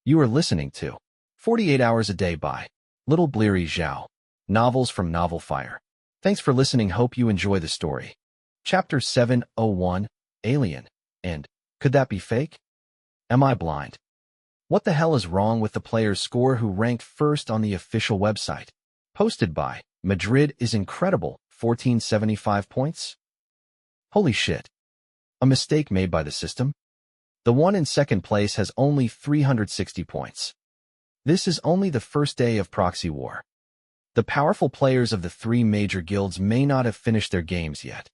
You are listening to 48 Hours a Day by Little Bleary Zhao. Novels from Novel Fire. Thanks for listening. Hope you enjoy the story. Chapter 701, Alien. And could that be fake? Am I blind? What the hell is wrong with the player's score who ranked first on the official website? Posted by Madrid is incredible, 1475 points? Holy shit. A mistake made by the system? The one in second place has only 360 points. This is only the first day of proxy war. The powerful players of the three major guilds may not have finished their games yet.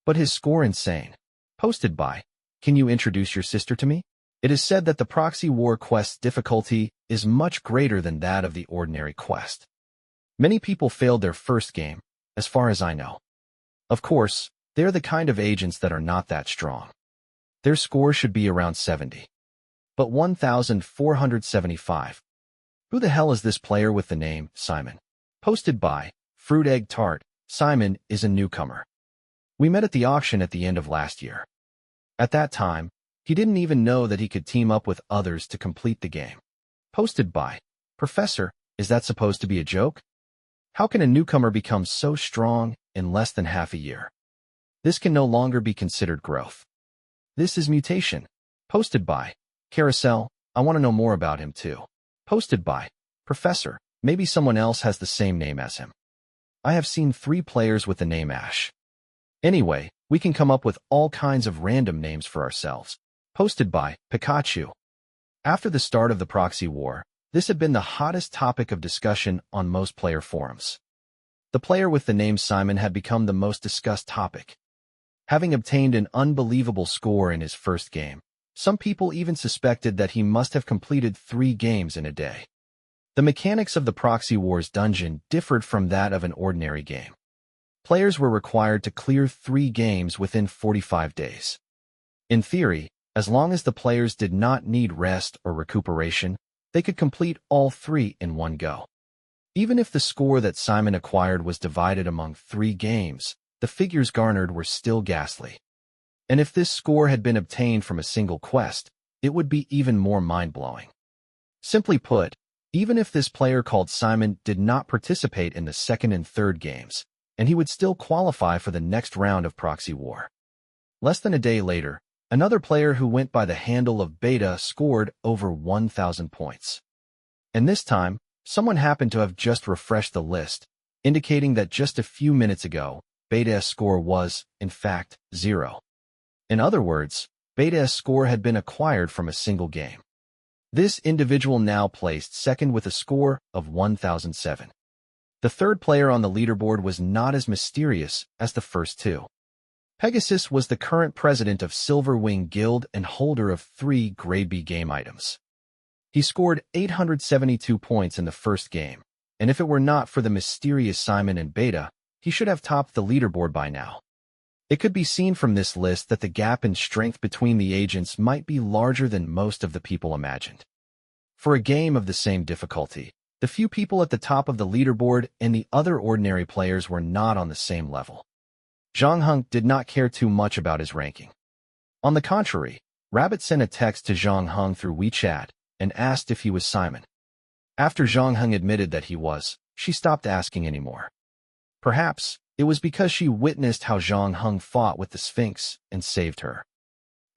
But his score insane. Posted by, can you introduce your sister to me? It is said that the proxy war quest's difficulty is much greater than that of the ordinary quest. Many people failed their first game, as far as I know. Of course, they're the kind of agents that are not that strong. Their score should be around 70. But 1,475. Who the hell is this player with the name Simon? Posted by Fruit Egg Tart. Simon is a newcomer. We met at the auction at the end of last year. At that time, he didn't even know that he could team up with others to complete the game. Posted by Professor, is that supposed to be a joke? How can a newcomer become so strong in less than half a year? This can no longer be considered growth. This is mutation. Posted by Carousel, I want to know more about him too. Posted by Professor, maybe someone else has the same name as him. I have seen 3 players with the name Ash. Anyway, we can come up with all kinds of random names for ourselves. Posted by Pikachu. After the start of the proxy war, this had been the hottest topic of discussion on most player forums. The player with the name Simon had become the most discussed topic. Having obtained an unbelievable score in his first game, some people even suspected that he must have completed 3 games in a day. The mechanics of the Proxy Wars dungeon differed from that of an ordinary game. Players were required to clear 3 games within 45 days. In theory, as long as the players did not need rest or recuperation, they could complete all 3 in one go. Even if the score that Simon acquired was divided among 3 games, the figures garnered were still ghastly. And if this score had been obtained from a single quest, it would be even more mind-blowing. Simply put, even if this player called Simon did not participate in the second and third games, and he would still qualify for the next round of Proxy War. Less than a day later, another player who went by the handle of Beta scored over 1,000 points. And this time, someone happened to have just refreshed the list, indicating that just a few minutes ago, Beta's score was, in fact, 0. In other words, Beta's score had been acquired from a single game. This individual now placed second with a score of 1,007. The third player on the leaderboard was not as mysterious as the first 2. Pegasus was the current president of Silver Wing Guild and holder of 3 Grade B game items. He scored 872 points in the first game, and if it were not for the mysterious Simon and Beta, he should have topped the leaderboard by now. It could be seen from this list that the gap in strength between the agents might be larger than most of the people imagined. For a game of the same difficulty, the few people at the top of the leaderboard and the other ordinary players were not on the same level. Zhang Heng did not care too much about his ranking. On the contrary, Rabbit sent a text to Zhang Heng through WeChat and asked if he was Simon. After Zhang Heng admitted that he was, she stopped asking anymore. Perhaps it was because she witnessed how Zhang Heng fought with the Sphinx and saved her.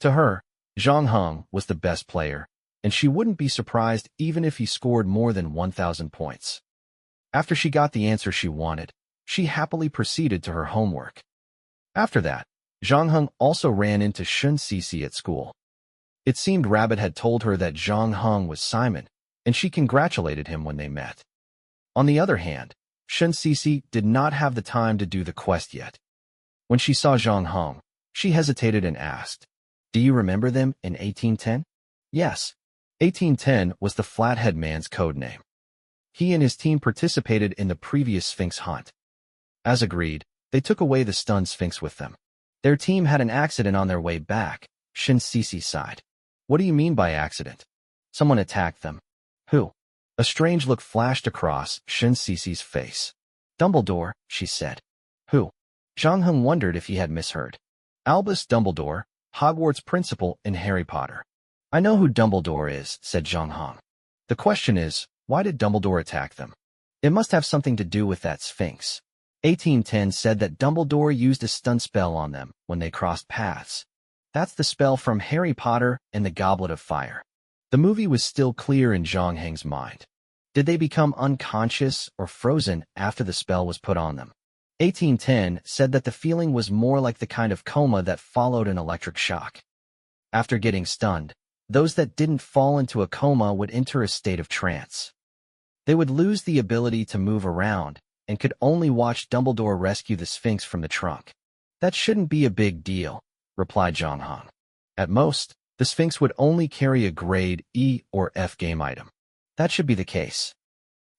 To her, Zhang Heng was the best player, and she wouldn't be surprised even if he scored more than 1,000 points. After she got the answer she wanted, she happily proceeded to her homework. After that, Zhang Heng also ran into Shun Cici at school. It seemed Rabbit had told her that Zhang Heng was Simon, and she congratulated him when they met. On the other hand, Shun Cici did not have the time to do the quest yet. When she saw Zhang Heng, she hesitated and asked, "Do you remember them in 1810? Yes. 1810 was the Flathead Man's code name. He and his team participated in the previous Sphinx hunt. As agreed, they took away the stunned Sphinx with them. Their team had an accident on their way back," Shun Cici sighed. "What do you mean by accident? Someone attacked them. Who?" A strange look flashed across Shun Cici's face. "Dumbledore," she said. "Who?" Zhang Heng wondered if he had misheard. "Albus Dumbledore, Hogwarts principal in Harry Potter." I know who Dumbledore is, said Zhang Hong. The question is, why did Dumbledore attack them? It must have something to do with that Sphinx. 1810 said that Dumbledore used a stun spell on them when they crossed paths. That's the spell from Harry Potter and the Goblet of Fire. The movie was still clear in Zhang Heng's mind. Did they become unconscious or frozen after the spell was put on them? 1810 said that the feeling was more like the kind of coma that followed an electric shock. After getting stunned, those that didn't fall into a coma would enter a state of trance. They would lose the ability to move around and could only watch Dumbledore rescue the Sphinx from the trunk. That shouldn't be a big deal, replied Zhang Hong. At most, the Sphinx would only carry a grade E or F game item. That should be the case.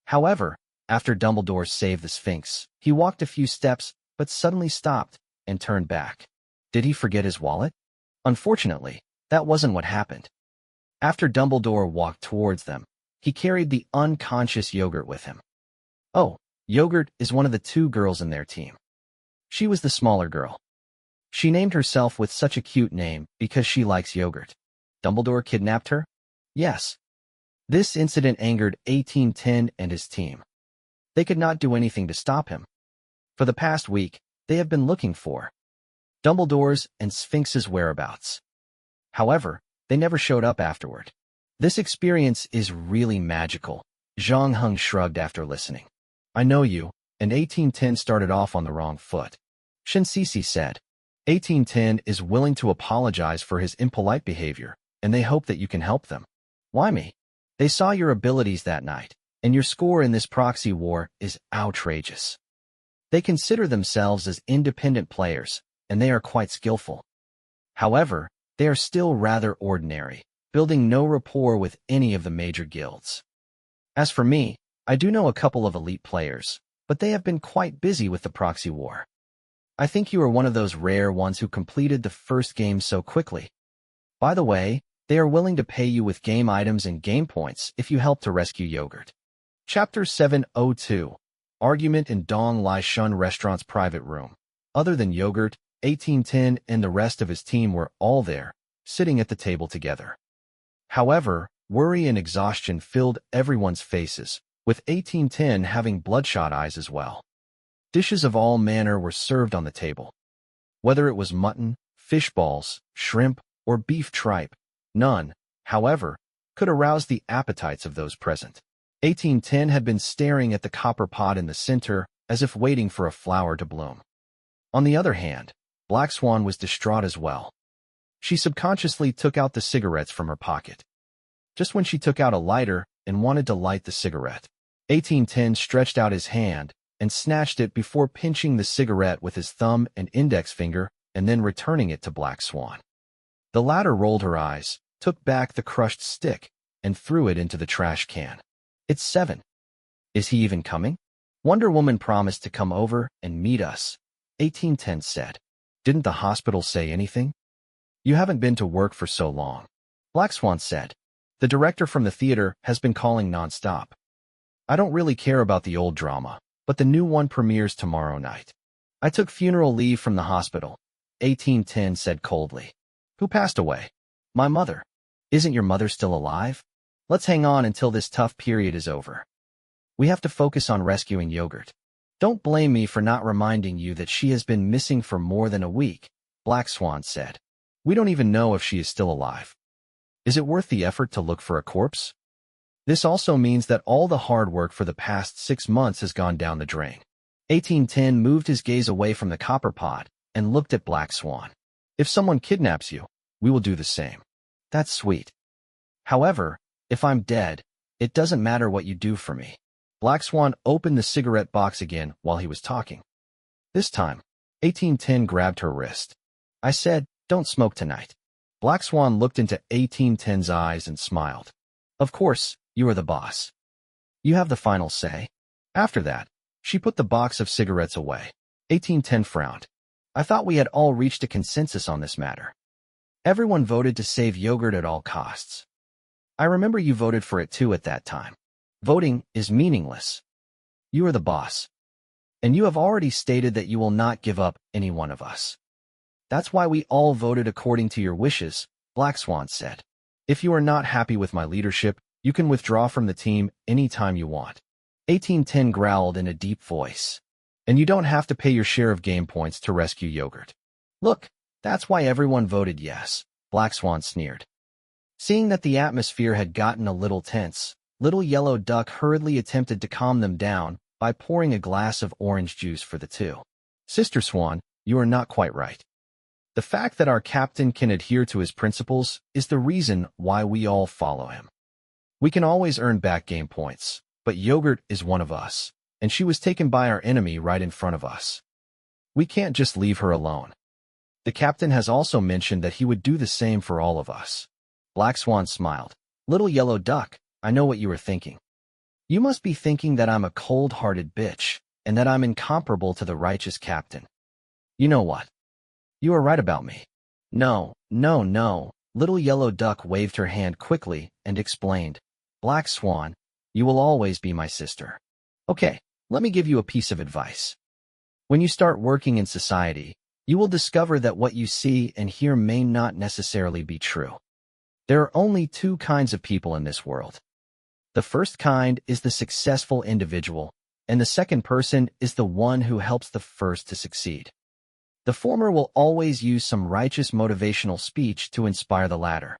However, after Dumbledore saved the Sphinx, he walked a few steps but suddenly stopped and turned back. Did he forget his wallet? Unfortunately, that wasn't what happened. After Dumbledore walked towards them, he carried the unconscious Yogurt with him. Oh, Yogurt is one of the two girls in their team. She was the smaller girl. She named herself with such a cute name because she likes yogurt. Dumbledore kidnapped her? Yes. This incident angered 1810 and his team. They could not do anything to stop him. For the past week, they have been looking for Dumbledore's and Sphinx's whereabouts. However, they never showed up afterward. This experience is really magical, Zhang Heng shrugged after listening. I know you, and 1810 started off on the wrong foot. Shen Sisi said. 1810 is willing to apologize for his impolite behavior, and they hope that you can help them. Why me? They saw your abilities that night, and your score in this proxy war is outrageous. They consider themselves as independent players, and they are quite skillful. However, they are still rather ordinary, building no rapport with any of the major guilds. As for me, I do know a couple of elite players, but they have been quite busy with the proxy war. I think you are one of those rare ones who completed the first game so quickly. By the way, they are willing to pay you with game items and game points if you help to rescue Yogurt. Chapter 702. Argument in Dong Lai Shun Restaurant's private room. Other than Yogurt, 1810 and the rest of his team were all there, sitting at the table together. However, worry and exhaustion filled everyone's faces, with 1810 having bloodshot eyes as well. Dishes of all manner were served on the table. Whether it was mutton, fish balls, shrimp, or beef tripe, none, however, could arouse the appetites of those present. 1810 had been staring at the copper pot in the center as if waiting for a flower to bloom. On the other hand, Black Swan was distraught as well. She subconsciously took out the cigarettes from her pocket. Just when she took out a lighter and wanted to light the cigarette, 1810 stretched out his hand and snatched it before pinching the cigarette with his thumb and index finger and then returning it to Black Swan. The latter rolled her eyes, took back the crushed stick, and threw it into the trash can. It's 7. Is he even coming? Wonder Woman promised to come over and meet us, 1810 said. Didn't the hospital say anything? You haven't been to work for so long, Black Swan said. The director from the theater has been calling nonstop. I don't really care about the old drama, but the new one premieres tomorrow night. I took funeral leave from the hospital, 1810 said coldly. Who passed away? My mother. Isn't your mother still alive? Let's hang on until this tough period is over. We have to focus on rescuing Yogurt. Don't blame me for not reminding you that she has been missing for more than a week, Black Swan said. We don't even know if she is still alive. Is it worth the effort to look for a corpse? This also means that all the hard work for the past 6 months has gone down the drain. 1810 moved his gaze away from the copper pot and looked at Black Swan. If someone kidnaps you, we will do the same. That's sweet. However, if I'm dead, it doesn't matter what you do for me. Black Swan opened the cigarette box again while he was talking. This time, 1810 grabbed her wrist. I said, don't smoke tonight. Black Swan looked into 1810's eyes and smiled. Of course, you are the boss. You have the final say. After that, she put the box of cigarettes away. 1810 frowned. I thought we had all reached a consensus on this matter. Everyone voted to save Yogurt at all costs. I remember you voted for it too at that time. Voting is meaningless. You are the boss. And you have already stated that you will not give up any one of us. That's why we all voted according to your wishes, Black Swan said. If you are not happy with my leadership, you can withdraw from the team anytime you want. 1810 growled in a deep voice. And you don't have to pay your share of game points to rescue Yogurt. Look, that's why everyone voted yes, Black Swan sneered. Seeing that the atmosphere had gotten a little tense, Little Yellow Duck hurriedly attempted to calm them down by pouring a glass of orange juice for the two. Sister Swan, you are not quite right. The fact that our captain can adhere to his principles is the reason why we all follow him. We can always earn back game points, but Yogurt is one of us, and she was taken by our enemy right in front of us. We can't just leave her alone. The captain has also mentioned that he would do the same for all of us. Black Swan smiled. Little Yellow Duck, I know what you are thinking. You must be thinking that I'm a cold-hearted bitch, and that I'm incomparable to the righteous captain. You know what? You are right about me. No. Little Yellow Duck waved her hand quickly and explained. Black Swan, you will always be my sister. Okay, let me give you a piece of advice. When you start working in society, you will discover that what you see and hear may not necessarily be true. There are only two kinds of people in this world. The first kind is the successful individual, and the second person is the one who helps the first to succeed. The former will always use some righteous motivational speech to inspire the latter.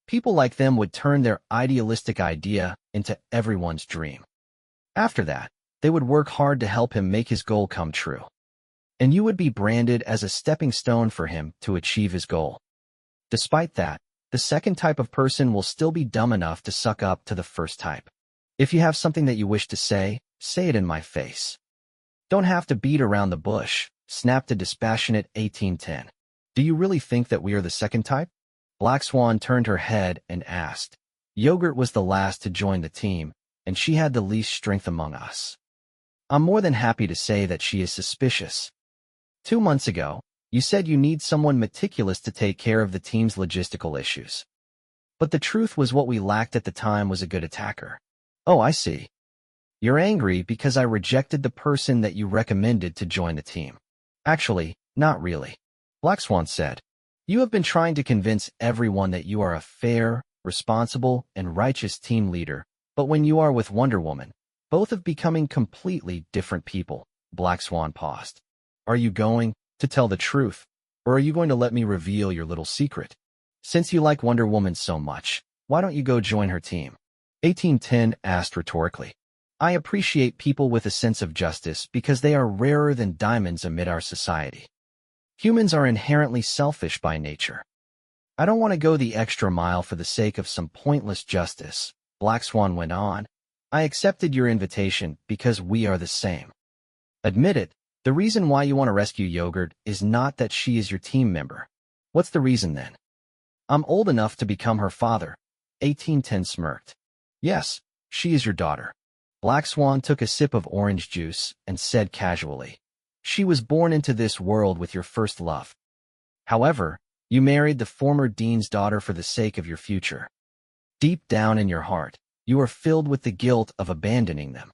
People like them would turn their idealistic idea into everyone's dream. After that, they would work hard to help him make his goal come true. And you would be branded as a stepping stone for him to achieve his goal. Despite that, the second type of person will still be dumb enough to suck up to the first type. If you have something that you wish to say it in my face. Don't have to beat around the bush, snapped a dispassionate 1810. Do you really think that we are the second type? Black Swan turned her head and asked. Yogurt was the last to join the team, and she had the least strength among us. I'm more than happy to say that she is suspicious. 2 months ago, you said you need someone meticulous to take care of the team's logistical issues. But the truth was what we lacked at the time was a good attacker. Oh, I see. You're angry because I rejected the person that you recommended to join the team. Actually, not really. Black Swan said. You have been trying to convince everyone that you are a fair, responsible, and righteous team leader, but when you are with Wonder Woman, both of becoming completely different people. Black Swan paused. Are you going to tell the truth, or are you going to let me reveal your little secret? Since you like Wonder Woman so much, why don't you go join her team? 1810 asked rhetorically. I appreciate people with a sense of justice because they are rarer than diamonds amid our society. Humans are inherently selfish by nature. I don't want to go the extra mile for the sake of some pointless justice, Black Swan went on. I accepted your invitation because we are the same. Admit it, the reason why you want to rescue Yogurt is not that she is your team member. What's the reason then? I'm old enough to become her father. 1810 smirked. Yes, she is your daughter. Black Swan took a sip of orange juice and said casually, she was born into this world with your first love. However, you married the former dean's daughter for the sake of your future. Deep down in your heart, you are filled with the guilt of abandoning them.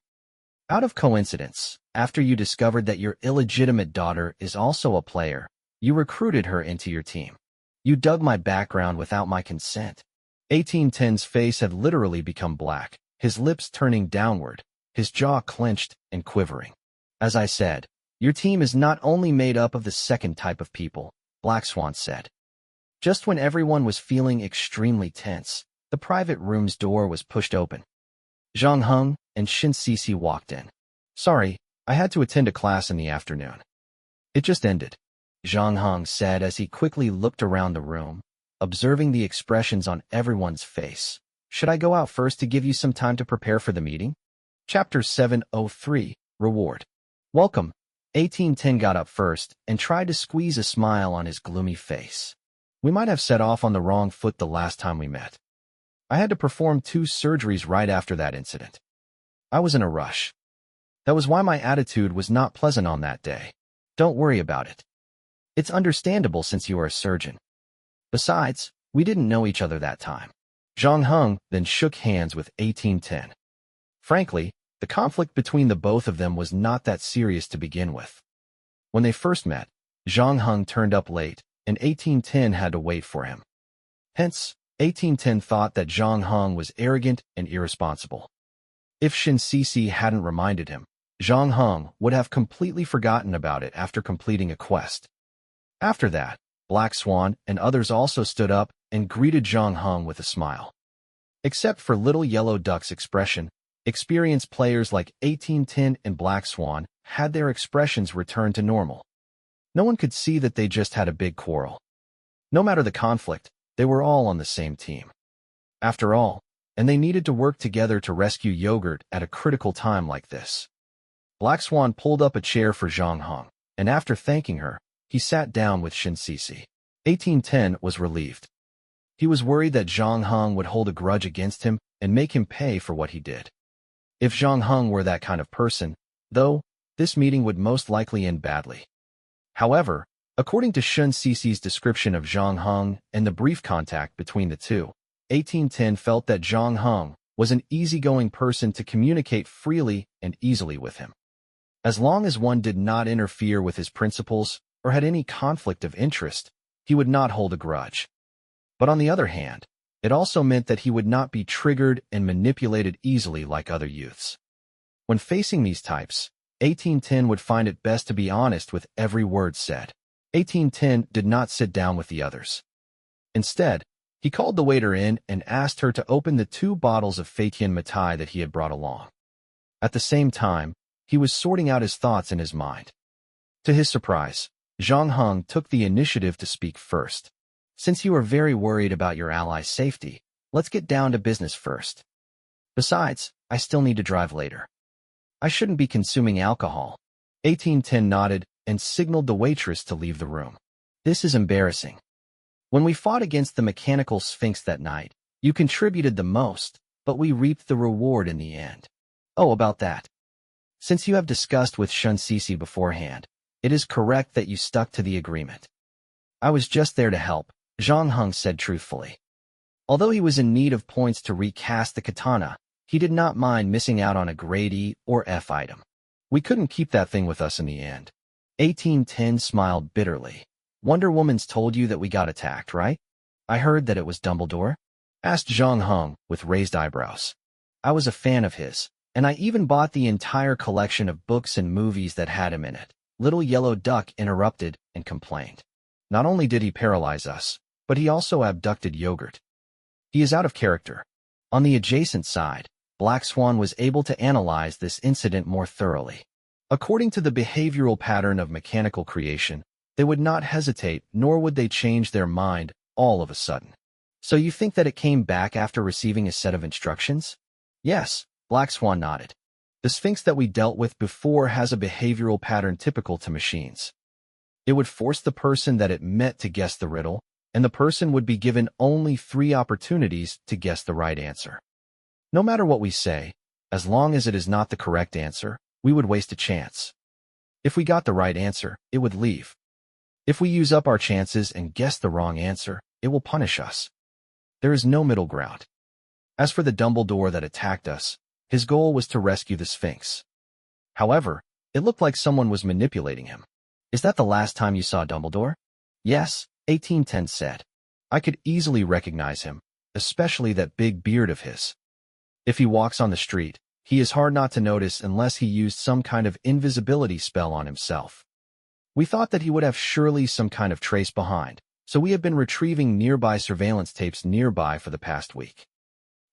Out of coincidence, after you discovered that your illegitimate daughter is also a player, you recruited her into your team. You dug my background without my consent. 1810's face had literally become black, his lips turning downward, his jaw clenched and quivering. As I said, your team is not only made up of the second type of people, Black Swan said. Just when everyone was feeling extremely tense, the private room's door was pushed open. Zhang Heng and Shin Sisi walked in. Sorry, I had to attend a class in the afternoon. It just ended, Zhang Heng said as he quickly looked around the room, observing the expressions on everyone's face. Should I go out first to give you some time to prepare for the meeting? Chapter 703, Reward. Welcome. 1810 got up first and tried to squeeze a smile on his gloomy face. We might have set off on the wrong foot the last time we met. I had to perform 2 surgeries right after that incident. I was in a rush. That was why my attitude was not pleasant on that day. Don't worry about it. It's understandable since you are a surgeon. Besides, we didn't know each other that time. Zhang Heng then shook hands with 1810. Frankly, the conflict between the both of them was not that serious to begin with. When they first met, Zhang Heng turned up late, and 1810 had to wait for him. Hence, 1810 thought that Zhang Heng was arrogant and irresponsible. If Shin Sisi hadn't reminded him, Zhang Heng would have completely forgotten about it after completing a quest. After that, Black Swan and others also stood up and greeted Zhang Heng with a smile. Except for Little Yellow Duck's expression, experienced players like 1810 and Black Swan had their expressions return to normal. No one could see that they just had a big quarrel. No matter the conflict, they were all on the same team. After all, and they needed to work together to rescue Yogurt at a critical time like this. Black Swan pulled up a chair for Zhang Heng, and after thanking her, he sat down with Shin Sisi. 1810 was relieved. He was worried that Zhang Heng would hold a grudge against him and make him pay for what he did. If Zhang Heng were that kind of person, though, this meeting would most likely end badly. However, according to Shin Sisi's description of Zhang Heng and the brief contact between the two, 1810 felt that Zhang Heng was an easygoing person to communicate freely and easily with him. As long as one did not interfere with his principles or had any conflict of interest, he would not hold a grudge. But on the other hand, it also meant that he would not be triggered and manipulated easily like other youths. When facing these types, 1810 would find it best to be honest with every word said. 1810 did not sit down with the others. Instead, he called the waiter in and asked her to open the 2 bottles of Feitian Matai that he had brought along. At the same time, he was sorting out his thoughts in his mind. To his surprise, Zhang Heng took the initiative to speak first. Since you are very worried about your allies' safety, let's get down to business first. Besides, I still need to drive later. I shouldn't be consuming alcohol. 1810 nodded and signaled the waitress to leave the room. This is embarrassing. When we fought against the mechanical sphinx that night, you contributed the most, but we reaped the reward in the end. Oh, about that. Since you have discussed with Shun Sisi beforehand, it is correct that you stuck to the agreement. I was just there to help, Zhang Heng said truthfully. Although he was in need of points to recast the katana, he did not mind missing out on a grade E or F item. We couldn't keep that thing with us in the end. 1810 smiled bitterly. Wonder Woman's told you that we got attacked, right? I heard that it was Dumbledore? Asked Zhang Heng with raised eyebrows. I was a fan of his, and I even bought the entire collection of books and movies that had him in it. Little Yellow Duck interrupted and complained. Not only did he paralyze us, but he also abducted Yogurt. He is out of character. On the adjacent side, Black Swan was able to analyze this incident more thoroughly. According to the behavioral pattern of mechanical creation, they would not hesitate, nor would they change their mind all of a sudden. So you think that it came back after receiving a set of instructions? Yes, Black Swan nodded. The Sphinx that we dealt with before has a behavioral pattern typical to machines. It would force the person that it met to guess the riddle, and the person would be given only 3 opportunities to guess the right answer. No matter what we say, as long as it is not the correct answer, we would waste a chance. If we got the right answer, it would leave. If we use up our chances and guess the wrong answer, it will punish us. There is no middle ground. As for the Dumbledore that attacked us, his goal was to rescue the Sphinx. However, it looked like someone was manipulating him. Is that the last time you saw Dumbledore? Yes, 1810 said. I could easily recognize him, especially that big beard of his. If he walks on the street, he is hard not to notice unless he used some kind of invisibility spell on himself. We thought that he would have surely some kind of trace behind, so we have been retrieving nearby surveillance tapes nearby for the past week.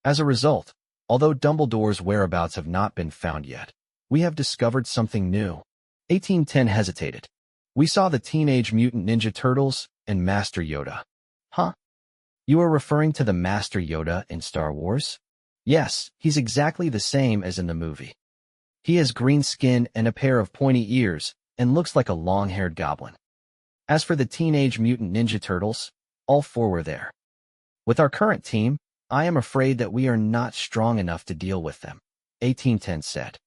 As a result, although Dumbledore's whereabouts have not been found yet, we have discovered something new. 1810 hesitated. We saw the Teenage Mutant Ninja Turtles and Master Yoda. Huh? You are referring to the Master Yoda in Star Wars? Yes, he's exactly the same as in the movie. He has green skin and a pair of pointy ears, and looks like a long-haired goblin. As for the Teenage Mutant Ninja Turtles, all 4 were there. With our current team, I am afraid that we are not strong enough to deal with them, 1810 said.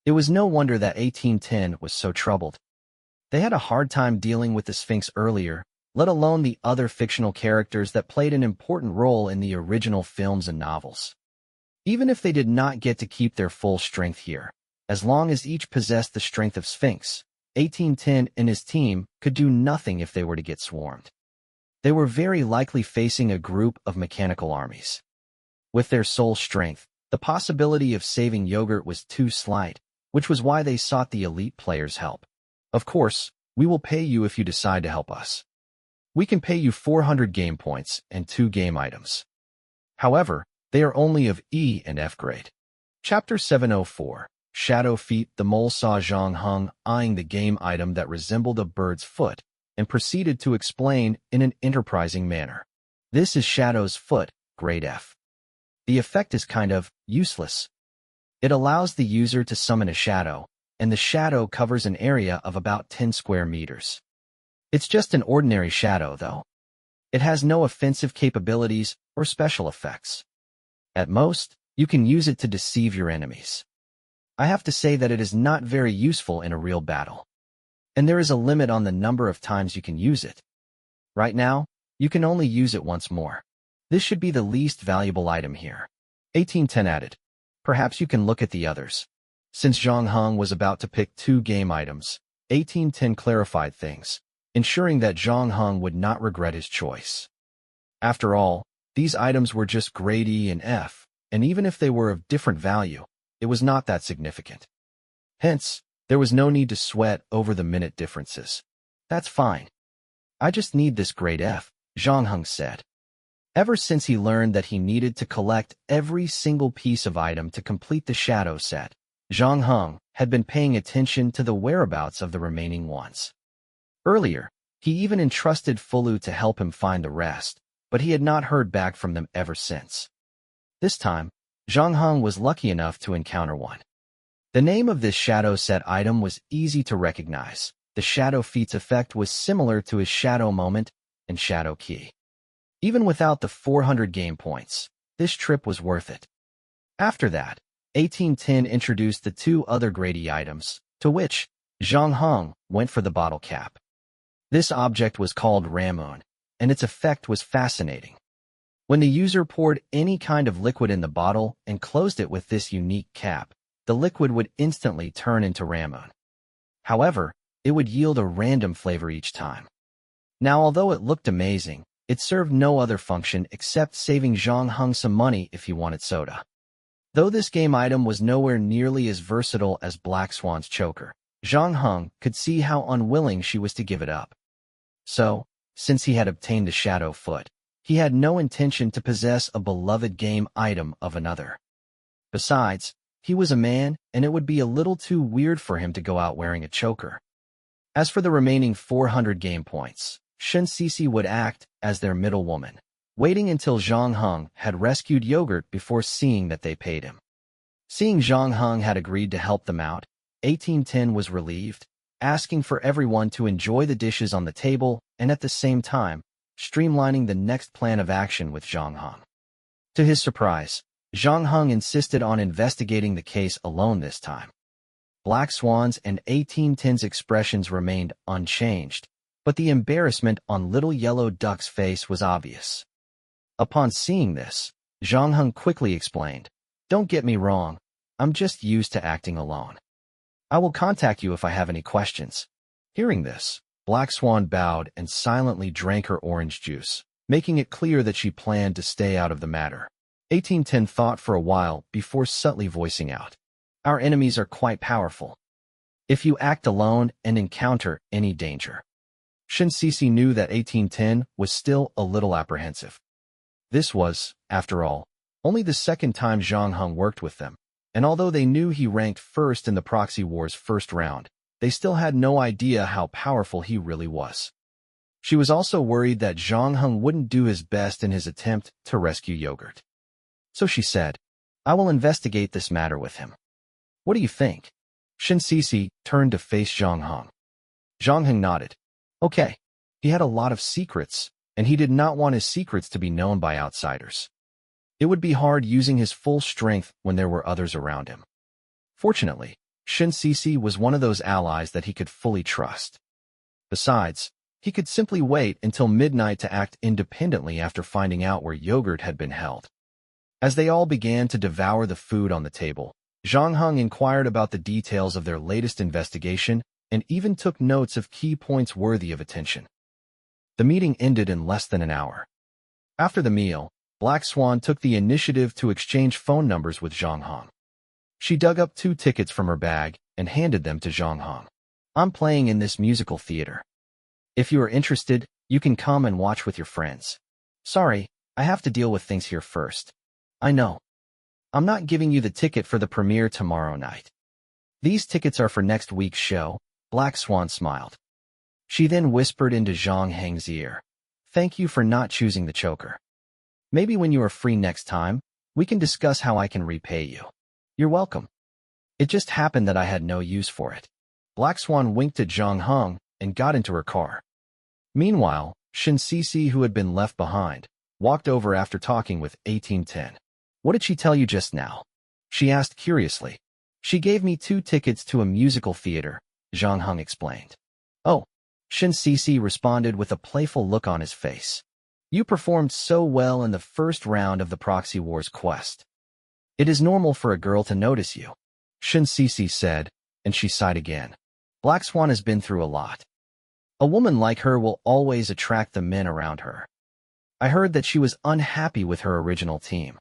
It was no wonder that 1810 was so troubled. They had a hard time dealing with the Sphinx earlier, let alone the other fictional characters that played an important role in the original films and novels. Even if they did not get to keep their full strength here, as long as each possessed the strength of Sphinx, 1810 and his team could do nothing if they were to get swarmed. They were very likely facing a group of mechanical armies. With their sole strength, the possibility of saving Yogurt was too slight, which was why they sought the elite player's help. Of course, we will pay you if you decide to help us. We can pay you 400 game points and 2 game items. However, they are only of E and F grade. Chapter 704, Shadow Feet. The mole saw Zhang Heng eyeing the game item that resembled a bird's foot, and proceeded to explain in an enterprising manner. This is Shadow's foot, grade F. The effect is kind of useless. It allows the user to summon a shadow, and the shadow covers an area of about 10 square meters. It's just an ordinary shadow, though. It has no offensive capabilities or special effects. At most, you can use it to deceive your enemies. I have to say that it is not very useful in a real battle. And there is a limit on the number of times you can use it. Right now, you can only use it once more. This should be the least valuable item here. 1810 added. Perhaps you can look at the others. Since Zhang Heng was about to pick 2 game items, 1810 clarified things, ensuring that Zhang Heng would not regret his choice. After all, these items were just grade E and F, and even if they were of different value, it was not that significant. Hence, there was no need to sweat over the minute differences. That's fine. I just need this grade F, Zhang Heng said. Ever since he learned that he needed to collect every single piece of item to complete the shadow set, Zhang Heng had been paying attention to the whereabouts of the remaining ones. Earlier, he even entrusted Fulu to help him find the rest, but he had not heard back from them ever since. This time, Zhang Heng was lucky enough to encounter one. The name of this shadow set item was easy to recognize. The Shadow Feat's effect was similar to his Shadow Moment and Shadow Key. Even without the 400 game points, this trip was worth it. After that, 1810 introduced the 2 other grade E items, to which Zhang Heng went for the bottle cap. This object was called Ramoon, and its effect was fascinating. When the user poured any kind of liquid in the bottle and closed it with this unique cap, the liquid would instantly turn into Ramoon. However, it would yield a random flavor each time. Now, although it looked amazing, it served no other function except saving Zhang Heng some money if he wanted soda. Though this game item was nowhere nearly as versatile as Black Swan's choker, Zhang Heng could see how unwilling she was to give it up. So, since he had obtained the Shadow Foot, he had no intention to possess a beloved game item of another. Besides, he was a man, and it would be a little too weird for him to go out wearing a choker. As for the remaining 400 game points, Shen Sisi would act as their middlewoman, waiting until Zhang Heng had rescued Yogurt before seeing that they paid him. Seeing Zhang Heng had agreed to help them out, 1810 was relieved, asking for everyone to enjoy the dishes on the table and at the same time, streamlining the next plan of action with Zhang Heng. To his surprise, Zhang Heng insisted on investigating the case alone this time. Black Swan's and 1810's expressions remained unchanged, but the embarrassment on Little Yellow Duck's face was obvious. Upon seeing this, Zhang Heng quickly explained, "Don't get me wrong, I'm just used to acting alone. I will contact you if I have any questions." Hearing this, Black Swan bowed and silently drank her orange juice, making it clear that she planned to stay out of the matter. 1810 thought for a while before subtly voicing out, "Our enemies are quite powerful. If you act alone and encounter any danger." Shen Sisi knew that 1810 was still a little apprehensive. This was, after all, only the second time Zhang Heng worked with them, and although they knew he ranked first in the Proxy War's first round, they still had no idea how powerful he really was. She was also worried that Zhang Heng wouldn't do his best in his attempt to rescue Yogurt. So she said, "I will investigate this matter with him. What do you think?" Shen Sisi turned to face Zhang Heng. Zhang Heng nodded. Okay, he had a lot of secrets, and he did not want his secrets to be known by outsiders. It would be hard using his full strength when there were others around him. Fortunately, Shen Sisi was one of those allies that he could fully trust. Besides, he could simply wait until midnight to act independently after finding out where Yogurt had been held. As they all began to devour the food on the table, Zhang Heng inquired about the details of their latest investigation and even took notes of key points worthy of attention. The meeting ended in less than an hour. After the meal, Black Swan took the initiative to exchange phone numbers with Zhang Hong. She dug up 2 tickets from her bag and handed them to Zhang Hong. I'm playing in this musical theater. If you are interested, you can come and watch with your friends. Sorry, I have to deal with things here first. I know. I'm not giving you the ticket for the premiere tomorrow night. These tickets are for next week's show. Black Swan smiled. She then whispered into Zhang Heng's ear. Thank you for not choosing the choker. Maybe when you are free next time, we can discuss how I can repay you. You're welcome. It just happened that I had no use for it. Black Swan winked at Zhang Heng and got into her car. Meanwhile, Shin Sisi, who had been left behind, walked over after talking with 1810. What did she tell you just now? She asked curiously. She gave me 2 tickets to a musical theater, Zhang Heng explained. Oh, Shin Sisi responded with a playful look on his face. You performed so well in the first round of the Proxy Wars quest. It is normal for a girl to notice you, Shin Sisi said, and she sighed again. Black Swan has been through a lot. A woman like her will always attract the men around her. I heard that she was unhappy with her original team,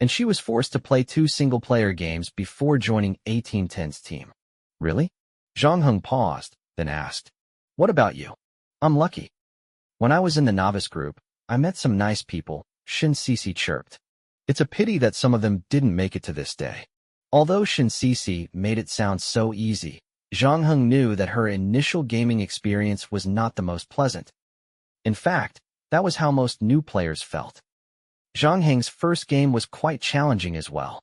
and she was forced to play 2 single-player games before joining 1810's team. Really? Zhang Heng paused, then asked, What about you? I'm lucky. When I was in the novice group, I met some nice people, Shin Sisi chirped. It's a pity that some of them didn't make it to this day. Although Shin Sisi made it sound so easy, Zhang Heng knew that her initial gaming experience was not the most pleasant. In fact, that was how most new players felt. Zhang Heng's first game was quite challenging as well.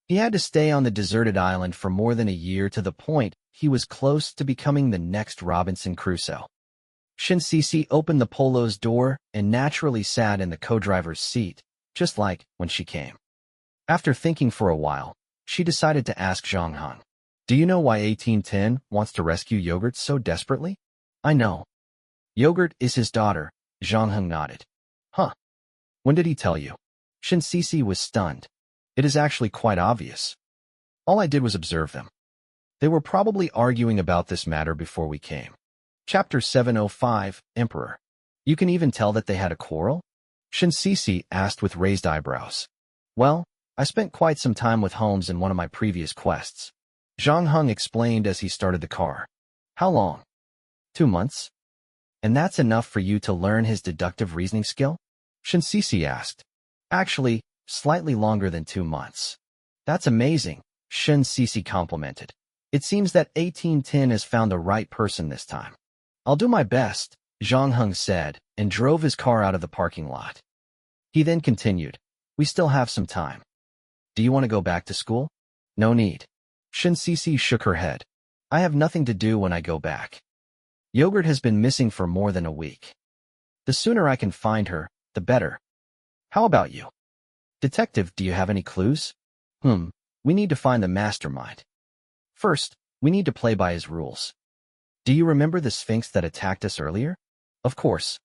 He had to stay on the deserted island for more than a year, to the point he was close to becoming the next Robinson Crusoe. Shin Sisi opened the Polo's door and naturally sat in the co-driver's seat, just like when she came. After thinking for a while, she decided to ask Zhang Heng, Do you know why 1810 wants to rescue Yogurt so desperately? I know. Yogurt is his daughter, Zhang Heng nodded. Huh. When did he tell you? Shin Sisi was stunned. It is actually quite obvious. All I did was observe them. They were probably arguing about this matter before we came. Chapter 705, Emperor. You can even tell that they had a quarrel? Shin Sisi asked with raised eyebrows. Well, I spent quite some time with Holmes in one of my previous quests. Zhang Heng explained as he started the car. How long? 2 months? And that's enough for you to learn his deductive reasoning skill? Shin Sisi asked. Actually, slightly longer than 2 months. That's amazing, Shin Sisi complimented. It seems that 1810 has found the right person this time. I'll do my best, Zhang Heng said, and drove his car out of the parking lot. He then continued, We still have some time. Do you want to go back to school? No need. Shin Sisi shook her head. I have nothing to do when I go back. Yogurt has been missing for more than a week. The sooner I can find her, the better. How about you? Detective, do you have any clues? We need to find the mastermind. First, we need to play by his rules. Do you remember the Sphinx that attacked us earlier? Of course.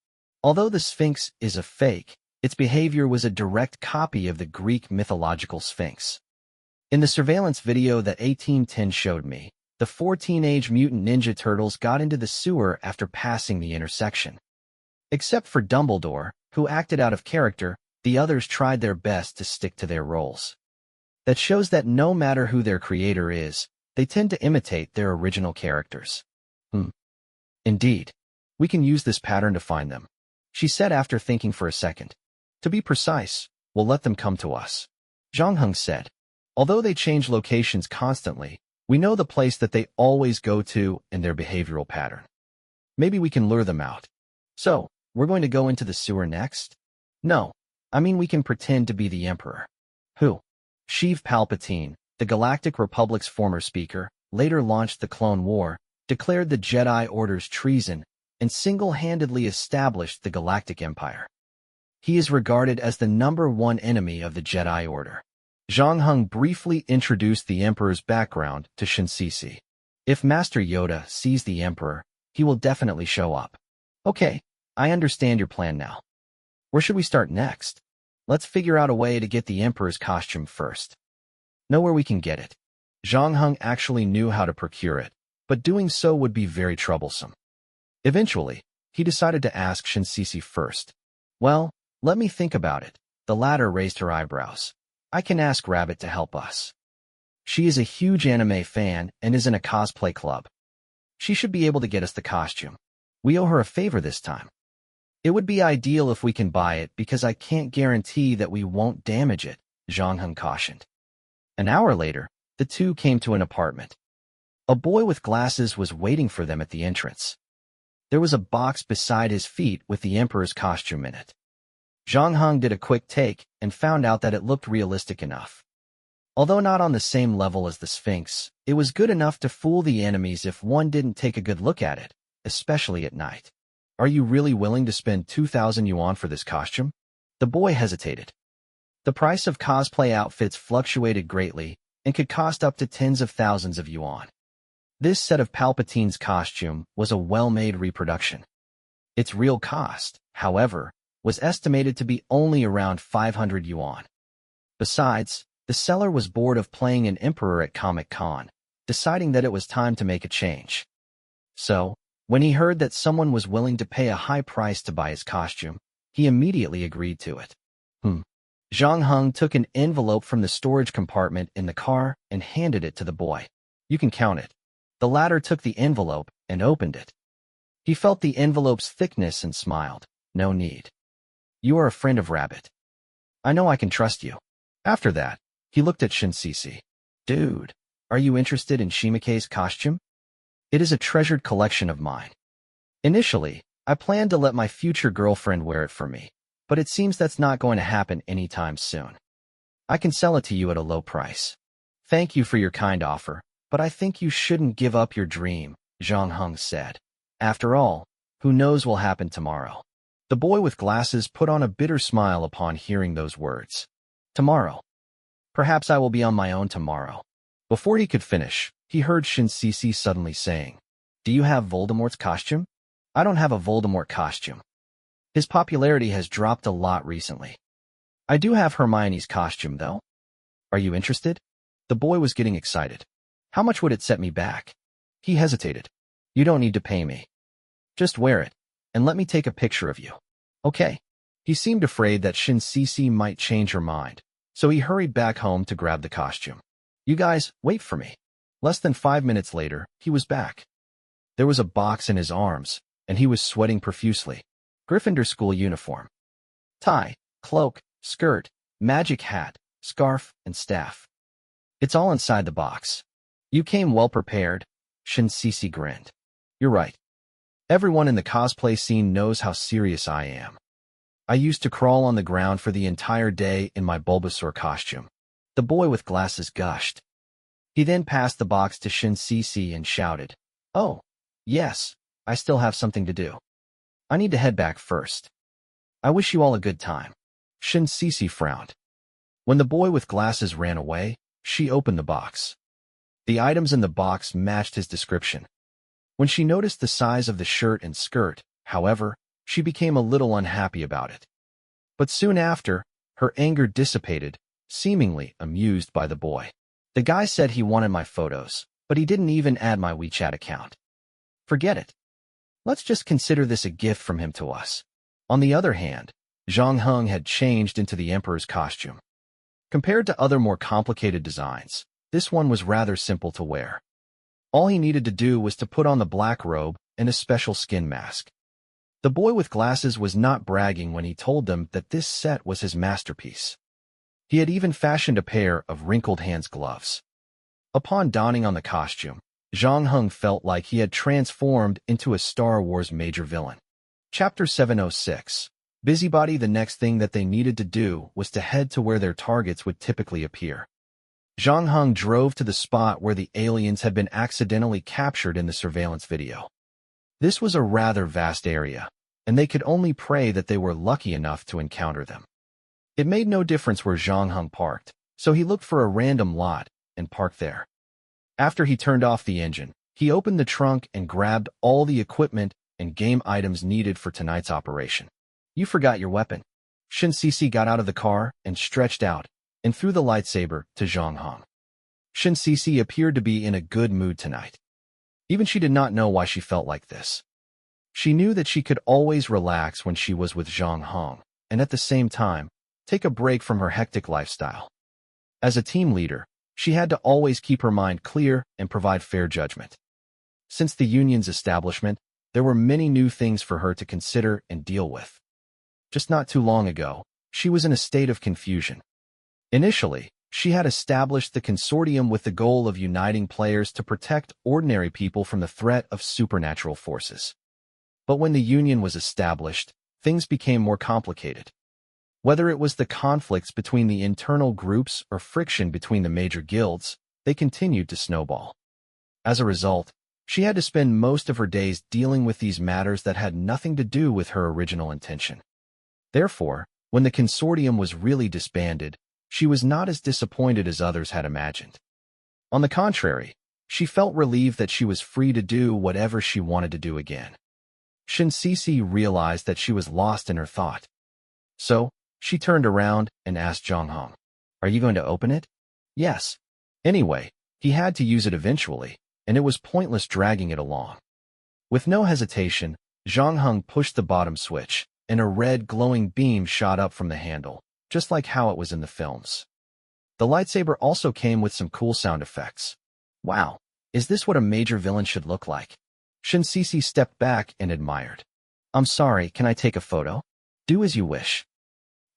Although the Sphinx is a fake, its behavior was a direct copy of the Greek mythological Sphinx. In the surveillance video that 1810 showed me, the 4 teenage mutant ninja turtles got into the sewer after passing the intersection. Except for Dumbledore, who acted out of character, the others tried their best to stick to their roles. That shows that no matter who their creator is, they tend to imitate their original characters. Indeed. We can use this pattern to find them, she said after thinking for a second. To be precise, we'll let them come to us. Zhang Heng said. Although they change locations constantly, we know the place that they always go to and their behavioral pattern. Maybe we can lure them out. So, we're going to go into the sewer next? No. I mean, we can pretend to be the Emperor. Who? Sheev Palpatine, the Galactic Republic's former speaker, later launched the Clone War, declared the Jedi Order's treason, and single-handedly established the Galactic Empire. He is regarded as the #1 enemy of the Jedi Order. Zhang Heng briefly introduced the Emperor's background to Shin Sisi. If Master Yoda sees the Emperor, he will definitely show up. Okay, I understand your plan now. Where should we start next? Let's figure out a way to get the Emperor's costume first. Know where we can get it. Zhang Heng actually knew how to procure it, but doing so would be very troublesome. Eventually, he decided to ask Shinsisi first. Well, let me think about it. The latter raised her eyebrows. I can ask Rabbit to help us. She is a huge anime fan and is in a cosplay club. She should be able to get us the costume. We owe her a favor this time. It would be ideal if we can buy it because I can't guarantee that we won't damage it, Zhang Heng cautioned. An hour later, the two came to an apartment. A boy with glasses was waiting for them at the entrance. There was a box beside his feet with the emperor's costume in it. Zhang Heng did a quick take and found out that it looked realistic enough. Although not on the same level as the Sphinx, it was good enough to fool the enemies if one didn't take a good look at it, especially at night. Are you really willing to spend 2,000 yuan for this costume? The boy hesitated. The price of cosplay outfits fluctuated greatly and could cost up to tens of thousands of yuan. This set of Palpatine's costume was a well-made reproduction. Its real cost, however, was estimated to be only around 500 yuan. Besides, the seller was bored of playing an emperor at Comic-Con, deciding that it was time to make a change. So, when he heard that someone was willing to pay a high price to buy his costume, he immediately agreed to it. Zhang Heng took an envelope from the storage compartment in the car and handed it to the boy. You can count it. The latter took the envelope and opened it. He felt the envelope's thickness and smiled. No need. You are a friend of Rabbit. I know I can trust you. After that, he looked at Shinsisi. Dude, are you interested in Shimike's costume? It is a treasured collection of mine. Initially, I planned to let my future girlfriend wear it for me, but it seems that's not going to happen anytime soon. I can sell it to you at a low price. Thank you for your kind offer, but I think you shouldn't give up your dream, Zhang Heng said. After all, who knows what will happen tomorrow? The boy with glasses put on a bitter smile upon hearing those words. Tomorrow. Perhaps I will be on my own tomorrow. Before he could finish, he heard Shinsisi suddenly saying, Do you have Voldemort's costume? I don't have a Voldemort costume. His popularity has dropped a lot recently. I do have Hermione's costume, though. Are you interested? The boy was getting excited. How much would it set me back? He hesitated. You don't need to pay me. Just wear it, and let me take a picture of you. Okay. He seemed afraid that Shinsisi might change her mind, so he hurried back home to grab the costume. You guys, wait for me. Less than 5 minutes later, he was back. There was a box in his arms, and he was sweating profusely. Gryffindor school uniform. Tie, cloak, skirt, magic hat, scarf, and staff. It's all inside the box. You came well prepared, Shinsisi grinned. You're right. Everyone in the cosplay scene knows how serious I am. I used to crawl on the ground for the entire day in my Bulbasaur costume. The boy with glasses gushed. He then passed the box to Shinsisi and shouted, Oh, yes, I still have something to do. I need to head back first. I wish you all a good time. Shinsisi frowned. When the boy with glasses ran away, she opened the box. The items in the box matched his description. When she noticed the size of the shirt and skirt, however, she became a little unhappy about it. But soon after, her anger dissipated, seemingly amused by the boy. The guy said he wanted my photos, but he didn't even add my WeChat account. Forget it. Let's just consider this a gift from him to us. On the other hand, Zhang Heng had changed into the emperor's costume. Compared to other more complicated designs, this one was rather simple to wear. All he needed to do was to put on the black robe and a special skin mask. The boy with glasses was not bragging when he told them that this set was his masterpiece. He had even fashioned a pair of wrinkled hands gloves. Upon donning on the costume, Zhang Heng felt like he had transformed into a Star Wars major villain. Chapter 706. Busybody. The next thing that they needed to do was to head to where their targets would typically appear. Zhang Heng drove to the spot where the aliens had been accidentally captured in the surveillance video. This was a rather vast area, and they could only pray that they were lucky enough to encounter them. It made no difference where Zhang Heng parked, so he looked for a random lot and parked there. After he turned off the engine, he opened the trunk and grabbed all the equipment and game items needed for tonight's operation. You forgot your weapon. Shinsisi got out of the car and stretched out and threw the lightsaber to Zhang Heng. Shinsisi appeared to be in a good mood tonight. Even she did not know why she felt like this. She knew that she could always relax when she was with Zhang Hong, and at the same time, take a break from her hectic lifestyle. As a team leader, she had to always keep her mind clear and provide fair judgment. Since the union's establishment, there were many new things for her to consider and deal with. Just not too long ago, she was in a state of confusion. Initially, she had established the consortium with the goal of uniting players to protect ordinary people from the threat of supernatural forces. But when the union was established, things became more complicated. Whether it was the conflicts between the internal groups or friction between the major guilds, they continued to snowball. As a result, she had to spend most of her days dealing with these matters that had nothing to do with her original intention. Therefore, when the consortium was really disbanded, she was not as disappointed as others had imagined. On the contrary, she felt relieved that she was free to do whatever she wanted to do again. Shin Sisi realized that she was lost in her thought. So, she turned around and asked Zhang Hong, "Are you going to open it?" "Yes." Anyway, he had to use it eventually, and it was pointless dragging it along. With no hesitation, Zhang Hong pushed the bottom switch, and a red glowing beam shot up from the handle, just like how it was in the films. The lightsaber also came with some cool sound effects. Wow, is this what a major villain should look like? Shin Sisi stepped back and admired. "I'm sorry, can I take a photo?" "Do as you wish."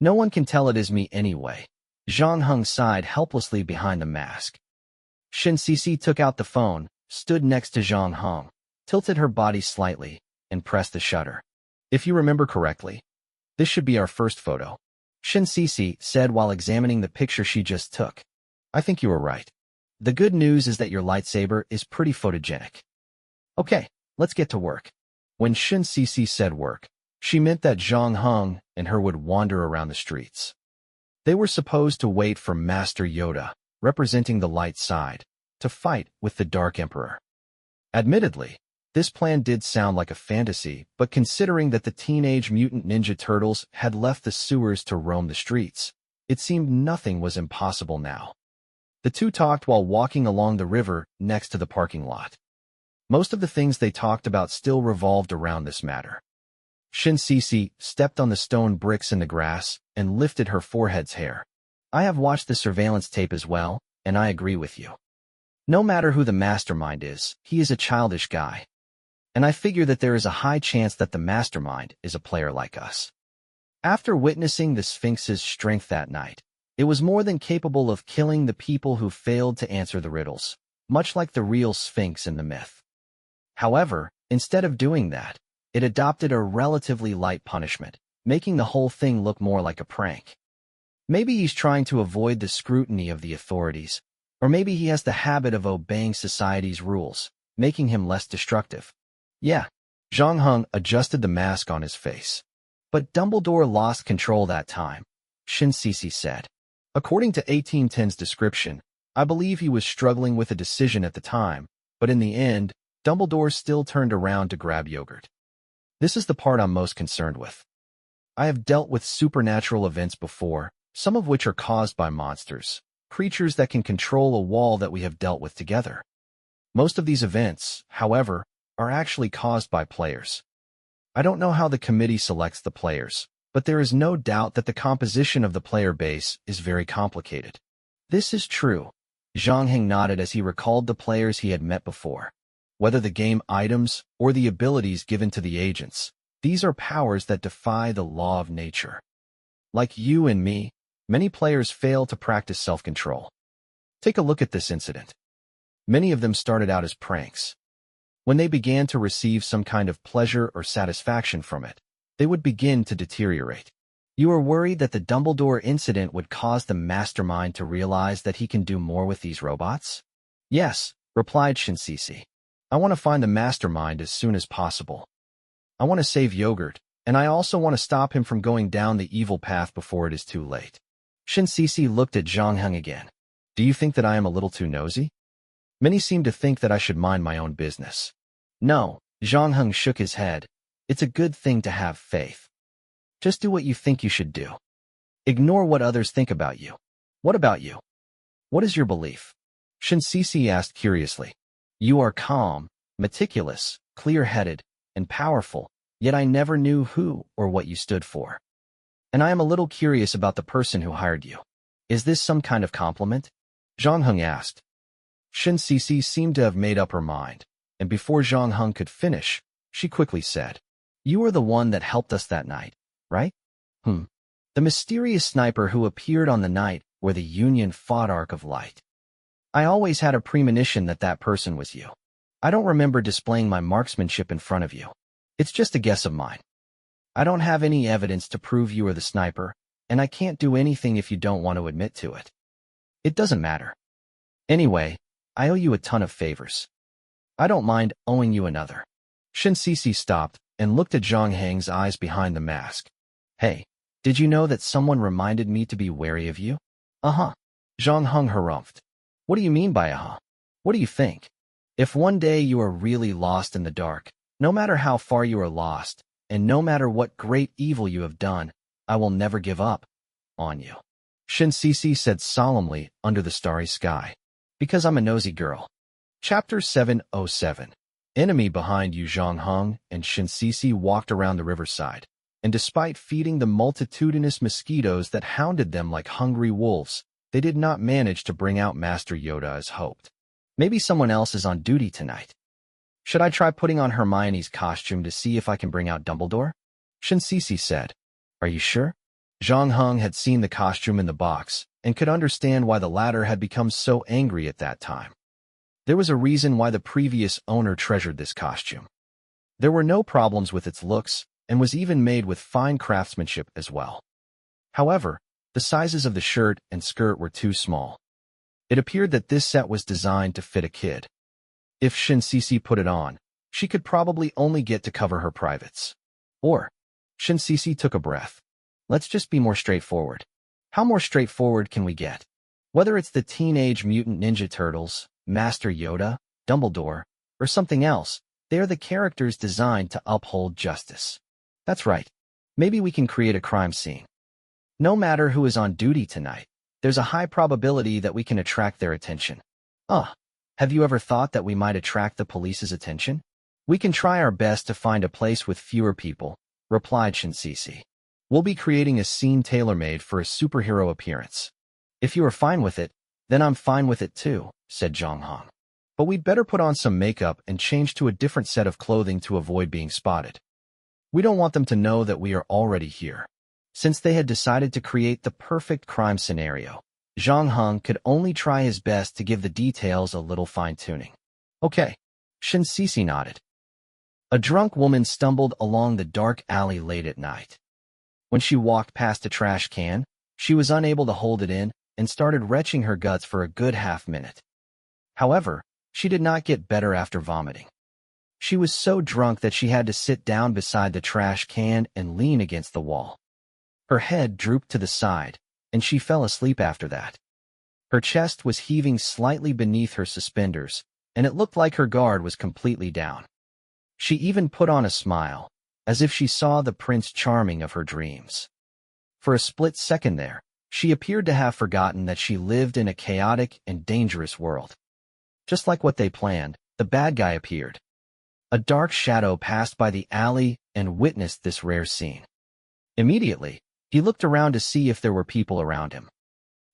"No one can tell it is me anyway." Zhang Hong sighed helplessly behind the mask. Shin Sisi took out the phone, stood next to Zhang Hong, tilted her body slightly, and pressed the shutter. "If you remember correctly, this should be our first photo," Shin Sisi said while examining the picture she just took. "I think you were right. The good news is that your lightsaber is pretty photogenic." "Okay, let's get to work." When Shin Sisi said work, she meant that Zhang Hong and her would wander around the streets. They were supposed to wait for Master Yoda, representing the light side, to fight with the Dark Emperor. Admittedly, this plan did sound like a fantasy, but considering that the Teenage Mutant Ninja Turtles had left the sewers to roam the streets, it seemed nothing was impossible now. The two talked while walking along the river next to the parking lot. Most of the things they talked about still revolved around this matter. Shin Sisi stepped on the stone bricks in the grass and lifted her forehead's hair. "I have watched the surveillance tape as well, and I agree with you. No matter who the mastermind is, he is a childish guy. And I figure that there is a high chance that the mastermind is a player like us." After witnessing the Sphinx's strength that night, it was more than capable of killing the people who failed to answer the riddles, much like the real Sphinx in the myth. However, instead of doing that, it adopted a relatively light punishment, making the whole thing look more like a prank. Maybe he's trying to avoid the scrutiny of the authorities, or maybe he has the habit of obeying society's rules, making him less destructive. Yeah, Zhang Hong adjusted the mask on his face. "But Dumbledore lost control that time," Shin Sisi said. "According to 1810's description, I believe he was struggling with a decision at the time, but in the end, Dumbledore still turned around to grab yogurt. This is the part I'm most concerned with. I have dealt with supernatural events before, some of which are caused by monsters, creatures that can control a wall that we have dealt with together. Most of these events, however, are actually caused by players. I don't know how the committee selects the players, but there is no doubt that the composition of the player base is very complicated." "This is true." Zhang Heng nodded as he recalled the players he had met before. Whether the game items or the abilities given to the agents, these are powers that defy the law of nature. Like you and me, many players fail to practice self-control. Take a look at this incident. Many of them started out as pranks. When they began to receive some kind of pleasure or satisfaction from it, they would begin to deteriorate. You are worried that the Dumbledore incident would cause the mastermind to realize that he can do more with these robots? "Yes," replied Shin Sisi. "I want to find the mastermind as soon as possible. I want to save Yogurt, and I also want to stop him from going down the evil path before it is too late." Shin Sisi looked at Zhang Heng again. "Do you think that I am a little too nosy? Many seem to think that I should mind my own business." "No," Zhang Heng shook his head. "It's a good thing to have faith. Just do what you think you should do. Ignore what others think about you." "What about you? What is your belief?" Shin Sisi asked curiously. "You are calm, meticulous, clear-headed, and powerful, yet I never knew who or what you stood for. And I am a little curious about the person who hired you. Is this some kind of compliment? Zhang Heng asked. Shin Sisi seemed to have made up her mind, and before Zhang Heng could finish, she quickly said, "You are the one that helped us that night, right?" The mysterious sniper who appeared on the night where the Union fought Arc of Light. I always had a premonition that that person was you. I don't remember displaying my marksmanship in front of you. It's just a guess of mine. I don't have any evidence to prove you are the sniper, and I can't do anything if you don't want to admit to it. It doesn't matter. Anyway, I owe you a ton of favors. I don't mind owing you another. Shin Sisi stopped and looked at Zhang Heng's eyes behind the mask. Hey, did you know that someone reminded me to be wary of you? Uh-huh. Zhang Heng harumphed. What do you mean by uh-huh? What do you think? If one day you are really lost in the dark, no matter how far you are lost, and no matter what great evil you have done, I will never give up on you. Shin Sisi said solemnly under the starry sky. Because I'm a nosy girl. Chapter 707. Enemy behind you. Zhang Heng and Shin Sisi walked around the riverside, and despite feeding the multitudinous mosquitoes that hounded them like hungry wolves, they did not manage to bring out Master Yoda as hoped. Maybe someone else is on duty tonight. Should I try putting on Hermione's costume to see if I can bring out Dumbledore? Shin Sisi said. Are you sure? Zhang Heng had seen the costume in the box and could understand why the latter had become so angry at that time. There was a reason why the previous owner treasured this costume. There were no problems with its looks and was even made with fine craftsmanship as well. However, the sizes of the shirt and skirt were too small. It appeared that this set was designed to fit a kid. If Shin Sisi put it on, she could probably only get to cover her privates. Or, Shin Sisi took a breath. Let's just be more straightforward. How more straightforward can we get? Whether it's the Teenage Mutant Ninja Turtles, Master Yoda, Dumbledore, or something else, they are the characters designed to uphold justice. That's right. Maybe we can create a crime scene. No matter who is on duty tonight, there's a high probability that we can attract their attention. Have you ever thought that we might attract the police's attention? We can try our best to find a place with fewer people, replied Shin Sisi. We'll be creating a scene tailor-made for a superhero appearance. If you are fine with it, then I'm fine with it too, said Zhang Heng. But we'd better put on some makeup and change to a different set of clothing to avoid being spotted. We don't want them to know that we are already here. Since they had decided to create the perfect crime scenario, Zhang Heng could only try his best to give the details a little fine-tuning. Okay, Shin Sisi nodded. A drunk woman stumbled along the dark alley late at night. When she walked past a trash can, she was unable to hold it in and started retching her guts for a good half-minute. However, she did not get better after vomiting. She was so drunk that she had to sit down beside the trash can and lean against the wall. Her head drooped to the side, and she fell asleep after that. Her chest was heaving slightly beneath her suspenders, and it looked like her guard was completely down. She even put on a smile, as if she saw the Prince Charming of her dreams. For a split second there, she appeared to have forgotten that she lived in a chaotic and dangerous world. Just like what they planned, the bad guy appeared. A dark shadow passed by the alley and witnessed this rare scene. Immediately, he looked around to see if there were people around him.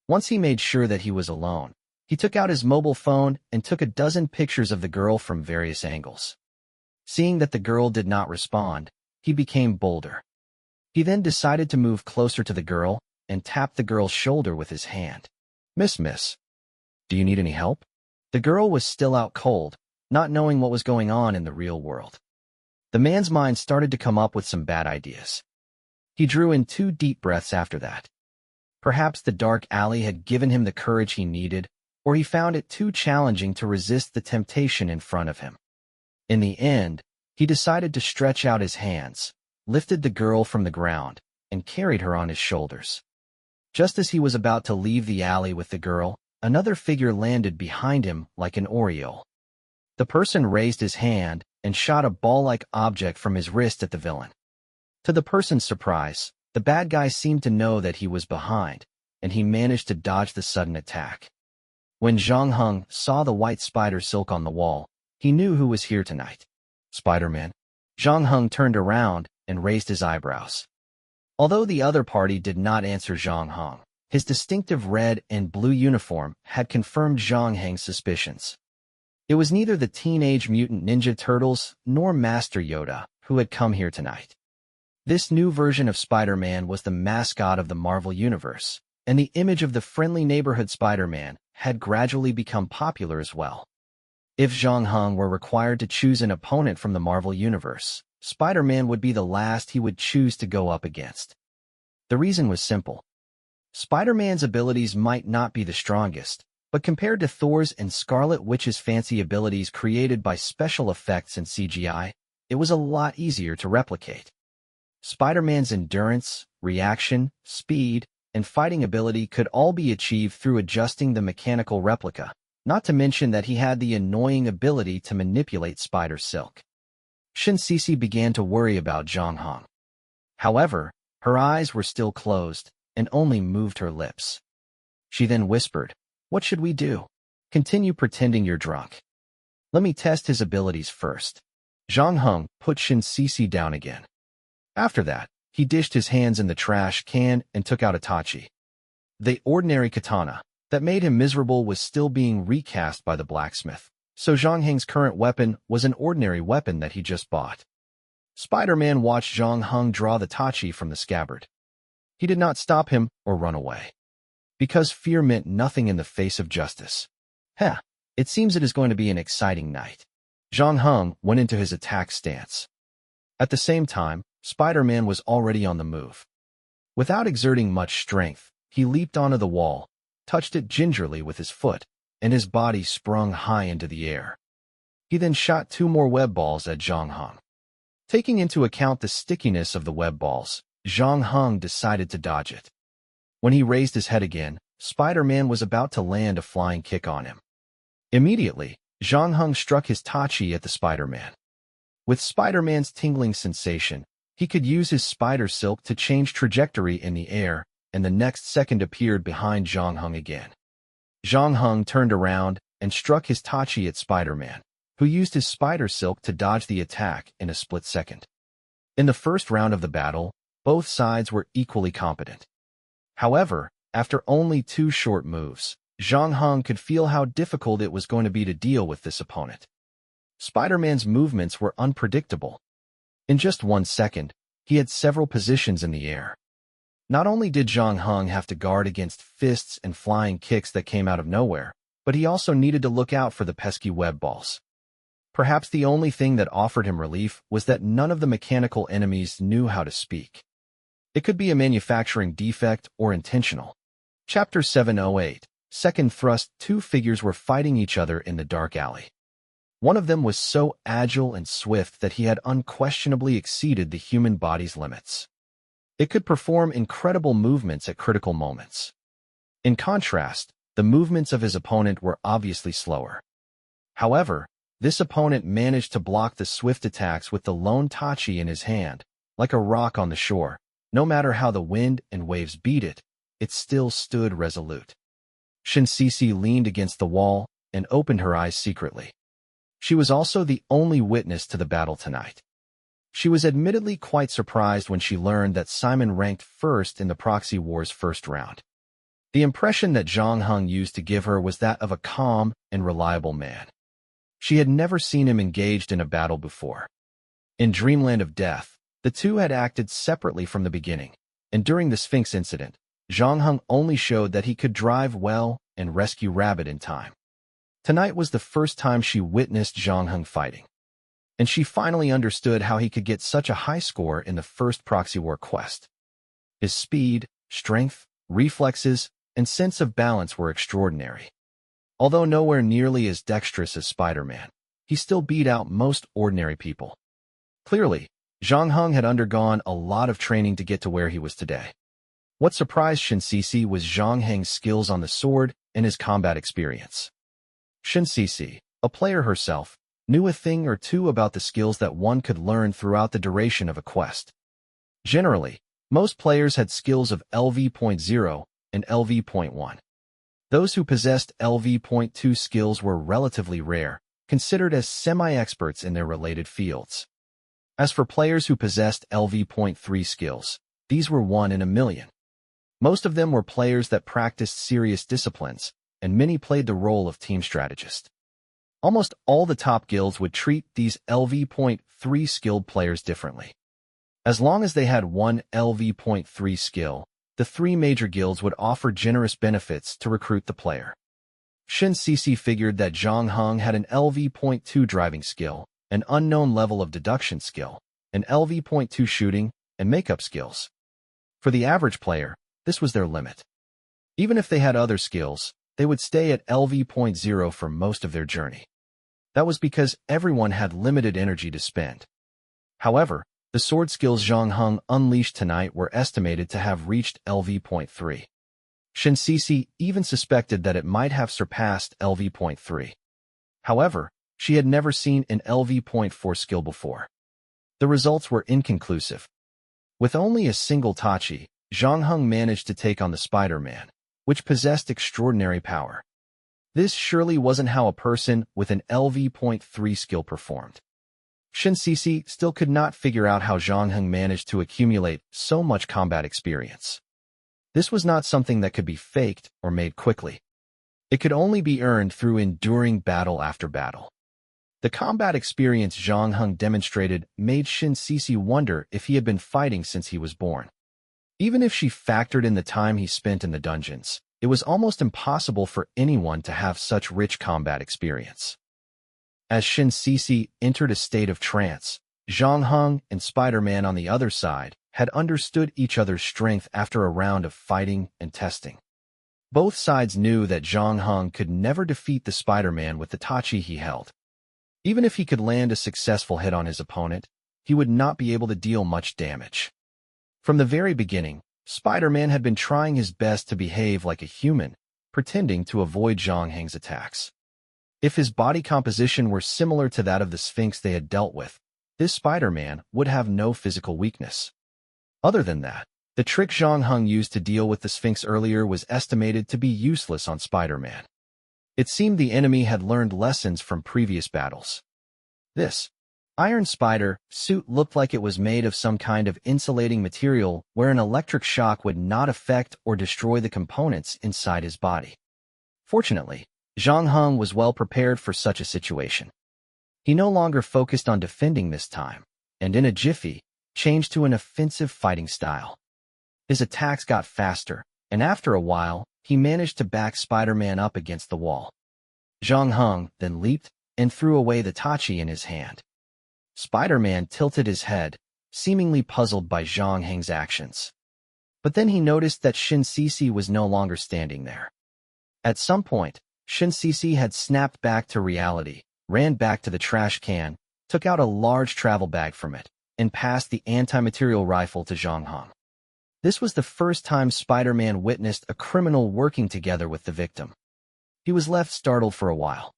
Once he made sure that he was alone, he took out his mobile phone and took a dozen pictures of the girl from various angles. Seeing that the girl did not respond, he became bolder. He then decided to move closer to the girl and tapped the girl's shoulder with his hand. Miss, do you need any help? The girl was still out cold, not knowing what was going on in the real world. The man's mind started to come up with some bad ideas. He drew in 2 deep breaths after that. Perhaps the dark alley had given him the courage he needed, or he found it too challenging to resist the temptation in front of him. In the end, he decided to stretch out his hands, lifted the girl from the ground, and carried her on his shoulders. Just as he was about to leave the alley with the girl, another figure landed behind him like an aureole. The person raised his hand and shot a ball-like object from his wrist at the villain. To the person's surprise, the bad guy seemed to know that he was behind, and he managed to dodge the sudden attack. When Zhang Heng saw the white spider silk on the wall, he knew who was here tonight. Spider-Man. Zhang Heng turned around and raised his eyebrows. Although the other party did not answer Zhang Heng, his distinctive red and blue uniform had confirmed Zhang Heng's suspicions. It was neither the Teenage Mutant Ninja Turtles nor Master Yoda who had come here tonight. This new version of Spider-Man was the mascot of the Marvel Universe, and the image of the friendly neighborhood Spider-Man had gradually become popular as well. If Zhang Heng were required to choose an opponent from the Marvel Universe, Spider-Man would be the last he would choose to go up against. The reason was simple. Spider-Man's abilities might not be the strongest, but compared to Thor's and Scarlet Witch's fancy abilities created by special effects and CGI, it was a lot easier to replicate. Spider-Man's endurance, reaction, speed, and fighting ability could all be achieved through adjusting the mechanical replica, not to mention that he had the annoying ability to manipulate spider silk. Shin Sisi began to worry about Zhang Heng. However, her eyes were still closed and only moved her lips. She then whispered, "What should we do? Continue pretending you're drunk. Let me test his abilities first." Zhang Heng put Shin Sisi down again. After that, he dished his hands in the trash can and took out Itachi. The ordinary katana that made him miserable was still being recast by the blacksmith, so Zhang Heng's current weapon was an ordinary weapon that he just bought. Spider-Man watched Zhang Heng draw the Itachi from the scabbard. He did not stop him or run away, because fear meant nothing in the face of justice. It seems it is going to be an exciting night. Zhang Heng went into his attack stance. At the same time, Spider-Man was already on the move. Without exerting much strength, he leaped onto the wall, touched it gingerly with his foot, and his body sprung high into the air. He then shot 2 more web balls at Zhang Heng. Taking into account the stickiness of the web balls, Zhang Heng decided to dodge it. When he raised his head again, Spider-Man was about to land a flying kick on him. Immediately, Zhang Heng struck his Tachi at the Spider-Man. With Spider-Man's tingling sensation, he could use his spider silk to change trajectory in the air, and the next second appeared behind Zhang Heng again. Zhang Heng turned around and struck his Tachi at Spider-Man, who used his spider silk to dodge the attack in a split second. In the first round of the battle, both sides were equally competent. However, after only 2 short moves, Zhang Heng could feel how difficult it was going to be to deal with this opponent. Spider-Man's movements were unpredictable. In just 1 second, he had several positions in the air. Not only did Zhang Heng have to guard against fists and flying kicks that came out of nowhere, but he also needed to look out for the pesky web balls. Perhaps the only thing that offered him relief was that none of the mechanical enemies knew how to speak. It could be a manufacturing defect or intentional. Chapter 708, Second Thrust. 2 figures were fighting each other in the dark alley. One of them was so agile and swift that he had unquestionably exceeded the human body's limits. It could perform incredible movements at critical moments. In contrast, the movements of his opponent were obviously slower. However, this opponent managed to block the swift attacks with the lone Tachi in his hand, like a rock on the shore. No matter how the wind and waves beat it, it still stood resolute. Shin Sisi leaned against the wall and opened her eyes secretly. She was also the only witness to the battle tonight. She was admittedly quite surprised when she learned that Simon ranked first in the Proxy War's first round. The impression that Zhang Heng used to give her was that of a calm and reliable man. She had never seen him engaged in a battle before. In Dreamland of Death, the two had acted separately from the beginning, and during the Sphinx incident, Zhang Heng only showed that he could drive well and rescue Rabbit in time. Tonight was the first time she witnessed Zhang Heng fighting, and she finally understood how he could get such a high score in the first Proxy War quest. His speed, strength, reflexes, and sense of balance were extraordinary. Although nowhere nearly as dexterous as Spider-Man, he still beat out most ordinary people. Clearly, Zhang Heng had undergone a lot of training to get to where he was today. What surprised Shin Sisi was Zhang Heng's skills on the sword and his combat experience. Shin Sisi, a player herself, knew a thing or two about the skills that one could learn throughout the duration of a quest. Generally, most players had skills of LV.0 and LV.1. Those who possessed LV.2 skills were relatively rare, considered as semi-experts in their related fields. As for players who possessed LV.3 skills, these were 1 in a million. Most of them were players that practiced serious disciplines, and many played the role of team strategist. Almost all the top guilds would treat these LV.3 skilled players differently. As long as they had 1 LV.3 skill, the 3 major guilds would offer generous benefits to recruit the player. Shin Cece figured that Zhang Heng had an LV.2 driving skill, an unknown level of deduction skill, an LV.2 shooting, and makeup skills. For the average player, this was their limit. Even if they had other skills, they would stay at LV.0 for most of their journey. That was because everyone had limited energy to spend. However, the sword skills Zhang Heng unleashed tonight were estimated to have reached LV.3. Shin Cece even suspected that it might have surpassed LV.3. However, she had never seen an LV.4 skill before. The results were inconclusive. With only a single Tachi, Zhang Heng managed to take on the Spider-Man, which possessed extraordinary power. This surely wasn't how a person with an LV.3 skill performed. Shin Cece still could not figure out how Zhang Heng managed to accumulate so much combat experience. This was not something that could be faked or made quickly. It could only be earned through enduring battle after battle. The combat experience Zhang Heng demonstrated made Shin Cece wonder if he had been fighting since he was born. Even if she factored in the time he spent in the dungeons, it was almost impossible for anyone to have such rich combat experience. As Shin Cece entered a state of trance, Zhang Heng and Spider-Man on the other side had understood each other's strength after a round of fighting and testing. Both sides knew that Zhang Heng could never defeat the Spider-Man with the Tachi he held. Even if he could land a successful hit on his opponent, he would not be able to deal much damage. From the very beginning, Spider-Man had been trying his best to behave like a human, pretending to avoid Zhang Heng's attacks. If his body composition were similar to that of the Sphinx they had dealt with, this Spider-Man would have no physical weakness. Other than that, the trick Zhang Heng used to deal with the Sphinx earlier was estimated to be useless on Spider-Man. It seemed the enemy had learned lessons from previous battles. This Iron Spider suit looked like it was made of some kind of insulating material where an electric shock would not affect or destroy the components inside his body. Fortunately, Zhang Heng was well prepared for such a situation. He no longer focused on defending this time, and in a jiffy, changed to an offensive fighting style. His attacks got faster, and after a while, he managed to back Spider-Man up against the wall. Zhang Heng then leaped and threw away the Tachi in his hand. Spider-Man tilted his head, seemingly puzzled by Zhang Heng's actions. But then he noticed that Shin Cece was no longer standing there. At some point, Shin Cece had snapped back to reality, ran back to the trash can, took out a large travel bag from it, and passed the anti-material rifle to Zhang Heng. This was the first time Spider-Man witnessed a criminal working together with the victim. He was left startled for a while.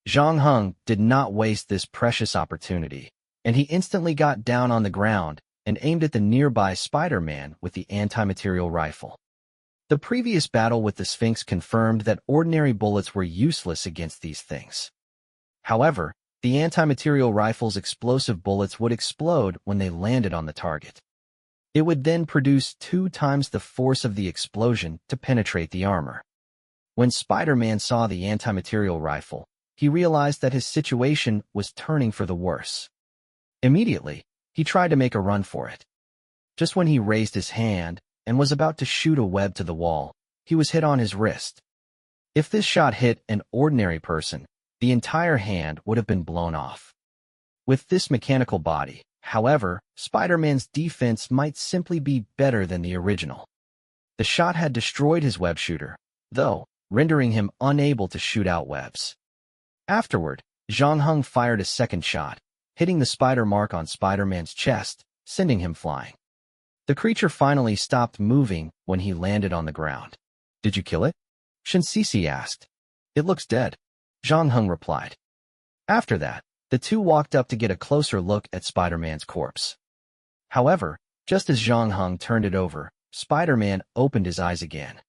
Zhang Heng did not waste this precious opportunity, and he instantly got down on the ground and aimed at the nearby Spider-Man with the anti-material rifle. The previous battle with the Sphinx confirmed that ordinary bullets were useless against these things. However, the anti-material rifle's explosive bullets would explode when they landed on the target. It would then produce 2 times the force of the explosion to penetrate the armor. When Spider-Man saw the anti-material rifle, he realized that his situation was turning for the worse. Immediately, he tried to make a run for it. Just when he raised his hand and was about to shoot a web to the wall, he was hit on his wrist. If this shot hit an ordinary person, the entire hand would have been blown off. With this mechanical body, however, Spider-Man's defense might simply be better than the original. The shot had destroyed his web shooter, though, rendering him unable to shoot out webs. Afterward, Zhang Heng fired a second shot, hitting the spider mark on Spider-Man's chest, sending him flying. The creature finally stopped moving when he landed on the ground. "Did you kill it?" Shin Cece asked. "It looks dead," Zhang Heng replied. After that, the two walked up to get a closer look at Spider-Man's corpse. However, just as Zhang Heng turned it over, Spider-Man opened his eyes again.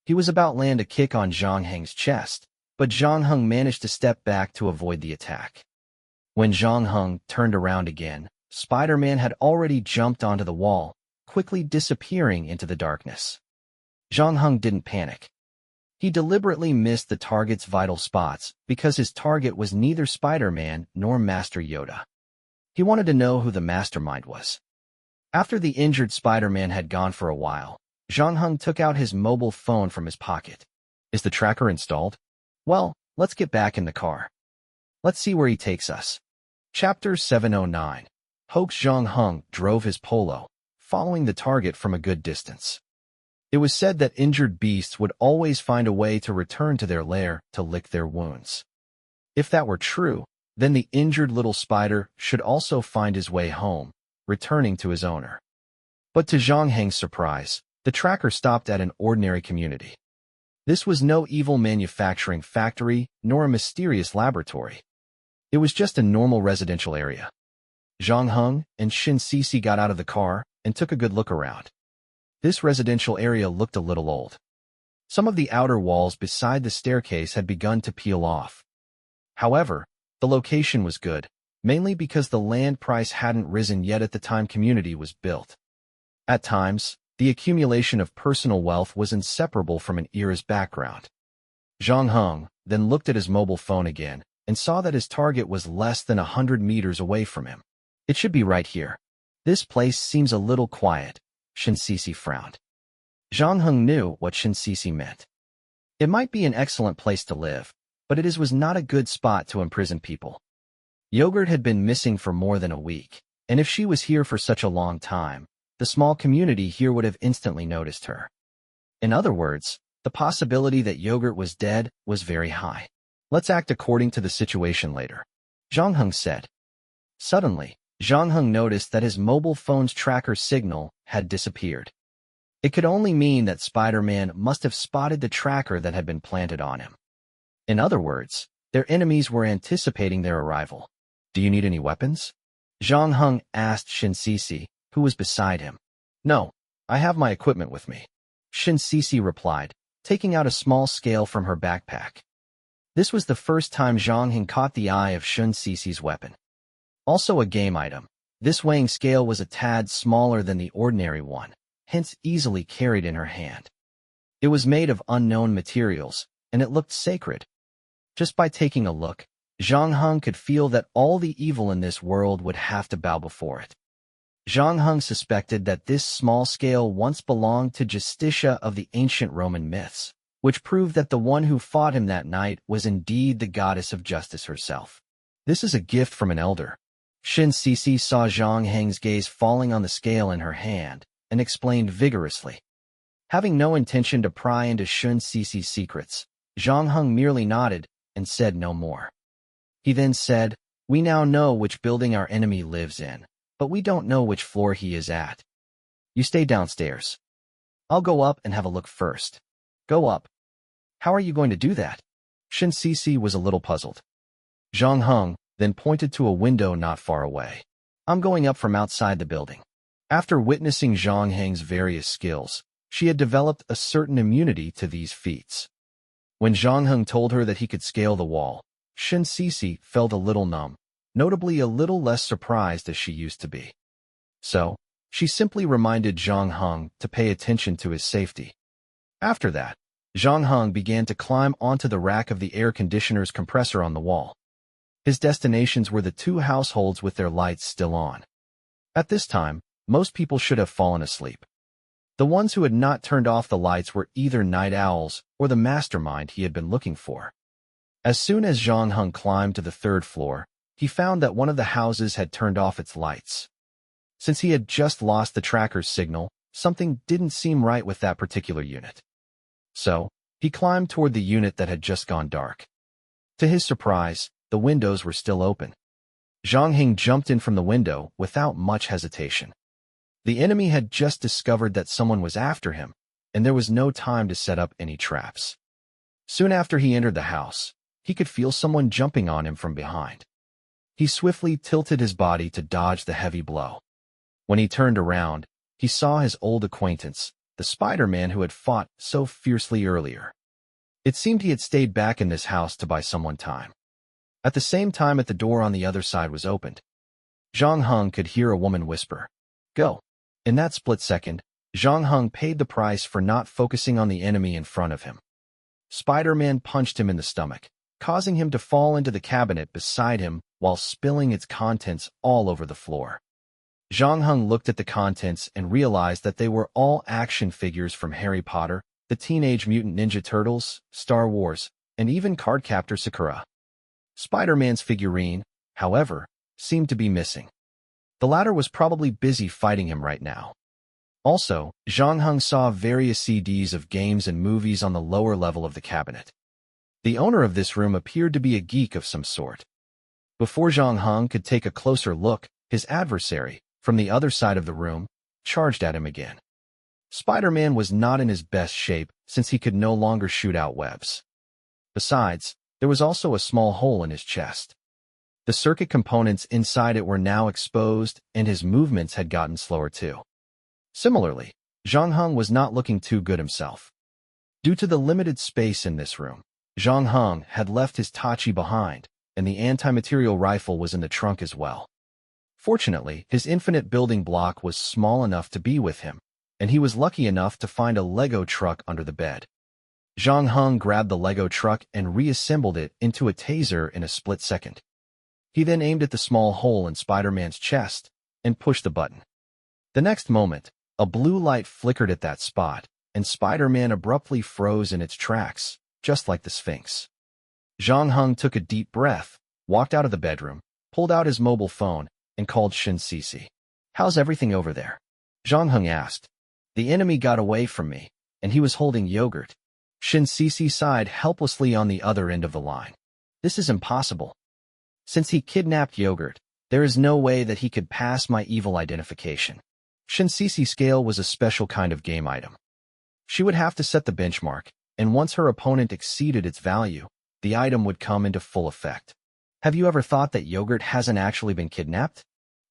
He was about to land a kick on Zhang Heng's chest, but Zhang Heng managed to step back to avoid the attack. When Zhang Heng turned around again, Spider-Man had already jumped onto the wall, quickly disappearing into the darkness. Zhang Heng didn't panic. He deliberately missed the target's vital spots because his target was neither Spider-Man nor Master Yoda. He wanted to know who the mastermind was. After the injured Spider-Man had gone for a while, Zhang Heng took out his mobile phone from his pocket. Is the tracker installed? Well, let's get back in the car. Let's see where he takes us. Chapter 709. Hoax. Zhang Heng drove his Polo, following the target from a good distance. It was said that injured beasts would always find a way to return to their lair to lick their wounds. If that were true, then the injured little spider should also find his way home, returning to his owner. But to Zhang Heng's surprise, the tracker stopped at an ordinary community. This was no evil manufacturing factory nor a mysterious laboratory. It was just a normal residential area. Zhang Heng and Shin Sisi got out of the car and took a good look around. This residential area looked a little old. Some of the outer walls beside the staircase had begun to peel off. However, the location was good, mainly because the land price hadn't risen yet at the time community was built. At times, the accumulation of personal wealth was inseparable from an era's background. Zhang Heng then looked at his mobile phone again and saw that his target was less than 100 meters away from him. It should be right here. This place seems a little quiet. Shin Sisi frowned. Zhang Heng knew what Shin Sisi meant. It might be an excellent place to live, but was not a good spot to imprison people. Yogurt had been missing for more than a week, and if she was here for such a long time, the small community here would have instantly noticed her. In other words, the possibility that Yogurt was dead was very high. Let's act according to the situation later, Zhang Heng said. Suddenly, Zhang Heng noticed that his mobile phone's tracker signal had disappeared. It could only mean that Spider-Man must have spotted the tracker that had been planted on him. In other words, their enemies were anticipating their arrival. Do you need any weapons? Zhang Heng asked Shin Sisi, who was beside him. No, I have my equipment with me, Shin Sisi replied, taking out a small scale from her backpack. This was the first time Zhang Heng caught the eye of Shin Sisi's weapon. Also a game item, this weighing scale was a tad smaller than the ordinary one, hence easily carried in her hand. It was made of unknown materials, and it looked sacred. Just by taking a look, Zhang Heng could feel that all the evil in this world would have to bow before it. Zhang Heng suspected that this small scale once belonged to Justitia of the ancient Roman myths, which proved that the one who fought him that night was indeed the goddess of justice herself. This is a gift from an elder. Shin Sisi saw Zhang Heng's gaze falling on the scale in her hand, and explained vigorously. Having no intention to pry into Shin Sisi's secrets, Zhang Heng merely nodded and said no more. He then said, "We now know which building our enemy lives in, but we don't know which floor he is at. You stay downstairs. I'll go up and have a look first." "Go up? How are you going to do that?" Shin Sisi was a little puzzled. Zhang Heng then pointed to a window not far away. "I'm going up from outside the building." After witnessing Zhang Heng's various skills, she had developed a certain immunity to these feats. When Zhang Heng told her that he could scale the wall, Shin Sisi felt a little numb, notably a little less surprised as she used to be. So, she simply reminded Zhang Heng to pay attention to his safety. After that, Zhang Heng began to climb onto the rack of the air conditioner's compressor on the wall. His destinations were the two households with their lights still on. At this time, most people should have fallen asleep. The ones who had not turned off the lights were either night owls or the mastermind he had been looking for. As soon as Zhang Heng climbed to the third floor, he found that one of the houses had turned off its lights. Since he had just lost the tracker's signal, something didn't seem right with that particular unit. So, he climbed toward the unit that had just gone dark. To his surprise, the windows were still open. Zhang Heng jumped in from the window without much hesitation. The enemy had just discovered that someone was after him, and there was no time to set up any traps. Soon after he entered the house, he could feel someone jumping on him from behind. He swiftly tilted his body to dodge the heavy blow. When he turned around, he saw his old acquaintance, the Spider-Man who had fought so fiercely earlier. It seemed he had stayed back in this house to buy someone time. At the same time, the door on the other side was opened. Zhang Heng could hear a woman whisper, "Go." In that split second, Zhang Heng paid the price for not focusing on the enemy in front of him. Spider-Man punched him in the stomach, causing him to fall into the cabinet beside him while spilling its contents all over the floor. Zhang Heng looked at the contents and realized that they were all action figures from Harry Potter, the Teenage Mutant Ninja Turtles, Star Wars, and even Cardcaptor Sakura. Spider-Man's figurine, however, seemed to be missing. The latter was probably busy fighting him right now. Also, Zhang Heng saw various CDs of games and movies on the lower level of the cabinet. The owner of this room appeared to be a geek of some sort. Before Zhang Heng could take a closer look, his adversary, from the other side of the room, charged at him again. Spider-Man was not in his best shape since he could no longer shoot out webs. Besides, there was also a small hole in his chest. The circuit components inside it were now exposed, and his movements had gotten slower too. Similarly, Zhang Heng was not looking too good himself. Due to the limited space in this room, Zhang Heng had left his Tachi behind, and the anti-material rifle was in the trunk as well. Fortunately, his infinite building block was small enough to be with him, and he was lucky enough to find a Lego truck under the bed. Zhang Heng grabbed the Lego truck and reassembled it into a taser in a split second. He then aimed at the small hole in Spider-Man's chest and pushed the button. The next moment, a blue light flickered at that spot, and Spider-Man abruptly froze in its tracks, just like the Sphinx. Zhang Heng took a deep breath, walked out of the bedroom, pulled out his mobile phone, and called Shin Sisi. "How's everything over there?" Zhang Heng asked. "The enemy got away from me, and he was holding yogurt." Shin Sisi sighed helplessly on the other end of the line. "This is impossible. Since he kidnapped yogurt, there is no way that he could pass my evil identification." Shin Sisi's scale was a special kind of game item. She would have to set the benchmark, and once her opponent exceeded its value, the item would come into full effect. "Have you ever thought that yogurt hasn't actually been kidnapped?"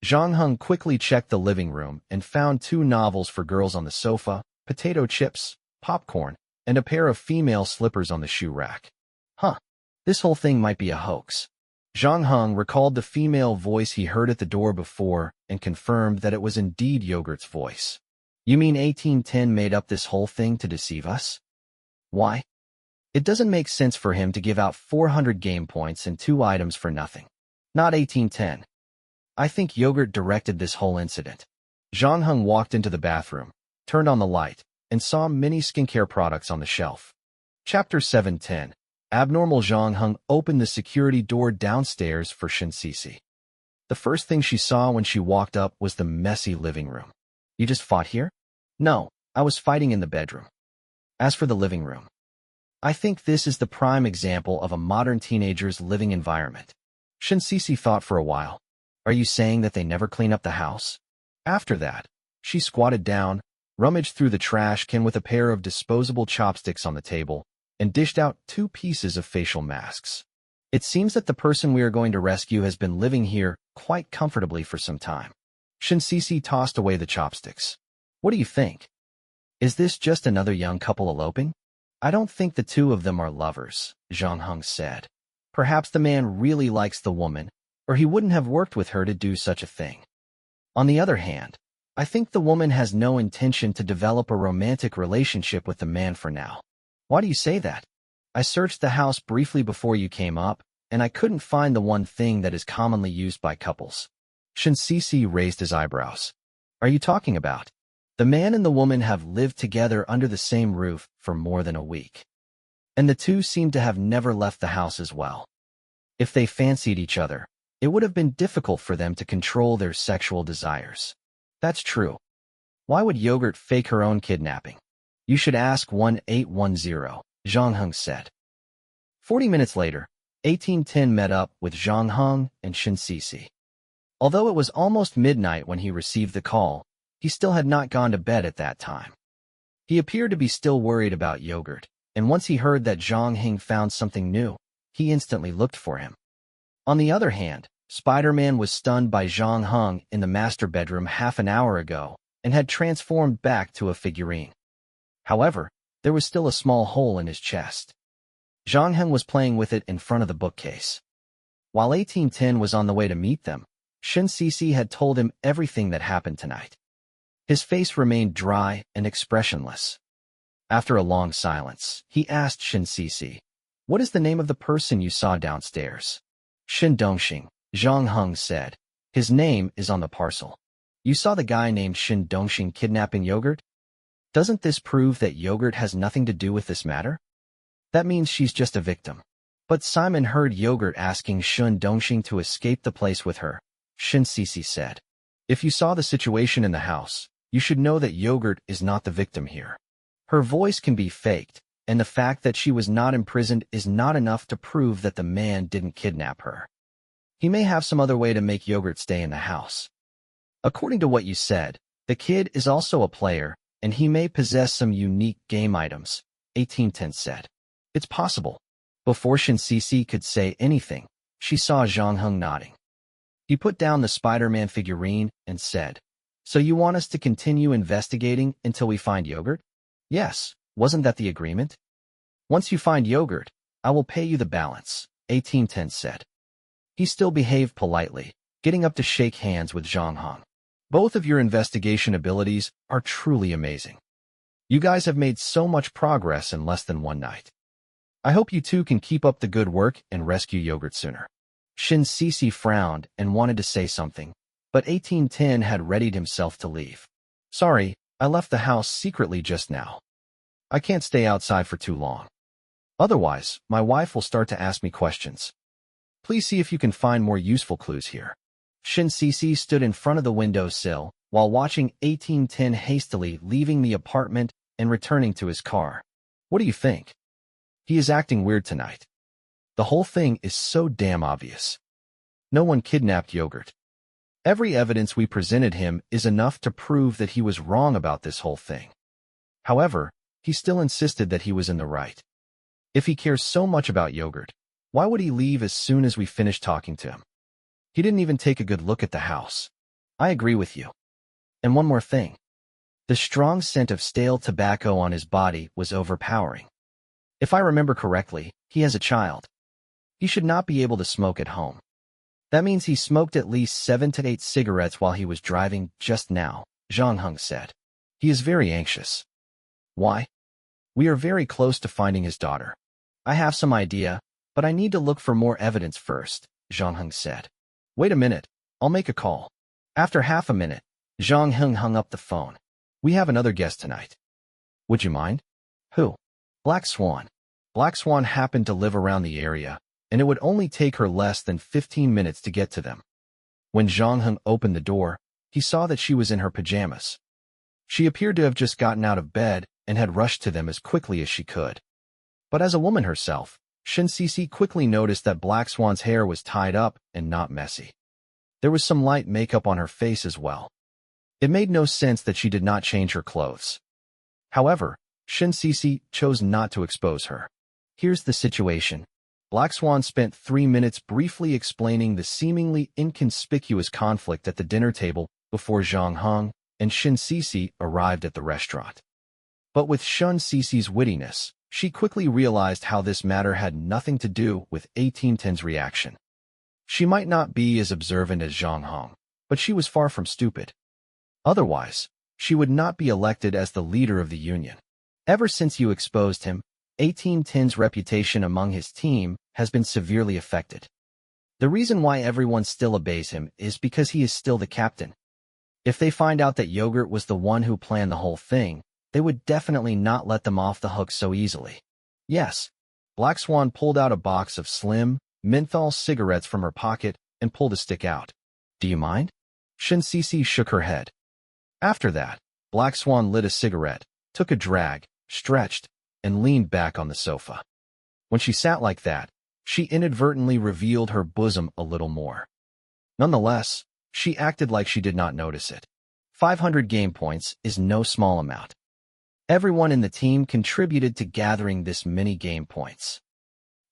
Zhang Heng quickly checked the living room and found 2 novels for girls on the sofa, potato chips, popcorn, and a pair of female slippers on the shoe rack. "Huh, this whole thing might be a hoax." Zhang Heng recalled the female voice he heard at the door before and confirmed that it was indeed Yogurt's voice. "You mean 1810 made up this whole thing to deceive us? Why? It doesn't make sense for him to give out 400 game points and 2 items for nothing. Not 1810. I think Yogurt directed this whole incident." Zhang Heng walked into the bathroom, turned on the light, and saw many skincare products on the shelf. Chapter 710. Abnormal. Zhang Heng opened the security door downstairs for Shin Sisi. The first thing she saw when she walked up was the messy living room. "You just fought here?" "No, I was fighting in the bedroom." "As for the living room, I think this is the prime example of a modern teenager's living environment." Shin Sisi thought for a while. "Are you saying that they never clean up the house?" After that, she squatted down, rummaged through the trash can with a pair of disposable chopsticks on the table, and dished out 2 pieces of facial masks. "It seems that the person we are going to rescue has been living here quite comfortably for some time." Shin Sisi tossed away the chopsticks. "What do you think? Is this just another young couple eloping?" "I don't think the 2 of them are lovers," Zhang Heng said. "Perhaps the man really likes the woman, or he wouldn't have worked with her to do such a thing. On the other hand, I think the woman has no intention to develop a romantic relationship with the man for now." "Why do you say that?" "I searched the house briefly before you came up, and I couldn't find the one thing that is commonly used by couples." Shin Sisi raised his eyebrows. "Are you talking about?" "The man and the woman have lived together under the same roof for more than a week, and the 2 seem to have never left the house as well. If they fancied each other, it would have been difficult for them to control their sexual desires." "That's true. Why would Yogurt fake her own kidnapping?" "You should ask 1810, Zhang Heng said. 40 minutes later, 1810 met up with Zhang Heng and Shin Sisi. Although it was almost midnight when he received the call, he still had not gone to bed at that time. He appeared to be still worried about Yogurt, and once he heard that Zhang Heng found something new, he instantly looked for him. On the other hand, Spider-Man was stunned by Zhang Heng in the master bedroom half an hour ago and had transformed back to a figurine. However, there was still a small hole in his chest. Zhang Heng was playing with it in front of the bookcase. While 1810 was on the way to meet them, Shin Sisi had told him everything that happened tonight. His face remained dry and expressionless. After a long silence, he asked Shin Sisi, "What is the name of the person you saw downstairs?" "Shin Dongxing," Zhang Heng said. "His name is on the parcel." "You saw the guy named Shin Dongxing kidnapping Yogurt? Doesn't this prove that Yogurt has nothing to do with this matter? That means she's just a victim." But Simon heard Yogurt asking Shin Dongxing to escape the place with her. Shin Sisi said, "If you saw the situation in the house, you should know that Yogurt is not the victim here. Her voice can be faked, and the fact that she was not imprisoned is not enough to prove that the man didn't kidnap her. He may have some other way to make Yogurt stay in the house. According to what you said, the kid is also a player, and he may possess some unique game items," 1810 said. "It's possible." Before Shin Sisi could say anything, she saw Zhang Heng nodding. He put down the Spider-Man figurine and said, "So you want us to continue investigating until we find Yogurt?" "Yes, wasn't that the agreement?" "Once you find Yogurt, I will pay you the balance," 1810 said. He still behaved politely, getting up to shake hands with Zhang Heng. "Both of your investigation abilities are truly amazing. You guys have made so much progress in less than one night. I hope you two can keep up the good work and rescue Yogurt sooner." Shin Sisi frowned and wanted to say something, but 1810 had readied himself to leave. "Sorry, I left the house secretly just now. I can't stay outside for too long. Otherwise, my wife will start to ask me questions. Please see if you can find more useful clues here." Shin Sisi stood in front of the windowsill while watching 1810 hastily leaving the apartment and returning to his car. "What do you think? He is acting weird tonight. The whole thing is so damn obvious. No one kidnapped Yogurt. Every evidence we presented him is enough to prove that he was wrong about this whole thing. However, he still insisted that he was in the right. If he cares so much about Yogurt, why would he leave as soon as we finished talking to him? He didn't even take a good look at the house." "I agree with you. And one more thing. The strong scent of stale tobacco on his body was overpowering. If I remember correctly, he has a child. He should not be able to smoke at home. That means he smoked at least 7 to 8 cigarettes while he was driving just now," Zhang Heng said. "He is very anxious." "Why?" "We are very close to finding his daughter. I have some idea, but I need to look for more evidence first," Zhang Heng said. "Wait a minute, I'll make a call." After half a minute, Zhang Heng hung up the phone. "We have another guest tonight. Would you mind?" "Who?" "Black Swan." Black Swan happened to live around the area, and it would only take her less than 15 minutes to get to them. When Zhang Heng opened the door, he saw that she was in her pajamas. She appeared to have just gotten out of bed and had rushed to them as quickly as she could. But as a woman herself, Shin Sisi quickly noticed that Black Swan's hair was tied up and not messy. There was some light makeup on her face as well. It made no sense that she did not change her clothes. However, Shin Sisi chose not to expose her. "Here's the situation." Black Swan spent 3 minutes briefly explaining the seemingly inconspicuous conflict at the dinner table before Zhang Heng and Shin Sisi arrived at the restaurant. But with Shin Sisi's wittiness, she quickly realized how this matter had nothing to do with 1810's reaction. She might not be as observant as Zhang Heng, but she was far from stupid. Otherwise, she would not be elected as the leader of the union. Ever since you exposed him, 1810's reputation among his team has been severely affected. The reason why everyone still obeys him is because he is still the captain. If they find out that Yogurt was the one who planned the whole thing, they would definitely not let them off the hook so easily. Yes, Black Swan pulled out a box of slim, menthol cigarettes from her pocket and pulled a stick out. "Do you mind?" Shin Sisi shook her head. After that, Black Swan lit a cigarette, took a drag, stretched, and leaned back on the sofa. When she sat like that, she inadvertently revealed her bosom a little more. Nonetheless, she acted like she did not notice it. 500 game points is no small amount. Everyone in the team contributed to gathering this many game points.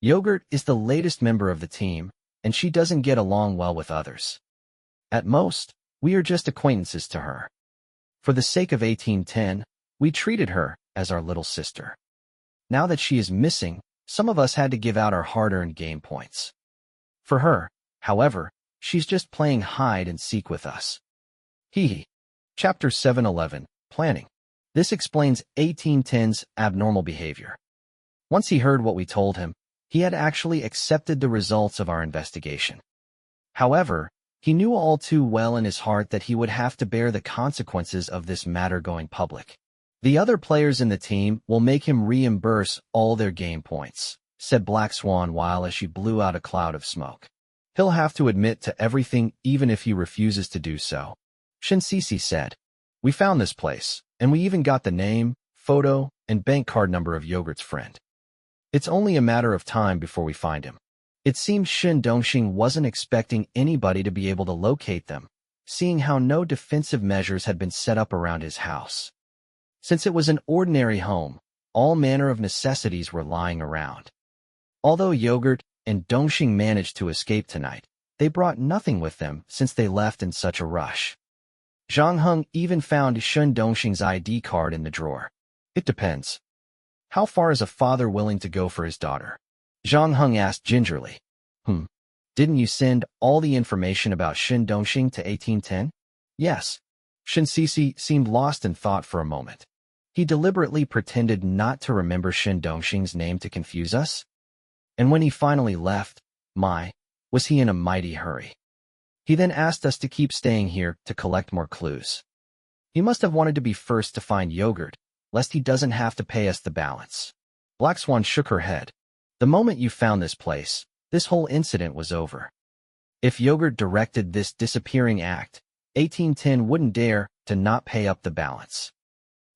Yogurt is the latest member of the team, and she doesn't get along well with others. At most, we are just acquaintances to her. For the sake of 1810, we treated her as our little sister. Now that she is missing, some of us had to give out our hard-earned game points. For her, however, She's just playing hide and seek with us. Hee hee. Chapter 711, Planning. This explains 1810's abnormal behavior. Once he heard what we told him, he had actually accepted the results of our investigation. However, he knew all too well in his heart that he would have to bear the consequences of this matter going public. The other players in the team will make him reimburse all their game points, said Black Swan while as she blew out a cloud of smoke. He'll have to admit to everything even if he refuses to do so. Shinsisi said, "We found this place, and we even got the name, photo, and bank card number of Yogurt's friend. It's only a matter of time before we find him." It seemed Shin Dongxing wasn't expecting anybody to be able to locate them, seeing how no defensive measures had been set up around his house. Since it was an ordinary home, all manner of necessities were lying around. Although Yogurt and Dongxing managed to escape tonight, they brought nothing with them since they left in such a rush. Zhang Heng even found Shin Dongxing's ID card in the drawer. It depends. How far is a father willing to go for his daughter? Zhang Heng asked gingerly. Didn't you send all the information about Shin Dongxing to 1810? Yes. Shin Sisi seemed lost in thought for a moment. He deliberately pretended not to remember Shin Dongxing's name to confuse us. And when he finally left, was he in a mighty hurry. He then asked us to keep staying here to collect more clues. He must have wanted to be first to find Yogurt, lest he doesn't have to pay us the balance. Black Swan shook her head. The moment you found this place, this whole incident was over. If Yogurt directed this disappearing act, 1810 wouldn't dare to not pay up the balance.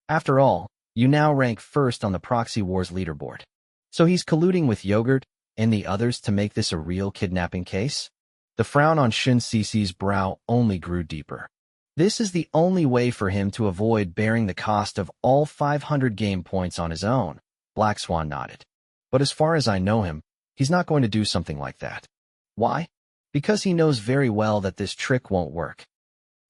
After all, you now rank first on the Proxy Wars leaderboard. So he's colluding with Yogurt and the others to make this a real kidnapping case? The frown on Shin Sisi's brow only grew deeper. This is the only way for him to avoid bearing the cost of all 500 game points on his own. Black Swan nodded. But as far as I know him, he's not going to do something like that. Why? Because he knows very well that this trick won't work.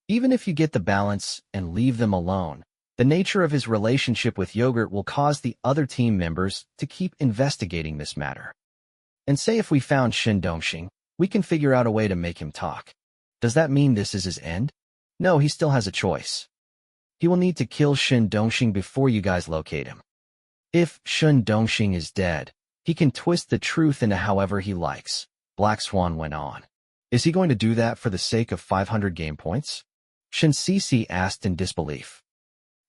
Even if you get the balance and leave them alone, the nature of his relationship with Yogurt will cause the other team members to keep investigating this matter. And say if we found Shin Dongxing, we can figure out a way to make him talk. Does that mean this is his end? No, he still has a choice. He will need to kill Shin Dongxing before you guys locate him. If Shin Dongxing is dead, he can twist the truth into however he likes, Black Swan went on. Is he going to do that for the sake of 500 game points? Shin Sisi asked in disbelief.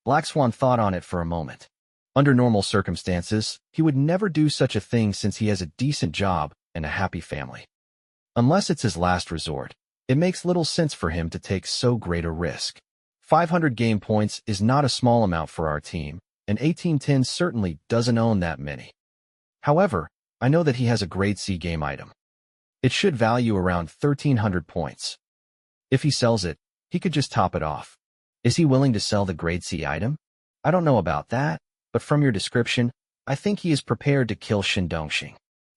Black Swan thought on it for a moment. Under normal circumstances, he would never do such a thing since he has a decent job and a happy family. Unless it's his last resort, it makes little sense for him to take so great a risk. 500 game points is not a small amount for our team, and 1810 certainly doesn't own that many. However, I know that he has a grade C game item. It should value around 1,300 points. If he sells it, he could just top it off. Is he willing to sell the grade C item? I don't know about that, but from your description, I think he is prepared to kill Shin Dongxing.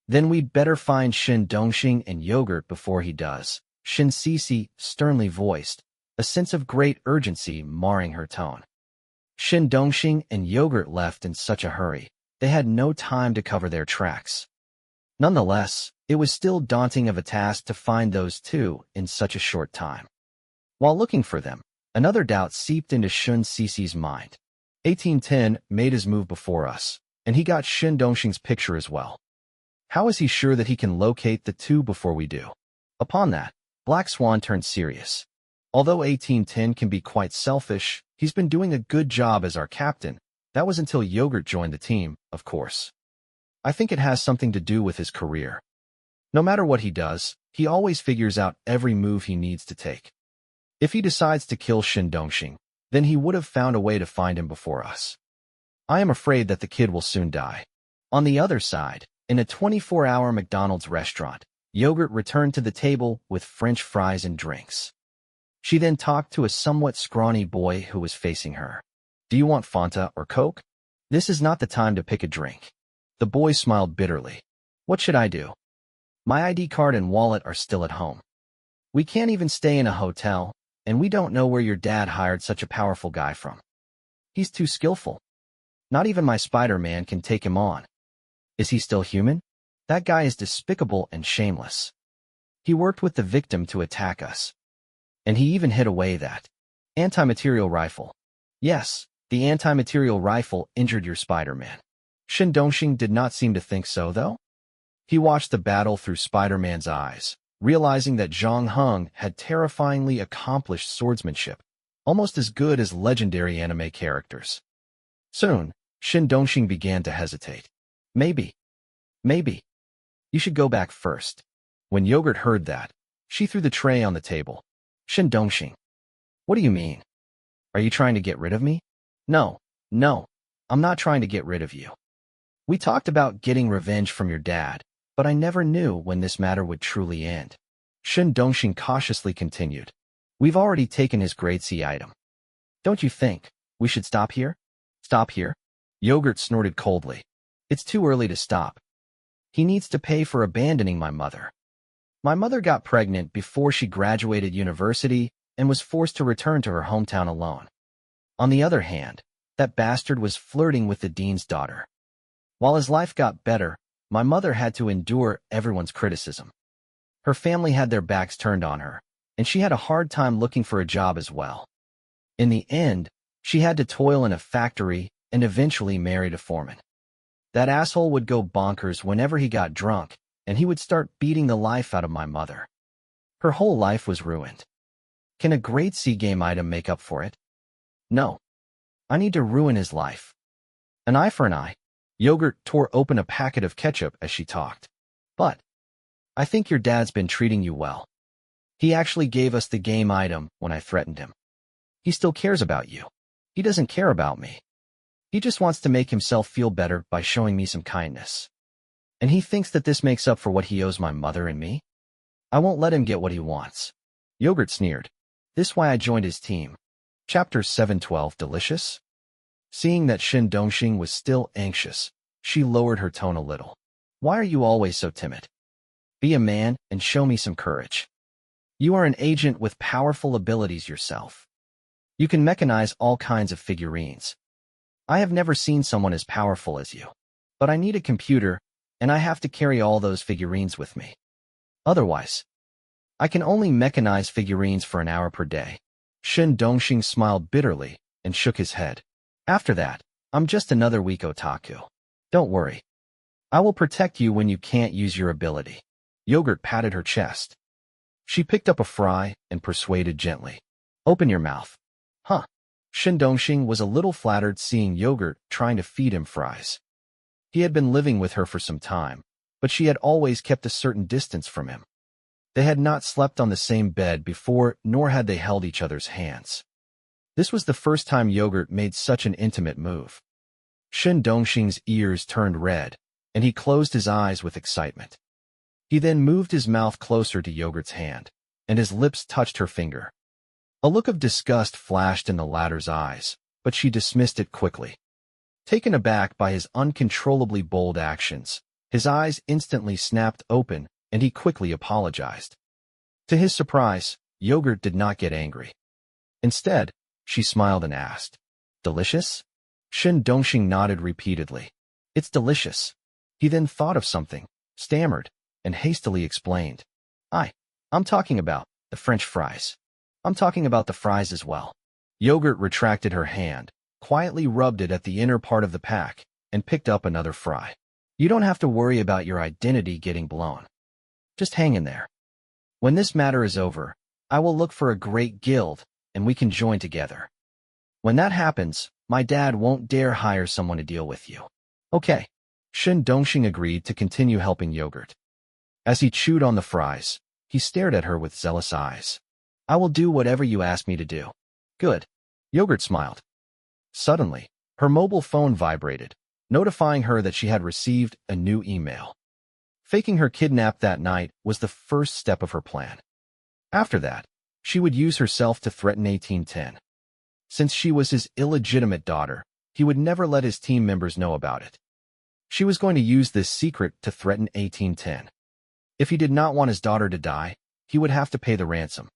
Then we'd better find Shin Dongxing and Yogurt before he does, Shin Sisi sternly voiced, a sense of great urgency marring her tone. Shin Dongxing and Yogurt left in such a hurry, they had no time to cover their tracks. Nonetheless, it was still daunting of a task to find those two in such a short time. While looking for them, another doubt seeped into Shin Sisi's mind. 1810 made his move before us, and he got Shin Dongxing's picture as well. How is he sure that he can locate the two before we do? Upon that, Black Swan turned serious. Although 1810 can be quite selfish, he's been doing a good job as our captain. That was until Yogurt joined the team, of course. I think it has something to do with his career. No matter what he does, he always figures out every move he needs to take. If he decides to kill Shin Dongxing, then he would have found a way to find him before us. I am afraid that the kid will soon die. On the other side, in a 24-hour McDonald's restaurant, Yogurt returned to the table with French fries and drinks. She then talked to a somewhat scrawny boy who was facing her. Do you want Fanta or Coke? This is not the time to pick a drink. The boy smiled bitterly. What should I do? My ID card and wallet are still at home. We can't even stay in a hotel, and we don't know where your dad hired such a powerful guy from. He's too skillful. Not even my Spider-Man can take him on. Is he still human? That guy is despicable and shameless. He worked with the victim to attack us. And he even hid away that anti-material rifle. Yes, the anti-material rifle injured your Spider-Man. Shin Dongxing did not seem to think so, though. He watched the battle through Spider-Man's eyes, realizing that Zhang Heng had terrifyingly accomplished swordsmanship, almost as good as legendary anime characters. Soon, Shin Dongxing began to hesitate. Maybe. You should go back first. When Yogurt heard that, she threw the tray on the table. Shin Dongxing. What do you mean? Are you trying to get rid of me? No, I'm not trying to get rid of you. We talked about getting revenge from your dad, but I never knew when this matter would truly end. Shin Dongxing cautiously continued. We've already taken his grade C item. Don't you think we should stop here? Stop here? Yogurt snorted coldly. It's too early to stop. He needs to pay for abandoning my mother. My mother got pregnant before she graduated university and was forced to return to her hometown alone. On the other hand, that bastard was flirting with the dean's daughter. While his life got better, my mother had to endure everyone's criticism. Her family had their backs turned on her, and she had a hard time looking for a job as well. In the end, she had to toil in a factory and eventually married a foreman. That asshole would go bonkers whenever he got drunk, and he would start beating the life out of my mother. Her whole life was ruined. Can a grade C game item make up for it? No. I need to ruin his life. An eye for an eye. Yogurt tore open a packet of ketchup as she talked. But I think your dad's been treating you well. He actually gave us the game item when I threatened him. He still cares about you. He doesn't care about me. He just wants to make himself feel better by showing me some kindness. And he thinks that this makes up for what he owes my mother and me? I won't let him get what he wants. Yogurt sneered. This why I joined his team. Chapter 712 Delicious? Seeing that Shin Dongxing was still anxious, she lowered her tone a little. Why are you always so timid? Be a man and show me some courage. You are an agent with powerful abilities yourself. You can mechanize all kinds of figurines. I have never seen someone as powerful as you. But I need a computer, and I have to carry all those figurines with me. Otherwise, I can only mechanize figurines for an hour per day. Shin Dongxing smiled bitterly and shook his head. After that, I'm just another weak otaku. Don't worry. I will protect you when you can't use your ability. Yogurt patted her chest. She picked up a fry and persuaded gently. Open your mouth. Huh. Shin Dongxing was a little flattered seeing Yogurt trying to feed him fries. He had been living with her for some time, but she had always kept a certain distance from him. They had not slept on the same bed before, nor had they held each other's hands. This was the first time Yogurt made such an intimate move. Shin Dongxing's ears turned red, and he closed his eyes with excitement. He then moved his mouth closer to Yogurt's hand, and his lips touched her finger. A look of disgust flashed in the latter's eyes, but she dismissed it quickly. Taken aback by his uncontrollably bold actions, his eyes instantly snapped open, and he quickly apologized. To his surprise, Yogurt did not get angry. Instead, she smiled and asked, Delicious? Shin Dongxing nodded repeatedly. It's delicious. He then thought of something, stammered, and hastily explained. I'm talking about the French fries. I'm talking about the fries as well. Yogurt retracted her hand, quietly rubbed it at the inner part of the pack, and picked up another fry. You don't have to worry about your identity getting blown. Just hang in there. When this matter is over, I will look for a great guild, and we can join together. When that happens, my dad won't dare hire someone to deal with you. Okay. Shin Dongxing agreed to continue helping Yogurt. As he chewed on the fries, he stared at her with zealous eyes. I will do whatever you ask me to do. Good. Yogurt smiled. Suddenly, her mobile phone vibrated, notifying her that she had received a new email. Faking her kidnapped that night was the first step of her plan. After that, she would use herself to threaten 1810. Since she was his illegitimate daughter, he would never let his team members know about it. She was going to use this secret to threaten 1810. If he did not want his daughter to die, he would have to pay the ransom.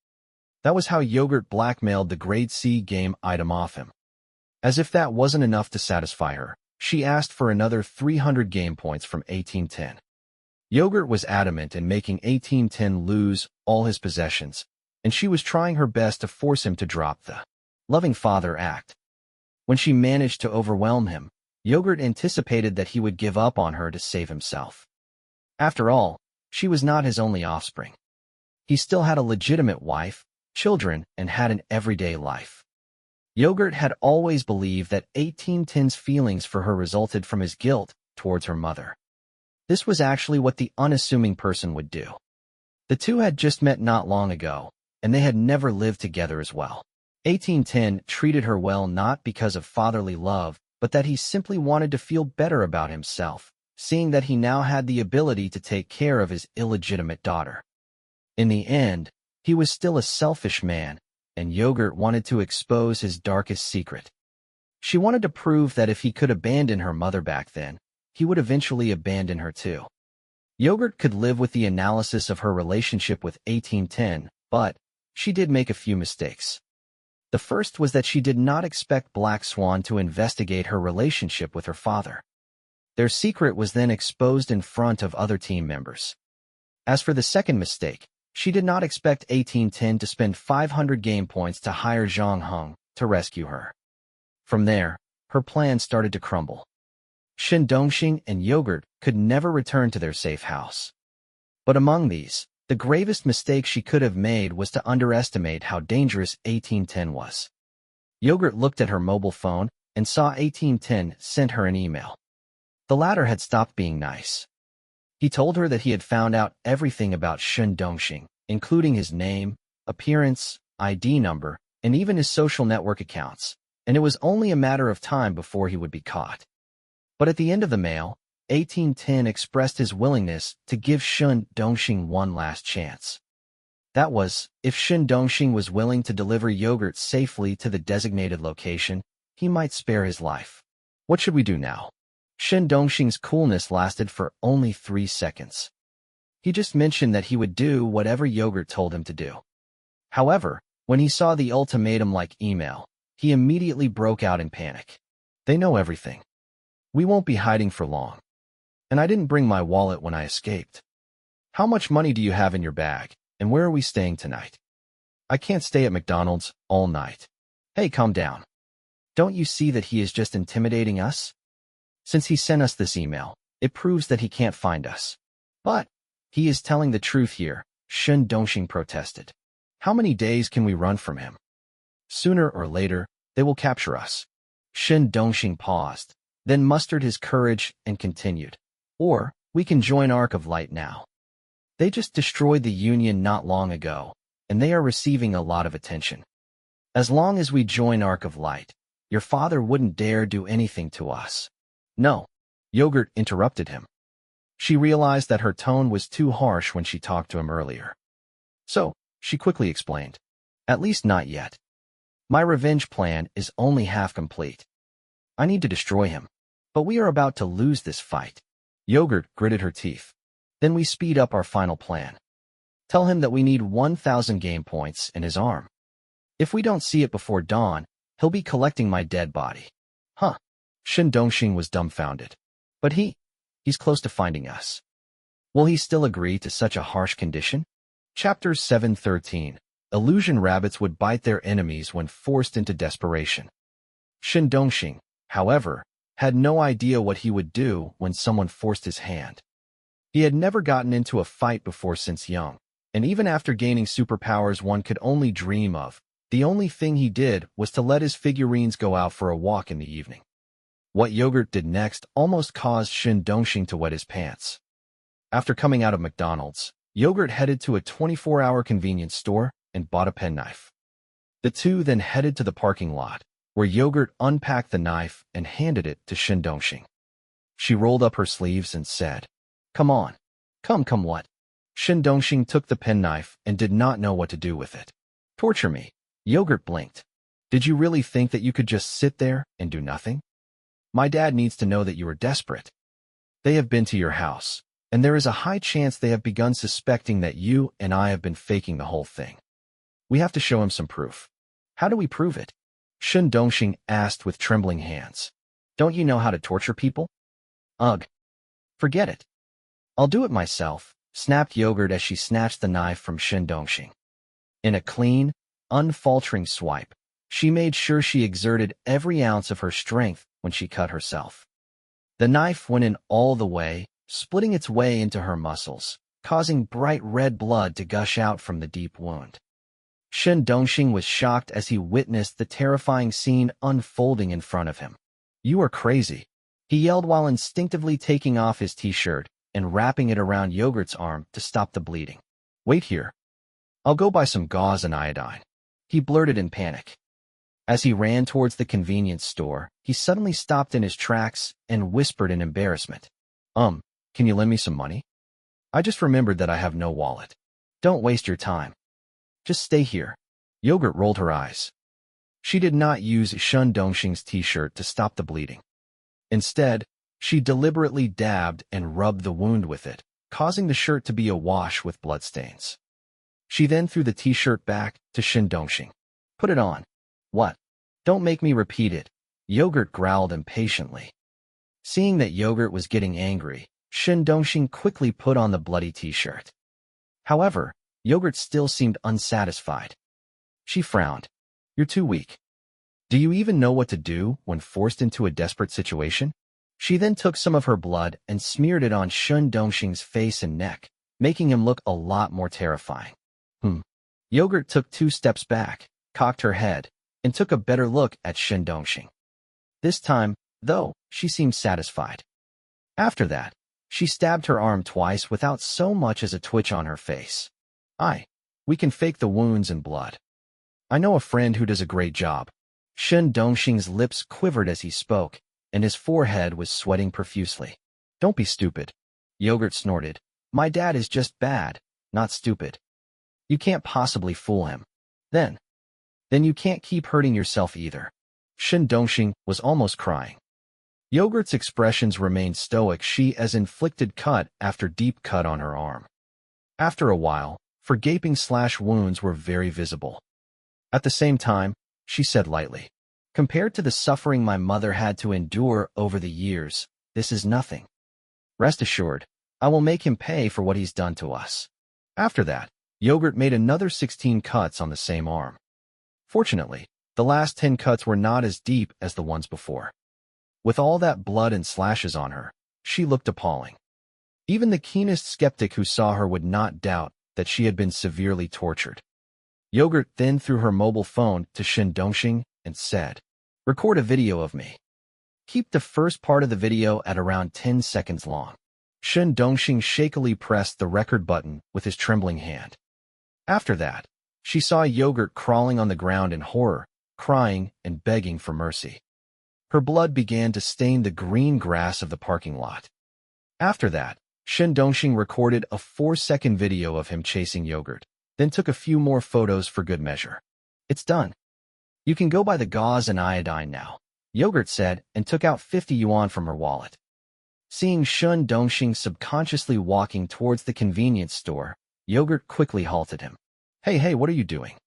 That was how Yogurt blackmailed the grade C game item off him. As if that wasn't enough to satisfy her, she asked for another 300 game points from 1810. Yogurt was adamant in making 1810 lose all his possessions, and she was trying her best to force him to drop the loving father act. When she managed to overwhelm him, Yogurt anticipated that he would give up on her to save himself. After all, she was not his only offspring. He still had a legitimate wife, children, and had an everyday life. Yogurt had always believed that 1810's feelings for her resulted from his guilt towards her mother. This was actually what the unassuming person would do. The two had just met not long ago, and they had never lived together as well. 1810 treated her well not because of fatherly love, but that he simply wanted to feel better about himself, seeing that he now had the ability to take care of his illegitimate daughter. In the end, he was still a selfish man, and Yogurt wanted to expose his darkest secret. She wanted to prove that if he could abandon her mother back then, he would eventually abandon her too. Yogurt could live with the analysis of her relationship with 1810, but she did make a few mistakes. The first was that she did not expect Black Swan to investigate her relationship with her father. Their secret was then exposed in front of other team members. As for the second mistake, she did not expect 1810 to spend 500 game points to hire Zhang Heng to rescue her. From there, her plan started to crumble. Shen Dongxing and Yogurt could never return to their safe house. But among these, the gravest mistake she could have made was to underestimate how dangerous 1810 was. Yogurt looked at her mobile phone and saw 1810 sent her an email. The latter had stopped being nice. He told her that he had found out everything about Shen Dongxing, including his name, appearance, ID number, and even his social network accounts, and it was only a matter of time before he would be caught. But at the end of the mail, 1810 expressed his willingness to give Shen Dongxing one last chance. That was, if Shen Dongxing was willing to deliver Yogurt safely to the designated location, he might spare his life. What should we do now? Shen Dongxing's coolness lasted for only 3 seconds. He just mentioned that he would do whatever Yogurt told him to do. However, when he saw the ultimatum-like email, he immediately broke out in panic. They know everything. We won't be hiding for long. And I didn't bring my wallet when I escaped. How much money do you have in your bag, and where are we staying tonight? I can't stay at McDonald's all night. Hey, calm down. Don't you see that he is just intimidating us? Since he sent us this email, it proves that he can't find us. But he is telling the truth here, Shen Dongxing protested. How many days can we run from him? Sooner or later, they will capture us. Shen Dongxing paused, then mustered his courage and continued. Or, we can join Arc of Light now. They just destroyed the Union not long ago, and they are receiving a lot of attention. As long as we join Arc of Light, your father wouldn't dare do anything to us. No, Yogurt interrupted him. She realized that her tone was too harsh when she talked to him earlier. So, she quickly explained. At least not yet. My revenge plan is only half complete. I need to destroy him. But we are about to lose this fight. Yogurt gritted her teeth. Then we speed up our final plan. Tell him that we need 1,000 game points in his arm. If we don't see it before dawn, he'll be collecting my dead body. Huh. Shen Dongxing was dumbfounded. But he's close to finding us. Will he still agree to such a harsh condition? Chapter 713. Illusion rabbits would bite their enemies when forced into desperation. Shen Dongxing, however, had no idea what he would do when someone forced his hand. He had never gotten into a fight before since young, and even after gaining superpowers one could only dream of, the only thing he did was to let his figurines go out for a walk in the evening. What Yogurt did next almost caused Shen Dongxing to wet his pants. After coming out of McDonald's, Yogurt headed to a 24-hour convenience store and bought a penknife. The two then headed to the parking lot, where Yogurt unpacked the knife and handed it to Shen Dongxing. She rolled up her sleeves and said, Come on. Come what? Shen Dongxing took the penknife and did not know what to do with it. Torture me. Yogurt blinked. Did you really think that you could just sit there and do nothing? My dad needs to know that you are desperate. They have been to your house, and there is a high chance they have begun suspecting that you and I have been faking the whole thing. We have to show him some proof. How do we prove it? Shen Dongxing asked with trembling hands. Don't you know how to torture people? Ugh. Forget it. I'll do it myself, snapped Yogurt as she snatched the knife from Shen Dongxing. In a clean, unfaltering swipe, she made sure she exerted every ounce of her strength when she cut herself. The knife went in all the way, splitting its way into her muscles, causing bright red blood to gush out from the deep wound. Shen Dongxing was shocked as he witnessed the terrifying scene unfolding in front of him. "You are crazy," he yelled while instinctively taking off his t-shirt and wrapping it around Yogurt's arm to stop the bleeding. "Wait here. I'll go buy some gauze and iodine," he blurted in panic. As he ran towards the convenience store, he suddenly stopped in his tracks and whispered in embarrassment. Can you lend me some money? I just remembered that I have no wallet." "Don't waste your time. Just stay here." Yogurt rolled her eyes. She did not use Shen Dongxing's t-shirt to stop the bleeding. Instead, she deliberately dabbed and rubbed the wound with it, causing the shirt to be awash with bloodstains. She then threw the t-shirt back to Shen Dongxing. "Put it on." "What? Don't make me repeat it," Yogurt growled impatiently. Seeing that Yogurt was getting angry, Shen Dongxing quickly put on the bloody t-shirt. However, Yogurt still seemed unsatisfied. She frowned. "You're too weak. Do you even know what to do when forced into a desperate situation?" She then took some of her blood and smeared it on Shen Dongxing's face and neck, making him look a lot more terrifying. Yogurt took 2 steps back, cocked her head, and took a better look at Shen Dongxing. This time, though, she seemed satisfied. After that, she stabbed her arm twice without so much as a twitch on her face. We can fake the wounds and blood. I know a friend who does a great job." Shen Dongxing's lips quivered as he spoke, and his forehead was sweating profusely. "Don't be stupid," Yogurt snorted. "My dad is just bad, not stupid. You can't possibly fool him. Then you can't keep hurting yourself either." Shen Dongxing was almost crying. Yogurt's expressions remained stoic. She as inflicted cut after deep cut on her arm. After a while, gaping wounds were very visible. At the same time, she said lightly, "Compared to the suffering my mother had to endure over the years, this is nothing. Rest assured, I will make him pay for what he's done to us." After that, Yogurt made another 16 cuts on the same arm. Fortunately, the last 10 cuts were not as deep as the ones before. With all that blood and slashes on her, she looked appalling. Even the keenest skeptic who saw her would not doubt that she had been severely tortured. Yogurt then threw her mobile phone to Shen Dongxing and said, "Record a video of me. Keep the first part of the video at around 10 seconds long." Shen Dongxing shakily pressed the record button with his trembling hand. After that, she saw Yogurt crawling on the ground in horror, crying and begging for mercy. Her blood began to stain the green grass of the parking lot. After that, Shen Dongxing recorded a 4-second video of him chasing Yogurt, then took a few more photos for good measure. "It's done. You can go buy the gauze and iodine now," Yogurt said and took out 50 yuan from her wallet. Seeing Shen Dongxing subconsciously walking towards the convenience store, Yogurt quickly halted him. Hey, what are you doing?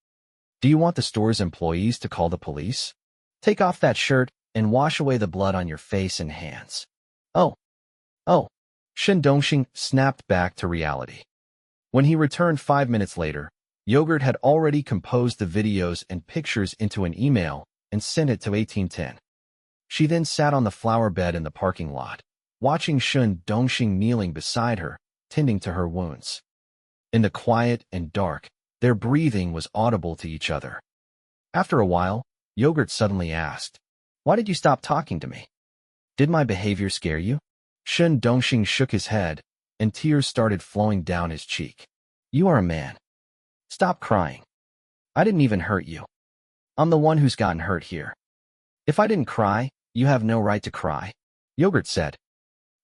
Do you want the store's employees to call the police? Take off that shirt and wash away the blood on your face and hands." Oh. Shen Dongxing snapped back to reality. When he returned 5 minutes later, Yogurt had already composed the videos and pictures into an email and sent it to 1810. She then sat on the flower bed in the parking lot, watching Shen Dongxing kneeling beside her, tending to her wounds. In the quiet and dark, their breathing was audible to each other. After a while, Yogurt suddenly asked, "Why did you stop talking to me? Did my behavior scare you?" Shen Dongxing shook his head, and tears started flowing down his cheek. "You are a man. Stop crying. I didn't even hurt you. I'm the one who's gotten hurt here. If I didn't cry, you have no right to cry," Yogurt said.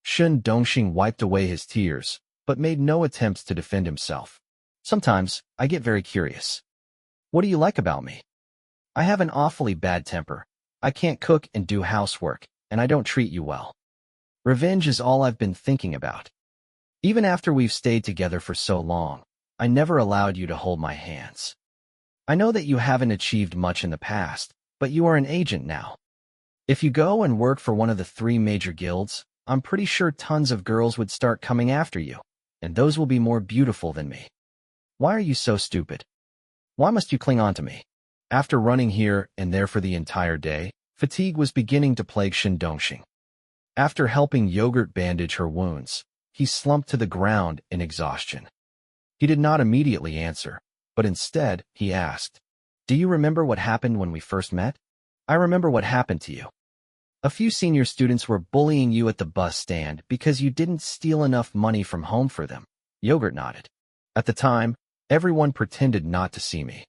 Shen Dongxing wiped away his tears, but made no attempts to defend himself. "Sometimes, I get very curious. What do you like about me? I have an awfully bad temper. I can't cook and do housework, and I don't treat you well. Revenge is all I've been thinking about. Even after we've stayed together for so long, I never allowed you to hold my hands. I know that you haven't achieved much in the past, but you are an agent now. If you go and work for one of the 3 major guilds, I'm pretty sure tons of girls would start coming after you, and those will be more beautiful than me. Why are you so stupid? Why must you cling on to me? After running here and there for the entire day, fatigue was beginning to plague Shen Dongxing. After helping Yogurt bandage her wounds, he slumped to the ground in exhaustion. He did not immediately answer, but instead, he asked, "Do you remember what happened when we first met?" "I remember what happened to you. A few senior students were bullying you at the bus stand because you didn't steal enough money from home for them." Yogurt nodded. "At the time, everyone pretended not to see me.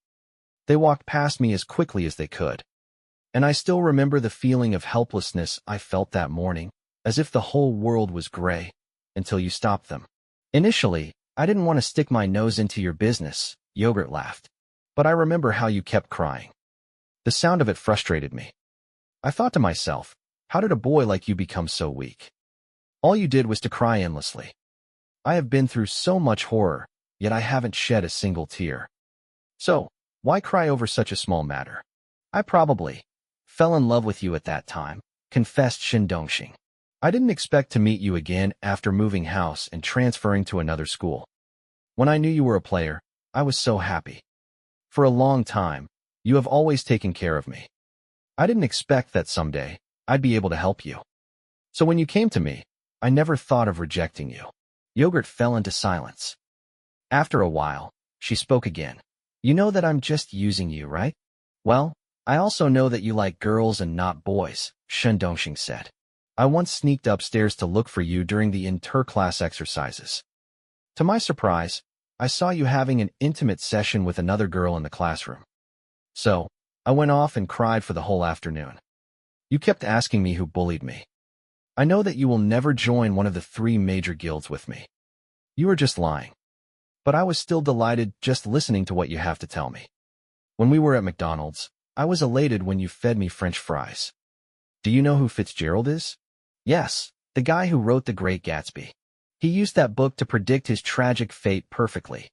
They walked past me as quickly as they could. And I still remember the feeling of helplessness I felt that morning, as if the whole world was gray, until you stopped them. Initially, I didn't want to stick my nose into your business," Yogurt laughed. "But I remember how you kept crying. The sound of it frustrated me. I thought to myself, how did a boy like you become so weak? All you did was to cry endlessly. I have been through so much horror, yet I haven't shed a single tear. So, why cry over such a small matter? I probably fell in love with you at that time," confessed Shen Dongxing. "I didn't expect to meet you again after moving house and transferring to another school. When I knew you were a player, I was so happy. For a long time, you have always taken care of me. I didn't expect that someday I'd be able to help you. So when you came to me, I never thought of rejecting you." Yogurt fell into silence. After a while, she spoke again. "You know that I'm just using you, right?" "Well, I also know that you like girls and not boys," Shen Dongxing said. "I once sneaked upstairs to look for you during the inter-class exercises. To my surprise, I saw you having an intimate session with another girl in the classroom. So, I went off and cried for the whole afternoon. You kept asking me who bullied me. I know that you will never join one of the 3 major guilds with me. You are just lying. But I was still delighted just listening to what you have to tell me. When we were at McDonald's, I was elated when you fed me French fries. Do you know who Fitzgerald is?" "Yes, the guy who wrote The Great Gatsby. He used that book to predict his tragic fate perfectly.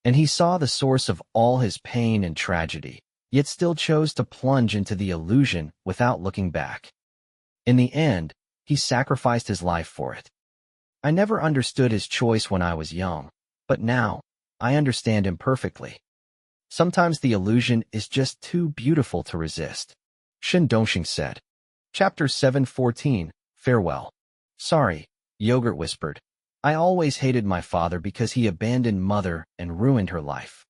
And he saw the source of all his pain and tragedy, yet still chose to plunge into the illusion without looking back. In the end, he sacrificed his life for it. I never understood his choice when I was young, but now, I understand him perfectly. Sometimes the illusion is just too beautiful to resist." Shen Dongxing said. Chapter 7:14, Farewell. "Sorry," Yogurt whispered. "I always hated my father because he abandoned Mother and ruined her life.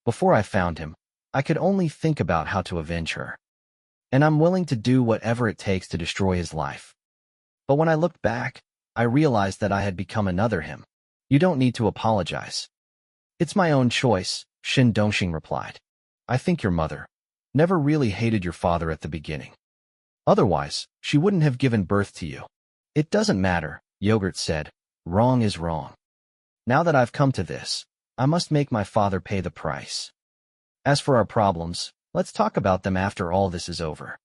Before I found him, I could only think about how to avenge her. And I'm willing to do whatever it takes to destroy his life. But when I looked back, I realized that I had become another him. You don't need to apologize." "It's my own choice," Shen Dongxing replied. "I think your mother never really hated your father at the beginning. Otherwise, she wouldn't have given birth to you." "It doesn't matter," Yogurt said. "Wrong is wrong. Now that I've come to this, I must make my father pay the price. As for our problems, let's talk about them after all this is over.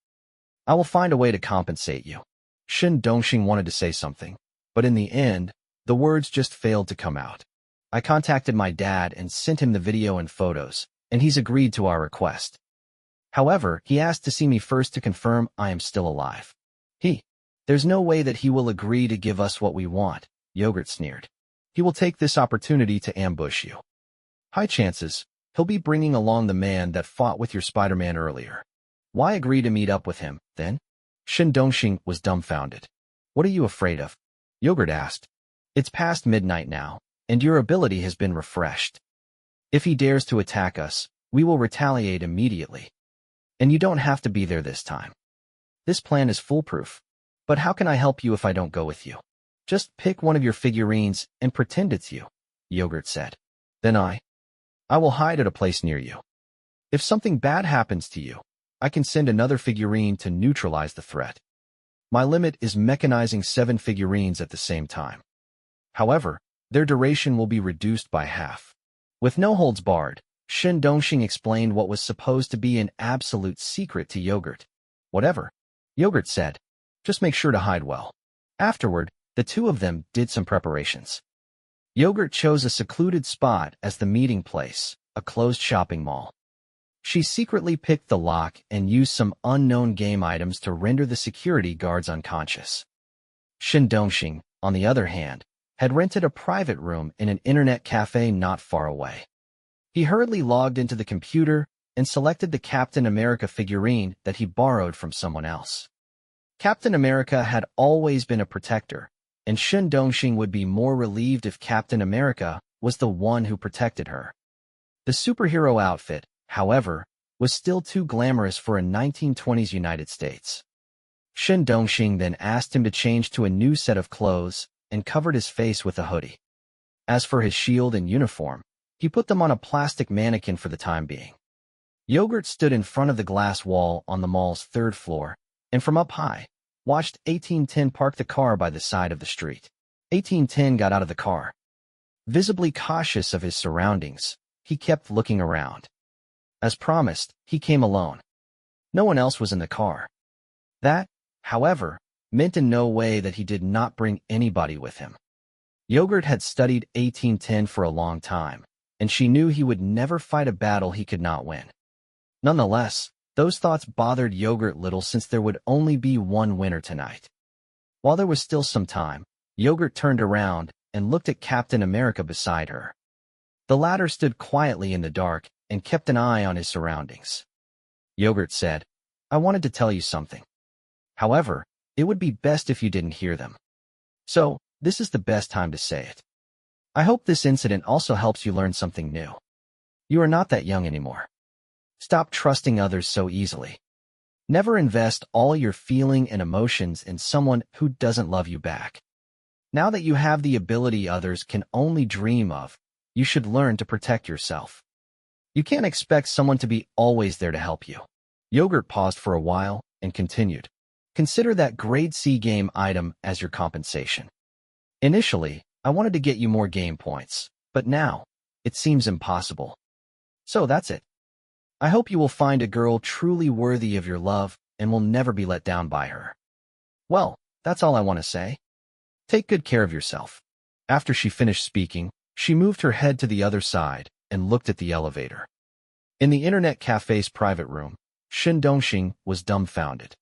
I will find a way to compensate you." Shen Dongxing wanted to say something, but in the end, the words just failed to come out. "I contacted my dad and sent him the video and photos, and he's agreed to our request. However, he asked to see me first to confirm I am still alive. There's no way that he will agree to give us what we want," Yogurt sneered. "He will take this opportunity to ambush you. High chances, he'll be bringing along the man that fought with your Spider-Man earlier. Why agree to meet up with him, then?" Shen Dongxing was dumbfounded. "What are you afraid of?" Yogurt asked. "It's past midnight now, and your ability has been refreshed. If he dares to attack us, we will retaliate immediately. And you don't have to be there this time. This plan is foolproof. But how can I help you if I don't go with you?" "Just pick one of your figurines and pretend it's you," Yogurt said. "Then I will hide at a place near you. If something bad happens to you, I can send another figurine to neutralize the threat. My limit is mechanizing 7 figurines at the same time. However, their duration will be reduced by half." With no holds barred, Shen Dongxing explained what was supposed to be an absolute secret to Yogurt. "Whatever," Yogurt said. "Just make sure to hide well." Afterward, the two of them did some preparations. Yogurt chose a secluded spot as the meeting place, a closed shopping mall. She secretly picked the lock and used some unknown game items to render the security guards unconscious. Shin Dongxing, on the other hand, had rented a private room in an internet cafe not far away. He hurriedly logged into the computer and selected the Captain America figurine that he borrowed from someone else. Captain America had always been a protector, and Shin Dongxing would be more relieved if Captain America was the one who protected her. The superhero outfit, however, was still too glamorous for a 1920s United States. Shin Dongxing then asked him to change to a new set of clothes and covered his face with a hoodie. As for his shield and uniform, he put them on a plastic mannequin for the time being. Yogurt stood in front of the glass wall on the mall's third floor, and from up high, watched 1810 park the car by the side of the street. 1810 got out of the car. Visibly cautious of his surroundings, he kept looking around. As promised, he came alone. No one else was in the car. That, however, meant in no way that he did not bring anybody with him. Yogurt had studied 1810 for a long time, and she knew he would never fight a battle he could not win. Nonetheless, those thoughts bothered Yogurt little since there would only be one winner tonight. While there was still some time, Yogurt turned around and looked at Captain America beside her. The latter stood quietly in the dark and kept an eye on his surroundings. Yogurt said, "I wanted to tell you something. However, it would be best if you didn't hear them. So, this is the best time to say it. I hope this incident also helps you learn something new. You are not that young anymore. Stop trusting others so easily. Never invest all your feeling and emotions in someone who doesn't love you back. Now that you have the ability others can only dream of, you should learn to protect yourself. You can't expect someone to be always there to help you." Yogurt paused for a while and continued. "Consider that grade C game item as your compensation. Initially, I wanted to get you more game points, but now, it seems impossible. So that's it. I hope you will find a girl truly worthy of your love and will never be let down by her. Well, that's all I want to say. Take good care of yourself." After she finished speaking, she moved her head to the other side and looked at the elevator. In the internet cafe's private room, Shin Dongxing was dumbfounded.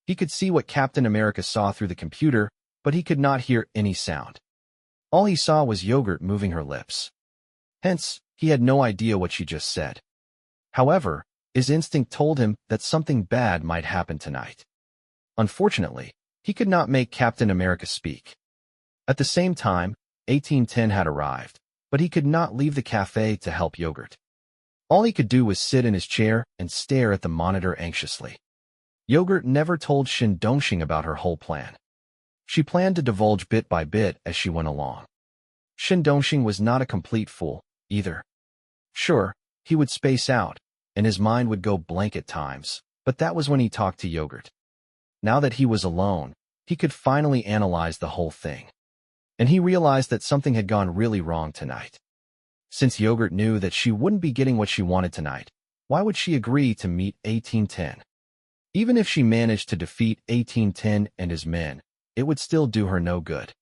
He could see what Captain America saw through the computer, but he could not hear any sound. All he saw was Yogurt moving her lips. Hence, he had no idea what she just said. However, his instinct told him that something bad might happen tonight. Unfortunately, he could not make Captain America speak. At the same time, 1810 had arrived, but he could not leave the cafe to help Yogurt. All he could do was sit in his chair and stare at the monitor anxiously. Yogurt never told Shin Dongxing about her whole plan. She planned to divulge bit by bit as she went along. Shin Dongxing was not a complete fool, either. Sure, he would space out, and his mind would go blank at times, but that was when he talked to Yogurt. Now that he was alone, he could finally analyze the whole thing. And he realized that something had gone really wrong tonight. Since Yogurt knew that she wouldn't be getting what she wanted tonight, why would she agree to meet 1810? Even if she managed to defeat 1810 and his men, it would still do her no good.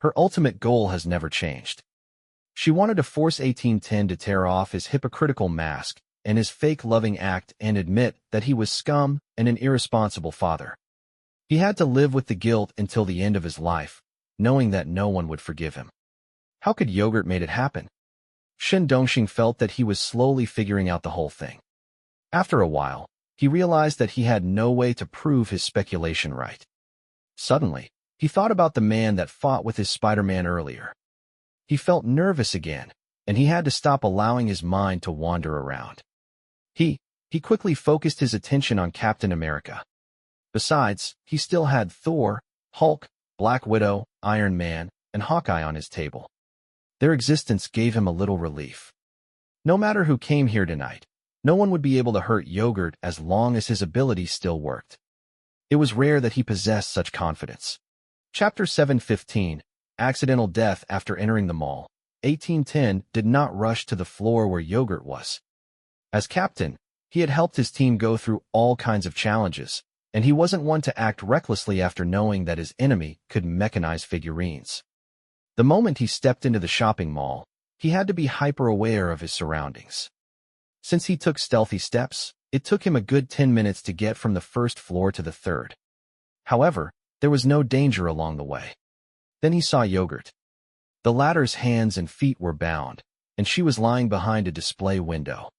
Her ultimate goal has never changed. She wanted to force 1810 to tear off his hypocritical mask and his fake loving act and admit that he was scum and an irresponsible father. He had to live with the guilt until the end of his life, knowing that no one would forgive him. How could Yogurt make it happen? Shin Dongxing felt that he was slowly figuring out the whole thing. After a while, he realized that he had no way to prove his speculation right. Suddenly, he thought about the man that fought with his Spider-Man earlier. He felt nervous again, and he had to stop allowing his mind to wander around. He quickly focused his attention on Captain America. Besides, he still had Thor, Hulk, Black Widow, Iron Man, and Hawkeye on his table. Their existence gave him a little relief. No matter who came here tonight, no one would be able to hurt Yogurt as long as his abilities still worked. It was rare that he possessed such confidence. Chapter 7:15, Accidental Death After Entering the Mall. 1810 did not rush to the floor where Yogurt was. As captain, he had helped his team go through all kinds of challenges, and he wasn't one to act recklessly after knowing that his enemy could mechanize figurines. The moment he stepped into the shopping mall, he had to be hyper-aware of his surroundings. Since he took stealthy steps, it took him a good 10 minutes to get from the first floor to the third. However, There was no danger along the way. Then he saw Yogurt. The latter's hands and feet were bound, and she was lying behind a display window.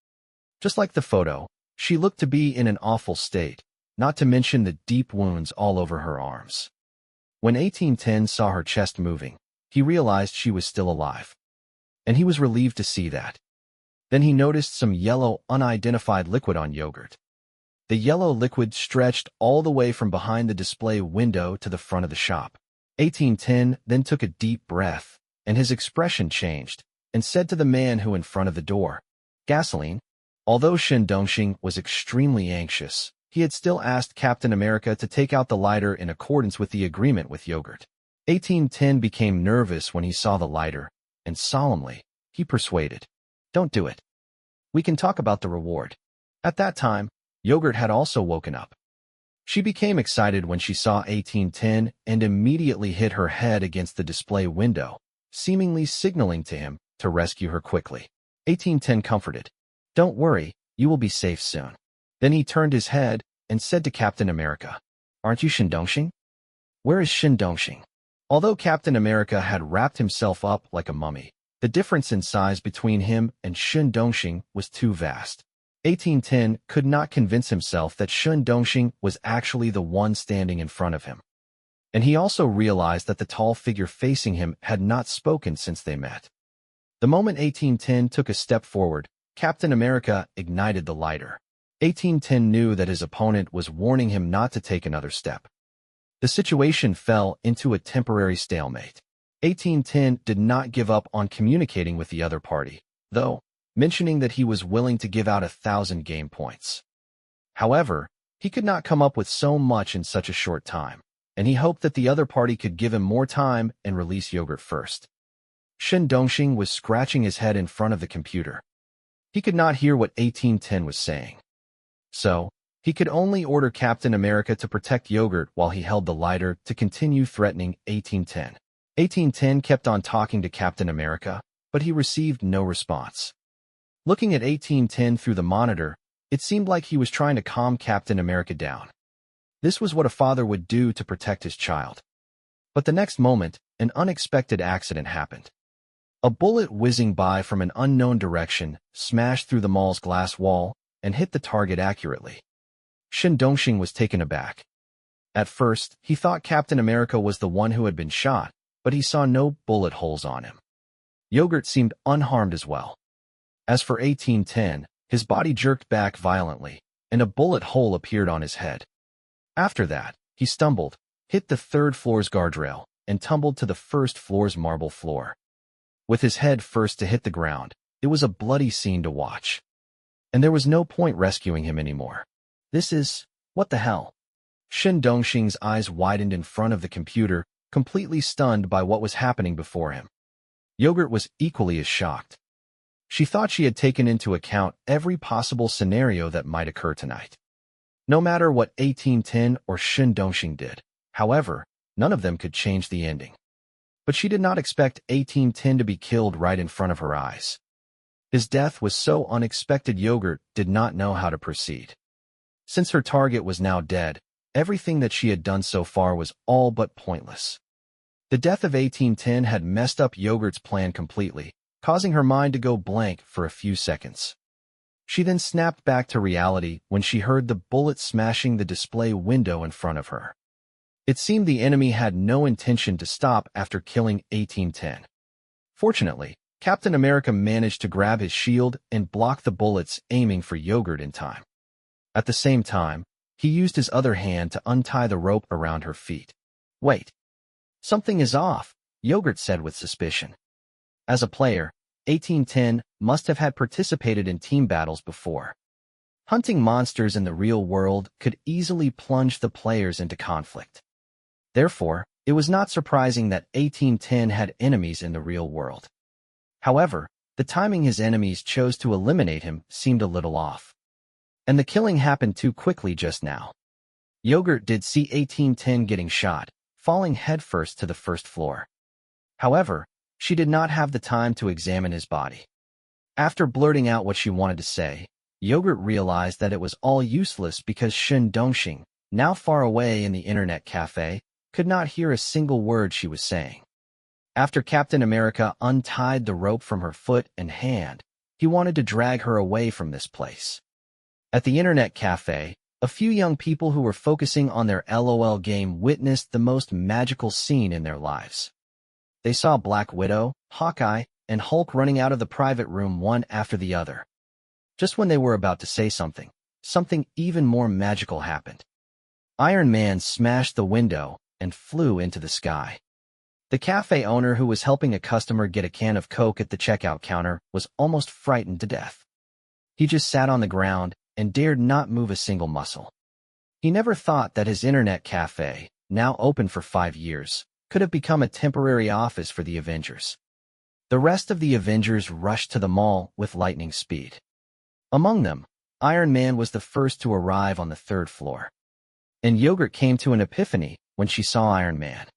Just like the photo, she looked to be in an awful state, not to mention the deep wounds all over her arms. When 1810 saw her chest moving, he realized she was still alive. And he was relieved to see that. Then he noticed some yellow, unidentified liquid on Yogurt. The yellow liquid stretched all the way from behind the display window to the front of the shop. 1810 then took a deep breath, and his expression changed, and said to the man who in front of the door, "Gasoline?" Although Shen Dongxing was extremely anxious, he had still asked Captain America to take out the lighter in accordance with the agreement with Yogurt. 1810 became nervous when he saw the lighter, and solemnly, he persuaded, "Don't do it. We can talk about the reward." At that time, Yogurt had also woken up. She became excited when she saw 1810 and immediately hit her head against the display window, seemingly signaling to him to rescue her quickly. 1810 comforted, "Don't worry, you will be safe soon." Then he turned his head and said to Captain America, "Aren't you Shen Dongxing? Where is Shen Dongxing?" Although Captain America had wrapped himself up like a mummy, the difference in size between him and Shen Dongxing was too vast. 1810 could not convince himself that Shen Dongxing was actually the one standing in front of him. And he also realized that the tall figure facing him had not spoken since they met. The moment 1810 took a step forward, Captain America ignited the lighter. 1810 knew that his opponent was warning him not to take another step. The situation fell into a temporary stalemate. 1810 did not give up on communicating with the other party, though, mentioning that he was willing to give out 1,000 game points. However, he could not come up with so much in such a short time, and he hoped that the other party could give him more time and release Yogurt first. Shen Dongxing was scratching his head in front of the computer. He could not hear what 1810 was saying. So, he could only order Captain America to protect Yogurt while he held the lighter to continue threatening 1810. 1810 kept on talking to Captain America, but he received no response. Looking at 1810 through the monitor, it seemed like he was trying to calm Captain America down. This was what a father would do to protect his child. But the next moment, an unexpected accident happened. A bullet whizzing by from an unknown direction smashed through the mall's glass wall and hit the target accurately. Shen Dongxing was taken aback. At first, he thought Captain America was the one who had been shot, but he saw no bullet holes on him. Yogurt seemed unharmed as well. As for 1810, his body jerked back violently, and a bullet hole appeared on his head. After that, he stumbled, hit the third floor's guardrail, and tumbled to the first floor's marble floor. With his head first to hit the ground, it was a bloody scene to watch. And there was no point rescuing him anymore. What the hell? Shen Dongxing's eyes widened in front of the computer, completely stunned by what was happening before him. Yogurt was equally as shocked. She thought she had taken into account every possible scenario that might occur tonight. No matter what 1810 or Shen Dongxing did, however, none of them could change the ending. But she did not expect 1810 to be killed right in front of her eyes. His death was so unexpected. Yogurt did not know how to proceed. Since her target was now dead, everything that she had done so far was all but pointless. The death of 1810 had messed up Yogurt's plan completely, causing her mind to go blank for a few seconds. She then snapped back to reality when she heard the bullet smashing the display window in front of her. It seemed the enemy had no intention to stop after killing 1810. Fortunately, Captain America managed to grab his shield and block the bullets aiming for Yogurt in time. At the same time, he used his other hand to untie the rope around her feet. "Wait. Something is off," Yogurt said with suspicion. As a player, 1810 must have had participated in team battles before. Hunting monsters in the real world could easily plunge the players into conflict. Therefore, it was not surprising that 1810 had enemies in the real world. However, the timing his enemies chose to eliminate him seemed a little off. And the killing happened too quickly just now. Yogurt did see 1810 getting shot, falling headfirst to the first floor. However, she did not have the time to examine his body. After blurting out what she wanted to say, Yogurt realized that it was all useless because Shen Dongxing, now far away in the internet cafe, could not hear a single word she was saying. After Captain America untied the rope from her foot and hand, he wanted to drag her away from this place. At the internet cafe, a few young people who were focusing on their LOL game witnessed the most magical scene in their lives. They saw Black Widow, Hawkeye, and Hulk running out of the private room one after the other. Just when they were about to say something, something even more magical happened. Iron Man smashed the window and flew into the sky. The cafe owner who was helping a customer get a can of Coke at the checkout counter was almost frightened to death. He just sat on the ground and dared not move a single muscle. He never thought that his internet cafe, now open for 5 years, could have become a temporary office for the Avengers. The rest of the Avengers rushed to the mall with lightning speed. Among them, Iron Man was the first to arrive on the 3rd floor. And Yogurt came to an epiphany when she saw Iron Man.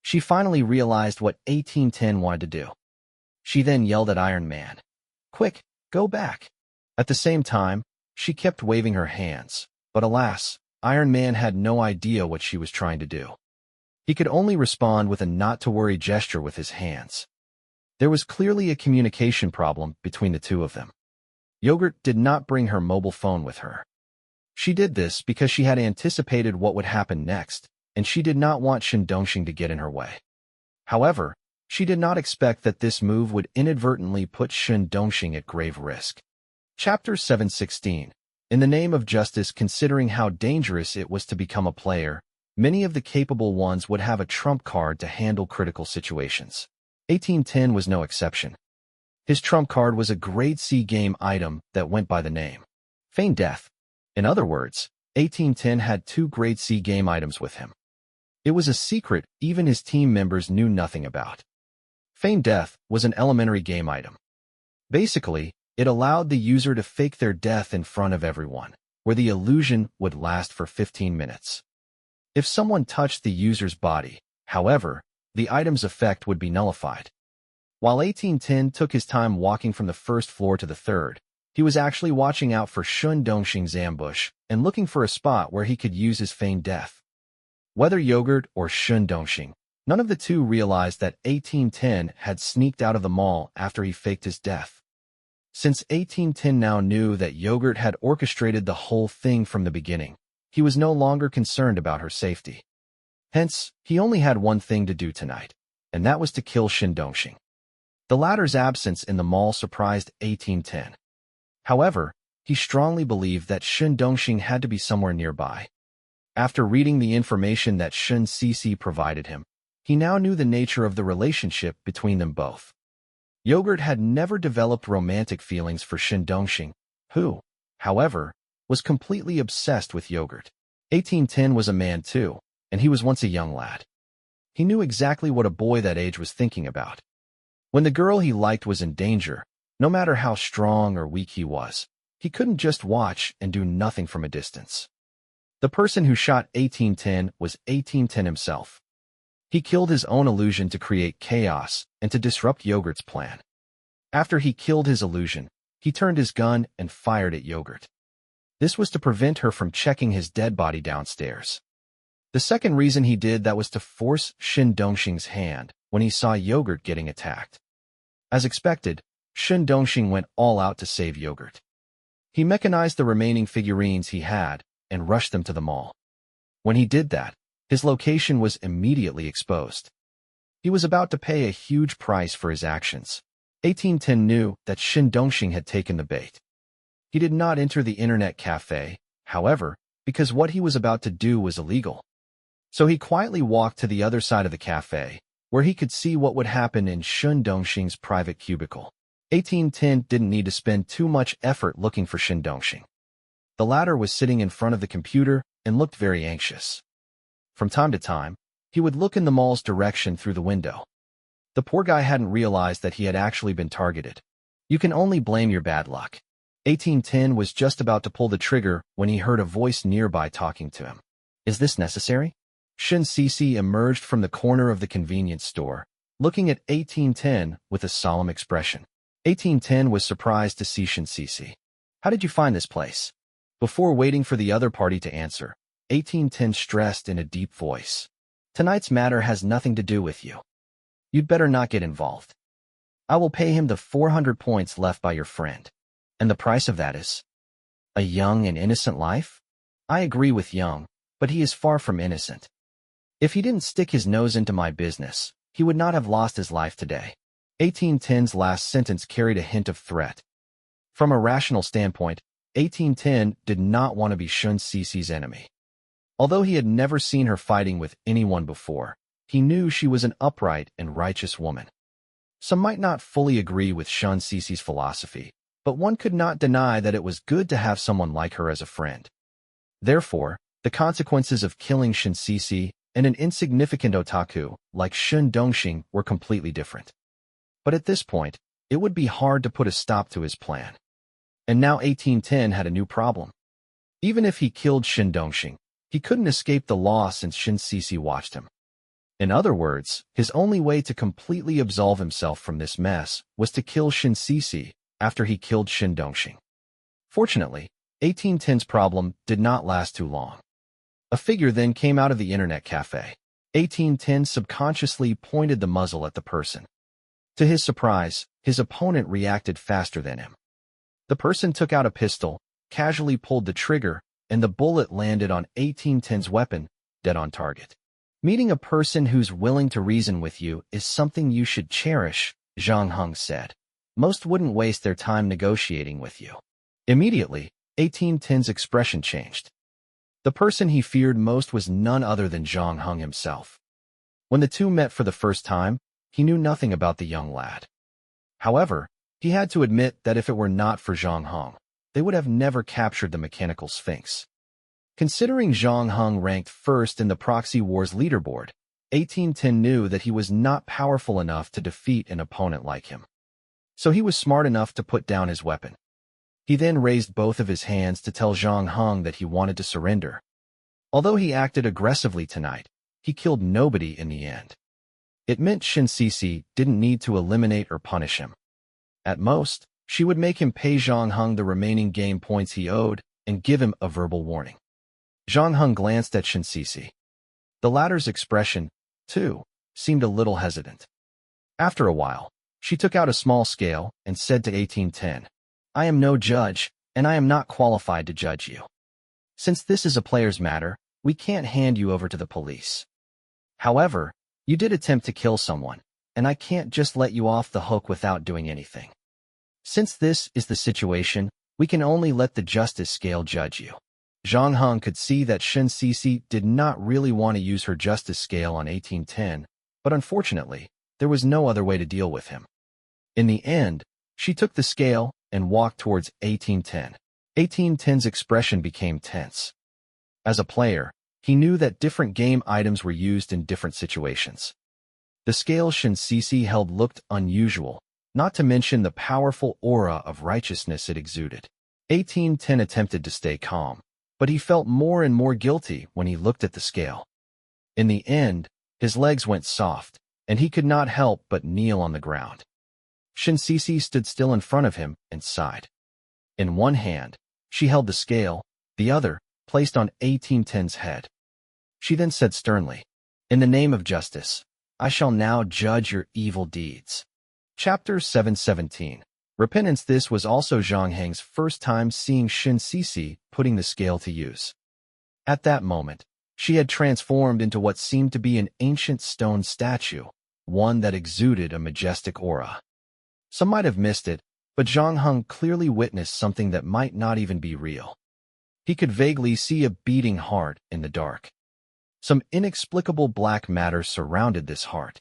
She finally realized what 1810 wanted to do. She then yelled at Iron Man, "Quick, go back!" At the same time, she kept waving her hands, but alas, Iron Man had no idea what she was trying to do. He could only respond with a not-to-worry gesture with his hands. There was clearly a communication problem between the two of them. Yogurt did not bring her mobile phone with her. She did this because she had anticipated what would happen next, and she did not want Shin Dongxing to get in her way. However, she did not expect that this move would inadvertently put Shin Dongxing at grave risk. Chapter 716. In the name of justice, considering how dangerous it was to become a player, many of the capable ones would have a trump card to handle critical situations. 1810 was no exception. His trump card was a grade C game item that went by the name Feign Death. In other words, 1810 had 2 grade C game items with him. It was a secret even his team members knew nothing about. Feign Death was an elementary game item. Basically, it allowed the user to fake their death in front of everyone, where the illusion would last for 15 minutes. If someone touched the user's body, however, the item's effect would be nullified. While 1810 took his time walking from the 1st floor to the 3rd, he was actually watching out for Shin Dongxing's ambush and looking for a spot where he could use his feigned death. Whether Yogurt or Shin Dongxing, none of the two realized that 1810 had sneaked out of the mall after he faked his death. Since 1810 now knew that Yogurt had orchestrated the whole thing from the beginning, he was no longer concerned about her safety. Hence, he only had one thing to do tonight, and that was to kill Shin Dongxing. The latter's absence in the mall surprised 1810. However, he strongly believed that Shin Dongxing had to be somewhere nearby. After reading the information that Shin Cece provided him, he now knew the nature of the relationship between them both. Yogurt had never developed romantic feelings for Shin Dongxing, who, however, was completely obsessed with Yogurt. 1810 was a man too, and he was once a young lad. He knew exactly what a boy that age was thinking about. When the girl he liked was in danger, no matter how strong or weak he was, he couldn't just watch and do nothing from a distance. The person who shot 1810 was 1810 himself. He killed his own illusion to create chaos and to disrupt Yogurt's plan. After he killed his illusion, he turned his gun and fired at Yogurt. This was to prevent her from checking his dead body downstairs. The second reason he did that was to force Shin Dongxing's hand when he saw Yogurt getting attacked. As expected, Shin Dongxing went all out to save Yogurt. He mechanized the remaining figurines he had and rushed them to the mall. When he did that, his location was immediately exposed. He was about to pay a huge price for his actions. 1810 knew that Shin Dongxing had taken the bait. He did not enter the internet cafe, however, because what he was about to do was illegal. So he quietly walked to the other side of the cafe, where he could see what would happen in Shin Dongxing's private cubicle. 1810 didn't need to spend too much effort looking for Shin Dongxing. The latter was sitting in front of the computer and looked very anxious. From time to time, he would look in the mall's direction through the window. The poor guy hadn't realized that he had actually been targeted. You can only blame your bad luck. 1810 was just about to pull the trigger when he heard a voice nearby talking to him. Is this necessary? Shin Cece emerged from the corner of the convenience store, looking at 1810 with a solemn expression. 1810 was surprised to see Shin Cece. How did you find this place? Before waiting for the other party to answer, 1810 stressed in a deep voice. Tonight's matter has nothing to do with you. You'd better not get involved. I will pay him the 400 points left by your friend. And the price of that is a young and innocent life? I agree with Young, but he is far from innocent. If he didn't stick his nose into my business, he would not have lost his life today. 1810's last sentence carried a hint of threat. From a rational standpoint, 1810 did not want to be Shun Cici's enemy. Although he had never seen her fighting with anyone before, he knew she was an upright and righteous woman. Some might not fully agree with Shun Cici's philosophy, but one could not deny that it was good to have someone like her as a friend. Therefore, the consequences of killing Shun Cici and an insignificant otaku like Shun Dongxing were completely different. But at this point, it would be hard to put a stop to his plan. And now 1810 had a new problem. Even if he killed Shun Dongxing, he couldn't escape the law since Shun Cici watched him. In other words, his only way to completely absolve himself from this mess was to kill Shun Cici after he killed Shun Dongxing. Fortunately, 1810's problem did not last too long. A figure then came out of the internet cafe. 1810 subconsciously pointed the muzzle at the person. To his surprise, his opponent reacted faster than him. The person took out a pistol, casually pulled the trigger, and the bullet landed on 1810's weapon, dead on target. Meeting a person who's willing to reason with you is something you should cherish, Zhang Heng said. Most wouldn't waste their time negotiating with you. Immediately, 1810's expression changed. The person he feared most was none other than Zhang Heng himself. When the two met for the first time, he knew nothing about the young lad. However, he had to admit that if it were not for Zhang Heng, they would have never captured the mechanical sphinx. Considering Zhang Heng ranked first in the Proxy Wars leaderboard, 1810 knew that he was not powerful enough to defeat an opponent like him. So he was smart enough to put down his weapon. He then raised both of his hands to tell Zhang Heng that he wanted to surrender. Although he acted aggressively tonight, he killed nobody in the end. It meant Shun Cici didn't need to eliminate or punish him. At most, she would make him pay Zhang Heng the remaining game points he owed and give him a verbal warning. Zhang Heng glanced at Shun Cici. The latter's expression, too, seemed a little hesitant. After a while, she took out a small scale and said to 1810, I am no judge, and I am not qualified to judge you. Since this is a player's matter, we can't hand you over to the police. However, you did attempt to kill someone, and I can't just let you off the hook without doing anything. Since this is the situation, we can only let the justice scale judge you. Zhang Heng could see that Shun Cici did not really want to use her justice scale on 1810, but unfortunately, there was no other way to deal with him. In the end, she took the scale and walked towards 1810. 1810's expression became tense. As a player, he knew that different game items were used in different situations. The scale Shun Cici held looked unusual, not to mention the powerful aura of righteousness it exuded. 1810 attempted to stay calm, but he felt more and more guilty when he looked at the scale. In the end, his legs went soft, and he could not help but kneel on the ground. Shun Cici stood still in front of him and sighed. In one hand, she held the scale, the other, placed on 1810's head. She then said sternly, In the name of justice, I shall now judge your evil deeds. Chapter 717. Repentance. This was also Zhang Heng's first time seeing Shun Cici putting the scale to use. At that moment, she had transformed into what seemed to be an ancient stone statue, one that exuded a majestic aura. Some might have missed it, but Zhang Heng clearly witnessed something that might not even be real. He could vaguely see a beating heart in the dark. Some inexplicable black matter surrounded this heart.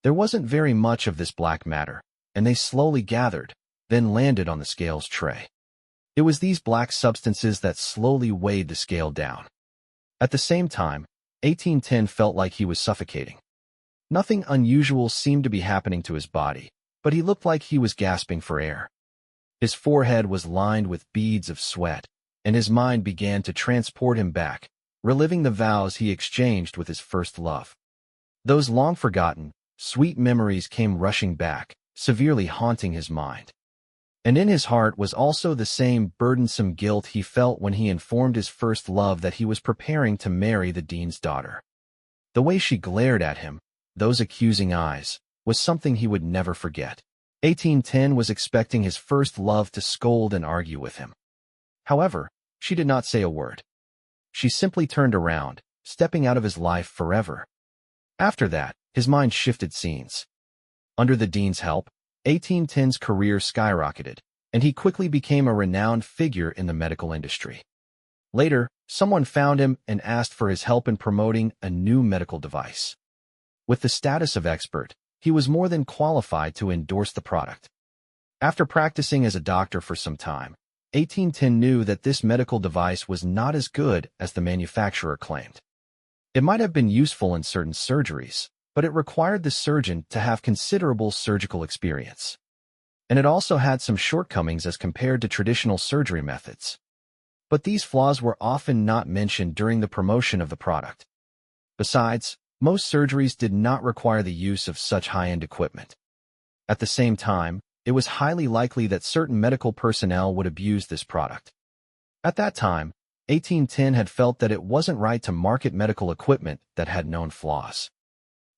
There wasn't very much of this black matter, and they slowly gathered, then landed on the scale's tray. It was these black substances that slowly weighed the scale down. At the same time, 1810 felt like he was suffocating. Nothing unusual seemed to be happening to his body, but he looked like he was gasping for air. His forehead was lined with beads of sweat, and his mind began to transport him back, reliving the vows he exchanged with his first love. Those long-forgotten, sweet memories came rushing back, severely haunting his mind. And in his heart was also the same burdensome guilt he felt when he informed his first love that he was preparing to marry the dean's daughter. The way she glared at him, those accusing eyes, was something he would never forget. 1810 was expecting his first love to scold and argue with him. However, she did not say a word. She simply turned around, stepping out of his life forever. After that, his mind shifted scenes. Under the dean's help, 1810's career skyrocketed, and he quickly became a renowned figure in the medical industry. Later, someone found him and asked for his help in promoting a new medical device. With the status of expert, he was more than qualified to endorse the product. After practicing as a doctor for some time, 1810 knew that this medical device was not as good as the manufacturer claimed. It might have been useful in certain surgeries, but it required the surgeon to have considerable surgical experience. And it also had some shortcomings as compared to traditional surgery methods. But these flaws were often not mentioned during the promotion of the product. Besides, most surgeries did not require the use of such high-end equipment. At the same time, it was highly likely that certain medical personnel would abuse this product. At that time, 1810 had felt that it wasn't right to market medical equipment that had known flaws.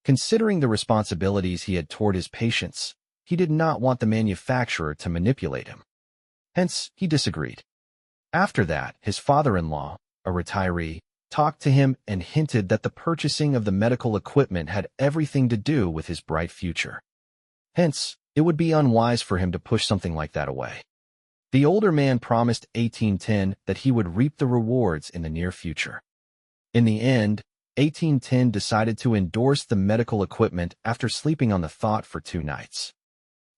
Considering the responsibilities he had toward his patients, he did not want the manufacturer to manipulate him. Hence, he disagreed. After that, his father-in-law, a retiree, talked to him and hinted that the purchasing of the medical equipment had everything to do with his bright future. Hence, it would be unwise for him to push something like that away. The older man promised 1810 that he would reap the rewards in the near future. In the end, 1810 decided to endorse the medical equipment after sleeping on the thought for 2 nights.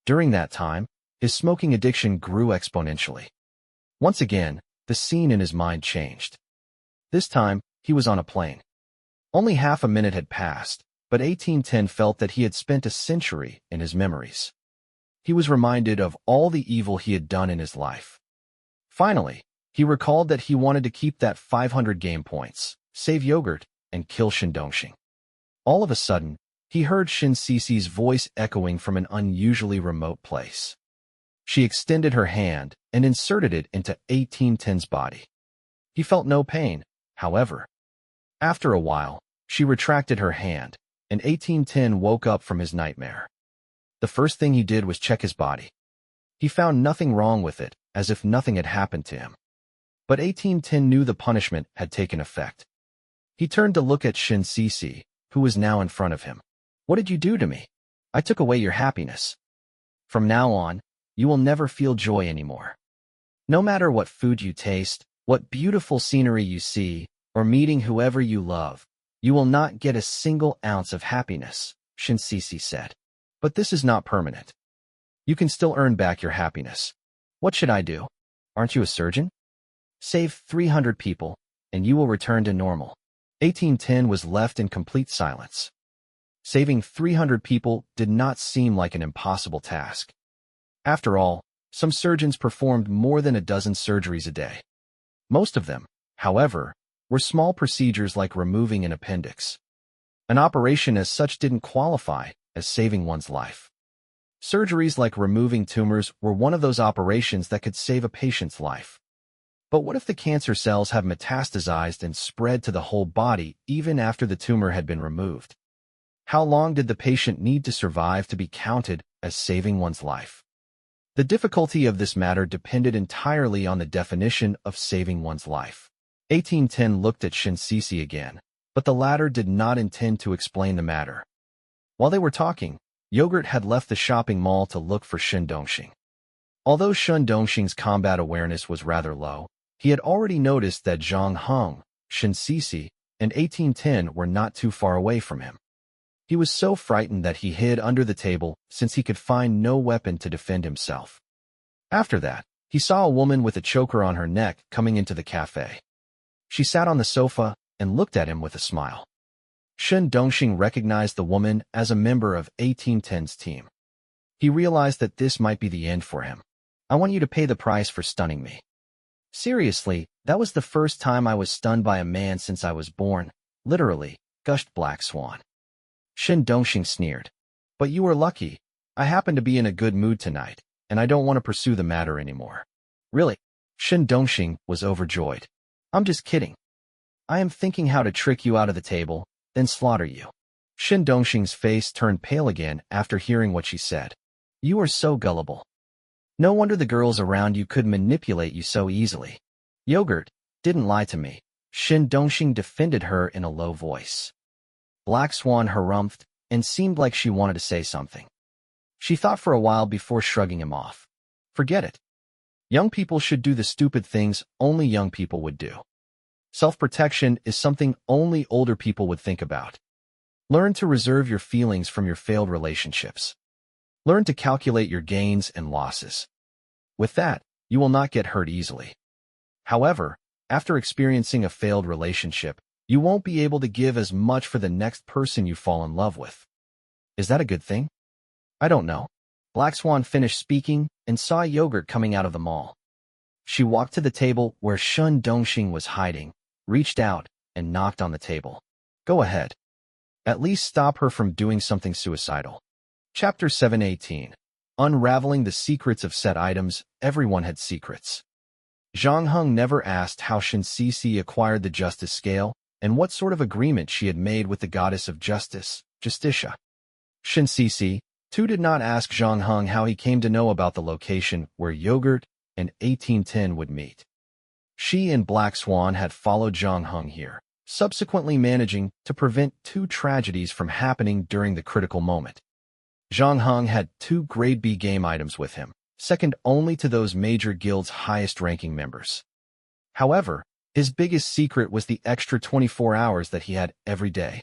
During that time, his smoking addiction grew exponentially. Once again, the scene in his mind changed. This time, he was on a plane. Only half a minute had passed, but 1810 felt that he had spent a century in his memories. He was reminded of all the evil he had done in his life. Finally, he recalled that he wanted to keep that 500 game points, save yogurt, and kill Shindongxing. All of a sudden, he heard Shin Cici's voice echoing from an unusually remote place. She extended her hand and inserted it into 1810's body. He felt no pain, however. After a while, she retracted her hand, and 1810 woke up from his nightmare. The first thing he did was check his body. He found nothing wrong with it, as if nothing had happened to him. But 1810 knew the punishment had taken effect. He turned to look at Shin Cici, who was now in front of him. "What did you do to me? I took away your happiness. From now on, you will never feel joy anymore. No matter what food you taste, what beautiful scenery you see, or meeting whoever you love, you will not get a single ounce of happiness," Shin Cici said. "But this is not permanent. You can still earn back your happiness. What should I do? Aren't you a surgeon? Save 300 people, and you will return to normal." 1810 was left in complete silence. Saving 300 people did not seem like an impossible task. After all, some surgeons performed more than a dozen surgeries a day. Most of them, however, were small procedures like removing an appendix. An operation as such didn't qualify as saving one's life. Surgeries like removing tumors were one of those operations that could save a patient's life. But what if the cancer cells have metastasized and spread to the whole body even after the tumor had been removed? How long did the patient need to survive to be counted as saving one's life? The difficulty of this matter depended entirely on the definition of saving one's life. 1810 looked at Shin Cici again, but the latter did not intend to explain the matter. While they were talking, Yogurt had left the shopping mall to look for Shindongxing. Although Shindongxing's combat awareness was rather low, he had already noticed that Zhang Heng, Shin Cici, and 1810 were not too far away from him. He was so frightened that he hid under the table since he could find no weapon to defend himself. After that, he saw a woman with a choker on her neck coming into the cafe. She sat on the sofa and looked at him with a smile. Shin Dongxing recognized the woman as a member of 1810's team. He realized that this might be the end for him. "I want you to pay the price for stunning me." "Seriously, that was the first time I was stunned by a man since I was born, literally," gushed Black Swan. Shin Dongxing sneered. "But you were lucky. I happen to be in a good mood tonight, and I don't want to pursue the matter anymore." "Really?" Shin Dongxing was overjoyed. "I'm just kidding. I am thinking how to trick you out of the table, then slaughter you. Shin Dongxing's face turned pale again after hearing what she said. You are so gullible. No wonder the girls around you could manipulate you so easily. Yogurt didn't lie to me. Shin Dongxing defended her in a low voice. Black Swan harumphed and seemed like she wanted to say something. She thought for a while before shrugging him off. Forget it. Young people should do the stupid things only young people would do. Self-protection is something only older people would think about. Learn to reserve your feelings from your failed relationships. Learn to calculate your gains and losses. With that, you will not get hurt easily. However, after experiencing a failed relationship, you won't be able to give as much for the next person you fall in love with. Is that a good thing? I don't know. Black Swan finished speaking and saw Yogurt coming out of the mall. She walked to the table where Shin Dongxing was hiding, reached out, and knocked on the table. Go ahead. At least stop her from doing something suicidal. Chapter 718. Unraveling the secrets of set items. Everyone had secrets. Zhang Heng never asked how Shin Cici acquired the justice scale and what sort of agreement she had made with the goddess of justice, Justitia. Shin Cici, too, did not ask Zhang Heng how he came to know about the location where Yogurt and 1810 would meet. She and Black Swan had followed Zhang Heng here, subsequently managing to prevent 2 tragedies from happening during the critical moment. Zhang Heng had 2 grade B game items with him, second only to those major guilds' highest-ranking members. However, his biggest secret was the extra 24 hours that he had every day.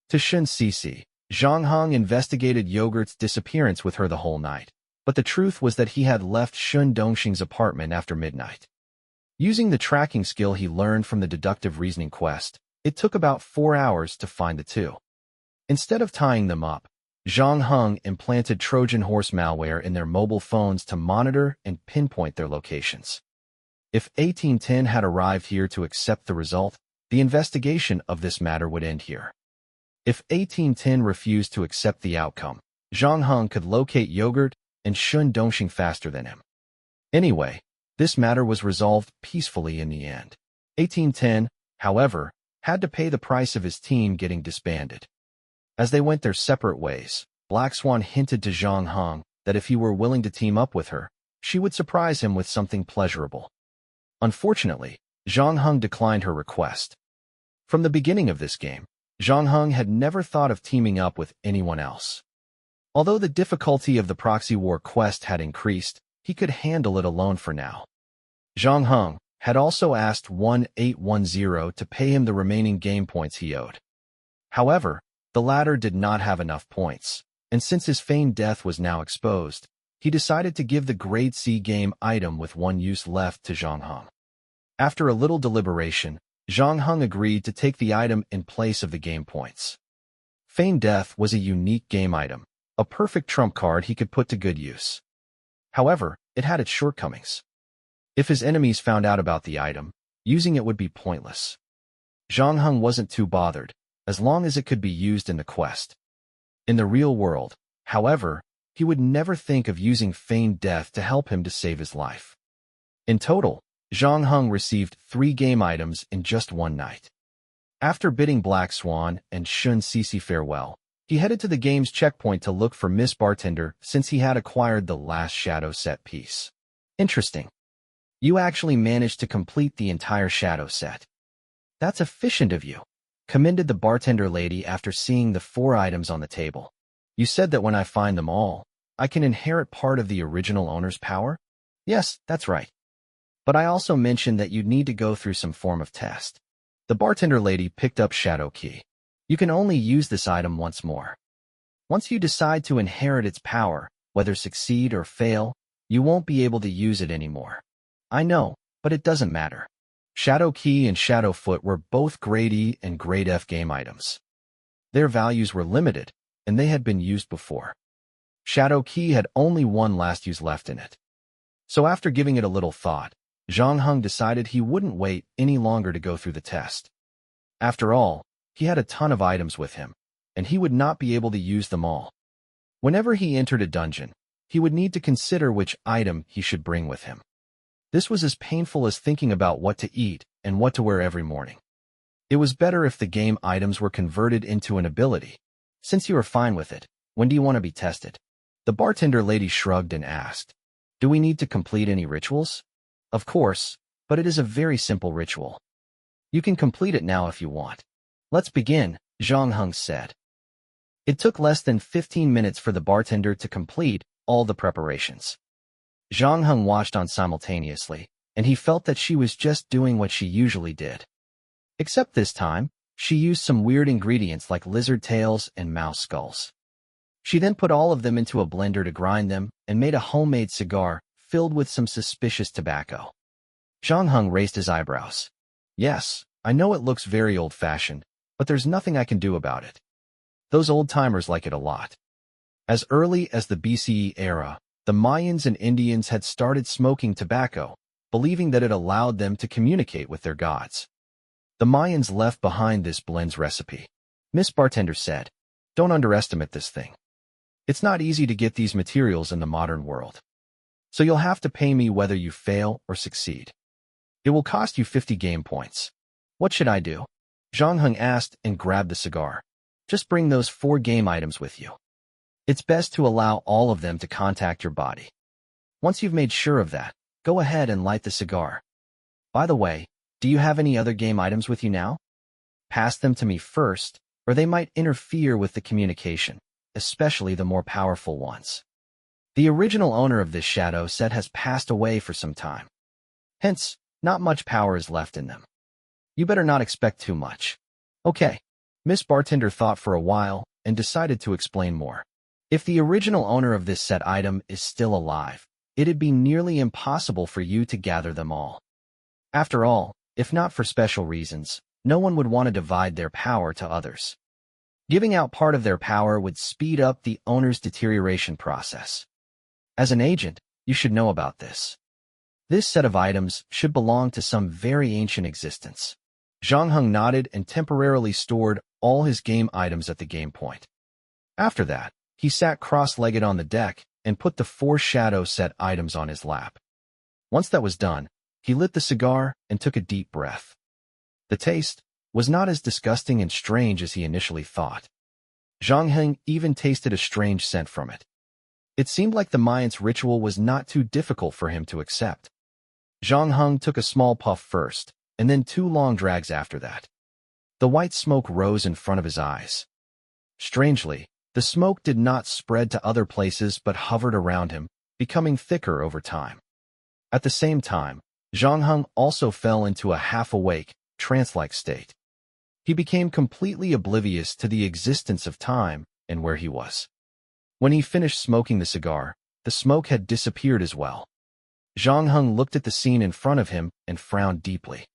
To Shin Cici, Zhang Heng investigated Yogurt's disappearance with her the whole night, but the truth was that he had left Shin Dongxing's apartment after midnight. Using the tracking skill he learned from the deductive reasoning quest, it took about 4 hours to find the 2. Instead of tying them up, Zhang Heng implanted Trojan horse malware in their mobile phones to monitor and pinpoint their locations. If 1810 had arrived here to accept the result, the investigation of this matter would end here. If 1810 refused to accept the outcome, Zhang Heng could locate Yogurt and Shin Dongxing faster than him. Anyway, this matter was resolved peacefully in the end. 1810, however, had to pay the price of his team getting disbanded. As they went their separate ways, Black Swan hinted to Zhang Heng that if he were willing to team up with her, she would surprise him with something pleasurable. Unfortunately, Zhang Heng declined her request. From the beginning of this game, Zhang Heng had never thought of teaming up with anyone else. Although the difficulty of the proxy war quest had increased, he could handle it alone for now. Zhang Heng had also asked 1810 to pay him the remaining game points he owed. However, the latter did not have enough points, and since his feigned death was now exposed, he decided to give the Grade C game item with 1 use left to Zhang Heng. After a little deliberation, Zhang Heng agreed to take the item in place of the game points. Feigned death was a unique game item, a perfect trump card he could put to good use. However, it had its shortcomings. If his enemies found out about the item, using it would be pointless. Zhang Heng wasn't too bothered, as long as it could be used in the quest. In the real world, however, he would never think of using feigned death to help him to save his life. In total, Zhang Heng received 3 game items in just 1 night. After bidding Black Swan and Shin Cici farewell, he headed to the game's checkpoint to look for Miss Bartender since he had acquired the last shadow set piece. Interesting. You actually managed to complete the entire shadow set. That's efficient of you, commended the bartender lady after seeing the 4 items on the table. You said that when I find them all, I can inherit part of the original owner's power? Yes, that's right. But I also mentioned that you'd need to go through some form of test. The bartender lady picked up Shadow Key. You can only use this item once more. Once you decide to inherit its power, whether succeed or fail, you won't be able to use it anymore. I know, but it doesn't matter. Shadow Key and Shadow Foot were both Grade E and Grade F game items. Their values were limited, and they had been used before. Shadow Key had only 1 last use left in it. So after giving it a little thought, Zhang Heng decided he wouldn't wait any longer to go through the test. After all, he had a ton of items with him, and he would not be able to use them all. Whenever he entered a dungeon, he would need to consider which item he should bring with him. This was as painful as thinking about what to eat and what to wear every morning. It was better if the game items were converted into an ability. Since you are fine with it, when do you want to be tested? The bartender lady shrugged and asked, do we need to complete any rituals? Of course, but it is a very simple ritual. You can complete it now if you want. Let's begin, Zhang Heng said. It took less than 15 minutes for the bartender to complete all the preparations. Zhang Heng watched on simultaneously, and he felt that she was just doing what she usually did. Except this time, she used some weird ingredients like lizard tails and mouse skulls. She then put all of them into a blender to grind them and made a homemade cigar filled with some suspicious tobacco. Zhang Heng raised his eyebrows. Yes, I know it looks very old-fashioned, but there's nothing I can do about it. Those old-timers like it a lot. As early as the BCE era, the Mayans and Indians had started smoking tobacco, believing that it allowed them to communicate with their gods. The Mayans left behind this blend's recipe. Miss Bartender said, don't underestimate this thing. It's not easy to get these materials in the modern world. So you'll have to pay me whether you fail or succeed. It will cost you 50 game points. What should I do? Zhang Heng asked and grabbed the cigar. Just bring those 4 game items with you. It's best to allow all of them to contact your body. Once you've made sure of that, go ahead and light the cigar. By the way, do you have any other game items with you now? Pass them to me first, or they might interfere with the communication, especially the more powerful ones. The original owner of this shadow set has passed away for some time. Hence, not much power is left in them. You better not expect too much. Okay. Miss Bartender thought for a while and decided to explain more. If the original owner of this set item is still alive, it'd be nearly impossible for you to gather them all. After all, if not for special reasons, no one would want to divide their power to others. Giving out part of their power would speed up the owner's deterioration process. As an agent, you should know about this. This set of items should belong to some very ancient existence. Zhang Heng nodded and temporarily stored all his game items at the game point. After that, he sat cross-legged on the deck and put the 4 shadow set items on his lap. Once that was done, he lit the cigar and took a deep breath. The taste was not as disgusting and strange as he initially thought. Zhang Heng even tasted a strange scent from it. It seemed like the Mayans' ritual was not too difficult for him to accept. Zhang Heng took a small puff first, and then 2 long drags after that. The white smoke rose in front of his eyes. Strangely, the smoke did not spread to other places but hovered around him, becoming thicker over time. At the same time, Zhang Heng also fell into a half-awake, trance-like state. He became completely oblivious to the existence of time and where he was. When he finished smoking the cigar, the smoke had disappeared as well. Zhang Heng looked at the scene in front of him and frowned deeply.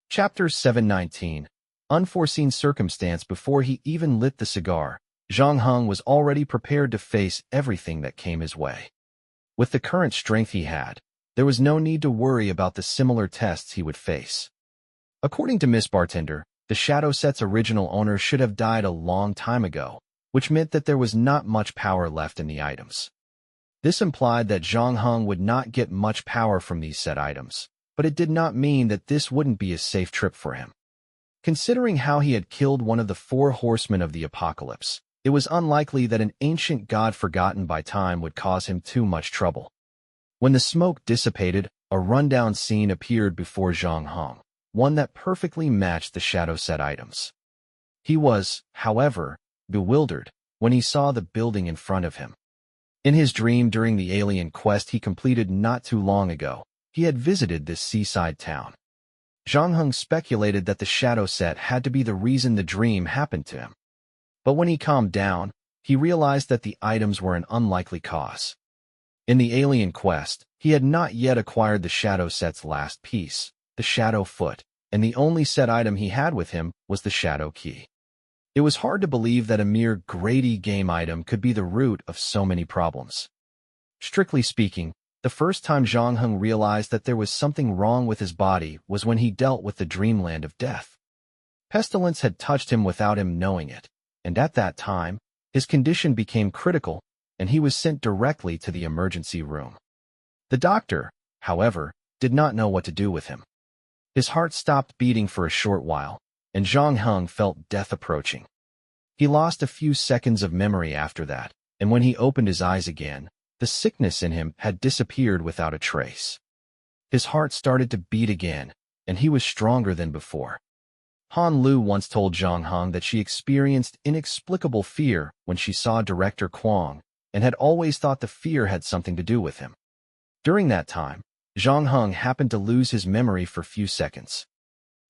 Chapter 719. Unforeseen circumstance. Before he even lit the cigar, Zhang Heng was already prepared to face everything that came his way. With the current strength he had, there was no need to worry about the similar tests he would face. According to Miss Bartender, the shadow set's original owner should have died a long time ago, which meant that there was not much power left in the items. This implied that Zhang Heng would not get much power from these set items, but it did not mean that this wouldn't be a safe trip for him. Considering how he had killed one of the 4 horsemen of the apocalypse, it was unlikely that an ancient god forgotten by time would cause him too much trouble. When the smoke dissipated, a rundown scene appeared before Zhang Heng, one that perfectly matched the shadow set items. He was, however, bewildered when he saw the building in front of him. In his dream during the alien quest he completed not too long ago, he had visited this seaside town. Zhang Heng speculated that the shadow set had to be the reason the dream happened to him. But when he calmed down, he realized that the items were an unlikely cause. In the alien quest, he had not yet acquired the shadow set's last piece, the shadow foot, and the only set item he had with him was the shadow key. It was hard to believe that a mere Grady game item could be the root of so many problems. Strictly speaking, the first time Zhang Heng realized that there was something wrong with his body was when he dealt with the dreamland of death. Pestilence had touched him without him knowing it, and at that time, his condition became critical, and he was sent directly to the emergency room. The doctor, however, did not know what to do with him. His heart stopped beating for a short while, and Zhang Heng felt death approaching. He lost a few seconds of memory after that, and when he opened his eyes again, the sickness in him had disappeared without a trace. His heart started to beat again, and he was stronger than before. Han Lu once told Zhang Heng that she experienced inexplicable fear when she saw Director Kwong, and had always thought the fear had something to do with him. During that time, Zhang Heng happened to lose his memory for a few seconds.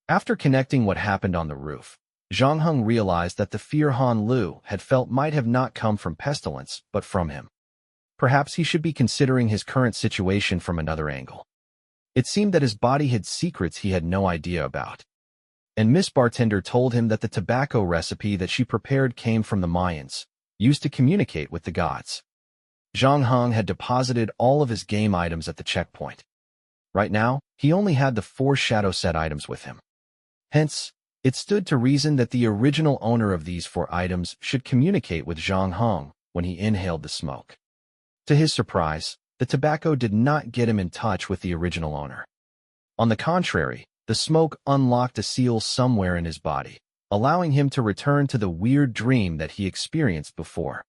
After connecting what happened on the roof, Zhang Heng realized that the fear Han Lu had felt might have not come from pestilence, but from him. Perhaps he should be considering his current situation from another angle. It seemed that his body hid secrets he had no idea about. And Miss Bartender told him that the tobacco recipe that she prepared came from the Mayans, used to communicate with the gods. Zhang Heng had deposited all of his game items at the checkpoint. Right now, he only had the 4 shadow set items with him. Hence, it stood to reason that the original owner of these 4 items should communicate with Zhang Heng when he inhaled the smoke. To his surprise, the tobacco did not get him in touch with the original owner. On the contrary, the smoke unlocked a seal somewhere in his body, allowing him to return to the weird dream that he experienced before.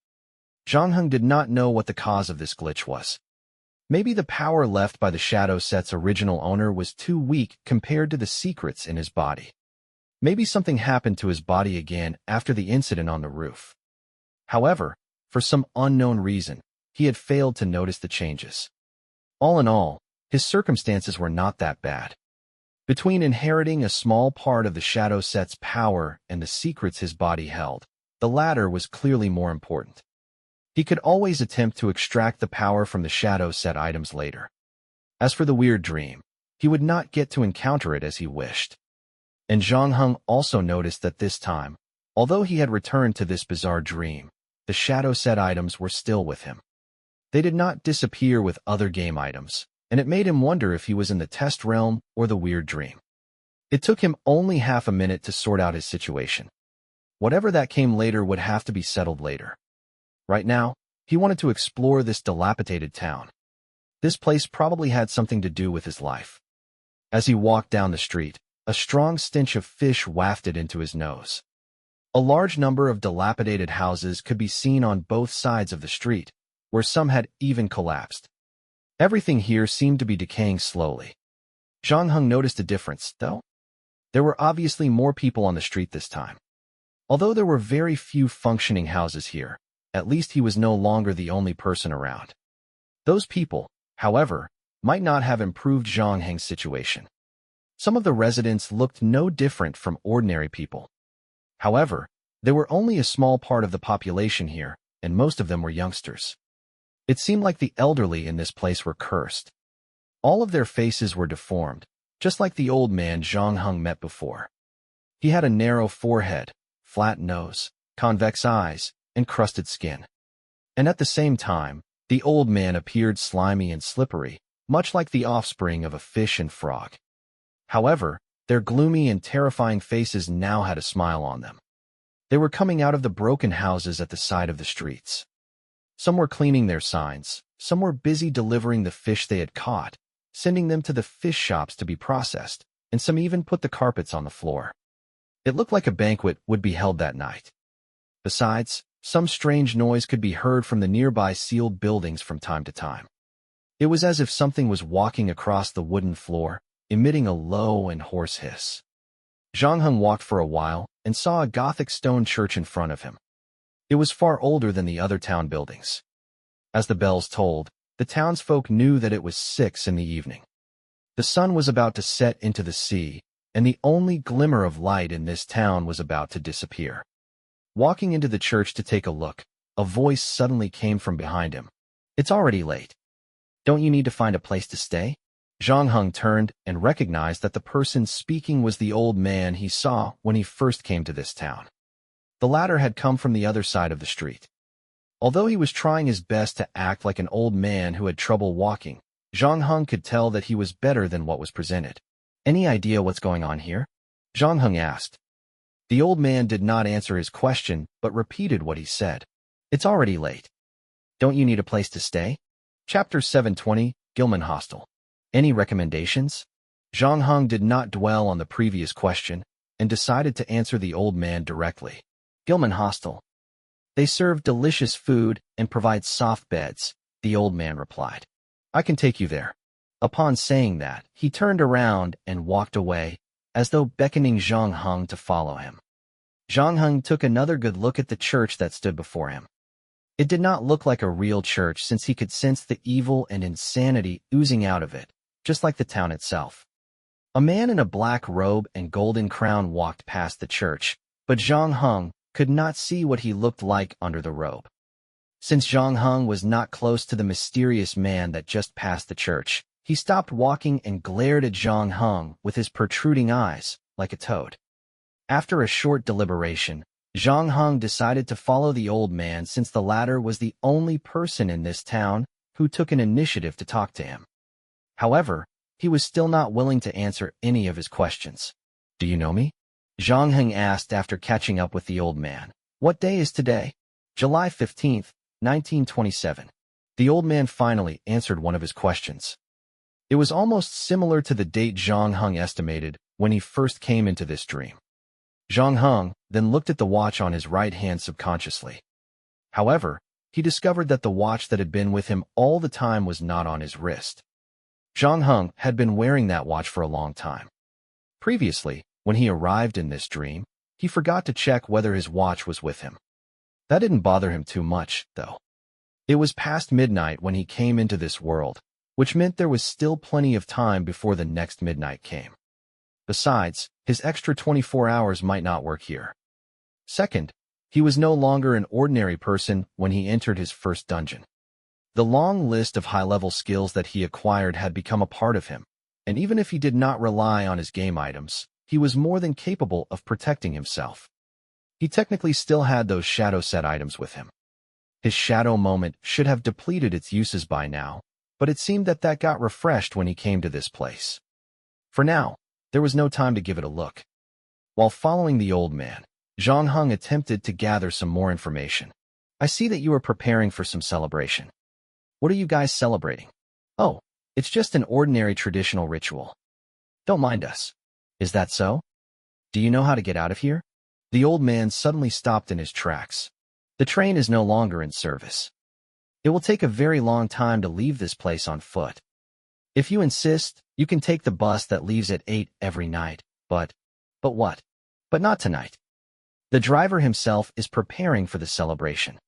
Zhang Heng did not know what the cause of this glitch was. Maybe the power left by the shadow set's original owner was too weak compared to the secrets in his body. Maybe something happened to his body again after the incident on the roof. However, for some unknown reason, he had failed to notice the changes. All in all, his circumstances were not that bad. Between inheriting a small part of the shadow set's power and the secrets his body held, the latter was clearly more important. He could always attempt to extract the power from the shadow set items later. As for the weird dream, he would not get to encounter it as he wished. And Zhang Heng also noticed that this time, although he had returned to this bizarre dream, the shadow set items were still with him. They did not disappear with other game items, and it made him wonder if he was in the test realm or the weird dream. It took him only half a minute to sort out his situation. Whatever that came later would have to be settled later. Right now, he wanted to explore this dilapidated town. This place probably had something to do with his life. As he walked down the street, a strong stench of fish wafted into his nose. A large number of dilapidated houses could be seen on both sides of the street, where some had even collapsed. Everything here seemed to be decaying slowly. Zhang Heng noticed a difference, though. There were obviously more people on the street this time. Although there were very few functioning houses here, at least he was no longer the only person around. Those people, however, might not have improved Zhang Heng's situation. Some of the residents looked no different from ordinary people. However, there were only a small part of the population here, and most of them were youngsters. It seemed like the elderly in this place were cursed. All of their faces were deformed, just like the old man Zhang Heng met before. He had a narrow forehead, flat nose, convex eyes, and crusted skin. And at the same time, the old man appeared slimy and slippery, much like the offspring of a fish and frog. However, their gloomy and terrifying faces now had a smile on them. They were coming out of the broken houses at the side of the streets. Some were cleaning their signs, some were busy delivering the fish they had caught, sending them to the fish shops to be processed, and some even put the carpets on the floor. It looked like a banquet would be held that night. Besides, some strange noise could be heard from the nearby sealed buildings from time to time. It was as if something was walking across the wooden floor, emitting a low and hoarse hiss. Zhang Heng walked for a while and saw a Gothic stone church in front of him. It was far older than the other town buildings. As the bells tolled, the townsfolk knew that it was 6 in the evening. The sun was about to set into the sea, and the only glimmer of light in this town was about to disappear. Walking into the church to take a look, a voice suddenly came from behind him. "It's already late. Don't you need to find a place to stay?" Zhang Heng turned and recognized that the person speaking was the old man he saw when he first came to this town. The latter had come from the other side of the street. Although he was trying his best to act like an old man who had trouble walking, Zhang Heng could tell that he was better than what was presented. "Any idea what's going on here?" Zhang Heng asked. The old man did not answer his question, but repeated what he said. "It's already late. Don't you need a place to stay?" Chapter 720, Gilman Hostel. "Any recommendations?" Zhang Heng did not dwell on the previous question, and decided to answer the old man directly. Gilman Hostel. They serve delicious food and provide soft beds, the old man replied. I can take you there. Upon saying that, he turned around and walked away, as though beckoning Zhang Heng to follow him. Zhang Heng took another good look at the church that stood before him. It did not look like a real church since he could sense the evil and insanity oozing out of it, just like the town itself. A man in a black robe and golden crown walked past the church, but Zhang Heng could not see what he looked like under the robe. Since Zhang Heng was not close to the mysterious man that just passed the church, he stopped walking and glared at Zhang Heng with his protruding eyes, like a toad. After a short deliberation, Zhang Heng decided to follow the old man since the latter was the only person in this town who took an initiative to talk to him. However, he was still not willing to answer any of his questions. Do you know me? Zhang Heng asked after catching up with the old man. What day is today? July 15th, 1927. The old man finally answered one of his questions. It was almost similar to the date Zhang Heng estimated when he first came into this dream. Zhang Heng then looked at the watch on his right hand subconsciously. However, he discovered that the watch that had been with him all the time was not on his wrist. Zhang Heng had been wearing that watch for a long time. Previously, when he arrived in this dream, he forgot to check whether his watch was with him. That didn't bother him too much, though. It was past midnight when he came into this world, which meant there was still plenty of time before the next midnight came. Besides, his extra 24 hours might not work here. Second, he was no longer an ordinary person when he entered his first dungeon. The long list of high-level skills that he acquired had become a part of him, and even if he did not rely on his game items, he was more than capable of protecting himself. He technically still had those shadow set items with him. His shadow moment should have depleted its uses by now, but it seemed that got refreshed when he came to this place. For now, there was no time to give it a look. While following the old man, Zhang Heng attempted to gather some more information. I see that you are preparing for some celebration. What are you guys celebrating? Oh, it's just an ordinary traditional ritual. Don't mind us. Is that so? Do you know how to get out of here? The old man suddenly stopped in his tracks. The train is no longer in service. It will take a very long time to leave this place on foot. If you insist, you can take the bus that leaves at 8 every night, but what? But not tonight. The driver himself is preparing for the celebration.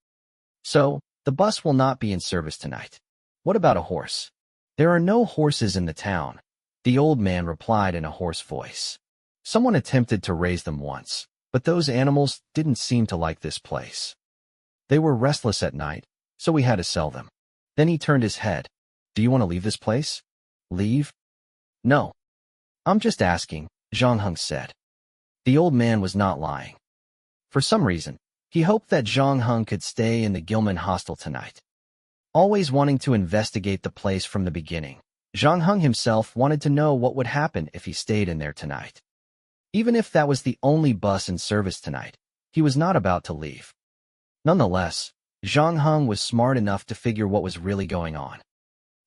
So, the bus will not be in service tonight. What about a horse? There are no horses in the town, the old man replied in a hoarse voice. Someone attempted to raise them once, but those animals didn't seem to like this place. They were restless at night, so we had to sell them. Then he turned his head. Do you want to leave this place? Leave? No. I'm just asking, Zhang Heng said. The old man was not lying. For some reason, he hoped that Zhang Heng could stay in the Gilman hostel tonight. Always wanting to investigate the place from the beginning, Zhang Heng himself wanted to know what would happen if he stayed in there tonight. Even if that was the only bus in service tonight, he was not about to leave. Nonetheless, Zhang Heng was smart enough to figure what was really going on.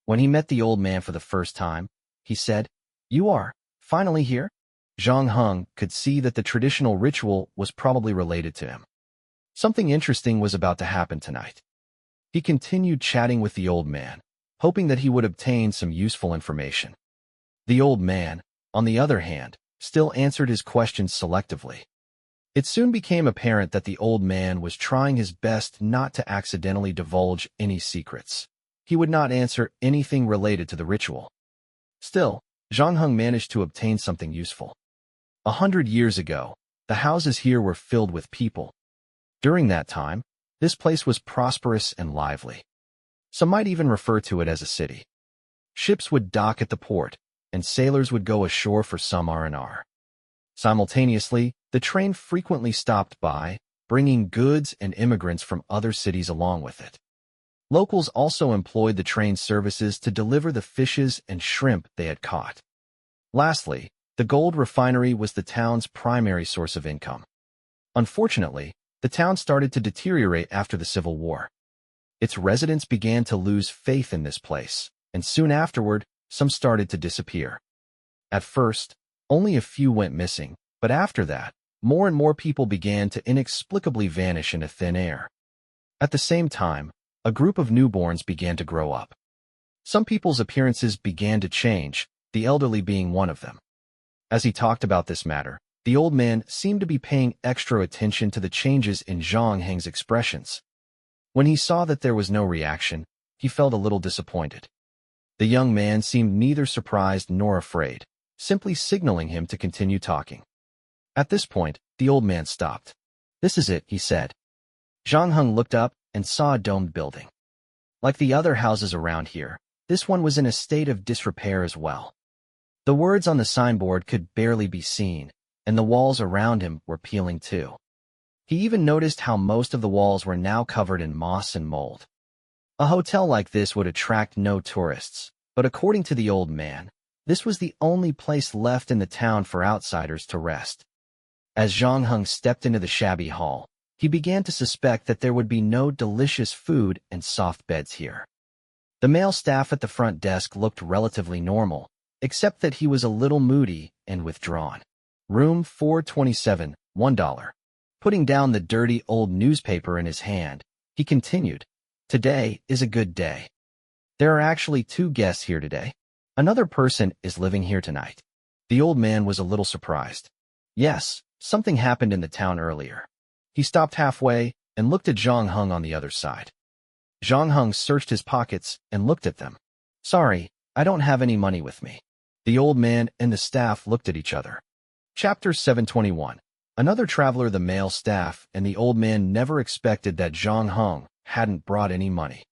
When he met the old man for the first time, he said, "You are finally here?" Zhang Heng could see that the traditional ritual was probably related to him. Something interesting was about to happen tonight. He continued chatting with the old man, hoping that he would obtain some useful information. The old man, on the other hand, still answered his questions selectively. It soon became apparent that the old man was trying his best not to accidentally divulge any secrets. He would not answer anything related to the ritual. Still, Zhang Heng managed to obtain something useful. 100 years ago, the houses here were filled with people. During that time, this place was prosperous and lively. Some might even refer to it as a city. Ships would dock at the port, and sailors would go ashore for some R&R. Simultaneously, the train frequently stopped by, bringing goods and immigrants from other cities along with it. Locals also employed the train services to deliver the fishes and shrimp they had caught. Lastly, the gold refinery was the town's primary source of income. Unfortunately, the town started to deteriorate after the Civil War. Its residents began to lose faith in this place, and soon afterward, some started to disappear. At first, only a few went missing, But after that, more and more people began to inexplicably vanish into thin air. At the same time, a group of newborns began to grow up. Some people's appearances began to change, the elderly being one of them. As he talked about this matter, the old man seemed to be paying extra attention to the changes in Zhang Heng's expressions. When he saw that there was no reaction, he felt a little disappointed. The young man seemed neither surprised nor afraid, simply signaling him to continue talking. At this point, the old man stopped. "This is it," he said. Zhang Heng looked up and saw a domed building. Like the other houses around here, this one was in a state of disrepair as well. The words on the signboard could barely be seen, and the walls around him were peeling too. He even noticed how most of the walls were now covered in moss and mold. A hotel like this would attract no tourists, but according to the old man, this was the only place left in the town for outsiders to rest. As Zhang Heng stepped into the shabby hall, he began to suspect that there would be no delicious food and soft beds here. The male staff at the front desk looked relatively normal, except that he was a little moody and withdrawn. "Room 427, $1. Putting down the dirty old newspaper in his hand, he continued, "Today is a good day. There are actually 2 guests here today. Another person is living here tonight." The old man was a little surprised. Yes, something happened in the town earlier. He stopped halfway and looked at Zhang Heng on the other side. Zhang Heng searched his pockets and looked at them. "Sorry, I don't have any money with me." The old man and the staff looked at each other. Chapter 721. Another traveler. The male staff and the old man never expected that Zhang Heng hadn't brought any money.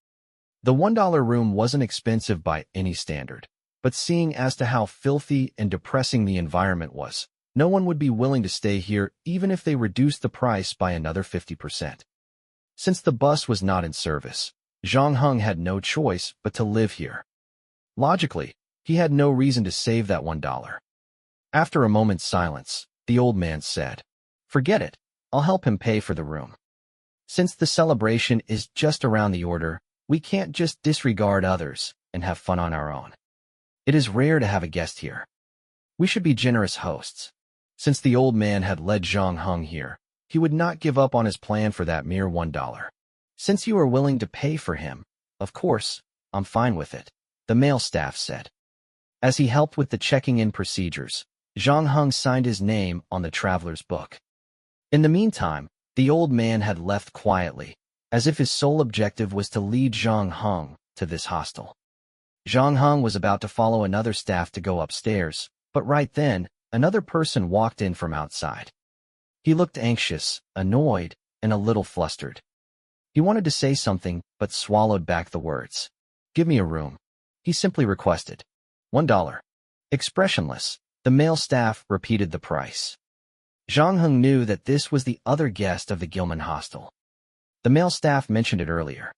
The $1 room wasn't expensive by any standard, but seeing as to how filthy and depressing the environment was, no one would be willing to stay here even if they reduced the price by another 50%. Since the bus was not in service, Zhang Heng had no choice but to live here. Logically, he had no reason to save that $1. After a moment's silence, the old man said, "Forget it, I'll help him pay for the room. Since the celebration is just around the corner, we can't just disregard others and have fun on our own. It is rare to have a guest here. We should be generous hosts." Since the old man had led Zhang Heng here, he would not give up on his plan for that mere $1. "Since you are willing to pay for him, of course, I'm fine with it," the male staff said. As he helped with the checking-in procedures, Zhang Heng signed his name on the traveler's book. In the meantime, the old man had left quietly, as if his sole objective was to lead Zhang Heng to this hostel. Zhang Heng was about to follow another staff to go upstairs, but right then, another person walked in from outside. He looked anxious, annoyed, and a little flustered. He wanted to say something, but swallowed back the words. "Give me a room," he simply requested. $1. Expressionless, the male staff repeated the price. Zhang Heng knew that this was the other guest of the Gilman hostel. The male staff mentioned it earlier.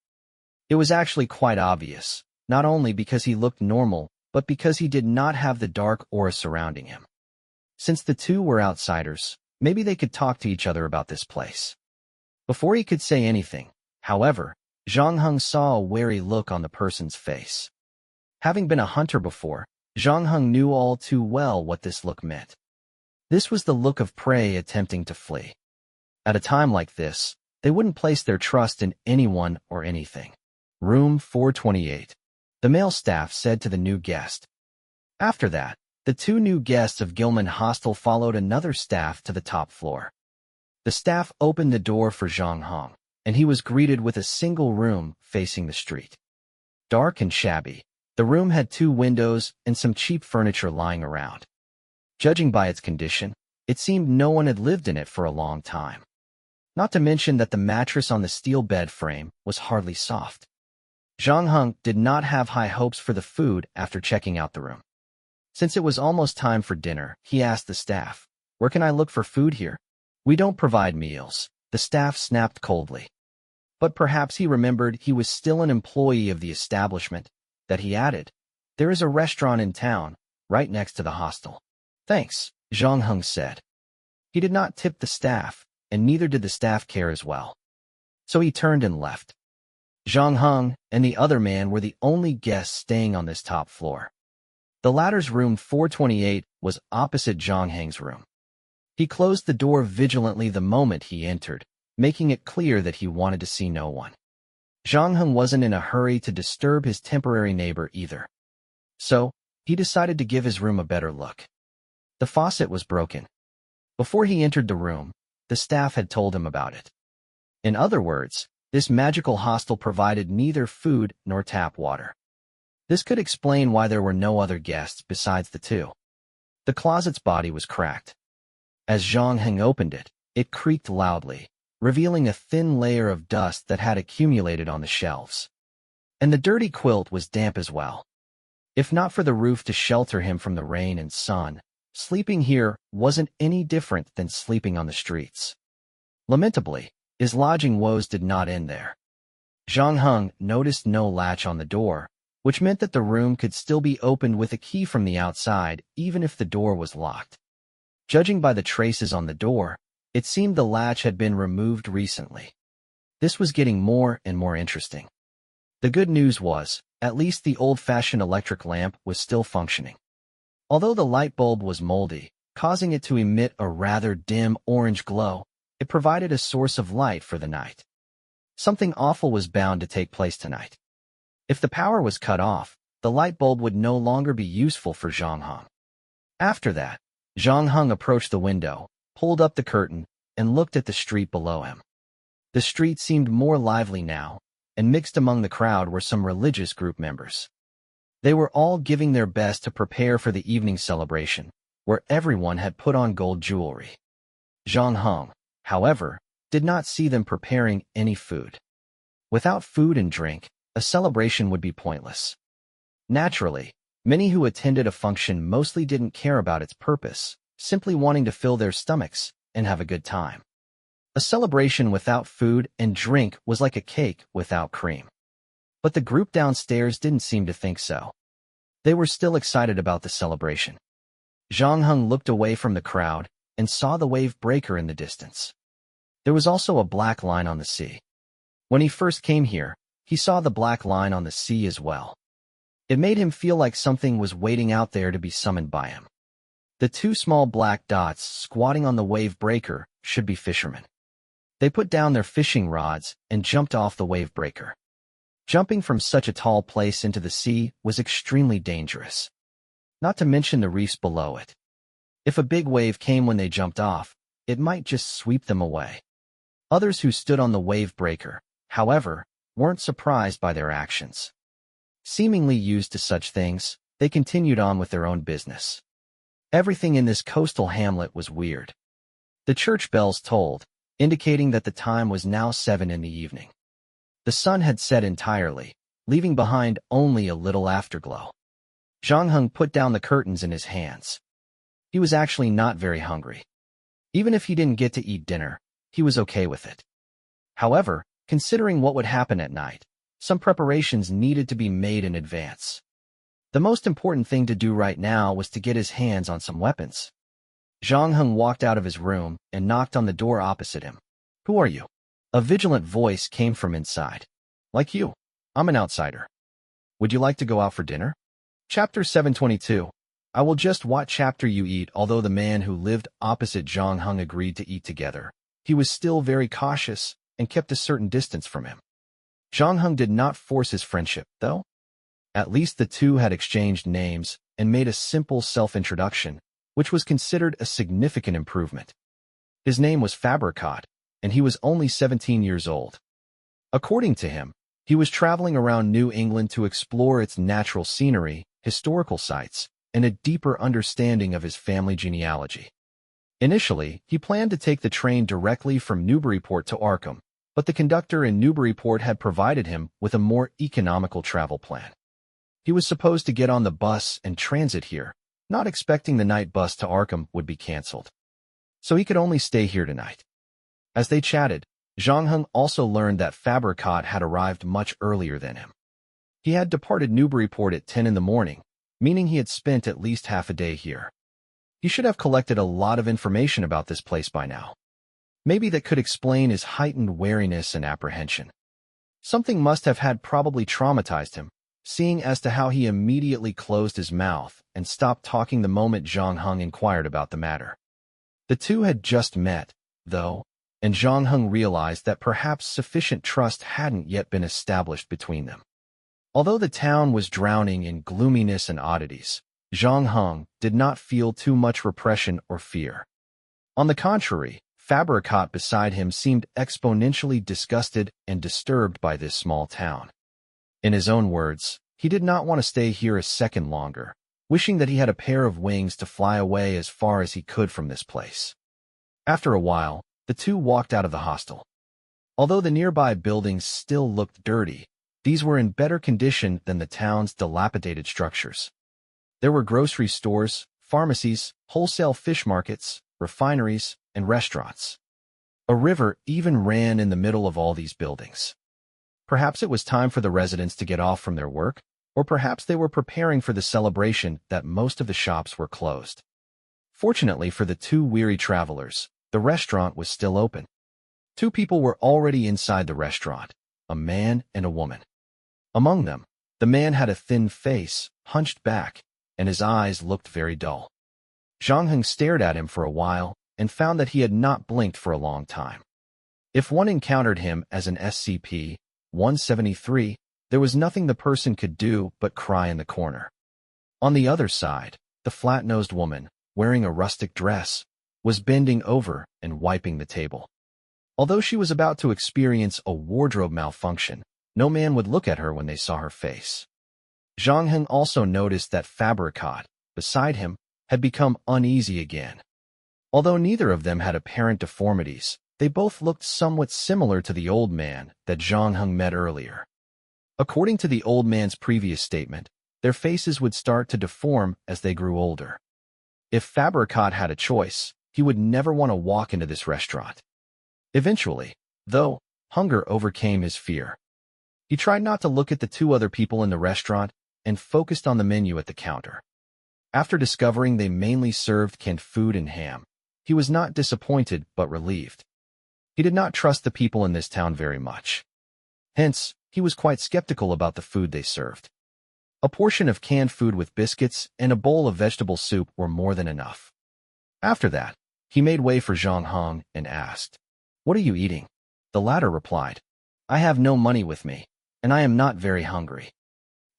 It was actually quite obvious, not only because he looked normal, but because he did not have the dark aura surrounding him. Since the two were outsiders, maybe they could talk to each other about this place. Before he could say anything, however, Zhang Heng saw a wary look on the person's face. Having been a hunter before, Zhang Heng knew all too well what this look meant. This was the look of prey attempting to flee. At a time like this, they wouldn't place their trust in anyone or anything. Room 428. The male staff said to the new guest. After that, the two new guests of Gilman Hostel followed another staff to the top floor. The staff opened the door for Zhang Heng, and he was greeted with a single room facing the street. Dark and shabby, the room had 2 windows and some cheap furniture lying around. Judging by its condition, it seemed no one had lived in it for a long time. Not to mention that the mattress on the steel bed frame was hardly soft. Zhang Heng did not have high hopes for the food after checking out the room. Since it was almost time for dinner, he asked the staff, "Where can I look for food here?" "We don't provide meals," the staff snapped coldly. But perhaps he remembered he was still an employee of the establishment, that he added, "There is a restaurant in town, right next to the hostel." "Thanks," Zhang Heng said. He did not tip the staff, and neither did the staff care as well. So he turned and left. Zhang Heng and the other man were the only guests staying on this top floor. The latter's room 428 was opposite Zhang Heng's room. He closed the door vigilantly the moment he entered, making it clear that he wanted to see no one. Zhang Heng wasn't in a hurry to disturb his temporary neighbor either. So, he decided to give his room a better look. The faucet was broken. Before he entered the room, the staff had told him about it. In other words, this magical hostel provided neither food nor tap water. This could explain why there were no other guests besides the two. The closet's body was cracked. As Zhang Heng opened it, it creaked loudly, revealing a thin layer of dust that had accumulated on the shelves. And the dirty quilt was damp as well. If not for the roof to shelter him from the rain and sun, sleeping here wasn't any different than sleeping on the streets. Lamentably, his lodging woes did not end there. Zhang Heng noticed no latch on the door, which meant that the room could still be opened with a key from the outside, even if the door was locked. Judging by the traces on the door, it seemed the latch had been removed recently. This was getting more and more interesting. The good news was, at least the old-fashioned electric lamp was still functioning. Although the light bulb was moldy, causing it to emit a rather dim orange glow, it provided a source of light for the night. Something awful was bound to take place tonight. If the power was cut off, the light bulb would no longer be useful for Zhang Heng. After that, Zhang Heng approached the window, pulled up the curtain, and looked at the street below him. The street seemed more lively now, and mixed among the crowd were some religious group members. They were all giving their best to prepare for the evening celebration, where everyone had put on gold jewelry. Zhang Heng, however, did not see them preparing any food. Without food and drink, a celebration would be pointless. Naturally, many who attended a function mostly didn't care about its purpose, simply wanting to fill their stomachs and have a good time. A celebration without food and drink was like a cake without cream. But the group downstairs didn't seem to think so. They were still excited about the celebration. Zhang Heng looked away from the crowd and saw the wave breaker in the distance. There was also a black line on the sea. When he first came here, he saw the black line on the sea as well. It made him feel like something was waiting out there to be summoned by him. The two small black dots squatting on the wave breaker should be fishermen. They put down their fishing rods and jumped off the wave breaker. Jumping from such a tall place into the sea was extremely dangerous. Not to mention the reefs below it. If a big wave came when they jumped off, it might just sweep them away. Others who stood on the wave breaker, however, weren't surprised by their actions. Seemingly used to such things, they continued on with their own business. Everything in this coastal hamlet was weird. The church bells tolled, indicating that the time was now 7 in the evening. The sun had set entirely, leaving behind only a little afterglow. Zhang Heng put down the curtains in his hands. He was actually not very hungry. Even if he didn't get to eat dinner, he was okay with it. However, considering what would happen at night, some preparations needed to be made in advance. The most important thing to do right now was to get his hands on some weapons. Zhang Heng walked out of his room and knocked on the door opposite him. "Who are you?" A vigilant voice came from inside. "Like you. I'm an outsider. Would you like to go out for dinner?" Chapter 722. I will just watch after you eat. Although the man who lived opposite Zhang Heng agreed to eat together, he was still very cautious and kept a certain distance from him. Zhang Heng did not force his friendship, though. At least the two had exchanged names and made a simple self-introduction, which was considered a significant improvement. His name was Fabricot, and he was only 17 years old. According to him, he was traveling around New England to explore its natural scenery, historical sites, and a deeper understanding of his family genealogy. Initially, he planned to take the train directly from Newburyport to Arkham, but the conductor in Newburyport had provided him with a more economical travel plan. He was supposed to get on the bus and transit here, not expecting the night bus to Arkham would be canceled. So he could only stay here tonight. As they chatted, Zhang Heng also learned that Fabricot had arrived much earlier than him. He had departed Newburyport at 10 in the morning, meaning he had spent at least half a day here. He should have collected a lot of information about this place by now. Maybe that could explain his heightened wariness and apprehension. Something must have had probably traumatized him, seeing as to how he immediately closed his mouth and stopped talking the moment Zhang Heng inquired about the matter. The two had just met, though, and Zhang Heng realized that perhaps sufficient trust hadn't yet been established between them. Although the town was drowning in gloominess and oddities, Zhang Heng did not feel too much repression or fear. On the contrary, Fabricat beside him seemed exponentially disgusted and disturbed by this small town. In his own words, he did not want to stay here a second longer, wishing that he had a pair of wings to fly away as far as he could from this place. After a while, the two walked out of the hostel. Although the nearby buildings still looked dirty, these were in better condition than the town's dilapidated structures. There were grocery stores, pharmacies, wholesale fish markets, refineries, and restaurants. A river even ran in the middle of all these buildings. Perhaps it was time for the residents to get off from their work, or perhaps they were preparing for the celebration that most of the shops were closed. Fortunately for the two weary travelers, the restaurant was still open. Two people were already inside the restaurant, a man and a woman. Among them, the man had a thin face, hunched back, and his eyes looked very dull. Zhang Heng stared at him for a while and found that he had not blinked for a long time. If one encountered him as an SCP-173, there was nothing the person could do but cry in the corner. On the other side, the flat-nosed woman, wearing a rustic dress, was bending over and wiping the table. Although she was about to experience a wardrobe malfunction, no man would look at her when they saw her face. Zhang Heng also noticed that Fabricat, beside him, had become uneasy again. Although neither of them had apparent deformities, they both looked somewhat similar to the old man that Zhang Heng met earlier. According to the old man's previous statement, their faces would start to deform as they grew older. If Fabricat had a choice, he would never want to walk into this restaurant. Eventually, though, hunger overcame his fear. He tried not to look at the two other people in the restaurant and focused on the menu at the counter. After discovering they mainly served canned food and ham, he was not disappointed but relieved. He did not trust the people in this town very much. Hence, he was quite skeptical about the food they served. A portion of canned food with biscuits and a bowl of vegetable soup were more than enough. After that, he made way for Zhang Heng and asked, "What are you eating?" The latter replied, "I have no money with me, and I am not very hungry.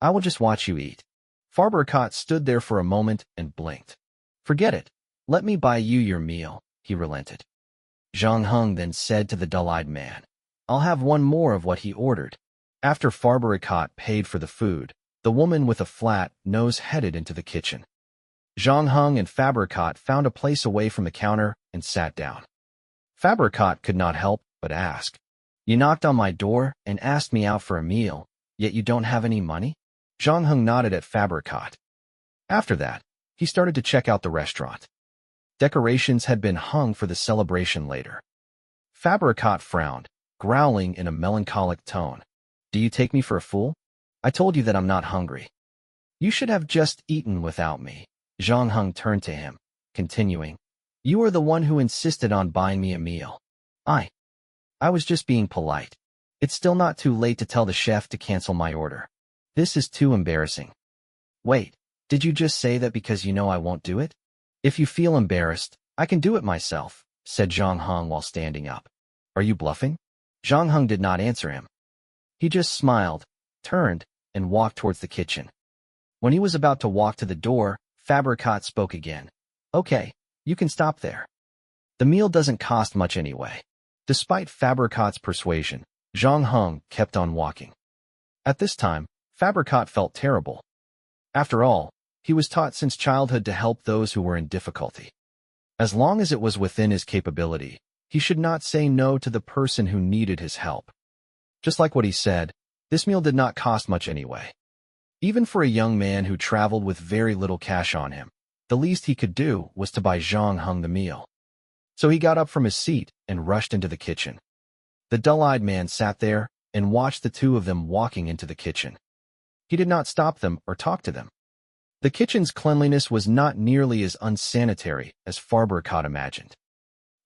I will just watch you eat." Fabricat stood there for a moment and blinked. "Forget it. Let me buy you your meal," he relented. Zhang Heng then said to the dull-eyed man, "I'll have one more of what he ordered." After Fabricat paid for the food, the woman with a flat nose headed into the kitchen. Zhang Heng and Fabricat found a place away from the counter and sat down. Fabricat could not help but ask, "You knocked on my door and asked me out for a meal, yet you don't have any money?" Zhang Heng nodded at Fabricat. After that, he started to check out the restaurant. Decorations had been hung for the celebration later. Fabricat frowned, growling in a melancholic tone. "Do you take me for a fool? I told you that I'm not hungry. You should have just eaten without me." Zhang Heng turned to him, continuing, "You are the one who insisted on buying me a meal. I was just being polite. It's still not too late to tell the chef to cancel my order. This is too embarrassing." "Wait, did you just say that because you know I won't do it?" "If you feel embarrassed, I can do it myself," said Zhang Heng while standing up. "Are you bluffing?" Zhang Heng did not answer him. He just smiled, turned, and walked towards the kitchen. When he was about to walk to the door, Fabricat spoke again. "Okay, you can stop there. The meal doesn't cost much anyway." Despite Fabricat's persuasion, Zhang Heng kept on walking. At this time, Fabricat felt terrible. After all, he was taught since childhood to help those who were in difficulty. As long as it was within his capability, he should not say no to the person who needed his help. Just like what he said, this meal did not cost much anyway. Even for a young man who traveled with very little cash on him, the least he could do was to buy Zhang Heng the meal. So he got up from his seat and rushed into the kitchen. The dull-eyed man sat there and watched the two of them walking into the kitchen. He did not stop them or talk to them. The kitchen's cleanliness was not nearly as unsanitary as Fabricat imagined.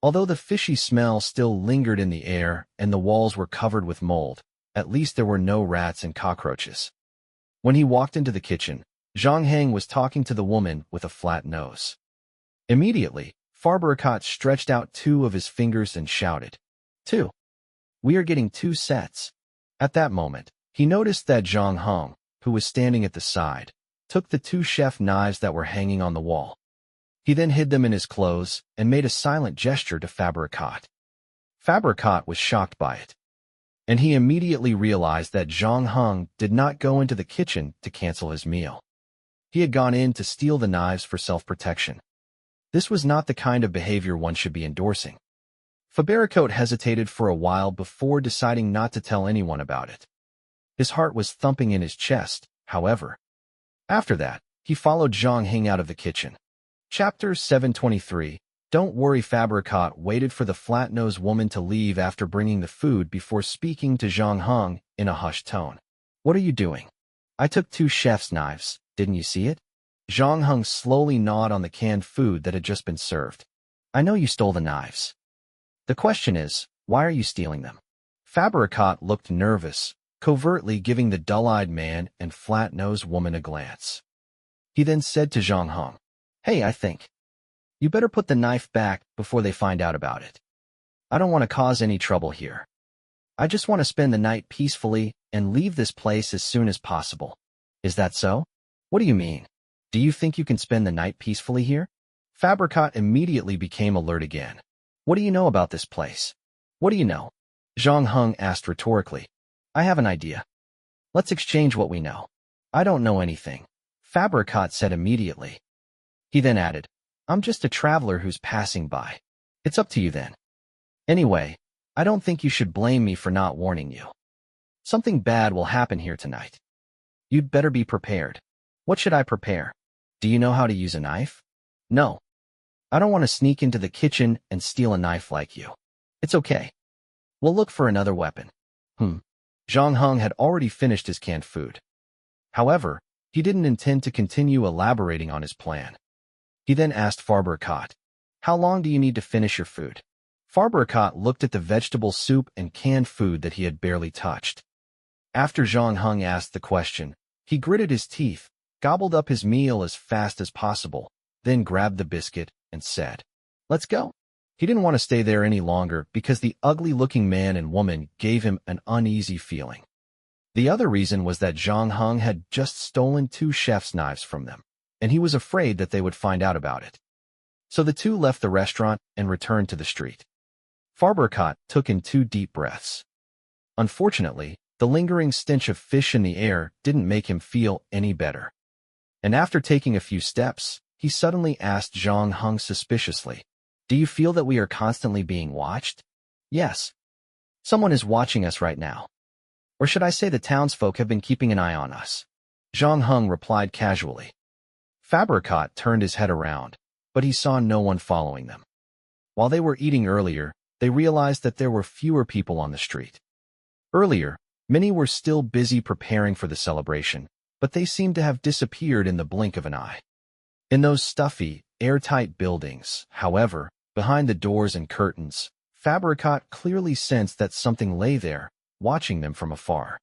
Although the fishy smell still lingered in the air and the walls were covered with mold, at least there were no rats and cockroaches. When he walked into the kitchen, Zhang Heng was talking to the woman with a flat nose. Immediately, Fabricat stretched out 2 of his fingers and shouted, "2. We are getting 2 sets." At that moment, he noticed that Zhang Heng, who was standing at the side, took the 2 chef knives that were hanging on the wall. He then hid them in his clothes and made a silent gesture to Fabricat. Fabricat was shocked by it, and he immediately realized that Zhang Heng did not go into the kitchen to cancel his meal. He had gone in to steal the knives for self-protection. This was not the kind of behavior one should be endorsing. Fabricat hesitated for a while before deciding not to tell anyone about it. His heart was thumping in his chest, however. After that, he followed Zhang Heng out of the kitchen. Chapter 723. Don't worry. Fabricat waited for the flat-nosed woman to leave after bringing the food before speaking to Zhang Heng in a hushed tone. "What are you doing?" "I took 2 chef's knives. Didn't you see it?" Zhang Heng slowly gnawed on the canned food that had just been served. "I know you stole the knives. The question is, why are you stealing them?" Fabricat looked nervous, covertly giving the dull-eyed man and flat-nosed woman a glance. He then said to Zhang Heng, "Hey, I think you better put the knife back before they find out about it. I don't want to cause any trouble here. I just want to spend the night peacefully and leave this place as soon as possible." "Is that so? What do you mean? Do you think you can spend the night peacefully here?" Fabricat immediately became alert again. "What do you know about this place?" "What do you know?" Zhang Heng asked rhetorically. "I have an idea. Let's exchange what we know." "I don't know anything," Fabricat said immediately. He then added, "I'm just a traveler who's passing by. It's up to you then. Anyway, I don't think you should blame me for not warning you. Something bad will happen here tonight. You'd better be prepared." "What should I prepare? Do you know how to use a knife?" "No. I don't want to sneak into the kitchen and steal a knife like you." "It's okay. We'll look for another weapon." Zhang Heng had already finished his canned food. However, he didn't intend to continue elaborating on his plan. He then asked Fabricat, "How long do you need to finish your food?" Fabricat looked at the vegetable soup and canned food that he had barely touched. After Zhang Heng asked the question, he gritted his teeth, gobbled up his meal as fast as possible, then grabbed the biscuit and said, "Let's go." He didn't want to stay there any longer because the ugly-looking man and woman gave him an uneasy feeling. The other reason was that Zhang Heng had just stolen 2 chef's knives from them, and he was afraid that they would find out about it. So the 2 left the restaurant and returned to the street. Fabricat took in 2 deep breaths. Unfortunately, the lingering stench of fish in the air didn't make him feel any better. And after taking a few steps, he suddenly asked Zhang Heng suspiciously, "Do you feel that we are constantly being watched?" "Yes. Someone is watching us right now. Or should I say the townsfolk have been keeping an eye on us?" Zhang Heng replied casually. Fabricat turned his head around, but he saw no one following them. While they were eating earlier, they realized that there were fewer people on the street. Earlier, many were still busy preparing for the celebration, but they seemed to have disappeared in the blink of an eye. In those stuffy, airtight buildings, however, behind the doors and curtains, Fabricat clearly sensed that something lay there, watching them from afar.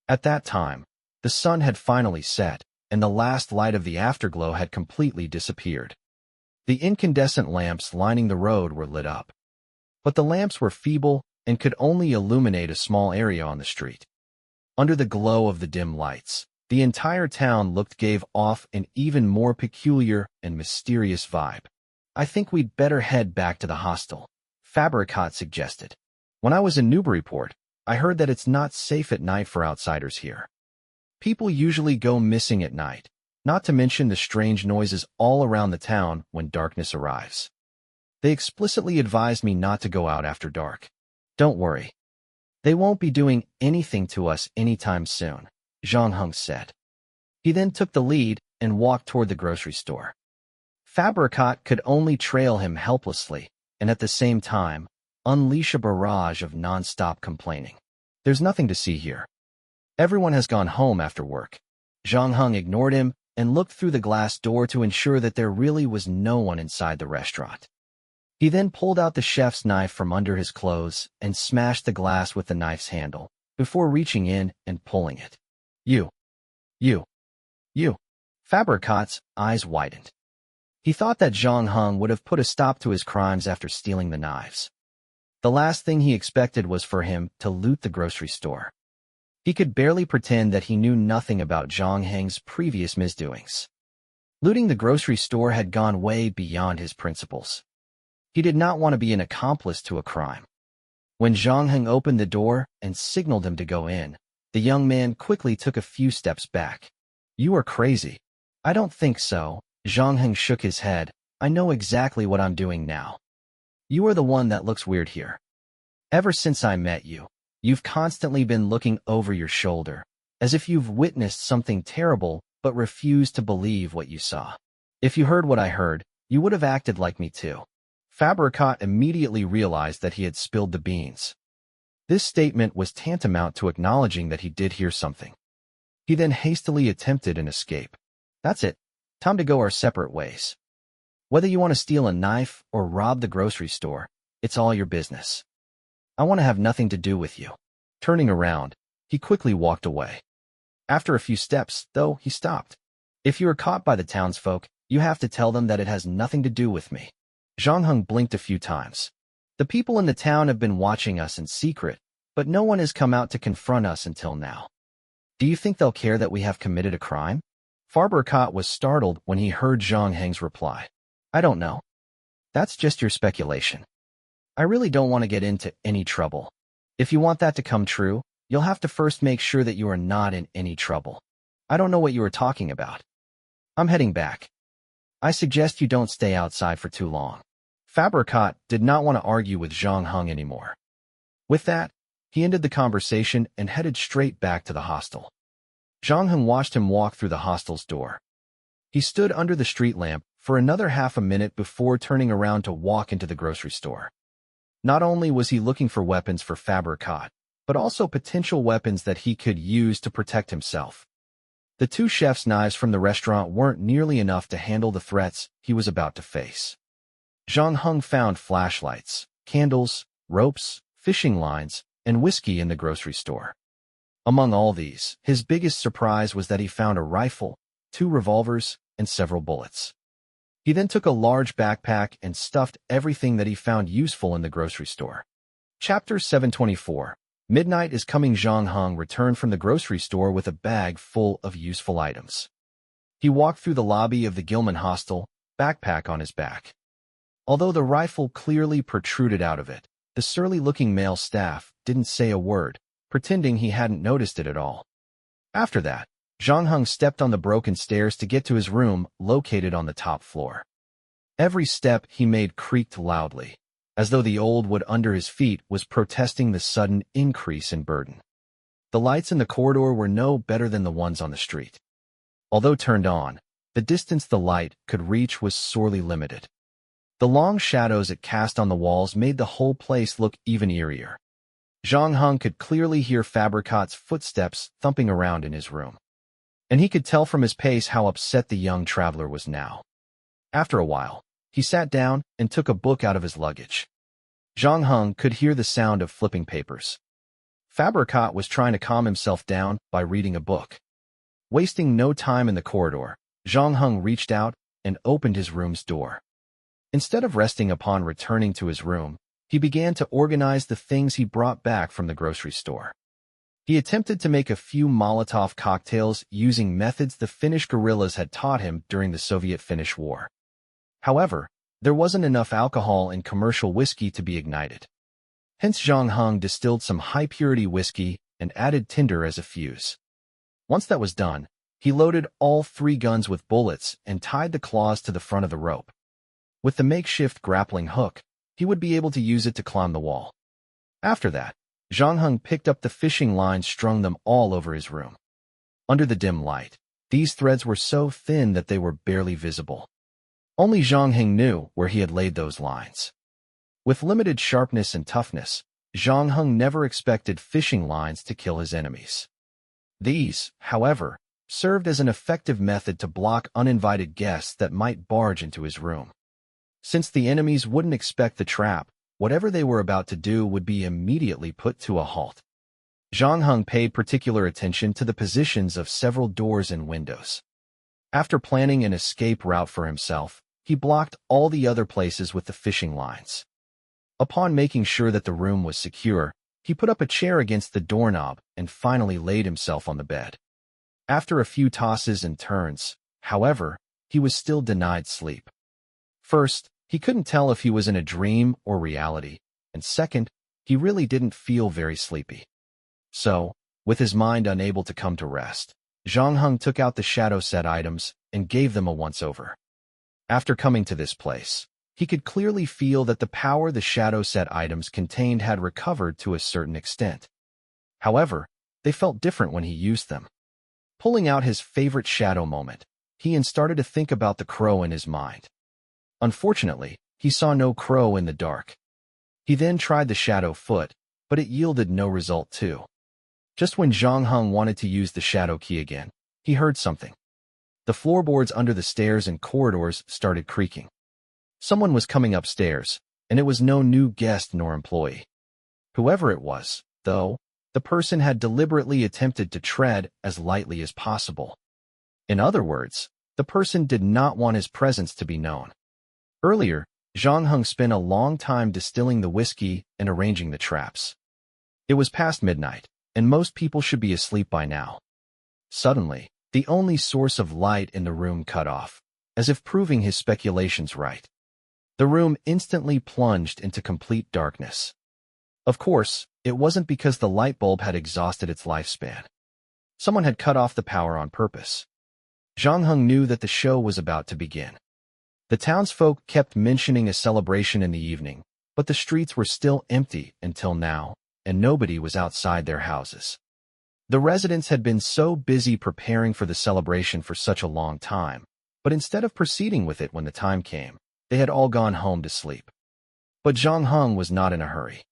At that time, the sun had finally set, and the last light of the afterglow had completely disappeared. The incandescent lamps lining the road were lit up. But the lamps were feeble and could only illuminate a small area on the street. Under the glow of the dim lights, the entire town gave off an even more peculiar and mysterious vibe. "I think we'd better head back to the hostel," Fabricat suggested. "When I was in Newburyport, I heard that it's not safe at night for outsiders here. People usually go missing at night, not to mention the strange noises all around the town when darkness arrives. They explicitly advised me not to go out after dark." "Don't worry. They won't be doing anything to us anytime soon," Zhang Heng said. He then took the lead and walked toward the grocery store. Fabricat could only trail him helplessly, and at the same time, unleash a barrage of non-stop complaining. "There's nothing to see here. Everyone has gone home after work." Zhang Heng ignored him and looked through the glass door to ensure that there really was no one inside the restaurant. He then pulled out the chef's knife from under his clothes and smashed the glass with the knife's handle, before reaching in and pulling it. You. Fabricat's eyes widened. He thought that Zhang Heng would have put a stop to his crimes after stealing the knives. The last thing he expected was for him to loot the grocery store. He could barely pretend that he knew nothing about Zhang Heng's previous misdoings. Looting the grocery store had gone way beyond his principles. He did not want to be an accomplice to a crime. When Zhang Heng opened the door and signaled him to go in, the young man quickly took a few steps back. "You are crazy." "I don't think so." Zhang Heng shook his head. "I know exactly what I'm doing now. You are the one that looks weird here. Ever since I met you, you've constantly been looking over your shoulder, as if you've witnessed something terrible but refused to believe what you saw. If you heard what I heard, you would have acted like me too." Fabricat immediately realized that he had spilled the beans. This statement was tantamount to acknowledging that he did hear something. He then hastily attempted an escape. "That's it. Time to go our separate ways. Whether you want to steal a knife or rob the grocery store, it's all your business. I want to have nothing to do with you." Turning around, he quickly walked away. After a few steps, though, he stopped. "If you are caught by the townsfolk, you have to tell them that it has nothing to do with me." Zhang Heng blinked a few times. "The people in the town have been watching us in secret, but no one has come out to confront us until now. Do you think they'll care that we have committed a crime?" Fabricat was startled when he heard Zhang Heng's reply. "I don't know. That's just your speculation. I really don't want to get into any trouble. If you want that to come true, you'll have to first make sure that you are not in any trouble. I don't know what you are talking about. I'm heading back. I suggest you don't stay outside for too long." Fabricat did not want to argue with Zhang Heng anymore. With that, he ended the conversation and headed straight back to the hostel. Zhang Heng watched him walk through the hostel's door. He stood under the street lamp for another half a minute before turning around to walk into the grocery store. Not only was he looking for weapons for Fabricat, but also potential weapons that he could use to protect himself. The two chef's knives from the restaurant weren't nearly enough to handle the threats he was about to face. Zhang Heng found flashlights, candles, ropes, fishing lines, and whiskey in the grocery store. Among all these, his biggest surprise was that he found a rifle, 2 revolvers, and several bullets. He then took a large backpack and stuffed everything that he found useful in the grocery store. Chapter 724. Midnight is coming. Zhang Heng returned from the grocery store with a bag full of useful items. He walked through the lobby of the Gilman hostel, backpack on his back. Although the rifle clearly protruded out of it, the surly-looking male staff didn't say a word, pretending he hadn't noticed it at all. After that, Zhang Heng stepped on the broken stairs to get to his room, located on the top floor. Every step he made creaked loudly, as though the old wood under his feet was protesting the sudden increase in burden. The lights in the corridor were no better than the ones on the street. Although turned on, the distance the light could reach was sorely limited. The long shadows it cast on the walls made the whole place look even eerier. Zhang Heng could clearly hear Fabricat's footsteps thumping around in his room, and he could tell from his pace how upset the young traveler was now. After a while, he sat down and took a book out of his luggage. Zhang Heng could hear the sound of flipping papers. Fabricat was trying to calm himself down by reading a book. Wasting no time in the corridor, Zhang Heng reached out and opened his room's door. Instead of resting upon returning to his room, he began to organize the things he brought back from the grocery store. He attempted to make a few Molotov cocktails using methods the Finnish guerrillas had taught him during the Soviet-Finnish War. However, there wasn't enough alcohol in commercial whiskey to be ignited. Hence Zhang Heng distilled some high-purity whiskey and added tinder as a fuse. Once that was done, he loaded all 3 guns with bullets and tied the claws to the front of the rope. With the makeshift grappling hook, he would be able to use it to climb the wall. After that, Zhang Heng picked up the fishing lines, strung them all over his room. Under the dim light, these threads were so thin that they were barely visible. Only Zhang Heng knew where he had laid those lines. With limited sharpness and toughness, Zhang Heng never expected fishing lines to kill his enemies. These, however, served as an effective method to block uninvited guests that might barge into his room. Since the enemies wouldn't expect the trap, whatever they were about to do would be immediately put to a halt. Zhang Heng paid particular attention to the positions of several doors and windows. After planning an escape route for himself, he blocked all the other places with the fishing lines. Upon making sure that the room was secure, he put up a chair against the doorknob and finally laid himself on the bed. After a few tosses and turns, however, he was still denied sleep. First, he couldn't tell if he was in a dream or reality, and second, he really didn't feel very sleepy. So, with his mind unable to come to rest, Zhang Heng took out the shadow set items and gave them a once-over. After coming to this place, he could clearly feel that the power the shadow set items contained had recovered to a certain extent. However, they felt different when he used them. Pulling out his favorite shadow moment, he started to think about the crow in his mind. Unfortunately, he saw no crow in the dark. He then tried the shadow foot, but it yielded no result too. Just when Zhang Heng wanted to use the shadow key again, he heard something. The floorboards under the stairs and corridors started creaking. Someone was coming upstairs, and it was no new guest nor employee. Whoever it was, though, the person had deliberately attempted to tread as lightly as possible. In other words, the person did not want his presence to be known. Earlier, Zhang Heng spent a long time distilling the whiskey and arranging the traps. It was past midnight, and most people should be asleep by now. Suddenly, the only source of light in the room cut off, as if proving his speculations right. The room instantly plunged into complete darkness. Of course, it wasn't because the light bulb had exhausted its lifespan. Someone had cut off the power on purpose. Zhang Heng knew that the show was about to begin. The townsfolk kept mentioning a celebration in the evening, but the streets were still empty until now, and nobody was outside their houses. The residents had been so busy preparing for the celebration for such a long time, but instead of proceeding with it when the time came, they had all gone home to sleep. But Zhang Heng was not in a hurry.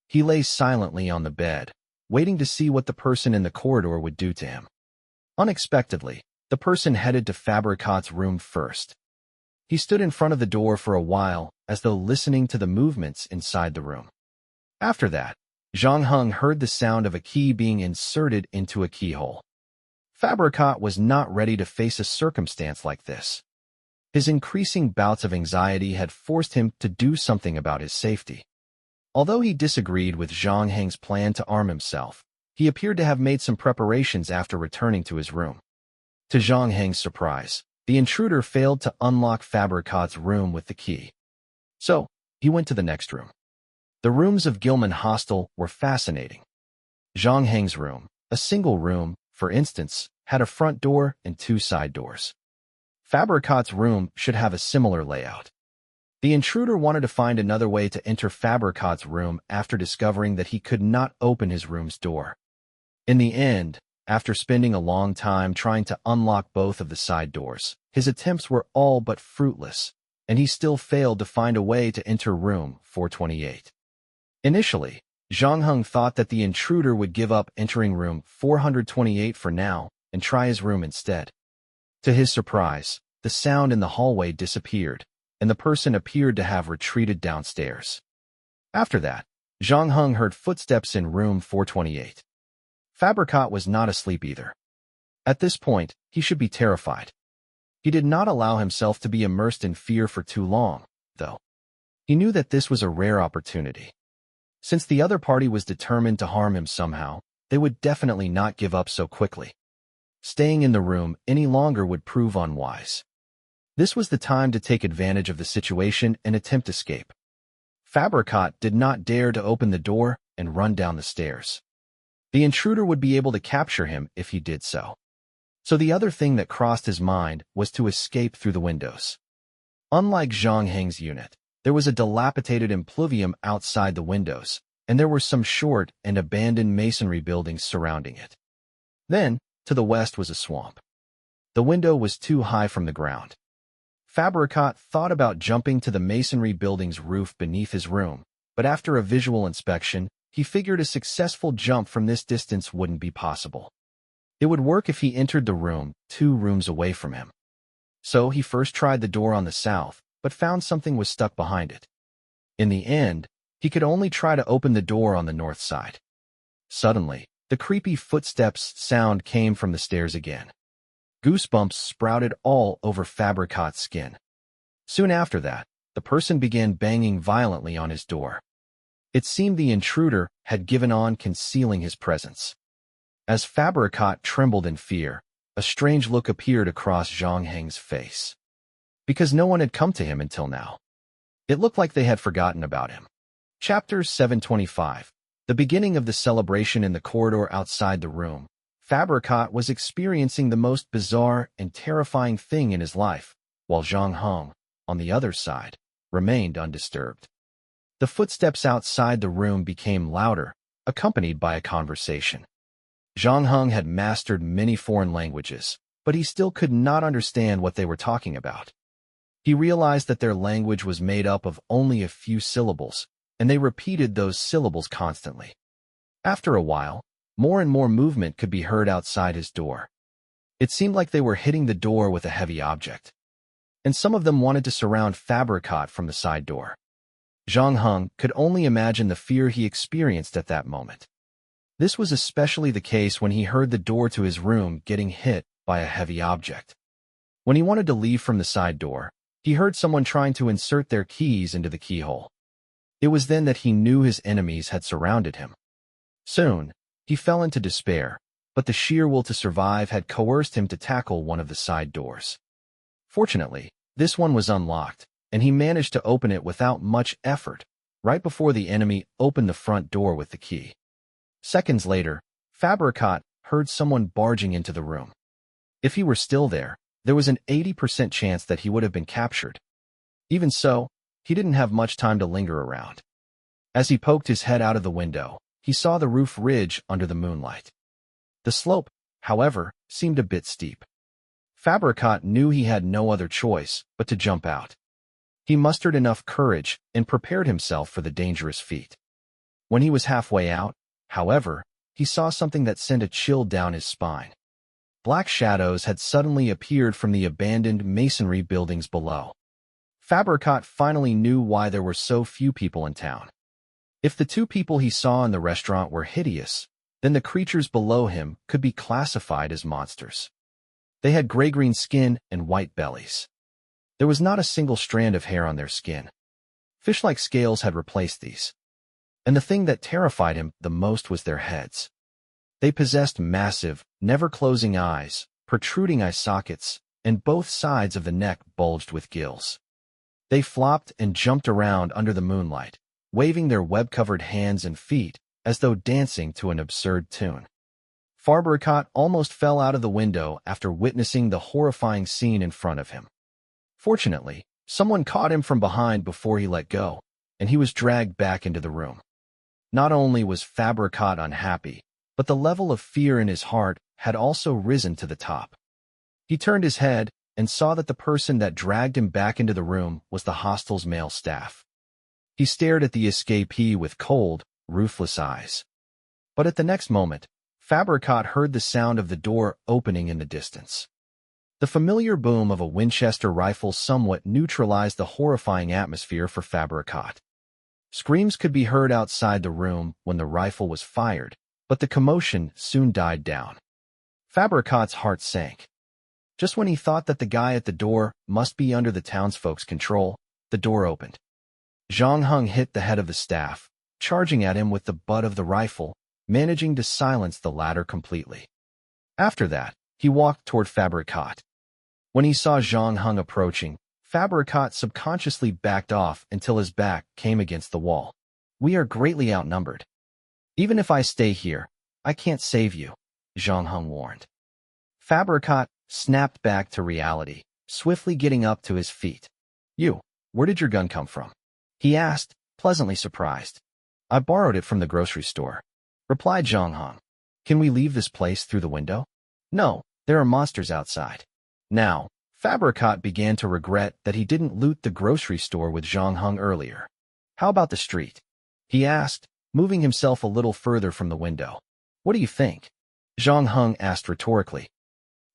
He lay silently on the bed, waiting to see what the person in the corridor would do to him. Unexpectedly, the person headed to Fabricat's room first. He stood in front of the door for a while, as though listening to the movements inside the room. After that, Zhang Heng heard the sound of a key being inserted into a keyhole. Fabricat was not ready to face a circumstance like this. His increasing bouts of anxiety had forced him to do something about his safety. Although he disagreed with Zhang Heng's plan to arm himself, he appeared to have made some preparations after returning to his room. To Zhang Heng's surprise, the intruder failed to unlock Fabricat's room with the key. So, he went to the next room. The rooms of Gilman Hostel were fascinating. Zhang Heng's room, a single room, for instance, had a front door and two side doors. Fabricat's room should have a similar layout. The intruder wanted to find another way to enter Fabricat's room after discovering that he could not open his room's door. In the end, after spending a long time trying to unlock both of the side doors, his attempts were all but fruitless, and he still failed to find a way to enter room 428. Initially, Zhang Heng thought that the intruder would give up entering room 428 for now and try his room instead. To his surprise, the sound in the hallway disappeared, and the person appeared to have retreated downstairs. After that, Zhang Heng heard footsteps in room 428. Fabricat was not asleep either. At this point, he should be terrified. He did not allow himself to be immersed in fear for too long, though. He knew that this was a rare opportunity. Since the other party was determined to harm him somehow, they would definitely not give up so quickly. Staying in the room any longer would prove unwise. This was the time to take advantage of the situation and attempt escape. Fabricat did not dare to open the door and run down the stairs. The intruder would be able to capture him if he did so. So the other thing that crossed his mind was to escape through the windows. Unlike Zhang Heng's unit, there was a dilapidated impluvium outside the windows, and there were some short and abandoned masonry buildings surrounding it. Then, to the west was a swamp. The window was too high from the ground. Fabricat thought about jumping to the masonry building's roof beneath his room, but after a visual inspection, he figured a successful jump from this distance wouldn't be possible. It would work if he entered the room 2 rooms away from him. So he first tried the door on the south, but found something was stuck behind it. In the end, he could only try to open the door on the north side. Suddenly, the creepy footsteps sound came from the stairs again. Goosebumps sprouted all over Fabricat's skin. Soon after that, the person began banging violently on his door. It seemed the intruder had given on concealing his presence. As Fabricat trembled in fear, a strange look appeared across Zhang Heng's face. Because no one had come to him until now. It looked like they had forgotten about him. Chapter 725. The beginning of the celebration in the corridor outside the room. Fabricat was experiencing the most bizarre and terrifying thing in his life, while Zhang Heng, on the other side, remained undisturbed. The footsteps outside the room became louder, accompanied by a conversation. Zhang Heng had mastered many foreign languages, but he still could not understand what they were talking about. He realized that their language was made up of only a few syllables, and they repeated those syllables constantly. After a while, more and more movement could be heard outside his door. It seemed like they were hitting the door with a heavy object. And some of them wanted to surround Fabricat from the side door. Zhang Heng could only imagine the fear he experienced at that moment. This was especially the case when he heard the door to his room getting hit by a heavy object. When he wanted to leave from the side door, he heard someone trying to insert their keys into the keyhole. It was then that he knew his enemies had surrounded him. Soon, he fell into despair, but the sheer will to survive had coerced him to tackle one of the side doors. Fortunately, this one was unlocked, and he managed to open it without much effort, right before the enemy opened the front door with the key. Seconds later, Fabricat heard someone barging into the room. If he were still there was an 80% chance that he would have been captured. Even so, he didn't have much time to linger around. As he poked his head out of the window, he saw the roof ridge under the moonlight. The slope, however, seemed a bit steep. Fabricat knew he had no other choice but to jump out. He mustered enough courage and prepared himself for the dangerous feat. When he was halfway out, however, he saw something that sent a chill down his spine. Black shadows had suddenly appeared from the abandoned masonry buildings below. Fabricat finally knew why there were so few people in town. If the two people he saw in the restaurant were hideous, then the creatures below him could be classified as monsters. They had gray-green skin and white bellies. There was not a single strand of hair on their skin. Fish-like scales had replaced these. And the thing that terrified him the most was their heads. They possessed massive, never-closing eyes, protruding eye sockets, and both sides of the neck bulged with gills. They flopped and jumped around under the moonlight, waving their web-covered hands and feet as though dancing to an absurd tune. Fabricat almost fell out of the window after witnessing the horrifying scene in front of him. Fortunately, someone caught him from behind before he let go, and he was dragged back into the room. Not only was Fabricat unhappy, but the level of fear in his heart had also risen to the top. He turned his head and saw that the person that dragged him back into the room was the hostel's male staff. He stared at the escapee with cold, ruthless eyes. But at the next moment, Fabricat heard the sound of the door opening in the distance. The familiar boom of a Winchester rifle somewhat neutralized the horrifying atmosphere for Fabricat. Screams could be heard outside the room when the rifle was fired, but the commotion soon died down. Fabricat's heart sank. Just when he thought that the guy at the door must be under the townsfolk's control, the door opened. Zhang Heng hit the head of the staff, charging at him with the butt of the rifle, managing to silence the latter completely. After that, he walked toward Fabricat. When he saw Zhang Heng approaching, Fabricat subconsciously backed off until his back came against the wall. "We are greatly outnumbered. Even if I stay here, I can't save you," Zhang Heng warned. Fabricat snapped back to reality, swiftly getting up to his feet. Where did your gun come from?" he asked, pleasantly surprised. "I borrowed it from the grocery store," replied Zhang Heng. "Can we leave this place through the window?" "No, there are monsters outside." Now, Fabricat began to regret that he didn't loot the grocery store with Zhang Heng earlier. "How about the street?" he asked, moving himself a little further from the window. "What do you think?" Zhang Heng asked rhetorically.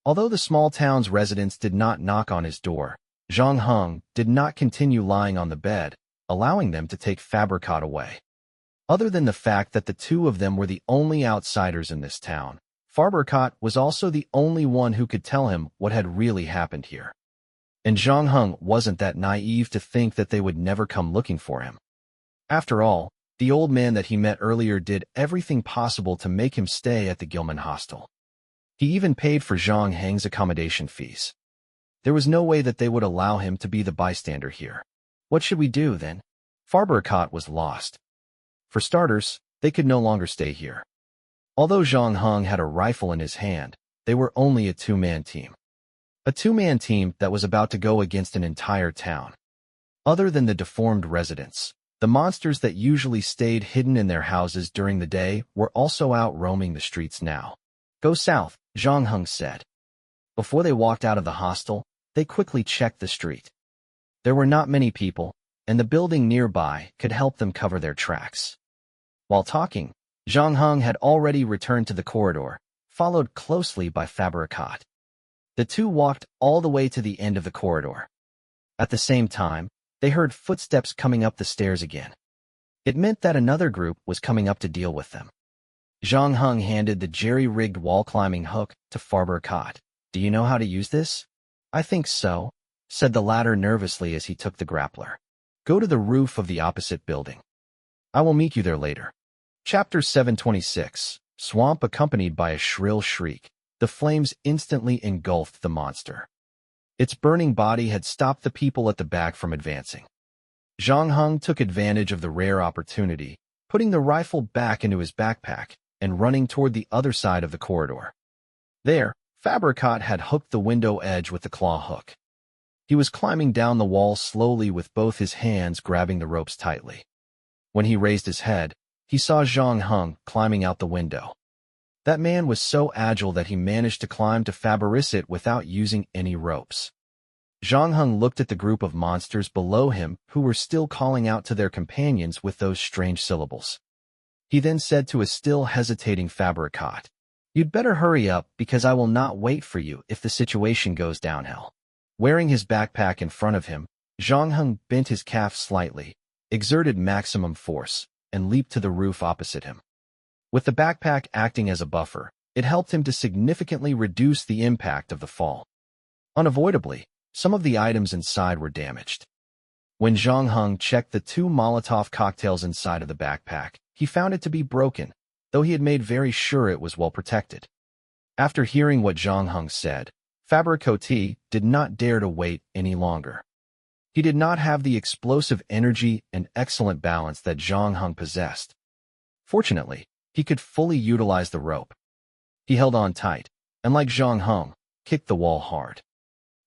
Although the small town's residents did not knock on his door, Zhang Heng did not continue lying on the bed, allowing them to take Fabricat away. Other than the fact that the two of them were the only outsiders in this town, Fabricat was also the only one who could tell him what had really happened here. and Zhang Heng wasn't that naive to think that they would never come looking for him. After all, the old man that he met earlier did everything possible to make him stay at the Gilman hostel. He even paid for Zhang Heng's accommodation fees. There was no way that they would allow him to be the bystander here. What should we do, then? Fabrikat was lost. For starters, they could no longer stay here. Although Zhang Heng had a rifle in his hand, they were only a two-man team. A two-man team that was about to go against an entire town. Other than the deformed residents, the monsters that usually stayed hidden in their houses during the day were also out roaming the streets now. Go south, Zhang Heng said. Before they walked out of the hostel, they quickly checked the street. There were not many people, and the building nearby could help them cover their tracks. While talking, Zhang Heng had already returned to the corridor, followed closely by Fabrikat. The two walked all the way to the end of the corridor. At the same time, they heard footsteps coming up the stairs again. It meant that another group was coming up to deal with them. Zhang Heng handed the jerry-rigged wall-climbing hook to Fabrikat. Do you know how to use this? I think so, said the latter nervously as he took the grappler. Go to the roof of the opposite building. I will meet you there later. Chapter 726, Swamp. Accompanied by a shrill shriek, the flames instantly engulfed the monster. Its burning body had stopped the people at the back from advancing. Zhang Heng took advantage of the rare opportunity, putting the rifle back into his backpack and running toward the other side of the corridor. There, Fabrikat had hooked the window edge with the claw hook. He was climbing down the wall slowly with both his hands grabbing the ropes tightly. When he raised his head, he saw Zhang Heng climbing out the window. That man was so agile that he managed to climb to Fabrikat without using any ropes. Zhang Heng looked at the group of monsters below him who were still calling out to their companions with those strange syllables. He then said to a still hesitating Fabrikat, "You'd better hurry up because I will not wait for you if the situation goes downhill." Wearing his backpack in front of him, Zhang Heng bent his calf slightly, exerted maximum force, and leaped to the roof opposite him. With the backpack acting as a buffer, it helped him to significantly reduce the impact of the fall. Unavoidably, some of the items inside were damaged. When Zhang Heng checked the 2 Molotov cocktails inside of the backpack, he found it to be broken, though he had made very sure it was well protected. After hearing what Zhang Heng said, Fabrikat did not dare to wait any longer. He did not have the explosive energy and excellent balance that Zhang Heng possessed. Fortunately, he could fully utilize the rope. He held on tight, and like Zhang Heng, kicked the wall hard.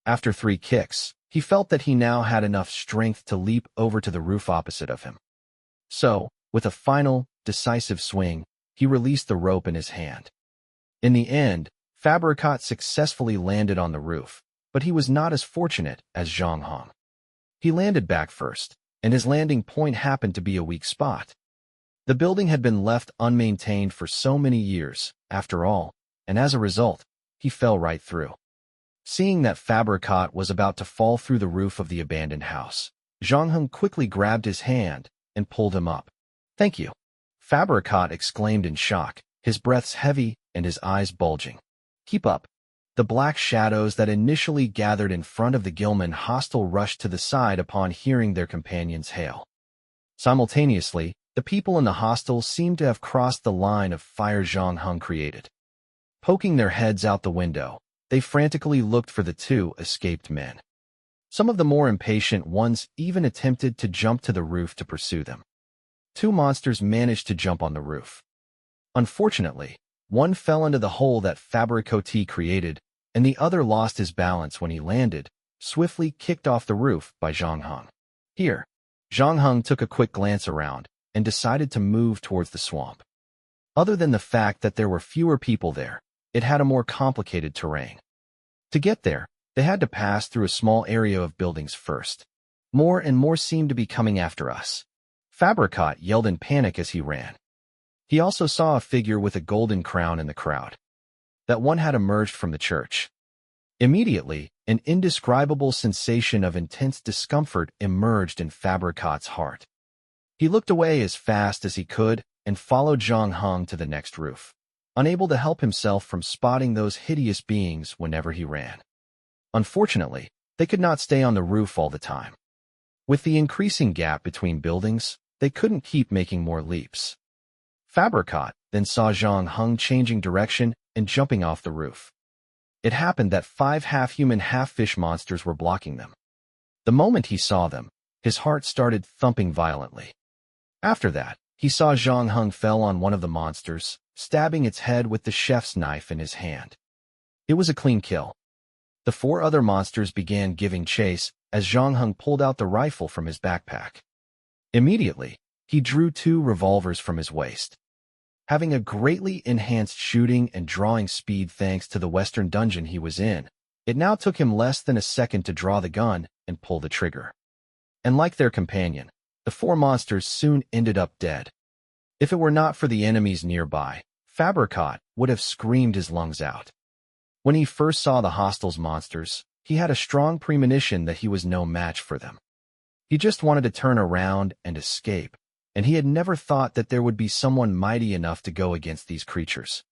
After 3 kicks, he felt that he now had enough strength to leap over to the roof opposite of him. So, with a final, decisive swing, he released the rope in his hand. In the end, Fabrikat successfully landed on the roof, but he was not as fortunate as Zhang Heng. He landed back first, and his landing point happened to be a weak spot. The building had been left unmaintained for so many years, after all, and as a result, he fell right through. Seeing that Fabrikat was about to fall through the roof of the abandoned house, Zhang Heng quickly grabbed his hand and pulled him up. "Thank you," Fabrikat exclaimed in shock, his breaths heavy and his eyes bulging. "Keep up." The black shadows that initially gathered in front of the Gilman hostel rushed to the side upon hearing their companions' hail. Simultaneously, the people in the hostel seemed to have crossed the line of fire Zhang Heng created. Poking their heads out the window, they frantically looked for the 2 escaped men. Some of the more impatient ones even attempted to jump to the roof to pursue them. 2 monsters managed to jump on the roof. Unfortunately, one fell into the hole that Fabrikat created, and the other lost his balance when he landed, swiftly kicked off the roof by Zhang Heng. Here, Zhang Heng took a quick glance around and decided to move towards the swamp. Other than the fact that there were fewer people there, it had a more complicated terrain. To get there, they had to pass through a small area of buildings first. More and more seemed to be coming after us. Fabrikat yelled in panic as he ran. He also saw a figure with a golden crown in the crowd. That one had emerged from the church. Immediately, an indescribable sensation of intense discomfort emerged in Fabrikat's heart. He looked away as fast as he could and followed Zhang Heng to the next roof, unable to help himself from spotting those hideous beings whenever he ran. Unfortunately, They could not stay on the roof all the time. With the increasing gap between buildings, they couldn't keep making more leaps. Fabricot then saw Zhang Heng changing direction and jumping off the roof. It happened that 5 half-human, half-fish monsters were blocking them. The moment he saw them, his heart started thumping violently. After that, he saw Zhang Heng fell on one of the monsters, stabbing its head with the chef's knife in his hand. It was a clean kill. The 4 other monsters began giving chase as Zhang Heng pulled out the rifle from his backpack. Immediately, he drew 2 revolvers from his waist. Having a greatly enhanced shooting and drawing speed thanks to the western dungeon he was in, it now took him less than a second to draw the gun and pull the trigger. And like their companion, the 4 monsters soon ended up dead. If it were not for the enemies nearby, Fabricot would have screamed his lungs out. When he first saw the hostiles' monsters, he had a strong premonition that he was no match for them. He just wanted to turn around and escape, and he had never thought that there would be someone mighty enough to go against these creatures.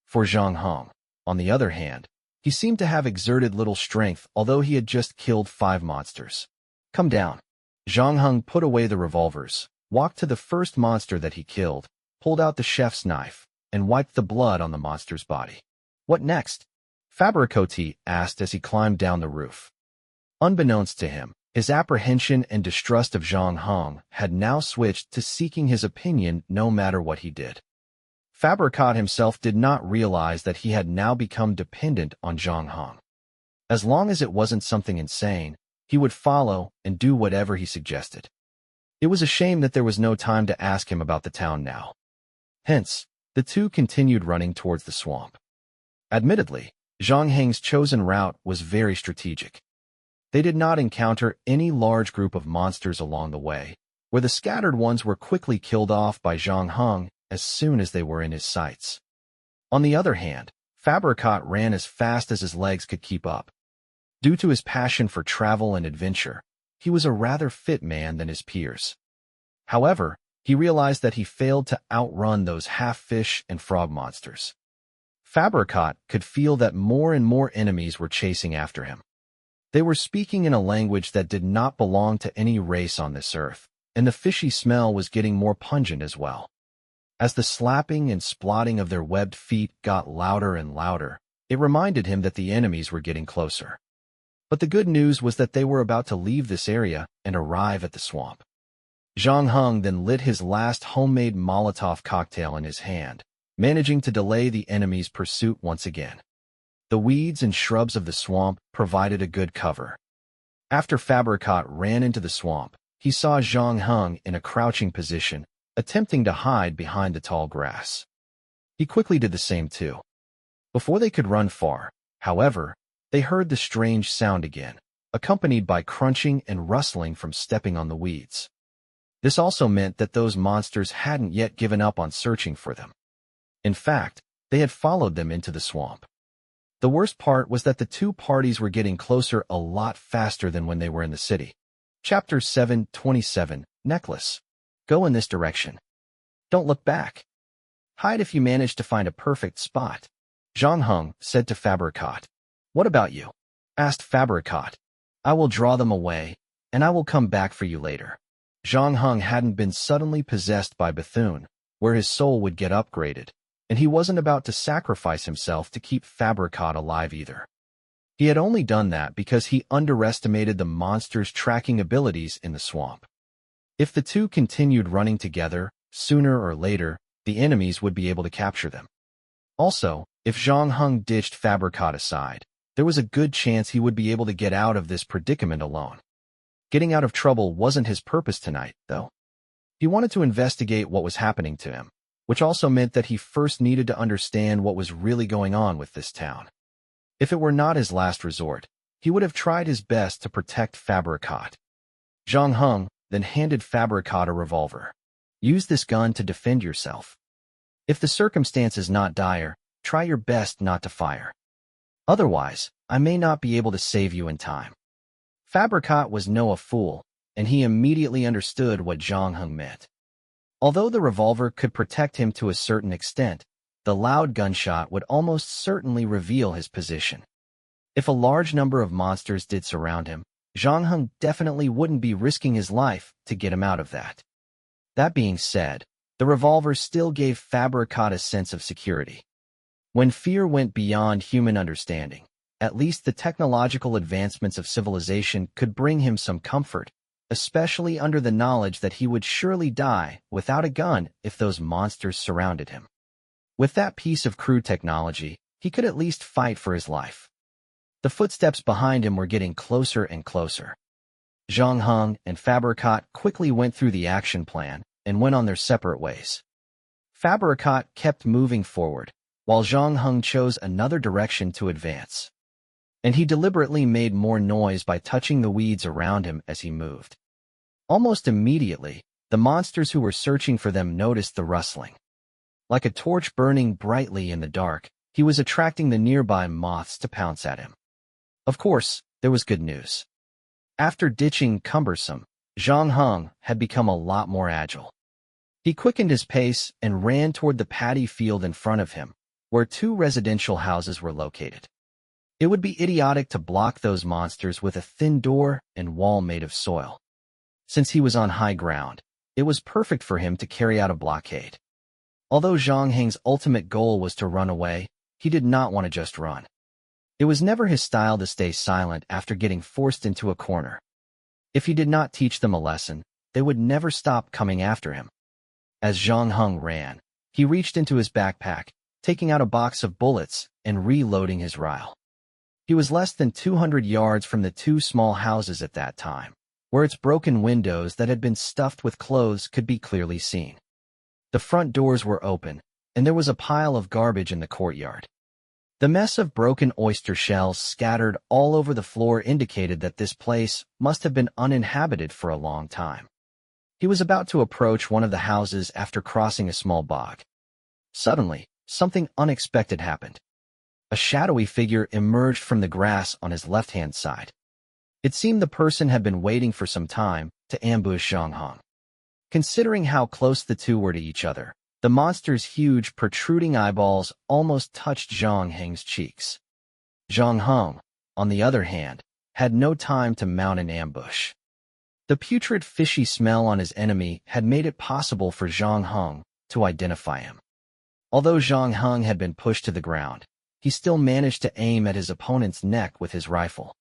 For Zhang Heng, on the other hand, he seemed to have exerted little strength, although he had just killed 5 monsters. Come down. Zhang Heng put away the revolvers, walked to the first monster that he killed, pulled out the chef's knife, and wiped the blood on the monster's body. What next? Fabricot asked as he climbed down the roof. Unbeknownst to him, his apprehension and distrust of Zhang Heng had now switched to seeking his opinion no matter what he did. Fabricot himself did not realize that he had now become dependent on Zhang Heng. As long as it wasn't something insane, he would follow and do whatever he suggested. It was a shame that there was no time to ask him about the town now. Hence, the 2 continued running towards the swamp. Admittedly, Zhang Heng's chosen route was very strategic. They did not encounter any large group of monsters along the way, where the scattered ones were quickly killed off by Zhang Heng as soon as they were in his sights. On the other hand, Fabricot ran as fast as his legs could keep up. Due to his passion for travel and adventure, he was a rather fit man than his peers. However, he realized that he failed to outrun those half-fish and frog monsters. Fabricot could feel that more and more enemies were chasing after him. They were speaking in a language that did not belong to any race on this earth, and the fishy smell was getting more pungent as well. As the slapping and splotting of their webbed feet got louder and louder, it reminded him that the enemies were getting closer. But the good news was that they were about to leave this area and arrive at the swamp. Zhang Heng then lit his last homemade Molotov cocktail in his hand, managing to delay the enemy's pursuit once again. The weeds and shrubs of the swamp provided a good cover. After Fabricot ran into the swamp, he saw Zhang Heng in a crouching position, attempting to hide behind the tall grass. He quickly did the same too. Before they could run far, however, they heard the strange sound again, accompanied by crunching and rustling from stepping on the weeds. This also meant that those monsters hadn't yet given up on searching for them. In fact, they had followed them into the swamp. The worst part was that the 2 parties were getting closer a lot faster than when they were in the city. Chapter 7:27, Necklace. Go in this direction. Don't look back. Hide if you manage to find a perfect spot. Zhang Heng said to Fabricot. What about you? Asked Fabricot. I will draw them away, and I will come back for you later. Zhang Heng hadn't been suddenly possessed by Bethune, where his soul would get upgraded, and he wasn't about to sacrifice himself to keep Fabricot alive either. He had only done that because he underestimated the monster's tracking abilities in the swamp. If the 2 continued running together, sooner or later, the enemies would be able to capture them. Also, if Zhang Heng ditched Fabricot aside, there was a good chance he would be able to get out of this predicament alone. Getting out of trouble wasn't his purpose tonight, though. He wanted to investigate what was happening to him, which also meant that he first needed to understand what was really going on with this town. If it were not his last resort, he would have tried his best to protect Fabricot. Zhang Heng then handed Fabricot a revolver. Use this gun to defend yourself. If the circumstance is not dire, try your best not to fire. Otherwise, I may not be able to save you in time. Fabricot was no fool, and he immediately understood what Zhang Heng meant. Although the revolver could protect him to a certain extent, the loud gunshot would almost certainly reveal his position. If a large number of monsters did surround him, Zhang Heng definitely wouldn't be risking his life to get him out of that. That being said, the revolver still gave Fabricat a sense of security. When fear went beyond human understanding, at least the technological advancements of civilization could bring him some comfort, especially under the knowledge that he would surely die without a gun if those monsters surrounded him. With that piece of crude technology, he could at least fight for his life. The footsteps behind him were getting closer and closer. Zhang Heng and Fabricat quickly went through the action plan and went on their separate ways. Fabricat kept moving forward, while Zhang Heng chose another direction to advance. And he deliberately made more noise by touching the weeds around him as he moved. Almost immediately, the monsters who were searching for them noticed the rustling. Like a torch burning brightly in the dark, he was attracting the nearby moths to pounce at him. Of course, there was good news. After ditching cumbersome, Zhang Heng had become a lot more agile. He quickened his pace and ran toward the paddy field in front of him, where 2 residential houses were located. It would be idiotic to block those monsters with a thin door and wall made of soil. Since he was on high ground, it was perfect for him to carry out a blockade. Although Zhang Heng's ultimate goal was to run away, he did not want to just run. It was never his style to stay silent after getting forced into a corner. If he did not teach them a lesson, they would never stop coming after him. As Zhang Heng ran, he reached into his backpack, taking out a box of bullets and reloading his rifle. He was less than 200 yards from the 2 small houses at that time, where its broken windows that had been stuffed with clothes could be clearly seen. The front doors were open, and there was a pile of garbage in the courtyard. The mess of broken oyster shells scattered all over the floor indicated that this place must have been uninhabited for a long time. He was about to approach one of the houses after crossing a small bog. Suddenly, something unexpected happened. A shadowy figure emerged from the grass on his left-hand side. It seemed the person had been waiting for some time to ambush Zhang Heng. Considering how close the two were to each other, the monster's huge, protruding eyeballs almost touched Zhang Heng's cheeks. Zhang Heng, on the other hand, had no time to mount an ambush. The putrid, fishy smell on his enemy had made it possible for Zhang Heng to identify him. Although Zhang Heng had been pushed to the ground, he still managed to aim at his opponent's neck with his rifle.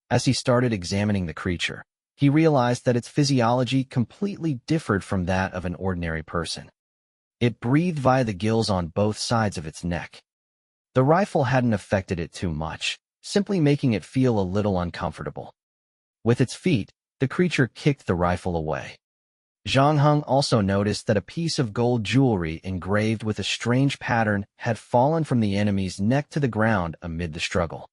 As he started examining the creature, he realized that its physiology completely differed from that of an ordinary person. It breathed via the gills on both sides of its neck. The rifle hadn't affected it too much, simply making it feel a little uncomfortable. With its feet, the creature kicked the rifle away. Zhang Heng also noticed that a piece of gold jewelry engraved with a strange pattern had fallen from the enemy's neck to the ground amid the struggle.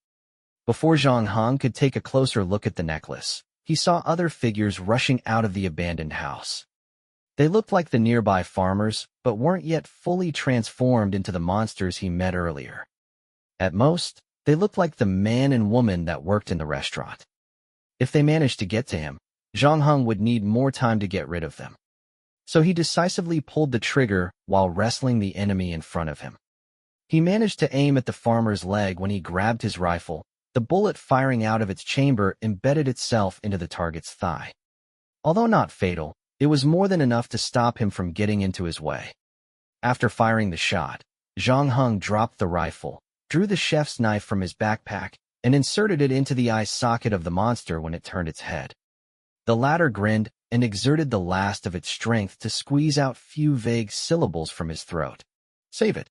Before Zhang Heng could take a closer look at the necklace, he saw other figures rushing out of the abandoned house. They looked like the nearby farmers, but weren't yet fully transformed into the monsters he met earlier. At most, they looked like the man and woman that worked in the restaurant. If they managed to get to him, Zhang Heng would need more time to get rid of them. So he decisively pulled the trigger while wrestling the enemy in front of him. He managed to aim at the farmer's leg when he grabbed his rifle. The bullet firing out of its chamber embedded itself into the target's thigh. Although not fatal, it was more than enough to stop him from getting into his way. After firing the shot, Zhang Heng dropped the rifle, drew the chef's knife from his backpack, and inserted it into the eye socket of the monster when it turned its head. The latter grinned and exerted the last of its strength to squeeze out few vague syllables from his throat. Save it.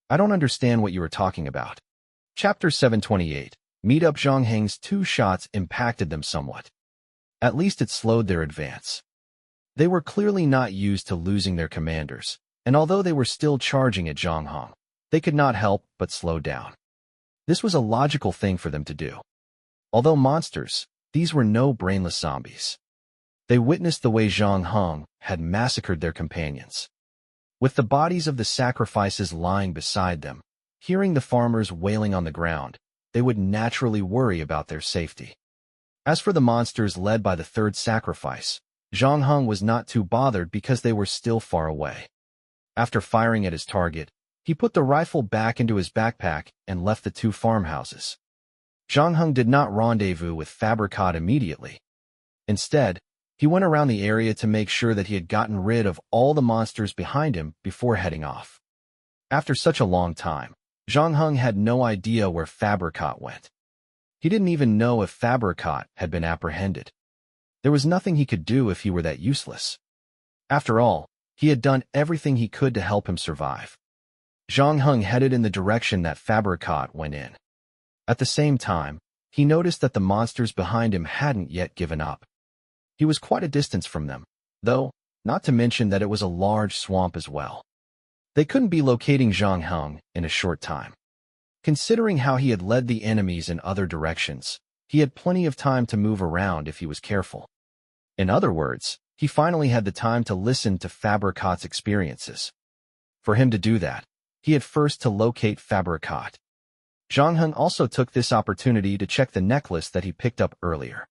I don't understand what you were talking about. Chapter 728. Meet up. Zhang Heng's 2 shots impacted them somewhat. At least it slowed their advance. They were clearly not used to losing their commanders, and although they were still charging at Zhang Heng, they could not help but slow down. This was a logical thing for them to do. Although monsters, these were no brainless zombies. They witnessed the way Zhang Heng had massacred their companions. With the bodies of the sacrifices lying beside them, hearing the farmers wailing on the ground, they would naturally worry about their safety. As for the monsters led by the 3rd sacrifice, Zhang Heng was not too bothered because they were still far away. After firing at his target, he put the rifle back into his backpack and left the 2 farmhouses. Zhang Heng did not rendezvous with Fabricat immediately. Instead, he went around the area to make sure that he had gotten rid of all the monsters behind him before heading off. After such a long time, Zhang Heng had no idea where Fabricat went. He didn't even know if Fabricat had been apprehended. There was nothing he could do if he were that useless. After all, he had done everything he could to help him survive. Zhang Heng headed in the direction that Fabricat went in. At the same time, he noticed that the monsters behind him hadn't yet given up. He was quite a distance from them, though, not to mention that it was a large swamp as well. They couldn't be locating Zhang Heng in a short time. Considering how he had led the enemies in other directions, he had plenty of time to move around if he was careful. In other words, he finally had the time to listen to Fabricat's experiences. For him to do that, he had first to locate Fabricat. Zhang Heng also took this opportunity to check the necklace that he picked up earlier.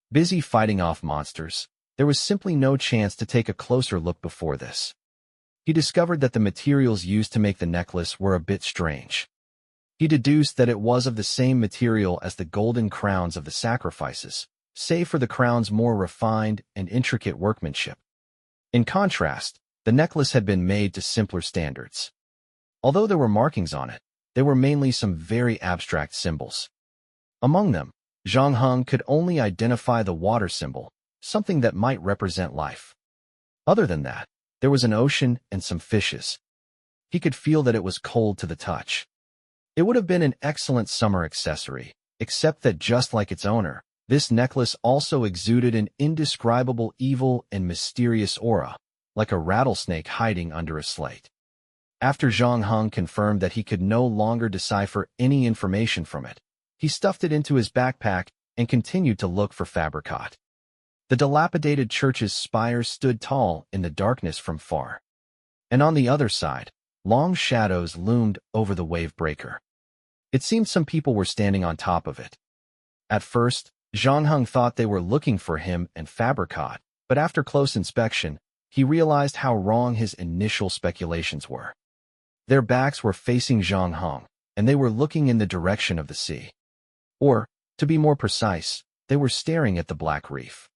Busy fighting off monsters, there was simply no chance to take a closer look before this. He discovered that the materials used to make the necklace were a bit strange. He deduced that it was of the same material as the golden crowns of the sacrifices, save for the crown's more refined and intricate workmanship. In contrast, the necklace had been made to simpler standards. Although there were markings on it, they were mainly some very abstract symbols. Among them, Zhang Heng could only identify the water symbol, something that might represent life. Other than that, there was an ocean and some fishes. He could feel that it was cold to the touch. It would have been an excellent summer accessory, except that just like its owner, this necklace also exuded an indescribable evil and mysterious aura, like a rattlesnake hiding under a slate. After Zhang Heng confirmed that he could no longer decipher any information from it, he stuffed it into his backpack and continued to look for Fabricat. The dilapidated church's spires stood tall in the darkness from far. And on the other side, long shadows loomed over the wave breaker. It seemed some people were standing on top of it. At first, Zhang Heng thought they were looking for him and Fabricat, but after close inspection, he realized how wrong his initial speculations were. Their backs were facing Zhang Heng, and they were looking in the direction of the sea. Or, to be more precise, they were staring at the Black Reef.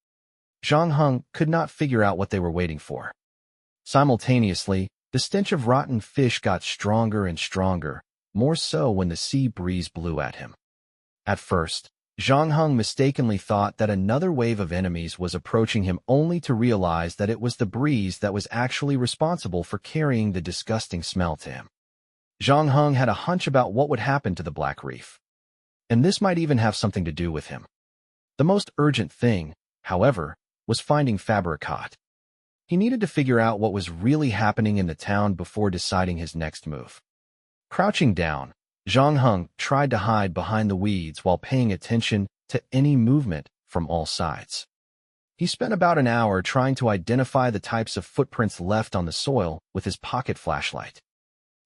Zhang Heng could not figure out what they were waiting for. Simultaneously, the stench of rotten fish got stronger and stronger, more so when the sea breeze blew at him. At first, Zhang Heng mistakenly thought that another wave of enemies was approaching him, only to realize that it was the breeze that was actually responsible for carrying the disgusting smell to him. Zhang Heng had a hunch about what would happen to the Black Reef. And this might even have something to do with him. The most urgent thing, however, was finding Fabricat. He needed to figure out what was really happening in the town before deciding his next move. Crouching down, Zhang Heng tried to hide behind the weeds while paying attention to any movement from all sides. He spent about an hour trying to identify the types of footprints left on the soil with his pocket flashlight.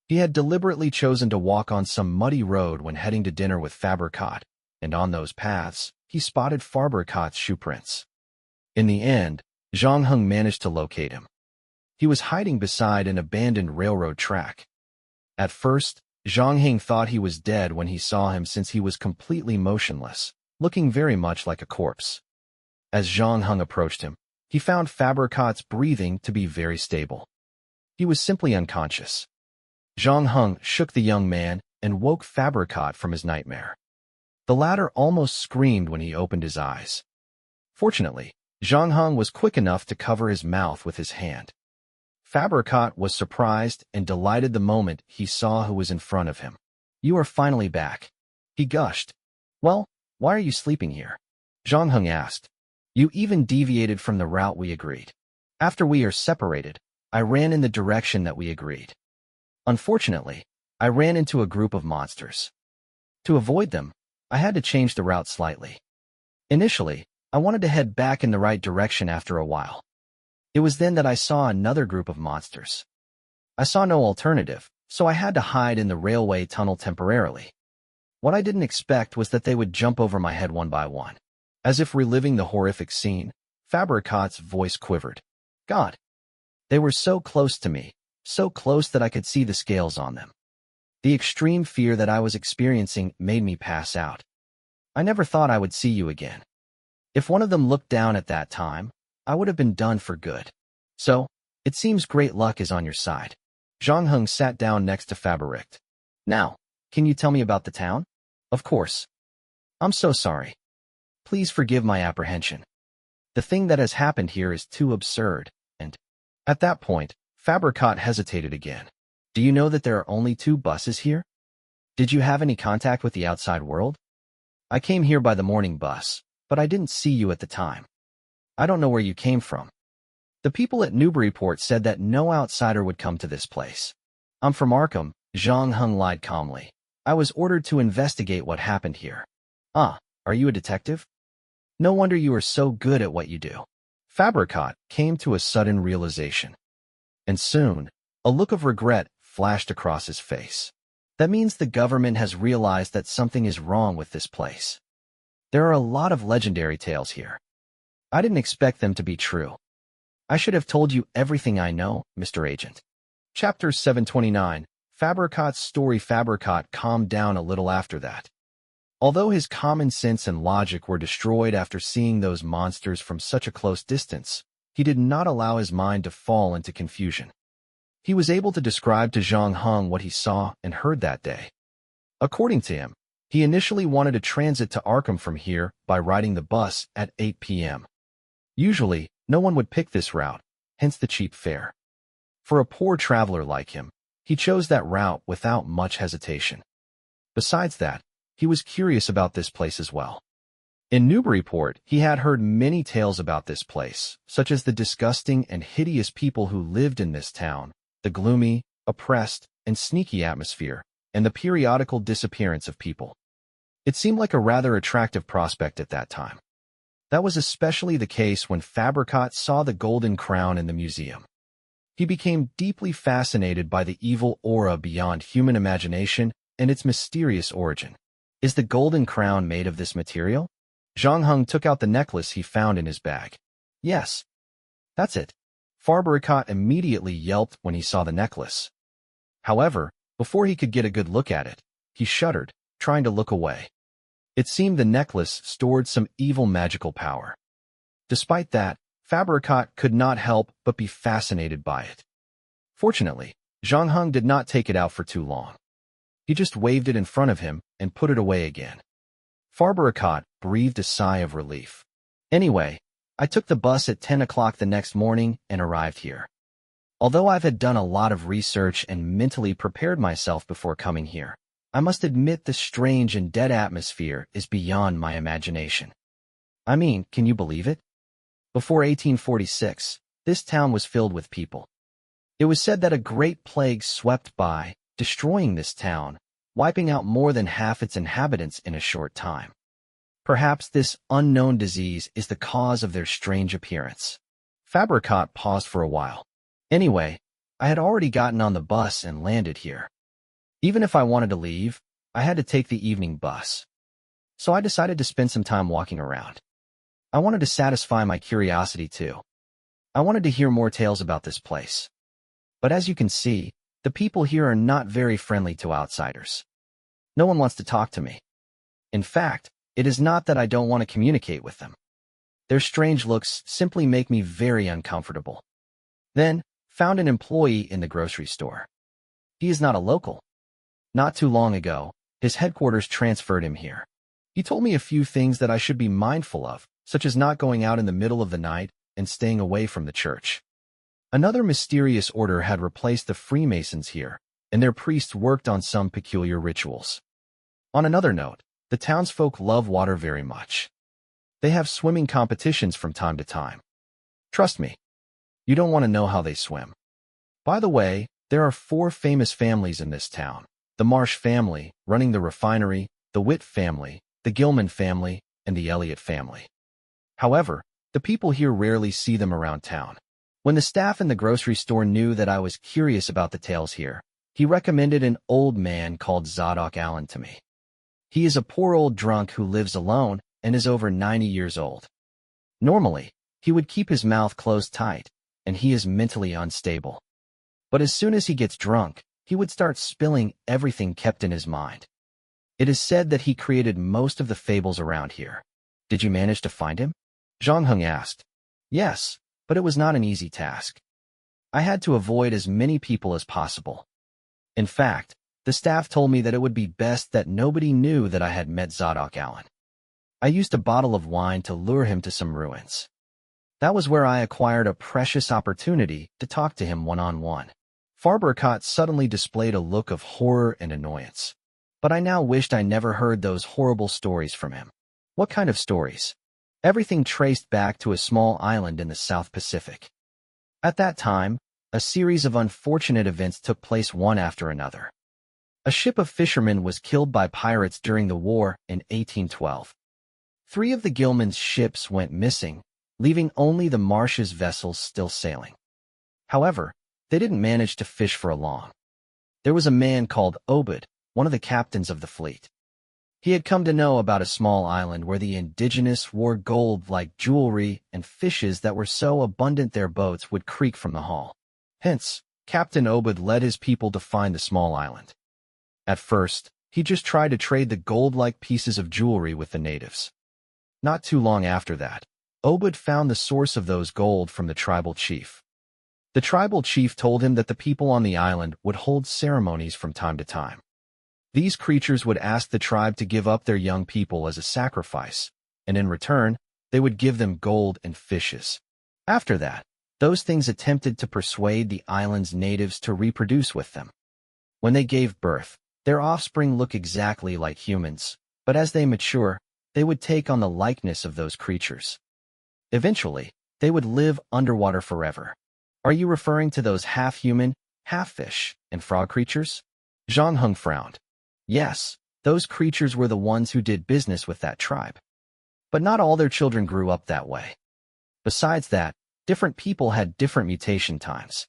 He had deliberately chosen to walk on some muddy road when heading to dinner with Fabricat, and on those paths, he spotted Fabricat's shoe prints. In the end, Zhang Heng managed to locate him. He was hiding beside an abandoned railroad track. At first, Zhang Heng thought he was dead when he saw him, since he was completely motionless, looking very much like a corpse. As Zhang Heng approached him, he found Fabricat's breathing to be very stable. He was simply unconscious. Zhang Heng shook the young man and woke Fabricat from his nightmare. The latter almost screamed when he opened his eyes. Fortunately, Zhang Heng was quick enough to cover his mouth with his hand. Fabricat was surprised and delighted the moment he saw who was in front of him. "You are finally back," he gushed. "Well, why are you sleeping here?" Zhang Heng asked. "You even deviated from the route we agreed. After we are separated, I ran in the direction that we agreed. Unfortunately, I ran into a group of monsters. To avoid them, I had to change the route slightly. Initially, I wanted to head back in the right direction after a while. It was then that I saw another group of monsters. I saw no alternative, so I had to hide in the railway tunnel temporarily. What I didn't expect was that they would jump over my head one by one." As if reliving the horrific scene, Fabricat's voice quivered. "God! They were so close to me, so close that I could see the scales on them. The extreme fear that I was experiencing made me pass out. I never thought I would see you again. If one of them looked down at that time, I would have been done for good. So, it seems great luck is on your side. Zhang Heng sat down next to Fabericht. Now, can you tell me about the town? Of course. I'm so sorry. Please forgive my apprehension. The thing that has happened here is too absurd, and... At that point, Fabricot hesitated again. Do you know that there are only 2 buses here? Did you have any contact with the outside world? I came here by the morning bus, but I didn't see you at the time. I don't know where you came from. The people at Newburyport said that no outsider would come to this place. I'm from Arkham, Zhang Heng lied calmly. I was ordered to investigate what happened here. Ah, are you a detective? No wonder you are so good at what you do. Fabricot came to a sudden realization. And soon, a look of regret flashed across his face. That means the government has realized that something is wrong with this place. There are a lot of legendary tales here. I didn't expect them to be true. I should have told you everything I know, Mr. Agent. Chapter 729, Fabricot's story. Fabricot calmed down a little after that. Although his common sense and logic were destroyed after seeing those monsters from such a close distance, he did not allow his mind to fall into confusion. He was able to describe to Zhang Heng what he saw and heard that day. According to him, he initially wanted to transit to Arkham from here by riding the bus at 8 p.m. Usually, no one would pick this route, hence the cheap fare. For a poor traveler like him, he chose that route without much hesitation. Besides that, he was curious about this place as well. In Newburyport, he had heard many tales about this place, such as the disgusting and hideous people who lived in this town, the gloomy, oppressed, and sneaky atmosphere, and the periodical disappearance of people. It seemed like a rather attractive prospect at that time. That was especially the case when Fabricot saw the golden crown in the museum. He became deeply fascinated by the evil aura beyond human imagination and its mysterious origin. Is the golden crown made of this material? Zhang Heng took out the necklace he found in his bag. Yes. That's it. Fabricot immediately yelped when he saw the necklace. However, before he could get a good look at it, he shuddered, trying to look away. It seemed the necklace stored some evil magical power. Despite that, Fabricot could not help but be fascinated by it. Fortunately, Zhang Heng did not take it out for too long. He just waved it in front of him and put it away again. Fabricot breathed a sigh of relief. Anyway, I took the bus at 10 o'clock the next morning and arrived here. Although I've had done a lot of research and mentally prepared myself before coming here, I must admit the strange and dead atmosphere is beyond my imagination. I mean, can you believe it? Before 1846, this town was filled with people. It was said that a great plague swept by, destroying this town, wiping out more than half its inhabitants in a short time. Perhaps this unknown disease is the cause of their strange appearance. Fabricot paused for a while. Anyway, I had already gotten on the bus and landed here. Even if I wanted to leave, I had to take the evening bus. So I decided to spend some time walking around. I wanted to satisfy my curiosity too. I wanted to hear more tales about this place. But as you can see, the people here are not very friendly to outsiders. No one wants to talk to me. In fact, it is not that I don't want to communicate with them. Their strange looks simply make me very uncomfortable. Then, found an employee in the grocery store. He is not a local. Not too long ago, his headquarters transferred him here. He told me a few things that I should be mindful of, such as not going out in the middle of the night and staying away from the church. Another mysterious order had replaced the Freemasons here, and their priests worked on some peculiar rituals. On another note, the townsfolk love water very much. They have swimming competitions from time to time. Trust me, you don't want to know how they swim. By the way, there are 4 famous families in this town. The Marsh family, running the refinery, the Witt family, the Gilman family, and the Elliott family. However, the people here rarely see them around town. When the staff in the grocery store knew that I was curious about the tales here, he recommended an old man called Zadok Allen to me. He is a poor old drunk who lives alone and is over 90 years old. Normally, he would keep his mouth closed tight, and he is mentally unstable. But as soon as he gets drunk, he would start spilling everything kept in his mind. It is said that he created most of the fables around here. Did you manage to find him? Zhang Heng asked. Yes, but it was not an easy task. I had to avoid as many people as possible. In fact, the staff told me that it would be best that nobody knew that I had met Zadok Allen. I used a bottle of wine to lure him to some ruins. That was where I acquired a precious opportunity to talk to him one-on-one. Farbercott suddenly displayed a look of horror and annoyance. But I now wished I never heard those horrible stories from him. What kind of stories? Everything traced back to a small island in the South Pacific. At that time, a series of unfortunate events took place one after another. A ship of fishermen was killed by pirates during the war in 1812. 3 of the Gilman's ships went missing, leaving only the Marsh's vessels still sailing. However, they didn't manage to fish for long. There was a man called Obed, one of the captains of the fleet. He had come to know about a small island where the indigenous wore gold like jewelry and fishes that were so abundant their boats would creak from the hull. Hence, Captain Obed led his people to find the small island. At first, he just tried to trade the gold-like pieces of jewelry with the natives. Not too long after that, Obed found the source of those gold from the tribal chief. The tribal chief told him that the people on the island would hold ceremonies from time to time. These creatures would ask the tribe to give up their young people as a sacrifice, and in return, they would give them gold and fishes. After that, those things attempted to persuade the island's natives to reproduce with them. When they gave birth, their offspring look exactly like humans, but as they mature, they would take on the likeness of those creatures. Eventually, they would live underwater forever. Are you referring to those half-human, half-fish, and frog creatures? Zhang Heng frowned. Yes, those creatures were the ones who did business with that tribe. But not all their children grew up that way. Besides that, different people had different mutation times.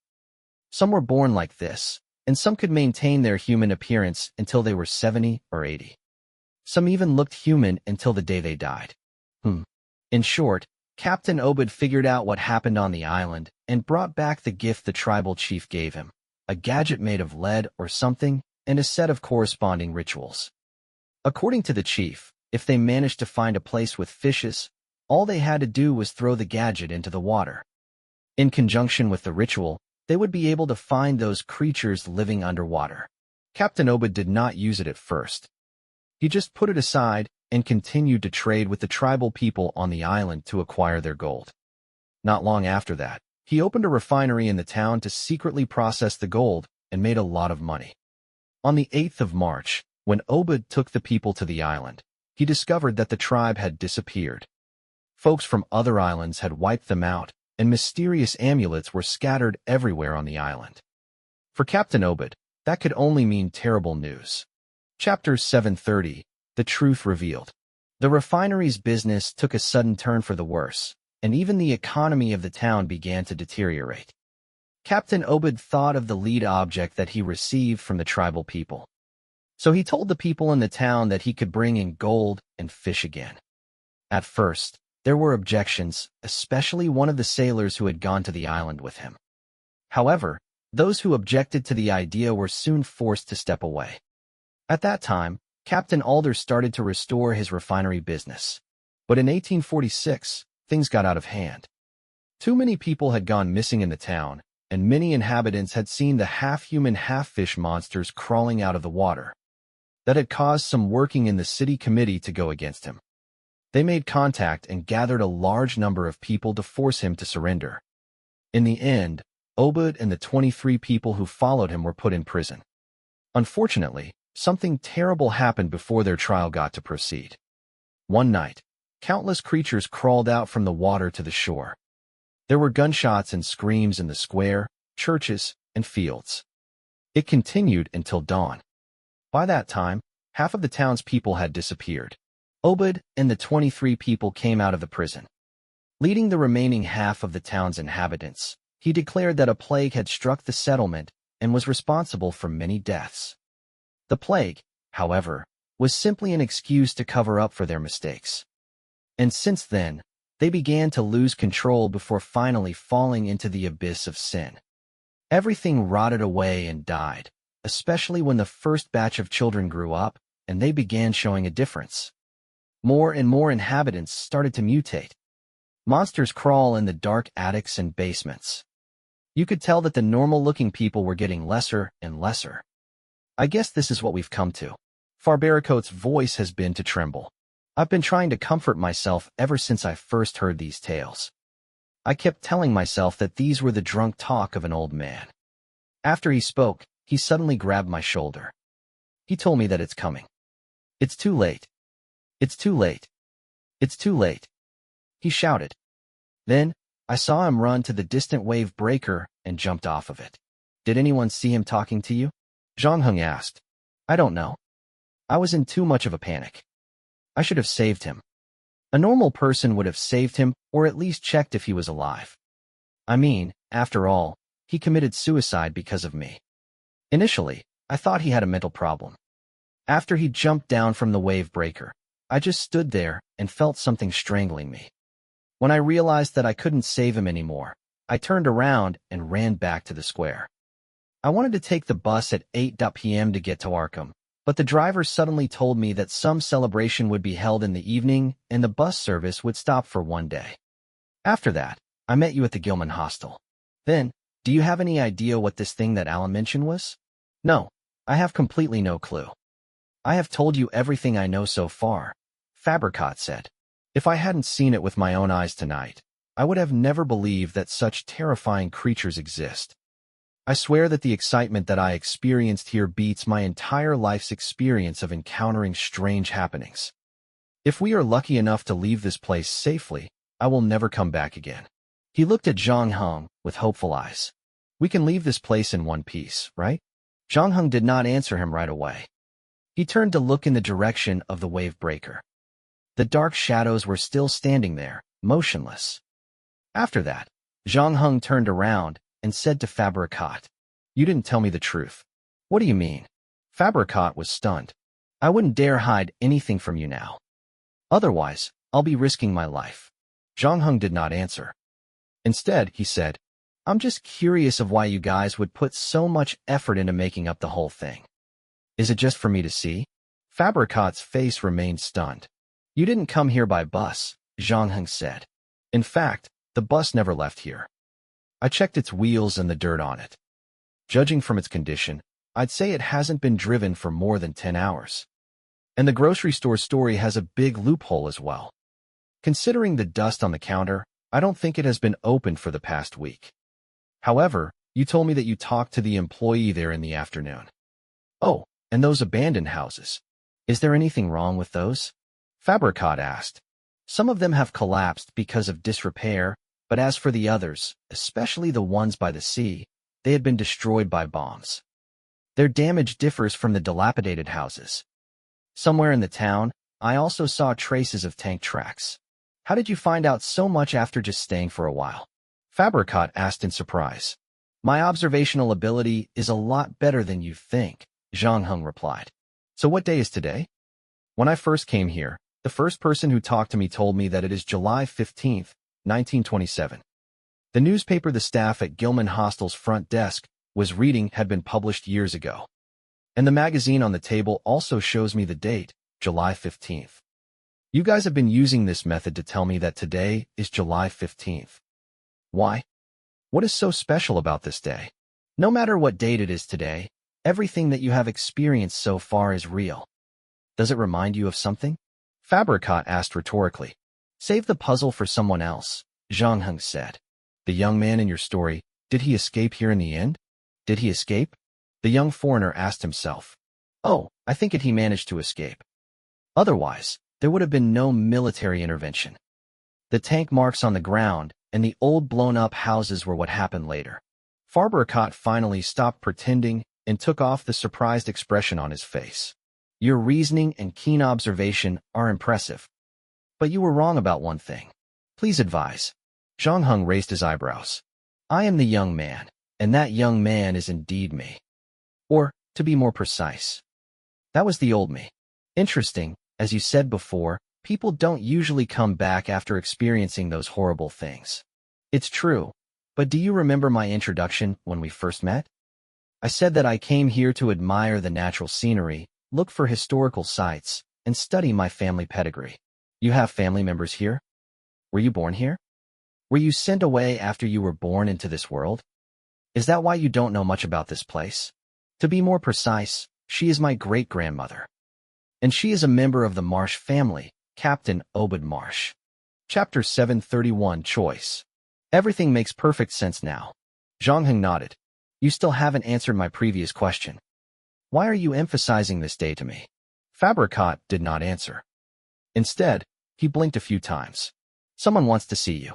Some were born like this, and some could maintain their human appearance until they were 70 or 80. Some even looked human until the day they died. In short, Captain Obed figured out what happened on the island and brought back the gift the tribal chief gave him, a gadget made of lead or something, and a set of corresponding rituals. According to the chief, if they managed to find a place with fishes, all they had to do was throw the gadget into the water. In conjunction with the ritual, they would be able to find those creatures living underwater. Captain Obed did not use it at first. He just put it aside and continued to trade with the tribal people on the island to acquire their gold. Not long after that, he opened a refinery in the town to secretly process the gold and made a lot of money. On the 8th of March, when Obed took the people to the island, he discovered that the tribe had disappeared. Folks from other islands had wiped them out, and mysterious amulets were scattered everywhere on the island. For Captain Obed, that could only mean terrible news. Chapter 730, The Truth Revealed. The refinery's business took a sudden turn for the worse, and even the economy of the town began to deteriorate. Captain Obed thought of the lead object that he received from the tribal people. So he told the people in the town that he could bring in gold and fish again. At first, there were objections, especially one of the sailors who had gone to the island with him. However, those who objected to the idea were soon forced to step away. At that time, Captain Alder started to restore his refinery business. But in 1846, things got out of hand. Too many people had gone missing in the town, and many inhabitants had seen the half-human, half-fish monsters crawling out of the water. That had caused some working in the city committee to go against him. They made contact and gathered a large number of people to force him to surrender. In the end, Obed and the 23 people who followed him were put in prison. Unfortunately, something terrible happened before their trial got to proceed. One night, countless creatures crawled out from the water to the shore. There were gunshots and screams in the square, churches, and fields. It continued until dawn. By that time, half of the town's people had disappeared. Obed and the 23 people came out of the prison. Leading the remaining half of the town's inhabitants, he declared that a plague had struck the settlement and was responsible for many deaths. The plague, however, was simply an excuse to cover up for their mistakes. And since then, they began to lose control before finally falling into the abyss of sin. Everything rotted away and died, especially when the first batch of children grew up, and they began showing a difference. More and more inhabitants started to mutate. Monsters crawl in the dark attics and basements. You could tell that the normal-looking people were getting lesser and lesser. I guess this is what we've come to. Farbaricoat's voice has been to tremble. I've been trying to comfort myself ever since I first heard these tales. I kept telling myself that these were the drunk talk of an old man. After he spoke, he suddenly grabbed my shoulder. He told me that it's coming. It's too late. It's too late. It's too late. He shouted. Then, I saw him run to the distant wave breaker and jumped off of it. Did anyone see him talking to you? Zhang Heng asked. I don't know. I was in too much of a panic. I should have saved him. A normal person would have saved him or at least checked if he was alive. I mean, after all, he committed suicide because of me. Initially, I thought he had a mental problem. After he jumped down from the wave breaker, I just stood there and felt something strangling me. When I realized that I couldn't save him anymore, I turned around and ran back to the square. I wanted to take the bus at 8 p.m. to get to Arkham, but the driver suddenly told me that some celebration would be held in the evening and the bus service would stop for one day. After that, I met you at the Gilman hostel. Then, do you have any idea what this thing that Alan mentioned was? No, I have completely no clue. I have told you everything I know so far, Fabricot said. If I hadn't seen it with my own eyes tonight, I would have never believed that such terrifying creatures exist. I swear that the excitement that I experienced here beats my entire life's experience of encountering strange happenings. If we are lucky enough to leave this place safely, I will never come back again. He looked at Zhang Heng with hopeful eyes. We can leave this place in one piece, right? Zhang Heng did not answer him right away. He turned to look in the direction of the wave breaker. The dark shadows were still standing there, motionless. After that, Zhang Heng turned around and said to Fabricot, You didn't tell me the truth. What do you mean? Fabricot was stunned. I wouldn't dare hide anything from you now. Otherwise, I'll be risking my life. Zhang Heng did not answer. Instead, he said, I'm just curious of why you guys would put so much effort into making up the whole thing. Is it just for me to see? Fabricot's face remained stunned. You didn't come here by bus, Zhang Heng said. In fact, the bus never left here. I checked its wheels and the dirt on it. Judging from its condition, I'd say it hasn't been driven for more than 10 hours. And the grocery store story has a big loophole as well. Considering the dust on the counter, I don't think it has been opened for the past week. However, you told me that you talked to the employee there in the afternoon. Oh, and those abandoned houses. Is there anything wrong with those? Fabricot asked. Some of them have collapsed because of disrepair, but as for the others, especially the ones by the sea, they had been destroyed by bombs. Their damage differs from the dilapidated houses. Somewhere in the town, I also saw traces of tank tracks. How did you find out so much after just staying for a while? Fabricot asked in surprise. My observational ability is a lot better than you think, Zhang Heng replied. So what day is today? When I first came here, the first person who talked to me told me that it is July 15th, 1927. The newspaper the staff at Gilman Hostel's front desk was reading had been published years ago. And the magazine on the table also shows me the date, July 15th. You guys have been using this method to tell me that today is July 15th. Why? What is so special about this day? No matter what date it is today, everything that you have experienced so far is real. Does it remind you of something? Fabricot asked rhetorically. Save the puzzle for someone else, Zhang Heng said. The young man in your story, did he escape here in the end? Did he escape? The young foreigner asked himself. Oh, I think he managed to escape. Otherwise, there would have been no military intervention. The tank marks on the ground and the old blown-up houses were what happened later. Fabricot finally stopped pretending and took off the surprised expression on his face. Your reasoning and keen observation are impressive. But you were wrong about one thing. Please advise. Zhang Heng raised his eyebrows. I am the young man, and that young man is indeed me. Or, to be more precise, that was the old me. Interesting, as you said before, people don't usually come back after experiencing those horrible things. It's true, but do you remember my introduction when we first met? I said that I came here to admire the natural scenery, look for historical sites, and study my family pedigree. You have family members here? Were you born here? Were you sent away after you were born into this world? Is that why you don't know much about this place? To be more precise, she is my great-grandmother. And she is a member of the Marsh family, Captain Obed Marsh. Chapter 731 Choice. Everything makes perfect sense now. Zhang Heng nodded. You still haven't answered my previous question. Why are you emphasizing this day to me? Fabricat did not answer. Instead, he blinked a few times. Someone wants to see you.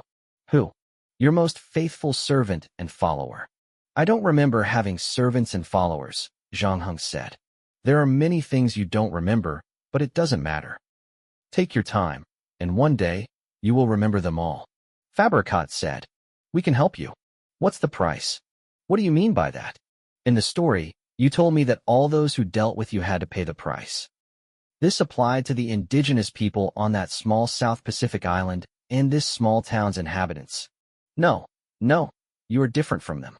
Who? Your most faithful servant and follower. I don't remember having servants and followers, Zhang Heng said. There are many things you don't remember, but it doesn't matter. Take your time, and one day, you will remember them all. Fabricat said. We can help you. What's the price? What do you mean by that? In the story, you told me that all those who dealt with you had to pay the price. This applied to the indigenous people on that small South Pacific island and this small town's inhabitants. No, you are different from them.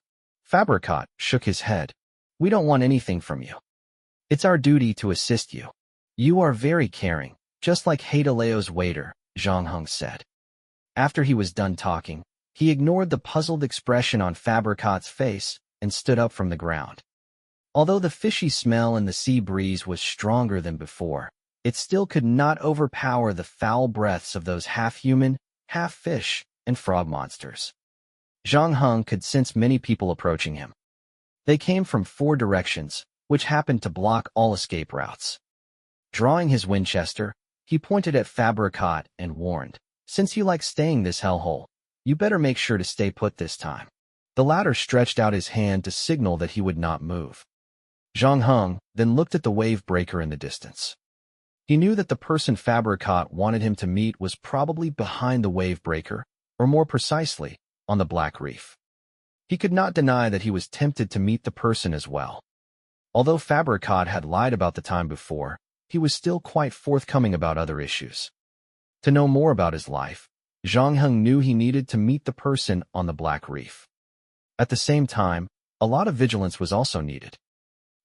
Fabricat shook his head. We don't want anything from you. It's our duty to assist you. You are very caring, just like Hadaleo's waiter, Zhang Heng said. After he was done talking, he ignored the puzzled expression on Fabricat's face and stood up from the ground. Although the fishy smell and the sea breeze was stronger than before, it still could not overpower the foul breaths of those half-human, half-fish, and frog monsters. Zhang Heng could sense many people approaching him. They came from 4 directions, which happened to block all escape routes. Drawing his Winchester, he pointed at Fabricat and warned, Since you like staying this hellhole, you better make sure to stay put this time. The latter stretched out his hand to signal that he would not move. Zhang Heng then looked at the wave breaker in the distance. He knew that the person Fabricat wanted him to meet was probably behind the wave breaker, or more precisely, on the Black Reef. He could not deny that he was tempted to meet the person as well. Although Fabricat had lied about the time before, he was still quite forthcoming about other issues. To know more about his life, Zhang Heng knew he needed to meet the person on the Black Reef. At the same time, a lot of vigilance was also needed.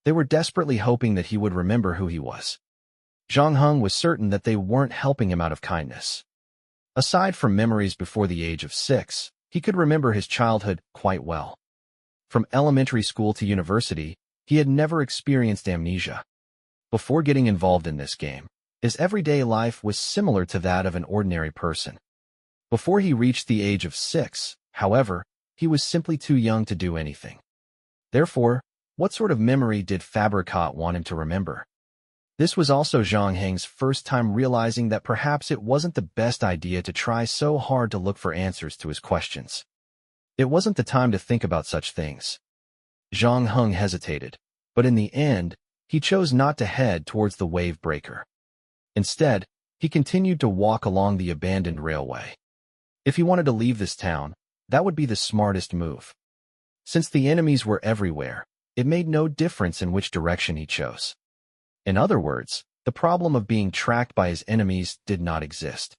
They were desperately hoping that he would remember who he was. Zhang Heng was certain that they weren't helping him out of kindness. Aside from memories before the age of 6, he could remember his childhood quite well. From elementary school to university, he had never experienced amnesia. Before getting involved in this game, his everyday life was similar to that of an ordinary person. Before he reached the age of 6, however, he was simply too young to do anything. Therefore, what sort of memory did Fabricat want him to remember? This was also Zhang Heng's first time realizing that perhaps it wasn't the best idea to try so hard to look for answers to his questions. It wasn't the time to think about such things. Zhang Heng hesitated, but in the end, he chose not to head towards the wave breaker. Instead, he continued to walk along the abandoned railway. If he wanted to leave this town, that would be the smartest move. Since the enemies were everywhere, it made no difference in which direction he chose. In other words, the problem of being tracked by his enemies did not exist.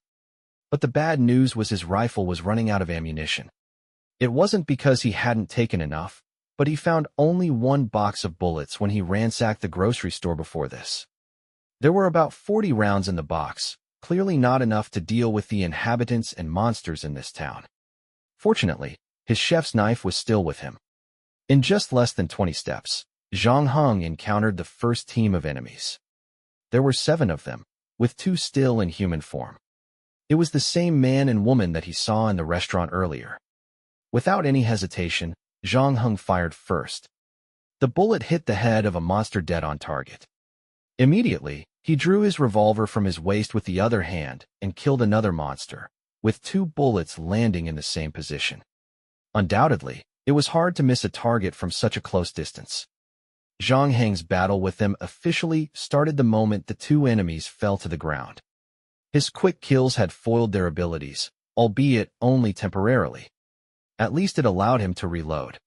But the bad news was his rifle was running out of ammunition. It wasn't because he hadn't taken enough, but he found only 1 box of bullets when he ransacked the grocery store before this. There were about 40 rounds in the box, clearly not enough to deal with the inhabitants and monsters in this town. Fortunately, his chef's knife was still with him. In just less than 20 steps, Zhang Heng encountered the first team of enemies. There were 7 of them, with 2 still in human form. It was the same man and woman that he saw in the restaurant earlier. Without any hesitation, Zhang Heng fired first. The bullet hit the head of a monster dead on target. Immediately, he drew his revolver from his waist with the other hand and killed another monster, with 2 bullets landing in the same position. Undoubtedly, it was hard to miss a target from such a close distance. Zhang Heng's battle with them officially started the moment the 2 enemies fell to the ground. His quick kills had foiled their abilities, albeit only temporarily. At least it allowed him to reload.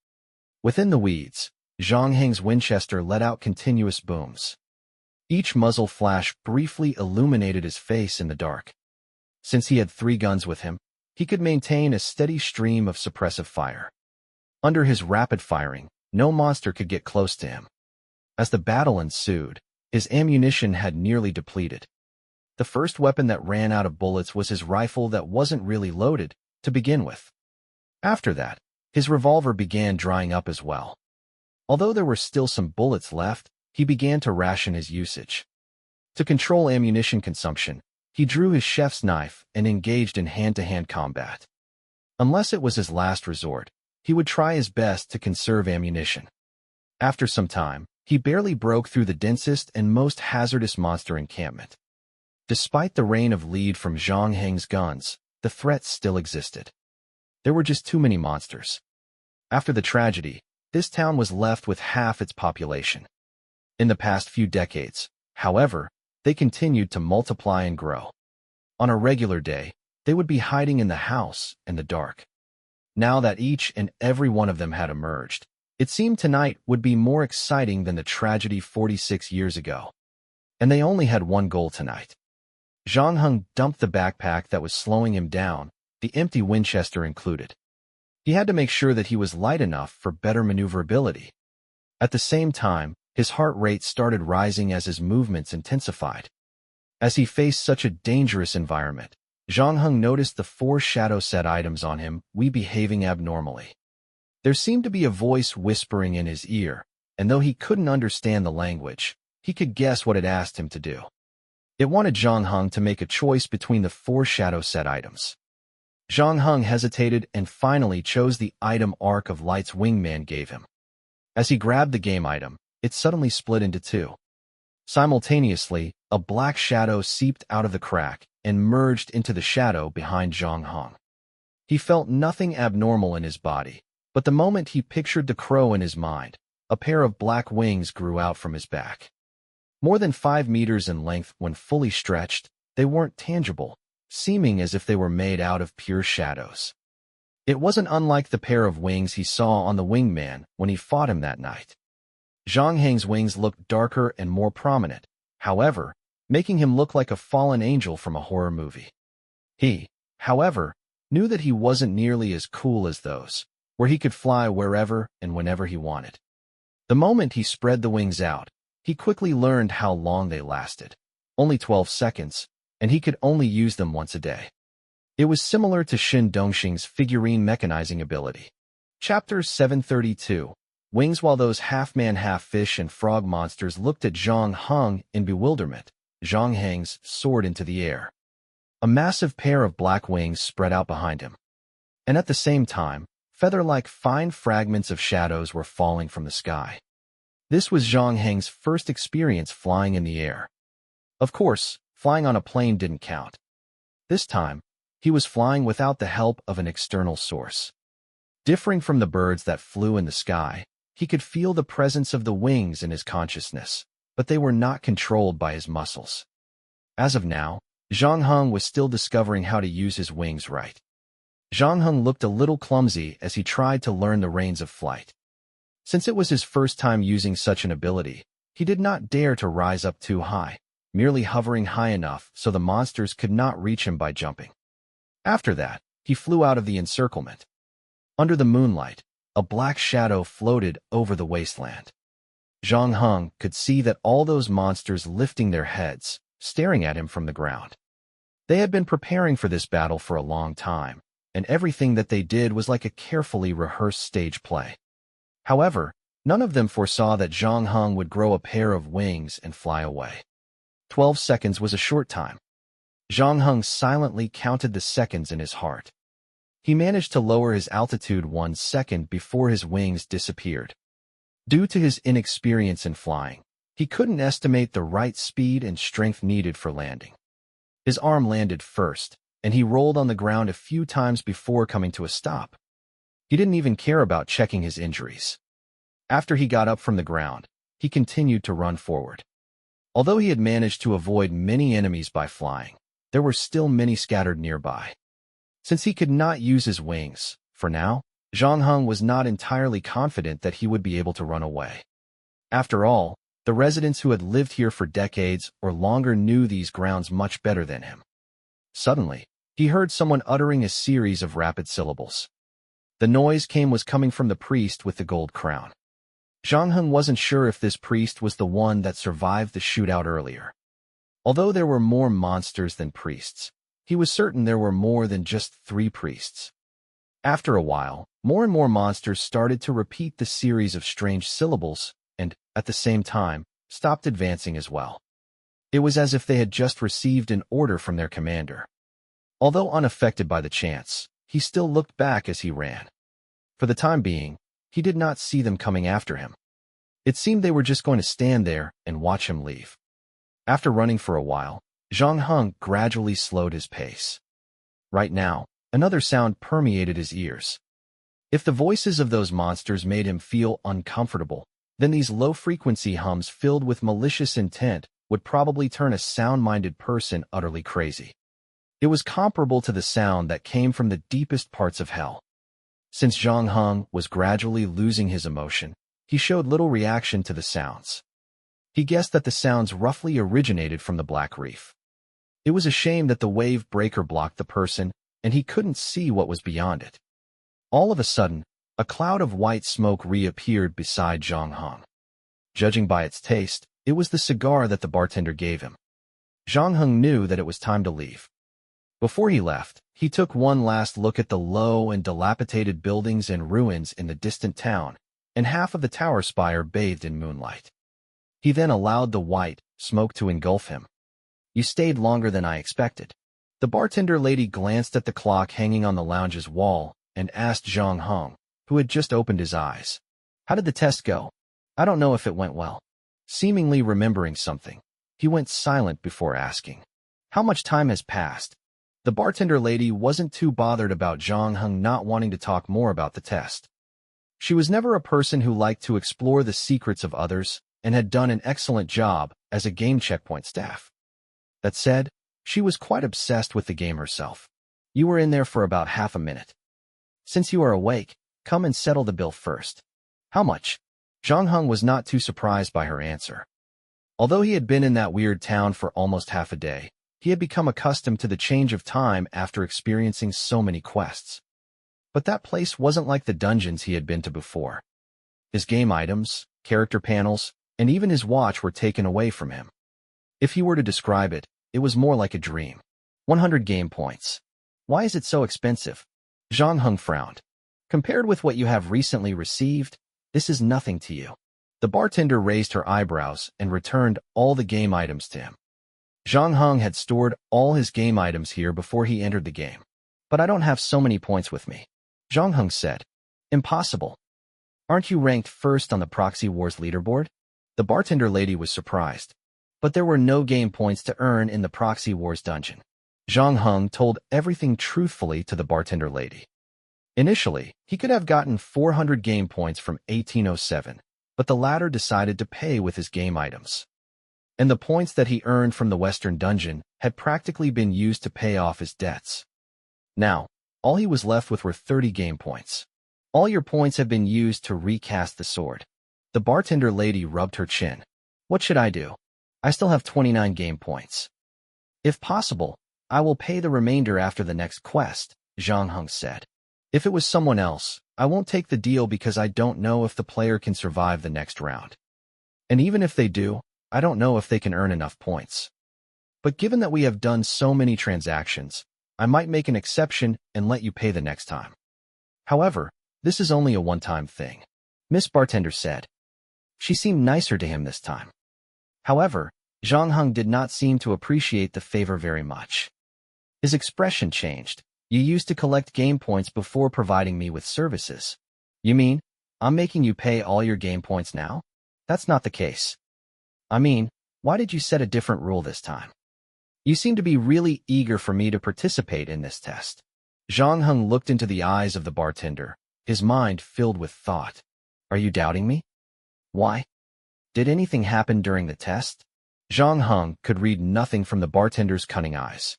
Within the weeds, Zhang Heng's Winchester let out continuous booms. Each muzzle flash briefly illuminated his face in the dark. Since he had 3 guns with him, he could maintain a steady stream of suppressive fire. Under his rapid firing, no monster could get close to him. As the battle ensued, His ammunition had nearly depleted. The first weapon that ran out of bullets was his rifle that wasn't really loaded to begin with. After that, his revolver began drying up as well. Although there were still some bullets left, he began to ration his usage. To control ammunition consumption, he drew his chef's knife and engaged in hand-to-hand combat. Unless it was his last resort, he would try his best to conserve ammunition. After some time, he barely broke through the densest and most hazardous monster encampment. Despite the rain of lead from Zhang Heng's guns, the threat still existed. There were just too many monsters. After the tragedy, this town was left with half its population. In the past few decades, however, they continued to multiply and grow. On a regular day, they would be hiding in the house in the dark. Now that each and every one of them had emerged, it seemed tonight would be more exciting than the tragedy 46 years ago. And they only had one goal tonight. Zhang Heng dumped the backpack that was slowing him down, the empty Winchester included. He had to make sure that he was light enough for better maneuverability. At the same time, his heart rate started rising as his movements intensified. As he faced such a dangerous environment, Zhang Heng noticed the 4 shadow set items on him behaving abnormally. There seemed to be a voice whispering in his ear, and though he couldn't understand the language, he could guess what it asked him to do. It wanted Zhang Heng to make a choice between the 4 shadow set items. Zhang Heng hesitated and finally chose the item Arc of Light's wingman gave him. As he grabbed the game item, it suddenly split into 2. Simultaneously, a black shadow seeped out of the crack and merged into the shadow behind Zhang Heng. He felt nothing abnormal in his body, but the moment he pictured the crow in his mind, a pair of black wings grew out from his back. More than 5 meters in length when fully stretched, they weren't tangible, seeming as if they were made out of pure shadows. It wasn't unlike the pair of wings he saw on the wingman when he fought him that night. Zhang Heng's wings looked darker and more prominent, however, making him look like a fallen angel from a horror movie. He, however, knew that he wasn't nearly as cool as those, where he could fly wherever and whenever he wanted. The moment he spread the wings out, he quickly learned how long they lasted, only 12 seconds, and he could only use them once a day. It was similar to Xin Dongxing's figurine mechanizing ability. Chapter 732, Wings. While those half-man half-fish and frog monsters looked at Zhang Heng in bewilderment, Zhang Heng's soared into the air. A massive pair of black wings spread out behind him. And at the same time, feather-like fine fragments of shadows were falling from the sky. This was Zhang Heng's first experience flying in the air. Of course, flying on a plane didn't count. This time, he was flying without the help of an external source. Differing from the birds that flew in the sky, he could feel the presence of the wings in his consciousness, but they were not controlled by his muscles. As of now, Zhang Heng was still discovering how to use his wings right. Zhang Heng looked a little clumsy as he tried to learn the reins of flight. Since it was his first time using such an ability, he did not dare to rise up too high, merely hovering high enough so the monsters could not reach him by jumping. After that, he flew out of the encirclement. Under the moonlight, a black shadow floated over the wasteland. Zhang Heng could see that all those monsters lifting their heads, staring at him from the ground. They had been preparing for this battle for a long time, and everything that they did was like a carefully rehearsed stage play. However, none of them foresaw that Zhang Heng would grow a pair of wings and fly away. 12 seconds was a short time. Zhang Heng silently counted the seconds in his heart. He managed to lower his altitude 1 second before his wings disappeared. Due to his inexperience in flying, he couldn't estimate the right speed and strength needed for landing. His arm landed first, and he rolled on the ground a few times before coming to a stop. He didn't even care about checking his injuries. After he got up from the ground, he continued to run forward. Although he had managed to avoid many enemies by flying, there were still many scattered nearby. Since he could not use his wings, for now, Zhang Heng was not entirely confident that he would be able to run away. After all, the residents who had lived here for decades or longer knew these grounds much better than him. Suddenly, he heard someone uttering a series of rapid syllables. The noise was coming from the priest with the gold crown. Zhang Heng wasn't sure if this priest was the one that survived the shootout earlier. Although there were more monsters than priests, he was certain there were more than just 3 priests. After a while, more and more monsters started to repeat the series of strange syllables and, at the same time, stopped advancing as well. It was as if they had just received an order from their commander. Although unaffected by the chants, he still looked back as he ran. For the time being, he did not see them coming after him. It seemed they were just going to stand there and watch him leave. After running for a while, Zhang Heng gradually slowed his pace. Right now, another sound permeated his ears. If the voices of those monsters made him feel uncomfortable, then these low-frequency hums filled with malicious intent would probably turn a sound-minded person utterly crazy. It was comparable to the sound that came from the deepest parts of hell. Since Zhang Heng was gradually losing his emotion, he showed little reaction to the sounds. He guessed that the sounds roughly originated from the Black Reef. It was a shame that the wave breaker blocked the person, and he couldn't see what was beyond it. All of a sudden, a cloud of white smoke reappeared beside Zhang Heng. Judging by its taste, it was the cigar that the bartender gave him. Zhang Heng knew that it was time to leave. Before he left, he took one last look at the low and dilapidated buildings and ruins in the distant town, and half of the tower spire bathed in moonlight. He then allowed the white smoke to engulf him. "You stayed longer than I expected." The bartender lady glanced at the clock hanging on the lounge's wall and asked Zhang Heng, who had just opened his eyes, "How did the test go?" "I don't know if it went well." Seemingly remembering something, he went silent before asking, "How much time has passed?" The bartender lady wasn't too bothered about Zhang Heng not wanting to talk more about the test. She was never a person who liked to explore the secrets of others and had done an excellent job as a game checkpoint staff. That said, she was quite obsessed with the game herself. "You were in there for about half a minute. Since you are awake, come and settle the bill first." "How much?" Zhang Heng was not too surprised by her answer. Although he had been in that weird town for almost half a day, he had become accustomed to the change of time after experiencing so many quests. But that place wasn't like the dungeons he had been to before. His game items, character panels, and even his watch were taken away from him. If he were to describe it, it was more like a dream. 100 game points. Why is it so expensive? Zhang Heng frowned. Compared with what you have recently received, this is nothing to you. The bartender raised her eyebrows and returned all the game items to him. Zhang Heng had stored all his game items here before he entered the game. "But I don't have so many points with me," Zhang Heng said. "Impossible. Aren't you ranked first on the Proxy Wars leaderboard?" The bartender lady was surprised. But there were no game points to earn in the Proxy Wars dungeon. Zhang Heng told everything truthfully to the bartender lady. Initially, he could have gotten 400 game points from 1807, but the latter decided to pay with his game items. And the points that he earned from the Western dungeon had practically been used to pay off his debts. Now, all he was left with were 30 game points. "All your points have been used to recast the sword." The bartender lady rubbed her chin. "What should I do? I still have 29 game points." "If possible, I will pay the remainder after the next quest," Zhang Heng said. "If it was someone else, I won't take the deal because I don't know if the player can survive the next round. And even if they do, I don't know if they can earn enough points. But given that we have done so many transactions, I might make an exception and let you pay the next time. However, this is only a one-time thing," Miss Bartender said. She seemed nicer to him this time. However, Zhang Heng did not seem to appreciate the favor very much. His expression changed. "You used to collect game points before providing me with services. You mean, I'm making you pay all your game points now? That's not the case. I mean, why did you set a different rule this time? You seem to be really eager for me to participate in this test." Zhang Heng looked into the eyes of the bartender, his mind filled with thought. "Are you doubting me? Why? Did anything happen during the test?" Zhang Heng could read nothing from the bartender's cunning eyes.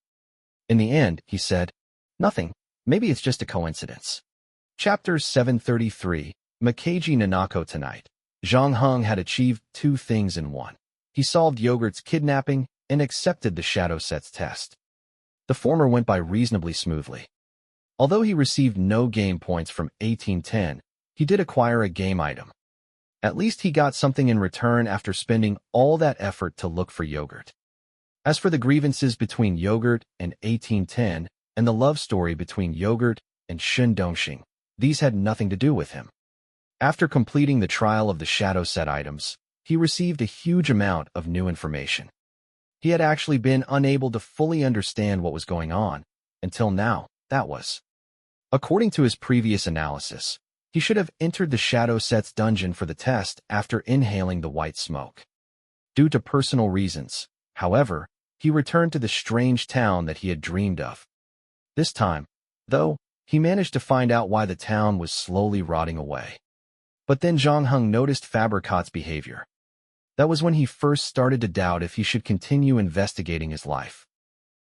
In the end, he said, "Nothing. Maybe it's just a coincidence." Chapter 733, Makaji Nanako Tonight. Zhang Heng had achieved 2 things in one. He solved Yogurt's kidnapping and accepted the Shadow Set's test. The former went by reasonably smoothly. Although he received no game points from 1810, he did acquire a game item. At least he got something in return after spending all that effort to look for Yogurt. As for the grievances between Yogurt and 1810 and the love story between Yogurt and Shun Dongxing, these had nothing to do with him. After completing the trial of the shadow set items, he received a huge amount of new information. He had actually been unable to fully understand what was going on, until now, that was. According to his previous analysis, he should have entered the shadow set's dungeon for the test after inhaling the white smoke. Due to personal reasons, however, he returned to the strange town that he had dreamed of. This time, though, he managed to find out why the town was slowly rotting away. But then Zhang Heng noticed Fabricat's behavior. That was when he first started to doubt if he should continue investigating his life.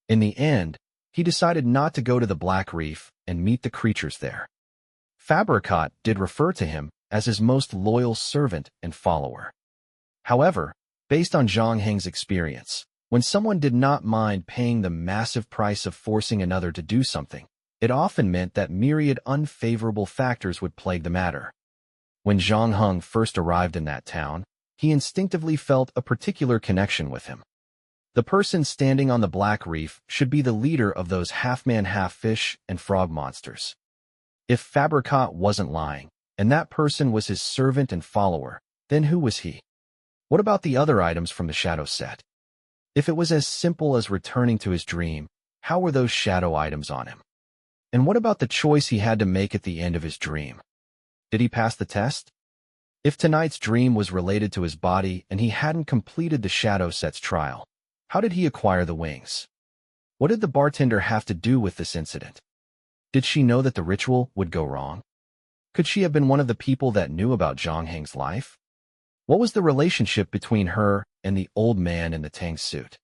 In the end, he decided not to go to the Black Reef and meet the creatures there. Fabricat did refer to him as his most loyal servant and follower. However, based on Zhang Heng's experience, when someone did not mind paying the massive price of forcing another to do something, it often meant that myriad unfavorable factors would plague the matter. When Zhang Heng first arrived in that town, he instinctively felt a particular connection with him. The person standing on the Black Reef should be the leader of those half-man, half-fish and frog monsters. If Fabricat wasn't lying, and that person was his servant and follower, then who was he? What about the other items from the shadow set? If it was as simple as returning to his dream, how were those shadow items on him? And what about the choice he had to make at the end of his dream? Did he pass the test? If tonight's dream was related to his body and he hadn't completed the shadow set's trial, how did he acquire the wings? What did the bartender have to do with this incident? Did she know that the ritual would go wrong? Could she have been one of the people that knew about Zhang Heng's life? What was the relationship between her and the old man in the Tang suit?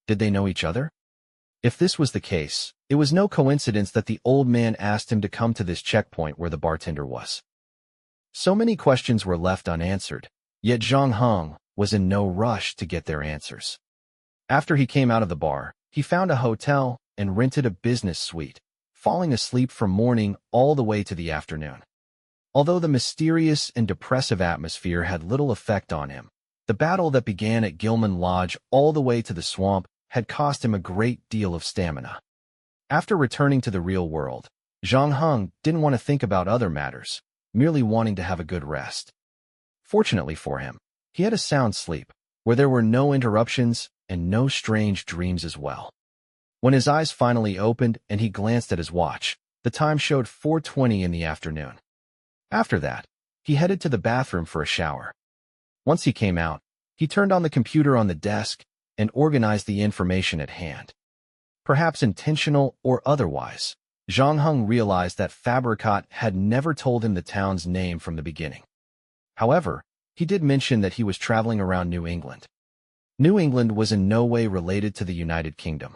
Did they know each other? If this was the case, it was no coincidence that the old man asked him to come to this checkpoint where the bartender was. So many questions were left unanswered, yet Zhang Heng was in no rush to get their answers. After he came out of the bar, he found a hotel and rented a business suite, falling asleep from morning all the way to the afternoon. Although the mysterious and depressive atmosphere had little effect on him, the battle that began at Gilman Lodge all the way to the swamp had cost him a great deal of stamina. After returning to the real world, Zhang Heng didn't want to think about other matters, merely wanting to have a good rest. Fortunately for him, he had a sound sleep, where there were no interruptions and no strange dreams as well. When his eyes finally opened and he glanced at his watch, the time showed 4:20 in the afternoon. After that, he headed to the bathroom for a shower. Once he came out, he turned on the computer on the desk and organized the information at hand. Perhaps intentional or otherwise, Zhang Heng realized that Fabricat had never told him the town's name from the beginning. However, he did mention that he was traveling around New England. New England was in no way related to the United Kingdom.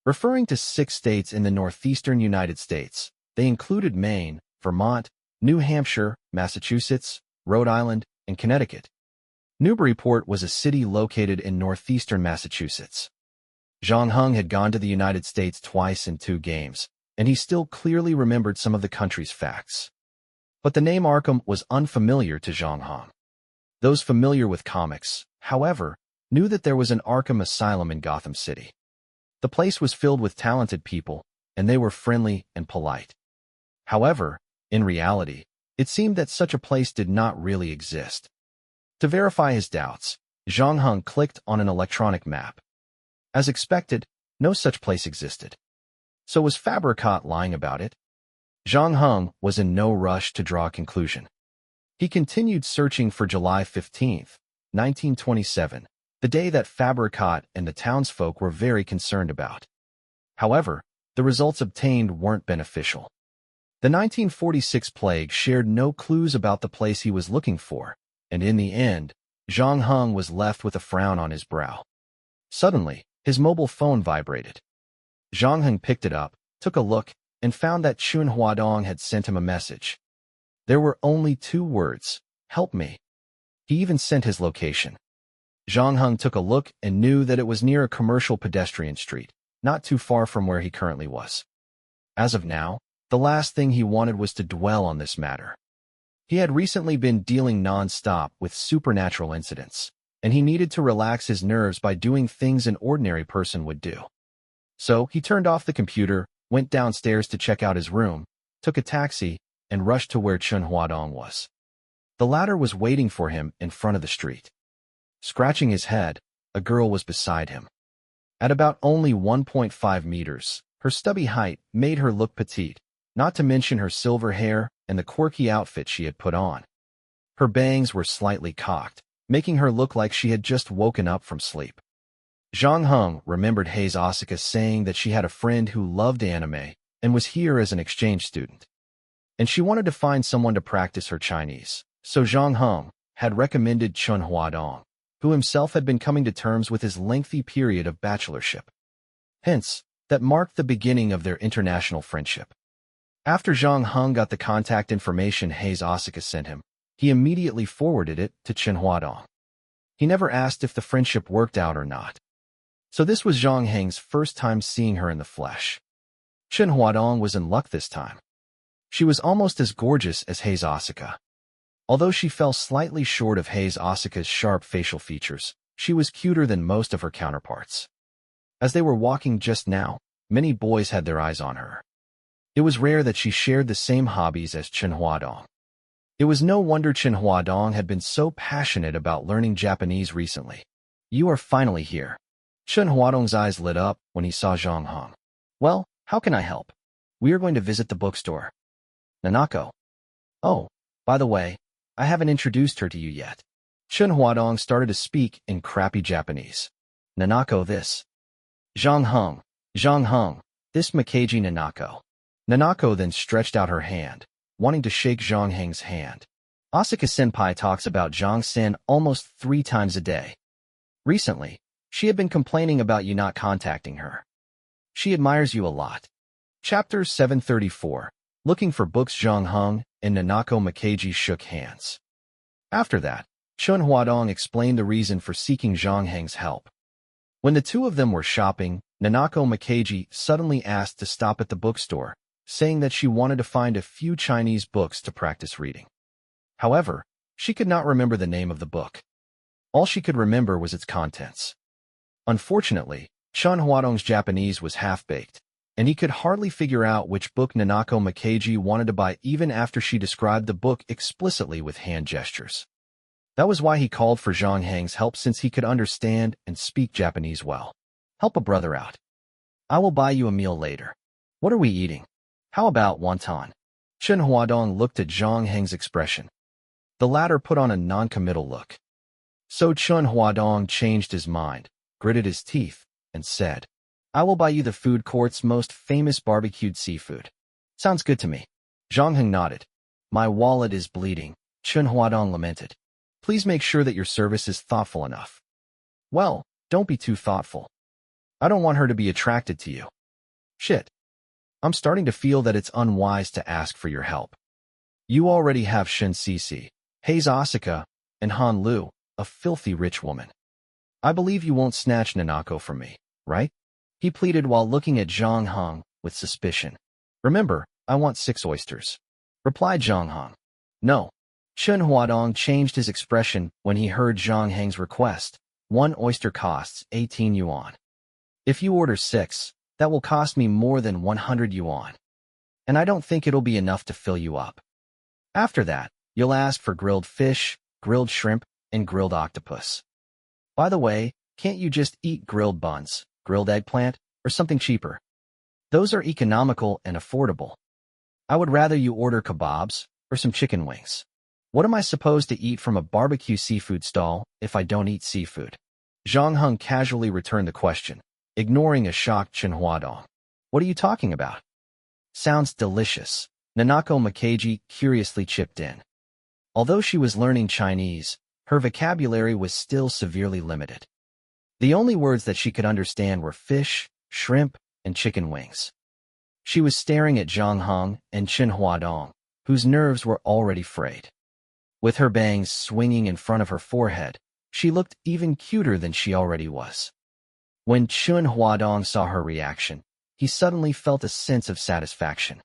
Referring to 6 states in the northeastern United States, they included Maine, Vermont, New Hampshire, Massachusetts, Rhode Island, and Connecticut. Newburyport was a city located in northeastern Massachusetts. Zhang Heng had gone to the United States twice in 2 games, and he still clearly remembered some of the country's facts. But the name Arkham was unfamiliar to Zhang Heng. Those familiar with comics, however, knew that there was an Arkham Asylum in Gotham City. The place was filled with talented people, and they were friendly and polite. However, in reality, it seemed that such a place did not really exist. To verify his doubts, Zhang Heng clicked on an electronic map. As expected, no such place existed. So was Fabricat lying about it? Zhang Heng was in no rush to draw a conclusion. He continued searching for July 15, 1927, the day that Fabricat and the townsfolk were very concerned about. However, the results obtained weren't beneficial. The 1946 plague shared no clues about the place he was looking for, and in the end, Zhang Heng was left with a frown on his brow. Suddenly, his mobile phone vibrated. Zhang Heng picked it up, took a look, and found that Chun Huadong had sent him a message. There were only 2 words, "Help me." He even sent his location. Zhang Heng took a look and knew that it was near a commercial pedestrian street, not too far from where he currently was. As of now, the last thing he wanted was to dwell on this matter. He had recently been dealing non-stop with supernatural incidents, and he needed to relax his nerves by doing things an ordinary person would do. So he turned off the computer, went downstairs to check out his room, took a taxi, and rushed to where Chen Huadong was. The latter was waiting for him in front of the street. Scratching his head, a girl was beside him. At about only 1.5 meters, her stubby height made her look petite, not to mention her silver hair and the quirky outfit she had put on. Her bangs were slightly cocked, making her look like she had just woken up from sleep. Zhang Heng remembered Hayes Asuka saying that she had a friend who loved anime and was here as an exchange student. And she wanted to find someone to practice her Chinese, so Zhang Heng had recommended Chen Huadong, who himself had been coming to terms with his lengthy period of bachelorship. Hence, that marked the beginning of their international friendship. After Zhang Heng got the contact information Hayes Asuka sent him, he immediately forwarded it to Chen Huadong. He never asked if the friendship worked out or not. So this was Zhang Heng's first time seeing her in the flesh. Chen Huadong was in luck this time. She was almost as gorgeous as Hayes Asuka. Although she fell slightly short of Hayes Asuka's sharp facial features, she was cuter than most of her counterparts. As they were walking just now, many boys had their eyes on her. It was rare that she shared the same hobbies as Chen Huadong. It was no wonder Chen Huadong had been so passionate about learning Japanese recently. You are finally here. Chen Huadong's eyes lit up when he saw Zhang Heng. Well, how can I help? We are going to visit the bookstore. Nanako. Oh, by the way, I haven't introduced her to you yet. Chen Huadong started to speak in crappy Japanese. Nanako this. Zhang Heng, this Makaji Nanako. Nanako then stretched out her hand, wanting to shake Zhang Heng's hand. Asuka-senpai talks about Zhang-sen almost 3 times a day. Recently, she had been complaining about you not contacting her. She admires you a lot. Chapter 734. Looking for books. Zhang Heng and Nanako Makaji shook hands. After that, Chen Huadong explained the reason for seeking Zhang Heng's help. When the two of them were shopping, Nanako Makaji suddenly asked to stop at the bookstore, saying that she wanted to find a few Chinese books to practice reading. However, she could not remember the name of the book. All she could remember was its contents. Unfortunately, Chen Huadong's Japanese was half-baked, and he could hardly figure out which book Nanako Makaji wanted to buy even after she described the book explicitly with hand gestures. That was why he called for Zhang Heng's help, since he could understand and speak Japanese well. Help a brother out. I will buy you a meal later. What are we eating? How about wonton? Chen Huadong looked at Zhang Heng's expression. The latter put on a non-committal look. So Chen Huadong changed his mind, gritted his teeth, and said, I will buy you the food court's most famous barbecued seafood. Sounds good to me. Zhang Heng nodded. My wallet is bleeding, Chen Huadong lamented. Please make sure that your service is thoughtful enough. Well, don't be too thoughtful. I don't want her to be attracted to you. Shit. I'm starting to feel that it's unwise to ask for your help. You already have Shin Cece, Hayes Asuka, and Han Lu, a filthy rich woman. I believe you won't snatch Nanako from me, right? He pleaded while looking at Zhang Heng with suspicion. Remember, I want 6 oysters, replied Zhang Heng. No. Chen Huadong changed his expression when he heard Zhang Heng's request. 1 oyster costs 18 yuan. If you order 6, that will cost me more than 100 yuan. And I don't think it'll be enough to fill you up. After that, you'll ask for grilled fish, grilled shrimp, and grilled octopus. By the way, can't you just eat grilled buns, grilled eggplant, or something cheaper? Those are economical and affordable. I would rather you order kebabs or some chicken wings. What am I supposed to eat from a barbecue seafood stall if I don't eat seafood? Zhang Heng casually returned the question, ignoring a shocked Chen Huadong. What are you talking about? Sounds delicious. Nanako Makaji curiously chipped in. Although she was learning Chinese, her vocabulary was still severely limited. The only words that she could understand were fish, shrimp, and chicken wings. She was staring at Zhang Heng and Chen Huadong, whose nerves were already frayed. With her bangs swinging in front of her forehead, she looked even cuter than she already was. When Chen Huadong saw her reaction, he suddenly felt a sense of satisfaction.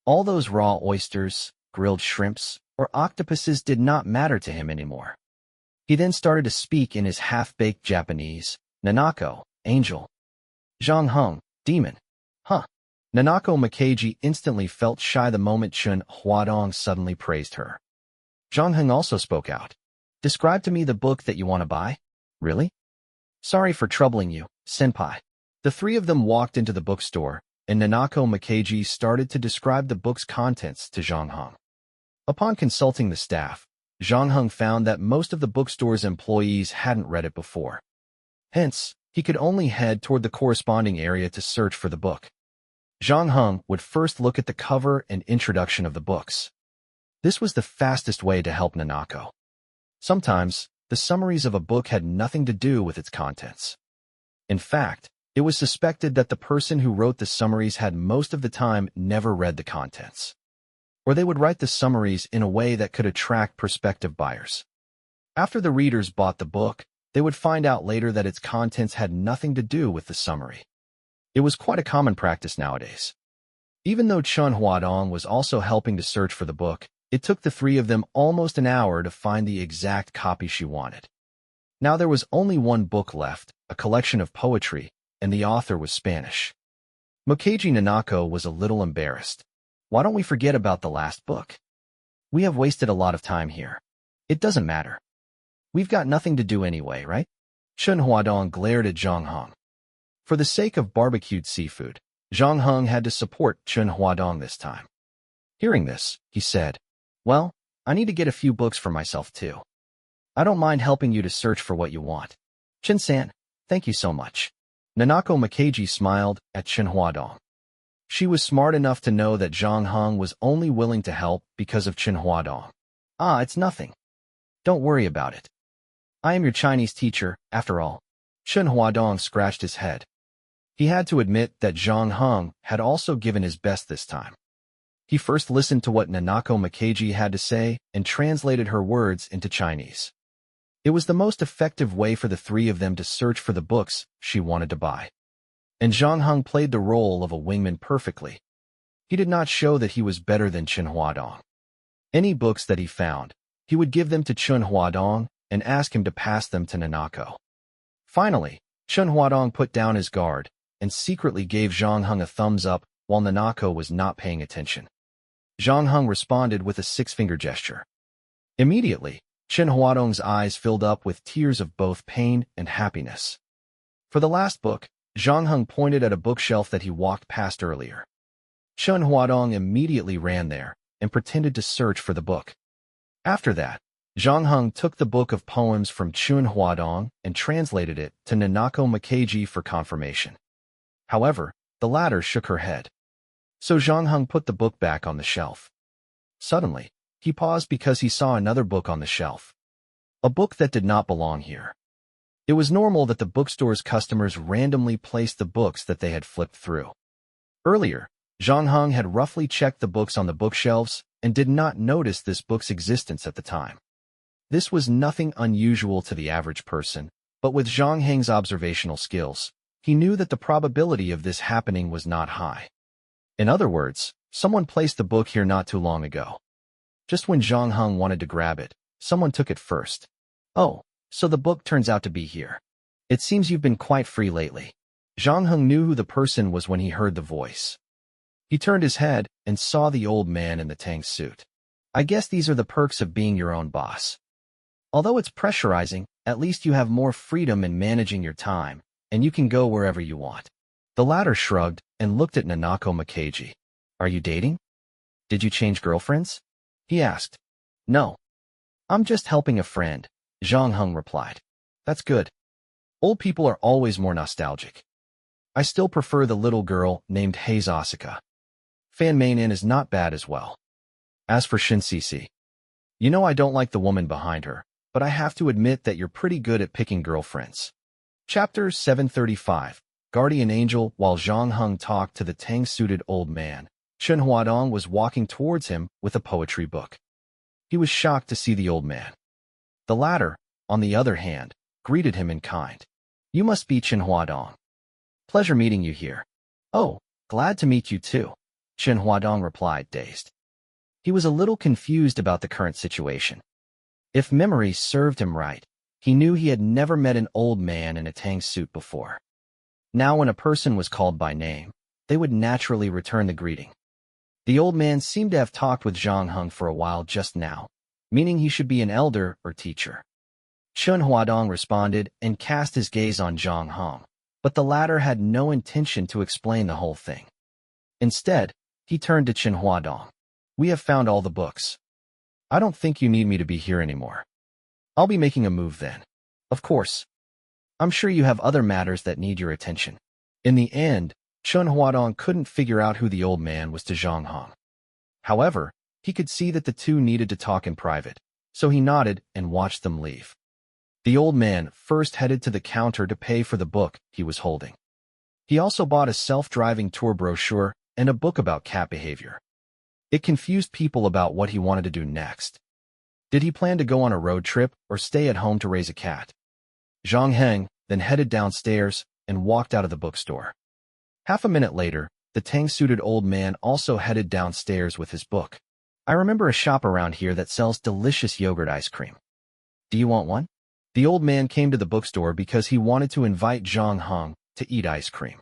All those raw oysters, grilled shrimps, or octopuses did not matter to him anymore. He then started to speak in his half-baked Japanese. Nanako, angel. Zhang Heng, demon. Huh. Nanako Makaji instantly felt shy the moment Chen Huadong suddenly praised her. Zhang Heng also spoke out. Describe to me the book that you want to buy? Really? Sorry for troubling you, senpai. The three of them walked into the bookstore, and Nanako Makaji started to describe the book's contents to Zhang Heng. Upon consulting the staff, Zhang Heng found that most of the bookstore's employees hadn't read it before. Hence, he could only head toward the corresponding area to search for the book. Zhang Heng would first look at the cover and introduction of the books. This was the fastest way to help Nanako. Sometimes, the summaries of a book had nothing to do with its contents. In fact, it was suspected that the person who wrote the summaries had most of the time never read the contents. Or they would write the summaries in a way that could attract prospective buyers. After the readers bought the book, they would find out later that its contents had nothing to do with the summary. It was quite a common practice nowadays. Even though Chen Huadong was also helping to search for the book, it took the three of them almost an hour to find the exact copy she wanted. Now there was only one book left, a collection of poetry, and the author was Spanish. Makaji Nanako was a little embarrassed. Why don't we forget about the last book? We have wasted a lot of time here. It doesn't matter. We've got nothing to do anyway, right? Chen Huadong glared at Zhang Heng. For the sake of barbecued seafood, Zhang Heng had to support Chen Huadong this time. Hearing this, he said, well, I need to get a few books for myself too. I don't mind helping you to search for what you want. Chen-san, thank you so much. Nanako Makaji smiled at Chen Huadong. She was smart enough to know that Zhang Heng was only willing to help because of Chen Huadong. Ah, it's nothing. Don't worry about it. I am your Chinese teacher, after all. Chen Huadong scratched his head. He had to admit that Zhang Heng had also given his best this time. He first listened to what Nanako Makaji had to say and translated her words into Chinese. It was the most effective way for the three of them to search for the books she wanted to buy. And Zhang Heng played the role of a wingman perfectly. He did not show that he was better than Chen Huadong. Any books that he found, he would give them to Chen Huadong and ask him to pass them to Nanako. Finally, Chen Huadong put down his guard and secretly gave Zhang Heng a thumbs up while Nanako was not paying attention. Zhang Heng responded with a six-finger gesture. Immediately, Chen Huadong's eyes filled up with tears of both pain and happiness. For the last book, Zhang Heng pointed at a bookshelf that he walked past earlier. Chen Huadong immediately ran there and pretended to search for the book. After that, Zhang Heng took the book of poems from Chen Huadong and translated it to Nanako Makaji for confirmation. However, the latter shook her head. So Zhang Heng put the book back on the shelf. Suddenly, he paused because he saw another book on the shelf. A book that did not belong here. It was normal that the bookstore's customers randomly placed the books that they had flipped through. Earlier, Zhang Heng had roughly checked the books on the bookshelves and did not notice this book's existence at the time. This was nothing unusual to the average person, but with Zhang Heng's observational skills, he knew that the probability of this happening was not high. In other words, someone placed the book here not too long ago. Just when Zhang Heng wanted to grab it, someone took it first. Oh, so the book turns out to be here. It seems you've been quite free lately. Zhang Heng knew who the person was when he heard the voice. He turned his head and saw the old man in the tank suit. I guess these are the perks of being your own boss. Although it's pressurizing, at least you have more freedom in managing your time, and you can go wherever you want. The latter shrugged and looked at Nanako Makaji. Are you dating? Did you change girlfriends? He asked. No. I'm just helping a friend, Zhang Heng replied. That's good. Old people are always more nostalgic. I still prefer the little girl named Hayes Asuka. Fan Mainin is not bad as well. As for Shinsisi, you know I don't like the woman behind her, but I have to admit that you're pretty good at picking girlfriends. Chapter 735, Guardian Angel. While Zhang Heng talked to the tang-suited old man, Chen Huadong was walking towards him with a poetry book. He was shocked to see the old man. The latter, on the other hand, greeted him in kind. You must be Chen Huadong. Pleasure meeting you here. Oh, glad to meet you too, Chen Huadong replied, dazed. He was a little confused about the current situation. If memory served him right, he knew he had never met an old man in a tang suit before. Now when a person was called by name, they would naturally return the greeting. The old man seemed to have talked with Zhang Heng for a while just now, meaning he should be an elder or teacher. Chun Huadong responded and cast his gaze on Zhang Heng, but the latter had no intention to explain the whole thing. Instead, he turned to Chen Huadong. We have found all the books. I don't think you need me to be here anymore. I'll be making a move then. Of course. I'm sure you have other matters that need your attention. In the end, Chun Huadong couldn't figure out who the old man was to Zhang Heng. However, he could see that the two needed to talk in private, so he nodded and watched them leave. The old man first headed to the counter to pay for the book he was holding. He also bought a self-driving tour brochure and a book about cat behavior. It confused people about what he wanted to do next. Did he plan to go on a road trip or stay at home to raise a cat? Zhang Heng then headed downstairs and walked out of the bookstore. Half a minute later, the tang-suited old man also headed downstairs with his book. I remember a shop around here that sells delicious yogurt ice cream. Do you want one? The old man came to the bookstore because he wanted to invite Zhang Heng to eat ice cream.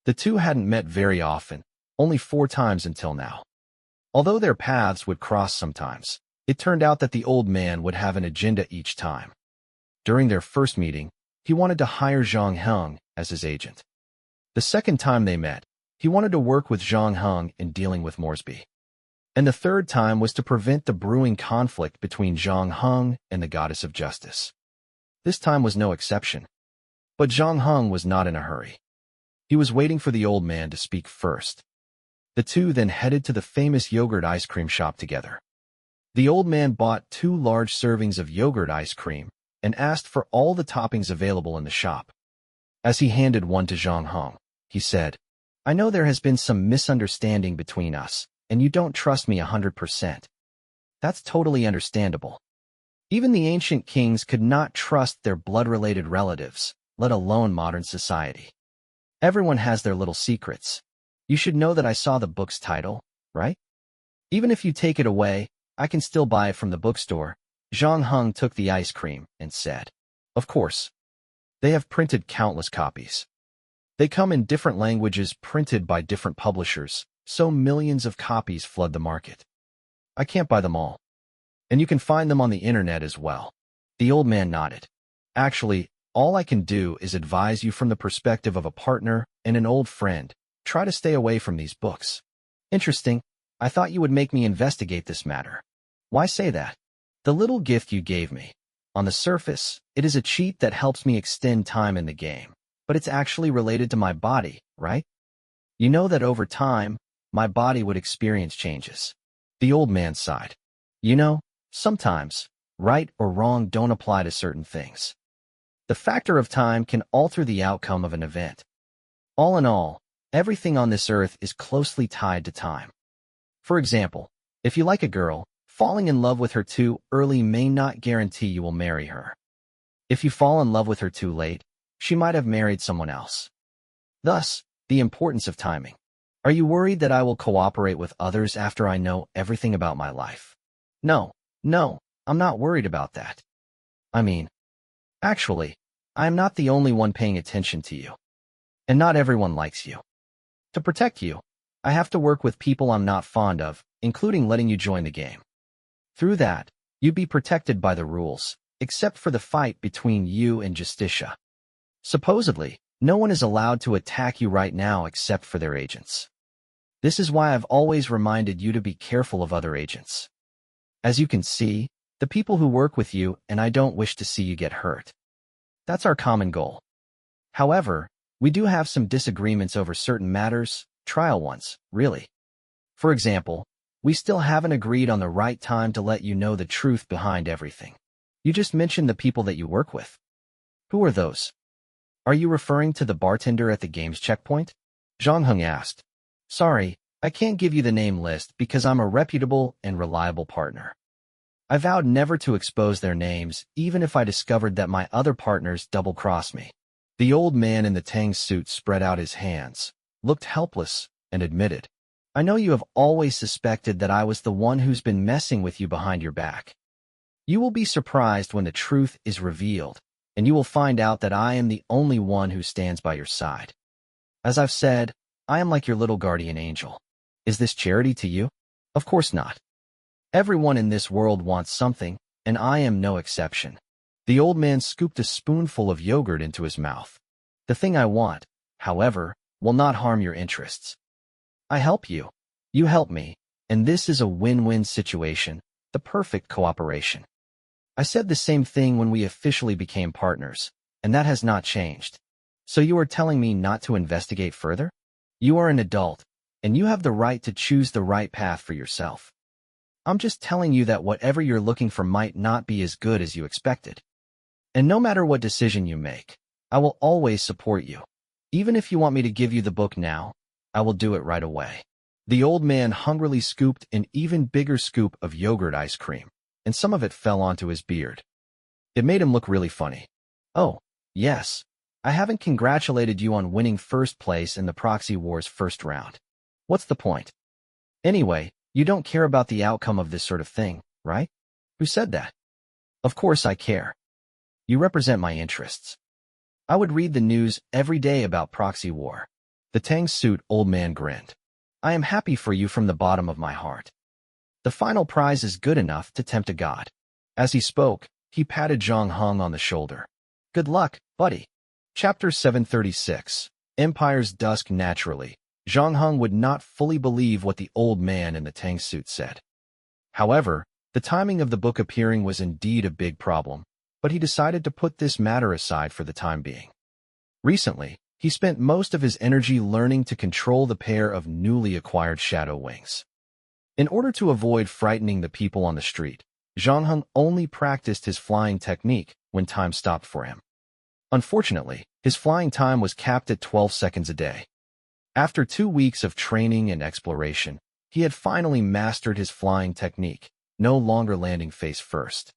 The two hadn't met very often, only 4 times until now. Although their paths would cross sometimes, it turned out that the old man would have an agenda each time. During their first meeting, he wanted to hire Zhang Heng as his agent. The second time they met, he wanted to work with Zhang Heng in dealing with Moresby. And the third time was to prevent the brewing conflict between Zhang Heng and the Goddess of Justice. This time was no exception. But Zhang Heng was not in a hurry. He was waiting for the old man to speak first. The two then headed to the famous yogurt ice cream shop together. The old man bought 2 large servings of yogurt ice cream and asked for all the toppings available in the shop. As he handed one to Zhang Heng, he said, I know there has been some misunderstanding between us, and you don't trust me 100%. That's totally understandable. Even the ancient kings could not trust their blood-related relatives, let alone modern society. Everyone has their little secrets. You should know that I saw the book's title, right? Even if you take it away, I can still buy it from the bookstore. Zhang Heng took the ice cream and said, Of course. They have printed countless copies. They come in different languages printed by different publishers, so millions of copies flood the market. I can't buy them all. And you can find them on the internet as well. The old man nodded. Actually, all I can do is advise you from the perspective of a partner and an old friend. Try to stay away from these books. Interesting. I thought you would make me investigate this matter. Why say that? The little gift you gave me. On the surface, it is a cheat that helps me extend time in the game, but it's actually related to my body, right? You know that over time, my body would experience changes. The old man sighed. You know, sometimes, right or wrong don't apply to certain things. The factor of time can alter the outcome of an event. All in all, everything on this earth is closely tied to time. For example, if you like a girl, falling in love with her too early may not guarantee you will marry her. If you fall in love with her too late, she might have married someone else. Thus, the importance of timing. Are you worried that I will cooperate with others after I know everything about my life? No, I'm not worried about that. Actually, I am not the only one paying attention to you. And not everyone likes you. To protect you, I have to work with people I'm not fond of, including letting you join the game. Through that, you'd be protected by the rules, except for the fight between you and Justicia. Supposedly, no one is allowed to attack you right now except for their agents. This is why I've always reminded you to be careful of other agents. As you can see, the people who work with you and I don't wish to see you get hurt. That's our common goal. However, we do have some disagreements over certain matters, trial ones, really. For example, we still haven't agreed on the right time to let you know the truth behind everything. You just mentioned the people that you work with. Who are those? Are you referring to the bartender at the games checkpoint? Zhang Heng asked. Sorry, I can't give you the name list because I'm a reputable and reliable partner. I vowed never to expose their names, even if I discovered that my other partners double-crossed me. The old man in the tang suit spread out his hands, looked helpless, and admitted, I know you have always suspected that I was the one who's been messing with you behind your back. You will be surprised when the truth is revealed, and you will find out that I am the only one who stands by your side. As I've said, I am like your little guardian angel. Is this charity to you? Of course not. Everyone in this world wants something, and I am no exception. The old man scooped a spoonful of yogurt into his mouth. The thing I want, however, will not harm your interests. I help you. You help me, and this is a win-win situation, the perfect cooperation. I said the same thing when we officially became partners, and that has not changed. So you are telling me not to investigate further? You are an adult, and you have the right to choose the right path for yourself. I'm just telling you that whatever you're looking for might not be as good as you expected. And no matter what decision you make, I will always support you. Even if you want me to give you the book now, I will do it right away. The old man hungrily scooped an even bigger scoop of yogurt ice cream, and some of it fell onto his beard. It made him look really funny. Oh, yes. I haven't congratulated you on winning first place in the Proxy War's first round. What's the point? Anyway, you don't care about the outcome of this sort of thing, right? Who said that? Of course I care. You represent my interests. I would read the news every day about Proxy War. The Tang suit old man grinned. I am happy for you from the bottom of my heart. The final prize is good enough to tempt a god. As he spoke, he patted Zhang Heng on the shoulder. Good luck, buddy. Chapter 736. Empire's Dusk. Naturally, Zhang Heng would not fully believe what the old man in the Tang suit said. However, the timing of the book appearing was indeed a big problem, but he decided to put this matter aside for the time being. Recently, he spent most of his energy learning to control the pair of newly acquired shadow wings. In order to avoid frightening the people on the street, Zhang Heng only practiced his flying technique when time stopped for him. Unfortunately, his flying time was capped at 12 seconds a day. After 2 weeks of training and exploration, he had finally mastered his flying technique, no longer landing face first.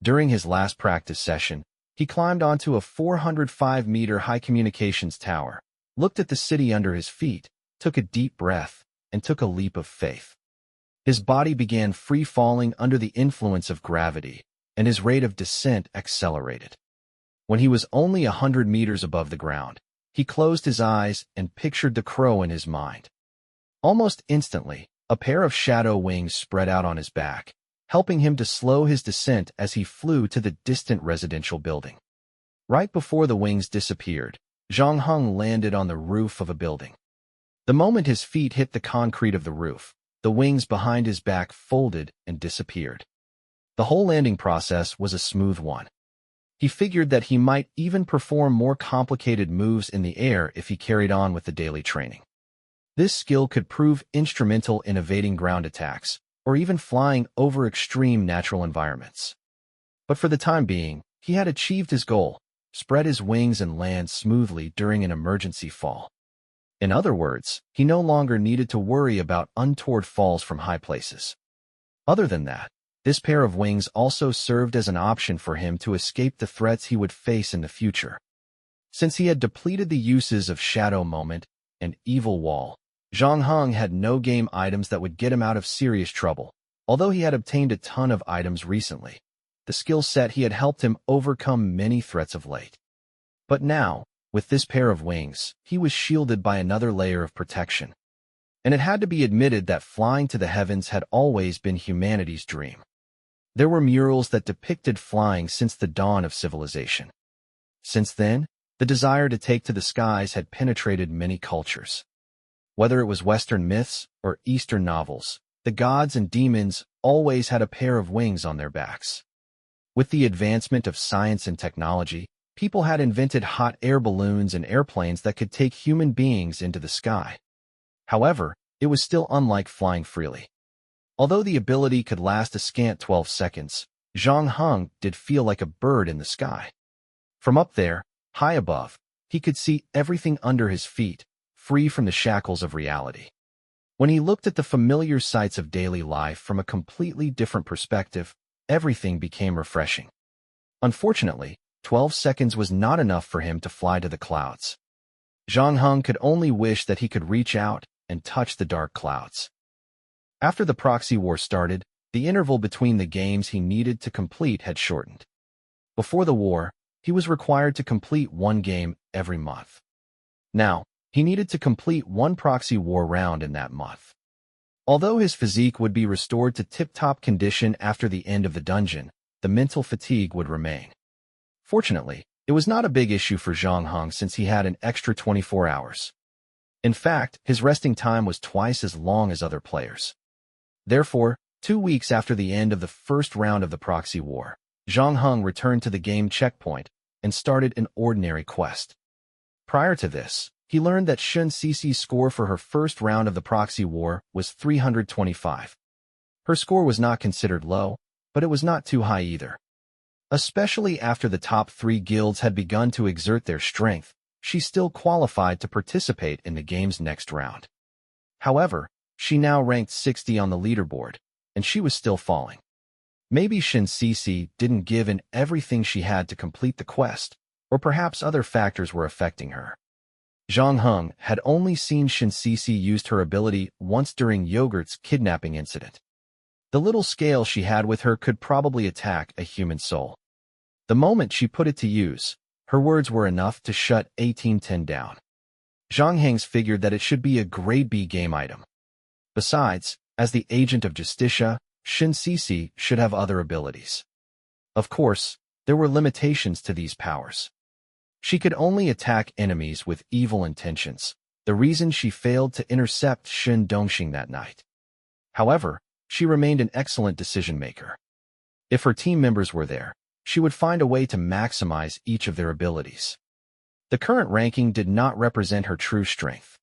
During his last practice session, he climbed onto a 405-meter high communications tower, looked at the city under his feet, took a deep breath, and took a leap of faith. His body began free-falling under the influence of gravity, and his rate of descent accelerated. When he was only 100 meters above the ground, he closed his eyes and pictured the crow in his mind. Almost instantly, a pair of shadow wings spread out on his back, helping him to slow his descent as he flew to the distant residential building. Right before the wings disappeared, Zhang Heng landed on the roof of a building. The moment his feet hit the concrete of the roof, the wings behind his back folded and disappeared. The whole landing process was a smooth one. He figured that he might even perform more complicated moves in the air if he carried on with the daily training. This skill could prove instrumental in evading ground attacks, or even flying over extreme natural environments. But for the time being, he had achieved his goal, spread his wings and land smoothly during an emergency fall. In other words, he no longer needed to worry about untoward falls from high places. Other than that, this pair of wings also served as an option for him to escape the threats he would face in the future. Since he had depleted the uses of Shadow Moment and Evil Wall, Zhang Heng had no game items that would get him out of serious trouble, although he had obtained a ton of items recently. The skill set he had helped him overcome many threats of late. But now, with this pair of wings, he was shielded by another layer of protection. And it had to be admitted that flying to the heavens had always been humanity's dream. There were murals that depicted flying since the dawn of civilization. Since then, the desire to take to the skies had penetrated many cultures. Whether it was Western myths or Eastern novels, the gods and demons always had a pair of wings on their backs. With the advancement of science and technology, people had invented hot air balloons and airplanes that could take human beings into the sky. However, it was still unlike flying freely. Although the ability could last a scant 12 seconds, Zhang Heng did feel like a bird in the sky. From up there, high above, he could see everything under his feet, free from the shackles of reality. When he looked at the familiar sights of daily life from a completely different perspective, everything became refreshing. Unfortunately, 12 seconds was not enough for him to fly to the clouds. Zhang Heng could only wish that he could reach out and touch the dark clouds. After the proxy war started, the interval between the games he needed to complete had shortened. Before the war, he was required to complete one game every month. Now, he needed to complete one proxy war round in that month. Although his physique would be restored to tip-top condition after the end of the dungeon, the mental fatigue would remain. Fortunately, it was not a big issue for Zhang Heng since he had an extra 24 hours. In fact, his resting time was twice as long as other players. Therefore, 2 weeks after the end of the first round of the proxy war, Zhang Heng returned to the game checkpoint and started an ordinary quest. Prior to this, he learned that Shen Cici's score for her first round of the proxy war was 325. Her score was not considered low, but it was not too high either. Especially after the top 3 guilds had begun to exert their strength, she still qualified to participate in the game's next round. However, she now ranked 60 on the leaderboard, and she was still falling. Maybe Shen Cici didn't give in everything she had to complete the quest, or perhaps other factors were affecting her. Zhang Heng had only seen Shen Cici used her ability once during Yogurt's kidnapping incident. The little scale she had with her could probably attack a human soul. The moment she put it to use, her words were enough to shut 1810 down. Zhang Heng's figured that it should be a grade B game item. Besides, as the agent of Justitia, Shen Cici should have other abilities. Of course, there were limitations to these powers. She could only attack enemies with evil intentions, the reason she failed to intercept Shen Dongxing that night. However, she remained an excellent decision-maker. If her team members were there, she would find a way to maximize each of their abilities. The current ranking did not represent her true strength.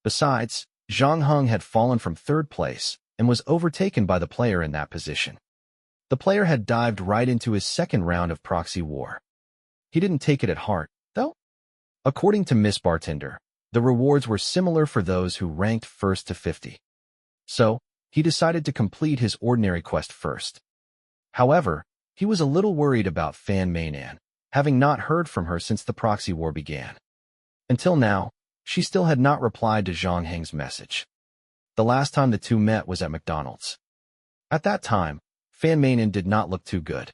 Besides, Zhang Heng had fallen from 3rd place and was overtaken by the player in that position. The player had dived right into his second round of proxy war. He didn't take it at heart, though. According to Miss Bartender, the rewards were similar for those who ranked first to 50. So, he decided to complete his ordinary quest first. However, he was a little worried about Fan Meinan, having not heard from her since the proxy war began. Until now, she still had not replied to Zhang Heng's message. The last time the two met was at McDonald's. At that time, Fan Meinan did not look too good.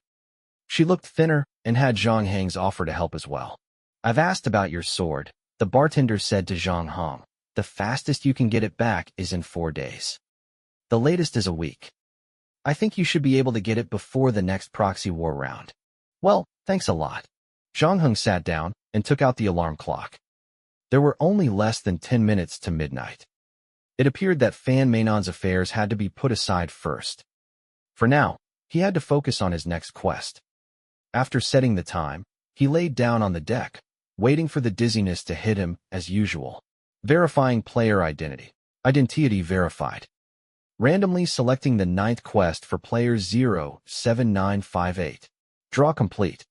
She looked thinner and had Zhang Heng's offer to help as well. "I've asked about your sword," the bartender said to Zhang Heng. "The fastest you can get it back is in 4 days. The latest is a week. I think you should be able to get it before the next proxy war round." "Well, thanks a lot." Zhang Heng sat down and took out the alarm clock. There were only less than 10 minutes to midnight. It appeared that Fan Meinan's affairs had to be put aside first. For now, he had to focus on his next quest. After setting the time, he laid down on the deck, waiting for the dizziness to hit him as usual. Verifying player identity. Identity verified. Randomly selecting the 9th quest for player 07958. Draw complete.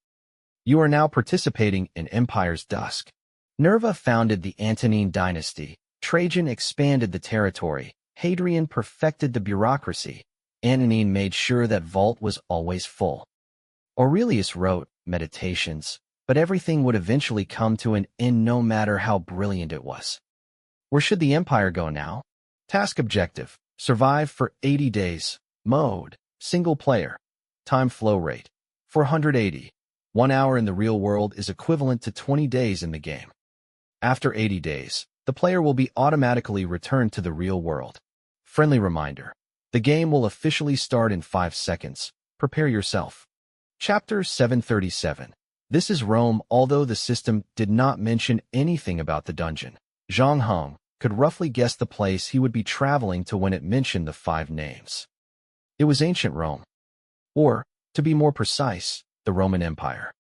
You are now participating in Empire's Dusk. Nerva founded the Antonine dynasty. Trajan expanded the territory. Hadrian perfected the bureaucracy. Antonine made sure that vault was always full. Aurelius wrote Meditations, but everything would eventually come to an end no matter how brilliant it was. Where should the Empire go now? Task objective. Survive for 80 days. Mode. Single player. Time flow rate. 480. 1 hour in the real world is equivalent to 20 days in the game. After 80 days, the player will be automatically returned to the real world. Friendly reminder. The game will officially start in 5 seconds. Prepare yourself. Chapter 737. This is Rome. Although the system did not mention anything about the dungeon, Zhang Heng could roughly guess the place he would be traveling to when it mentioned the 5 names. It was ancient Rome. Or, to be more precise, the Roman Empire.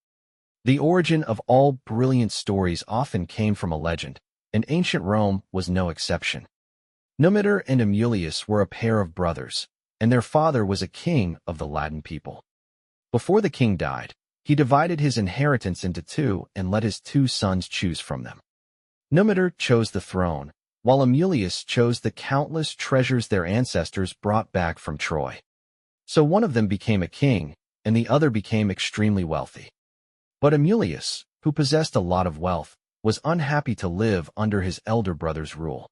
The origin of all brilliant stories often came from a legend, and ancient Rome was no exception. Numitor and Amulius were a pair of brothers, and their father was a king of the Latin people. Before the king died, he divided his inheritance into 2 and let his 2 sons choose from them. Numitor chose the throne, while Amulius chose the countless treasures their ancestors brought back from Troy. So one of them became a king, and the other became extremely wealthy. But Amulius, who possessed a lot of wealth, was unhappy to live under his elder brother's rule.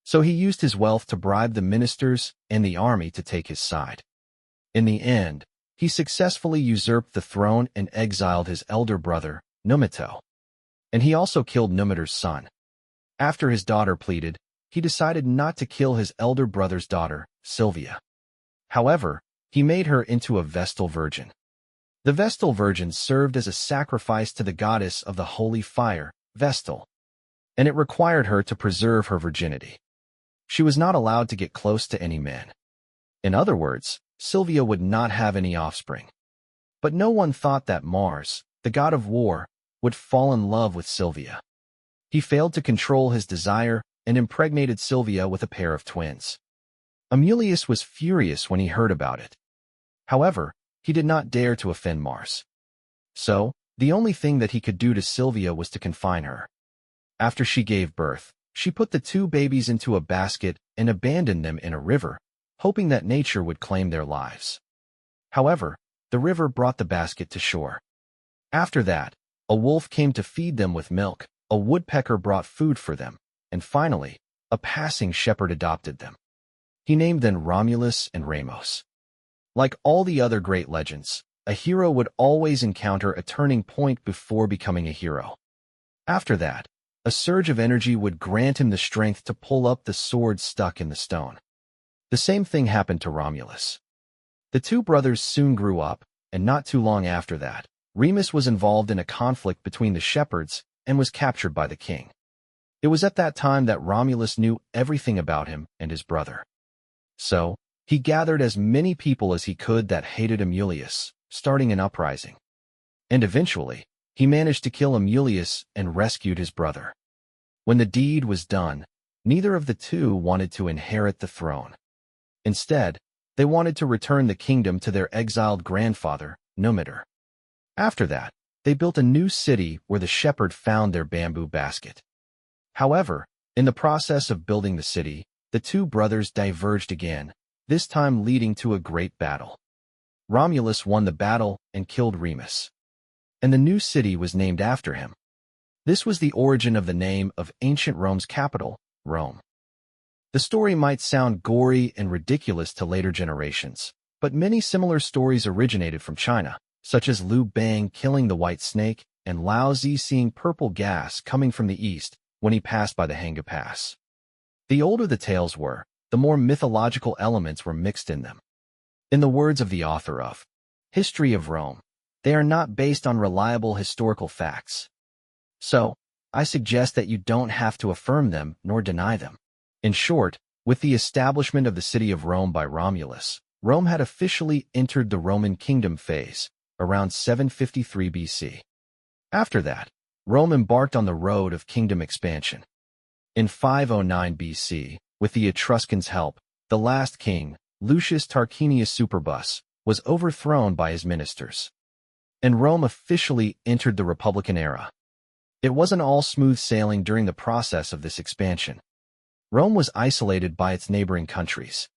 So he used his wealth to bribe the ministers and the army to take his side. In the end, he successfully usurped the throne and exiled his elder brother, Numito. And he also killed Numito's son. After his daughter pleaded, he decided not to kill his elder brother's daughter, Sylvia. However, he made her into a Vestal Virgin. The Vestal Virgin served as a sacrifice to the goddess of the holy fire, Vestal, and it required her to preserve her virginity. She was not allowed to get close to any men. In other words, Sylvia would not have any offspring. But no one thought that Mars, the god of war, would fall in love with Sylvia. He failed to control his desire and impregnated Sylvia with a pair of twins. Amulius was furious when he heard about it. However, he did not dare to offend Mars. So, the only thing that he could do to Sylvia was to confine her. After she gave birth, she put the two babies into a basket and abandoned them in a river, hoping that nature would claim their lives. However, the river brought the basket to shore. After that, a wolf came to feed them with milk, a woodpecker brought food for them, and finally, a passing shepherd adopted them. He named them Romulus and Remus. Like all the other great legends, a hero would always encounter a turning point before becoming a hero. After that, a surge of energy would grant him the strength to pull up the sword stuck in the stone. The same thing happened to Romulus. The two brothers soon grew up, and not too long after that, Remus was involved in a conflict between the shepherds and was captured by the king. It was at that time that Romulus knew everything about him and his brother. So, he gathered as many people as he could that hated Amulius, starting an uprising. And eventually, he managed to kill Amulius and rescued his brother. When the deed was done, neither of the two wanted to inherit the throne. Instead, they wanted to return the kingdom to their exiled grandfather, Numitor. After that, they built a new city where the shepherd found their bamboo basket. However, in the process of building the city, the two brothers diverged again, this time leading to a great battle. Romulus won the battle and killed Remus. And the new city was named after him. This was the origin of the name of ancient Rome's capital, Rome. The story might sound gory and ridiculous to later generations, but many similar stories originated from China, such as Liu Bang killing the white snake and Lao Zi seeing purple gas coming from the east when he passed by the Hanga Pass. The older the tales were, the more mythological elements were mixed in them. In the words of the author of History of Rome, they are not based on reliable historical facts. So, I suggest that you don't have to affirm them nor deny them. In short, with the establishment of the city of Rome by Romulus, Rome had officially entered the Roman kingdom phase, around 753 BC. After that, Rome embarked on the road of kingdom expansion. In 509 BC, with the Etruscans' help, the last king, Lucius Tarquinius Superbus, was overthrown by his ministers. And Rome officially entered the Republican era. It wasn't all smooth sailing during the process of this expansion. Rome was isolated by its neighboring countries.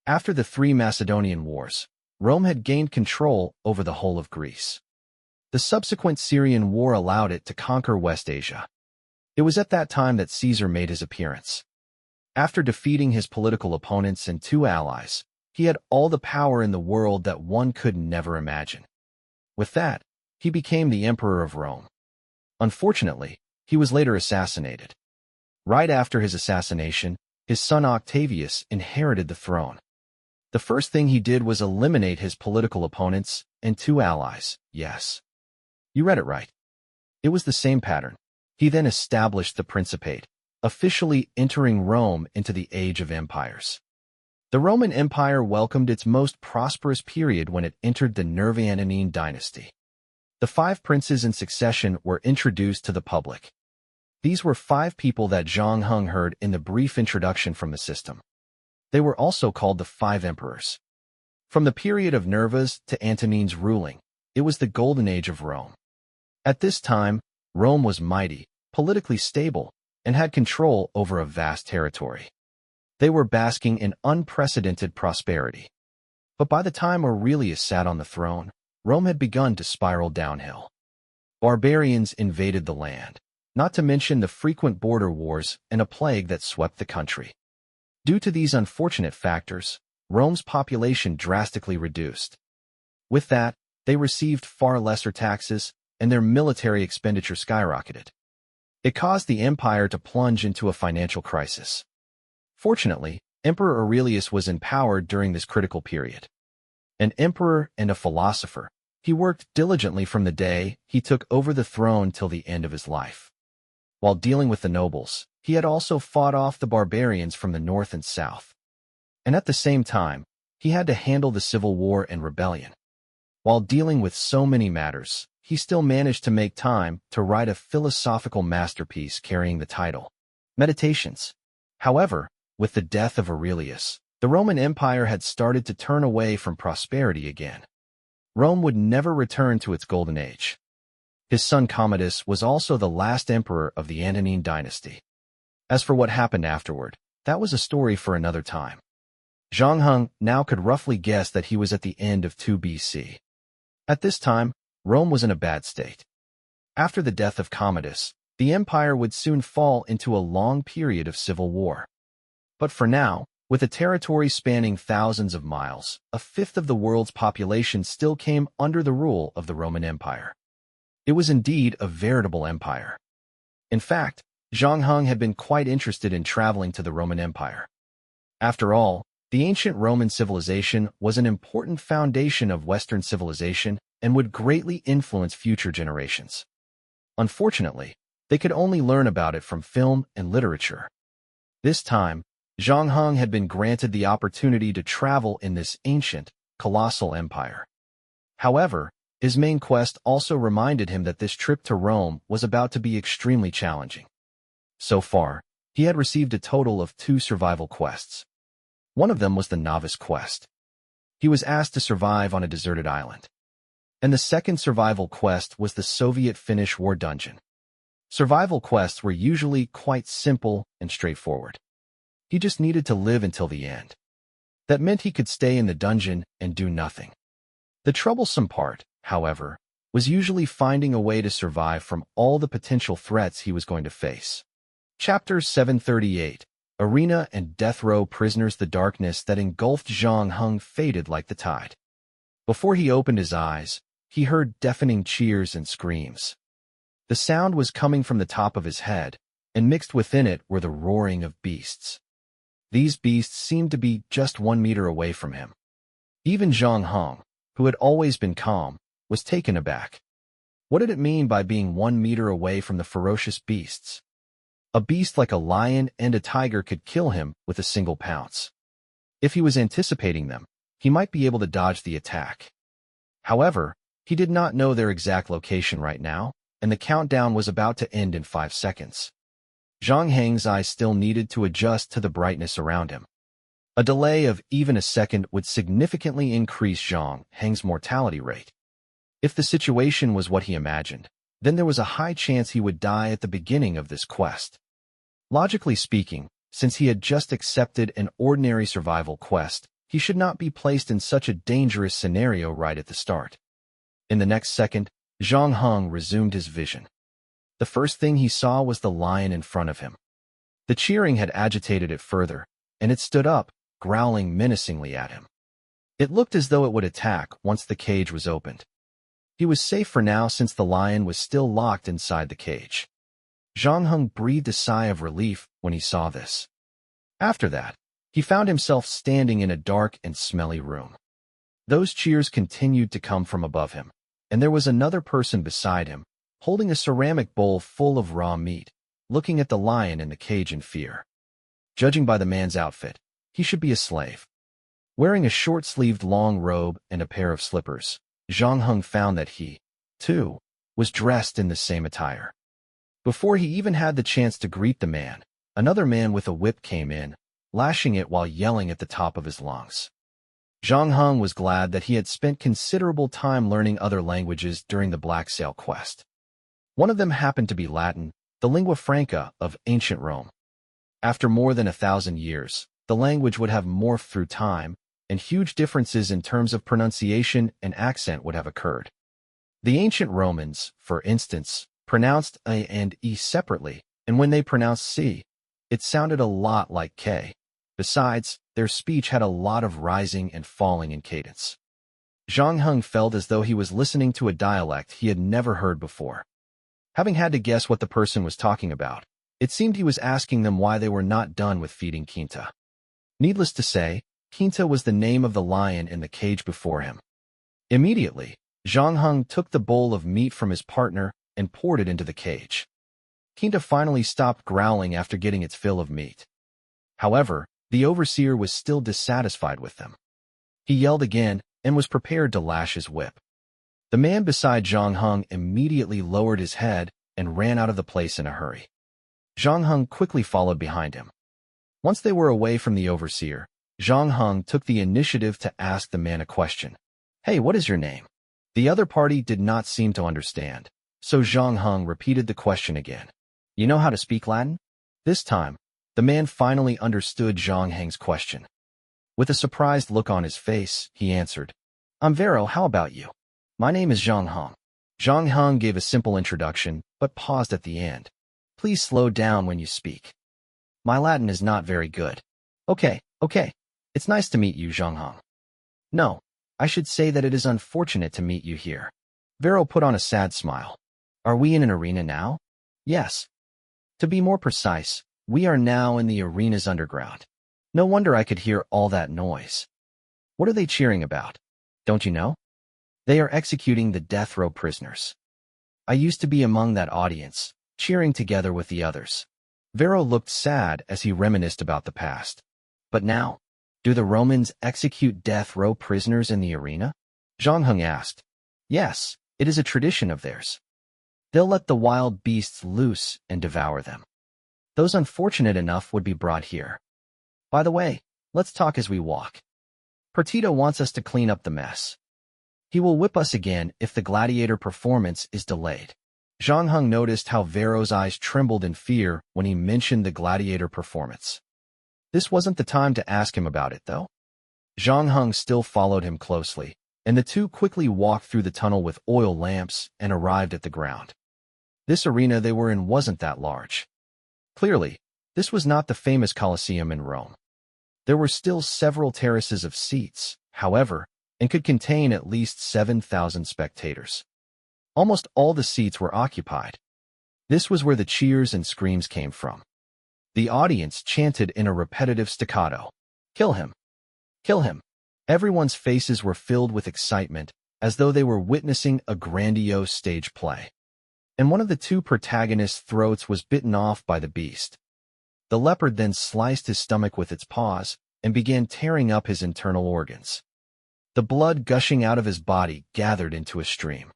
After the three Macedonian wars, Rome had gained control over the whole of Greece. The subsequent Syrian war allowed it to conquer West Asia. It was at that time that Caesar made his appearance. After defeating his political opponents and two allies, he had all the power in the world that one could never imagine. With that, he became the Emperor of Rome. Unfortunately, he was later assassinated. Right after his assassination, his son Octavius inherited the throne. The first thing he did was eliminate his political opponents and two allies, yes. You read it right. It was the same pattern. He then established the Principate, officially entering Rome into the Age of Empires. The Roman Empire welcomed its most prosperous period when it entered the Nerva-Antonine dynasty. The 5 princes in succession were introduced to the public. These were 5 people that Zhang Heng heard in the brief introduction from the system. They were also called the 5 emperors. From the period of Nerva's to Antonine's ruling, it was the golden age of Rome. At this time, Rome was mighty, politically stable, and had control over a vast territory. They were basking in unprecedented prosperity. But by the time Aurelius sat on the throne, Rome had begun to spiral downhill. Barbarians invaded the land. not to mention the frequent border wars and a plague that swept the country. Due to these unfortunate factors, Rome's population drastically reduced. With that, they received far lesser taxes, and their military expenditure skyrocketed. It caused the empire to plunge into a financial crisis. Fortunately, Emperor Aurelius was empowered during this critical period. An emperor and a philosopher, he worked diligently from the day he took over the throne till the end of his life. While dealing with the nobles, he had also fought off the barbarians from the north and south. And at the same time, he had to handle the civil war and rebellion. While dealing with so many matters, he still managed to make time to write a philosophical masterpiece carrying the title, Meditations. However, with the death of Aurelius, the Roman Empire had started to turn away from prosperity again. Rome would never return to its golden age. His son Commodus was also the last emperor of the Antonine dynasty. As for what happened afterward, that was a story for another time. Zhang Heng now could roughly guess that he was at the end of 2 BC. At this time, Rome was in a bad state. After the death of Commodus, the empire would soon fall into a long period of civil war. But for now, with a territory spanning thousands of miles, a fifth of the world's population still came under the rule of the Roman Empire. It was indeed a veritable empire. In fact, Zhang Heng had been quite interested in traveling to the Roman Empire. After all, the ancient Roman civilization was an important foundation of Western civilization and would greatly influence future generations. Unfortunately, they could only learn about it from film and literature. This time, Zhang Heng had been granted the opportunity to travel in this ancient, colossal empire. However, his main quest also reminded him that this trip to Rome was about to be extremely challenging. So far, he had received a total of 2 survival quests. One of them was the novice quest. He was asked to survive on a deserted island. And the second survival quest was the Soviet-Finnish war dungeon. Survival quests were usually quite simple and straightforward. He just needed to live until the end. That meant he could stay in the dungeon and do nothing. The troublesome part, however, was usually finding a way to survive from all the potential threats he was going to face. Chapter 738. Arena and Death Row Prisoners. The darkness that engulfed Zhang Heng faded like the tide. Before he opened his eyes, he heard deafening cheers and screams. The sound was coming from the top of his head, and mixed within it were the roaring of beasts. These beasts seemed to be just 1 meter away from him. Even Zhang Heng, who had always been calm, was taken aback. What did it mean by being 1 meter away from the ferocious beasts? A beast like a lion and a tiger could kill him with a single pounce. If he was anticipating them, he might be able to dodge the attack. However, he did not know their exact location right now, and the countdown was about to end in 5 seconds. Zhang Heng's eyes still needed to adjust to the brightness around him. A delay of even a second would significantly increase Zhang Heng's mortality rate. If the situation was what he imagined, then there was a high chance he would die at the beginning of this quest. Logically speaking, since he had just accepted an ordinary survival quest, he should not be placed in such a dangerous scenario right at the start. In the next second, Zhang Heng resumed his vision. The first thing he saw was the lion in front of him. The cheering had agitated it further, and it stood up, growling menacingly at him. It looked as though it would attack once the cage was opened. He was safe for now since the lion was still locked inside the cage. Zhang Heng breathed a sigh of relief when he saw this. After that, he found himself standing in a dark and smelly room. Those cheers continued to come from above him, and there was another person beside him, holding a ceramic bowl full of raw meat, looking at the lion in the cage in fear. Judging by the man's outfit, he should be a slave. Wearing a short-sleeved long robe and a pair of slippers, Zhang Heng found that he, too, was dressed in the same attire. Before he even had the chance to greet the man, another man with a whip came in, lashing it while yelling at the top of his lungs. Zhang Heng was glad that he had spent considerable time learning other languages during the Black Sail quest. One of them happened to be Latin, the lingua franca of ancient Rome. After more than 1,000 years, the language would have morphed through time, and huge differences in terms of pronunciation and accent would have occurred. The ancient Romans, for instance, pronounced A and E separately, and when they pronounced C, it sounded a lot like K. Besides, their speech had a lot of rising and falling in cadence. Zhang Heng felt as though he was listening to a dialect he had never heard before. Having had to guess what the person was talking about, it seemed he was asking them why they were not done with feeding Quinta. Needless to say, Quinta was the name of the lion in the cage before him. Immediately, Zhang Heng took the bowl of meat from his partner and poured it into the cage. Quinta finally stopped growling after getting its fill of meat. However, the overseer was still dissatisfied with them. He yelled again and was prepared to lash his whip. The man beside Zhang Heng immediately lowered his head and ran out of the place in a hurry. Zhang Heng quickly followed behind him. Once they were away from the overseer, Zhang Heng took the initiative to ask the man a question. "Hey, what is your name?" The other party did not seem to understand, so Zhang Heng repeated the question again. "You know how to speak Latin?" This time, the man finally understood Zhang Heng's question. With a surprised look on his face, he answered, "I'm Vero, how about you?" "My name is Zhang Heng." Zhang Heng gave a simple introduction, but paused at the end. "Please slow down when you speak. My Latin is not very good." Okay. It's nice to meet you, Zhang Heng." "No, I should say that it is unfortunate to meet you here." Vero put on a sad smile. "Are we in an arena now?" "Yes. To be more precise, we are now in the arena's underground. No wonder I could hear all that noise." "What are they cheering about? Don't you know?" "They are executing the death row prisoners. I used to be among that audience, cheering together with the others." Vero looked sad as he reminisced about the past. "But now, do the Romans execute death row prisoners in the arena?" Zhang Heng asked. "Yes, it is a tradition of theirs. They'll let the wild beasts loose and devour them. Those unfortunate enough would be brought here. By the way, let's talk as we walk. Pertito wants us to clean up the mess. He will whip us again if the gladiator performance is delayed." Zhang Heng noticed how Vero's eyes trembled in fear when he mentioned the gladiator performance. This wasn't the time to ask him about it, though. Zhang Heng still followed him closely, and the two quickly walked through the tunnel with oil lamps and arrived at the ground. This arena they were in wasn't that large. Clearly, this was not the famous Colosseum in Rome. There were still several terraces of seats, however, and could contain at least 7,000 spectators. Almost all the seats were occupied. This was where the cheers and screams came from. The audience chanted in a repetitive staccato, "Kill him! Kill him!" Everyone's faces were filled with excitement, as though they were witnessing a grandiose stage play. And one of the two protagonists' throats was bitten off by the beast. The leopard then sliced his stomach with its paws and began tearing up his internal organs. The blood gushing out of his body gathered into a stream.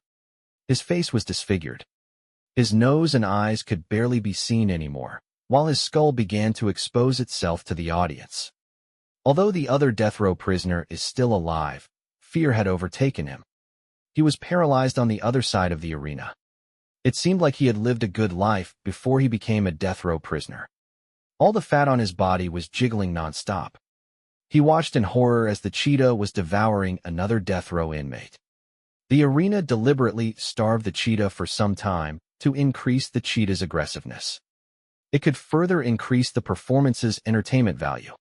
His face was disfigured. His nose and eyes could barely be seen anymore, while his skull began to expose itself to the audience. Although the other death row prisoner is still alive, fear had overtaken him. He was paralyzed on the other side of the arena. It seemed like he had lived a good life before he became a death row prisoner. All the fat on his body was jiggling nonstop. He watched in horror as the cheetah was devouring another death row inmate. The arena deliberately starved the cheetah for some time to increase the cheetah's aggressiveness. It could further increase the performance's entertainment value.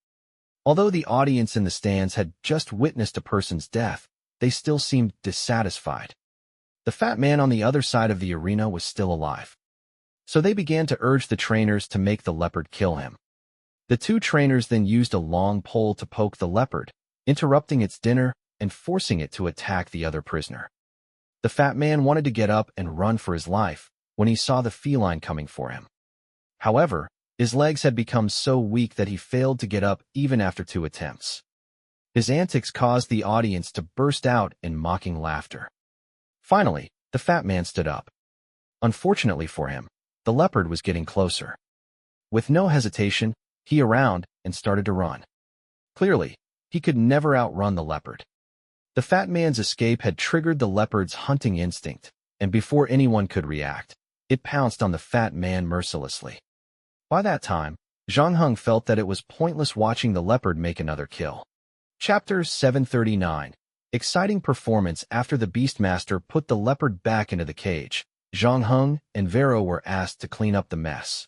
Although the audience in the stands had just witnessed a person's death, they still seemed dissatisfied. The fat man on the other side of the arena was still alive. So they began to urge the trainers to make the leopard kill him. The two trainers then used a long pole to poke the leopard, interrupting its dinner and forcing it to attack the other prisoner. The fat man wanted to get up and run for his life when he saw the feline coming for him. However, his legs had become so weak that he failed to get up even after 2 attempts. His antics caused the audience to burst out in mocking laughter. Finally, the fat man stood up. Unfortunately for him, the leopard was getting closer. With no hesitation, he around and started to run. Clearly, he could never outrun the leopard. The fat man's escape had triggered the leopard's hunting instinct, and before anyone could react, it pounced on the fat man mercilessly. By that time, Zhang Heng felt that it was pointless watching the leopard make another kill. Chapter 739. Exciting performance after the Beastmaster put the leopard back into the cage. Zhang Heng and Vero were asked to clean up the mess.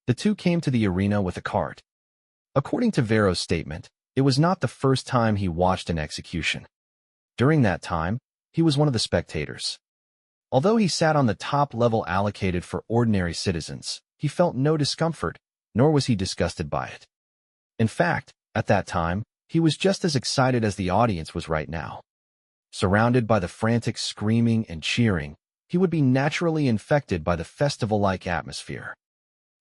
The two came to the arena with a cart. According to Vero's statement, it was not the first time he watched an execution. During that time, he was one of the spectators. Although he sat on the top level allocated for ordinary citizens, he felt no discomfort, nor was he disgusted by it. In fact, at that time, he was just as excited as the audience was right now. Surrounded by the frantic screaming and cheering, he would be naturally infected by the festival-like atmosphere.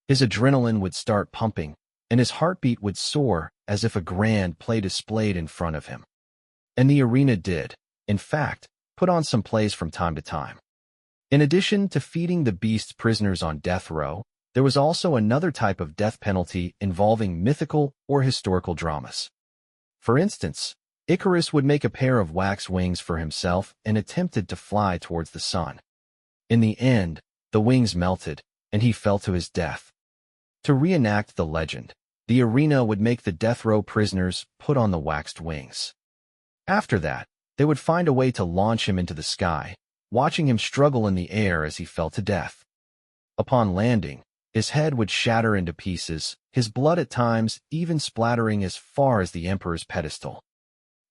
His adrenaline would start pumping, and his heartbeat would soar as if a grand play displayed in front of him. And the arena did, in fact, put on some plays from time to time. In addition to feeding the beasts prisoners on death row, there was also another type of death penalty involving mythical or historical dramas. For instance, Icarus would make a pair of wax wings for himself and attempted to fly towards the sun. In the end, the wings melted, and he fell to his death. To reenact the legend, the arena would make the death row prisoners put on the waxed wings. After that, they would find a way to launch him into the sky, watching him struggle in the air as he fell to death. Upon landing, his head would shatter into pieces, his blood at times even splattering as far as the emperor's pedestal.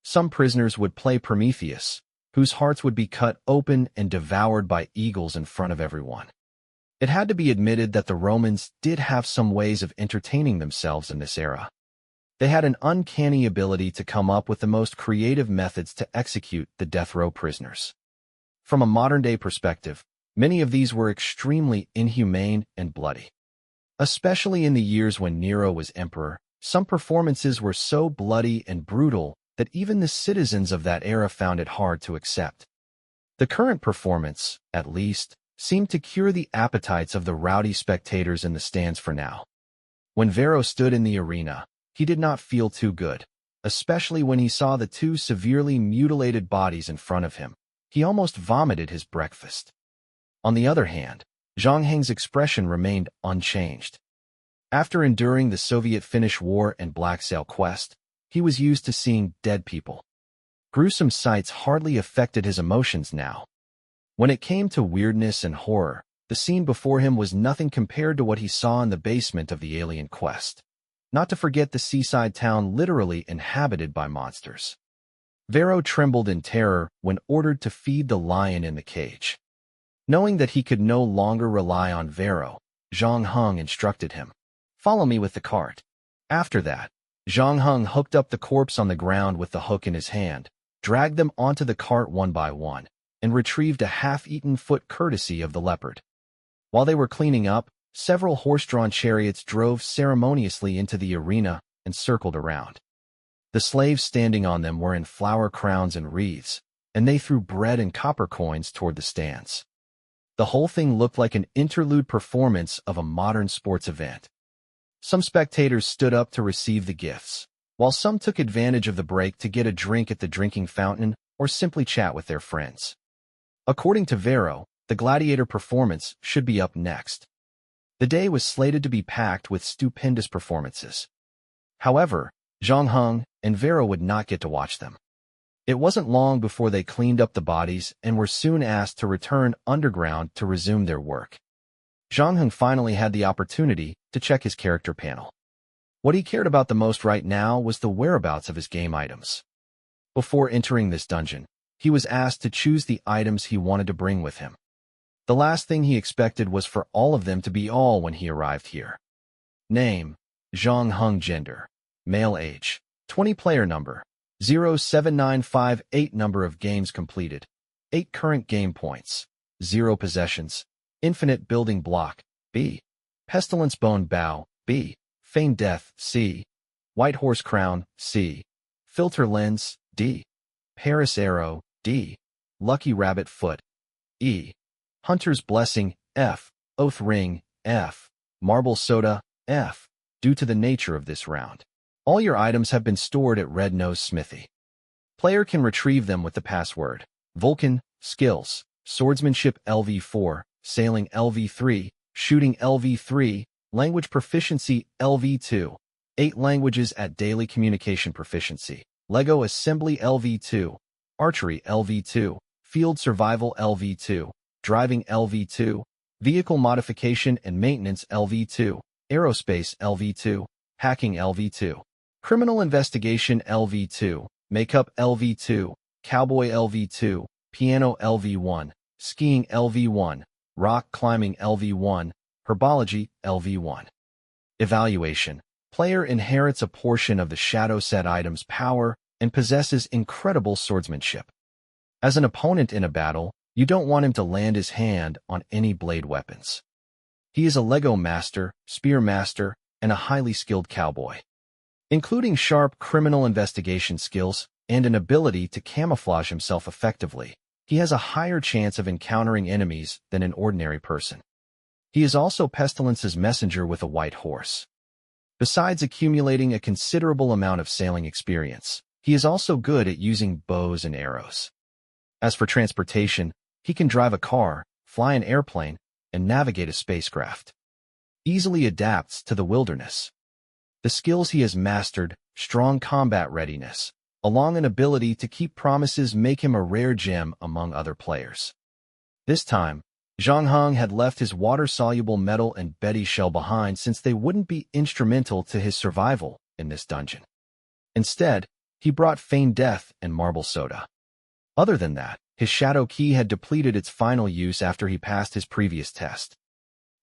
Some prisoners would play Prometheus, whose hearts would be cut open and devoured by eagles in front of everyone. It had to be admitted that the Romans did have some ways of entertaining themselves in this era. They had an uncanny ability to come up with the most creative methods to execute the death row prisoners. From a modern-day perspective, many of these were extremely inhumane and bloody. Especially in the years when Nero was emperor, some performances were so bloody and brutal that even the citizens of that era found it hard to accept. The current performance, at least, seemed to cure the appetites of the rowdy spectators in the stands for now. When Vero stood in the arena, he did not feel too good, especially when he saw the two severely mutilated bodies in front of him. He almost vomited his breakfast. On the other hand, Zhang Heng's expression remained unchanged. After enduring the Soviet-Finnish War and Black Sail Quest, he was used to seeing dead people. Gruesome sights hardly affected his emotions now. When it came to weirdness and horror, the scene before him was nothing compared to what he saw in the basement of the alien quest. Not to forget the seaside town literally inhabited by monsters. Vero trembled in terror when ordered to feed the lion in the cage. Knowing that he could no longer rely on Vero, Zhang Heng instructed him, "Follow me with the cart." After that, Zhang Heng hooked up the corpse on the ground with the hook in his hand, dragged them onto the cart one by one, and retrieved a half-eaten foot courtesy of the leopard. While they were cleaning up, several horse-drawn chariots drove ceremoniously into the arena and circled around. The slaves standing on them were in flower crowns and wreaths, and they threw bread and copper coins toward the stands. The whole thing looked like an interlude performance of a modern sports event. Some spectators stood up to receive the gifts, while some took advantage of the break to get a drink at the drinking fountain or simply chat with their friends. According to Vero, the gladiator performance should be up next. The day was slated to be packed with stupendous performances. However, Zhang Heng and Vero would not get to watch them. It wasn't long before they cleaned up the bodies and were soon asked to return underground to resume their work. Zhang Heng finally had the opportunity to check his character panel. What he cared about the most right now was the whereabouts of his game items. Before entering this dungeon, he was asked to choose the items he wanted to bring with him. The last thing he expected was for all of them to be all when he arrived here. Name: Zhang Heng. Gender: male. Age: 20. Player number: 07958. Number of games completed: 8. Current game points: 0. Possessions: Infinite building block, B. Pestilence bone bow, B. Feigned death, C. White horse crown, C. Filter lens, D. Paris arrow, D. Lucky rabbit foot, E. Hunter's blessing, F. Oath ring, F. Marble soda, F. Due to the nature of this round, all your items have been stored at Red Nose Smithy. Player can retrieve them with the password Vulcan. Skills: Swordsmanship LV4, Sailing LV3, Shooting LV3, Language Proficiency LV2, 8 languages at Daily Communication Proficiency, Lego Assembly LV2, Archery LV2, Field Survival LV2, driving LV2, vehicle modification and maintenance LV2, aerospace LV2, hacking LV2, criminal investigation LV2, makeup LV2, cowboy LV2, piano LV1, skiing LV1, rock climbing LV1, herbology LV1. Evaluation. Player inherits a portion of the shadow set item's power and possesses incredible swordsmanship. As an opponent in a battle, you don't want him to land his hand on any blade weapons. He is a Lego master, spear master, and a highly skilled cowboy. Including sharp criminal investigation skills and an ability to camouflage himself effectively, he has a higher chance of encountering enemies than an ordinary person. He is also Pestilence's messenger with a white horse. Besides accumulating a considerable amount of sailing experience, he is also good at using bows and arrows. As for transportation, he can drive a car, fly an airplane, and navigate a spacecraft. Easily adapts to the wilderness. The skills he has mastered, strong combat readiness, along an ability to keep promises make him a rare gem among other players. This time, Zhang Heng had left his water-soluble metal and Betty shell behind since they wouldn't be instrumental to his survival in this dungeon. Instead, he brought feigned death and marble soda. Other than that, his shadow key had depleted its final use after he passed his previous test.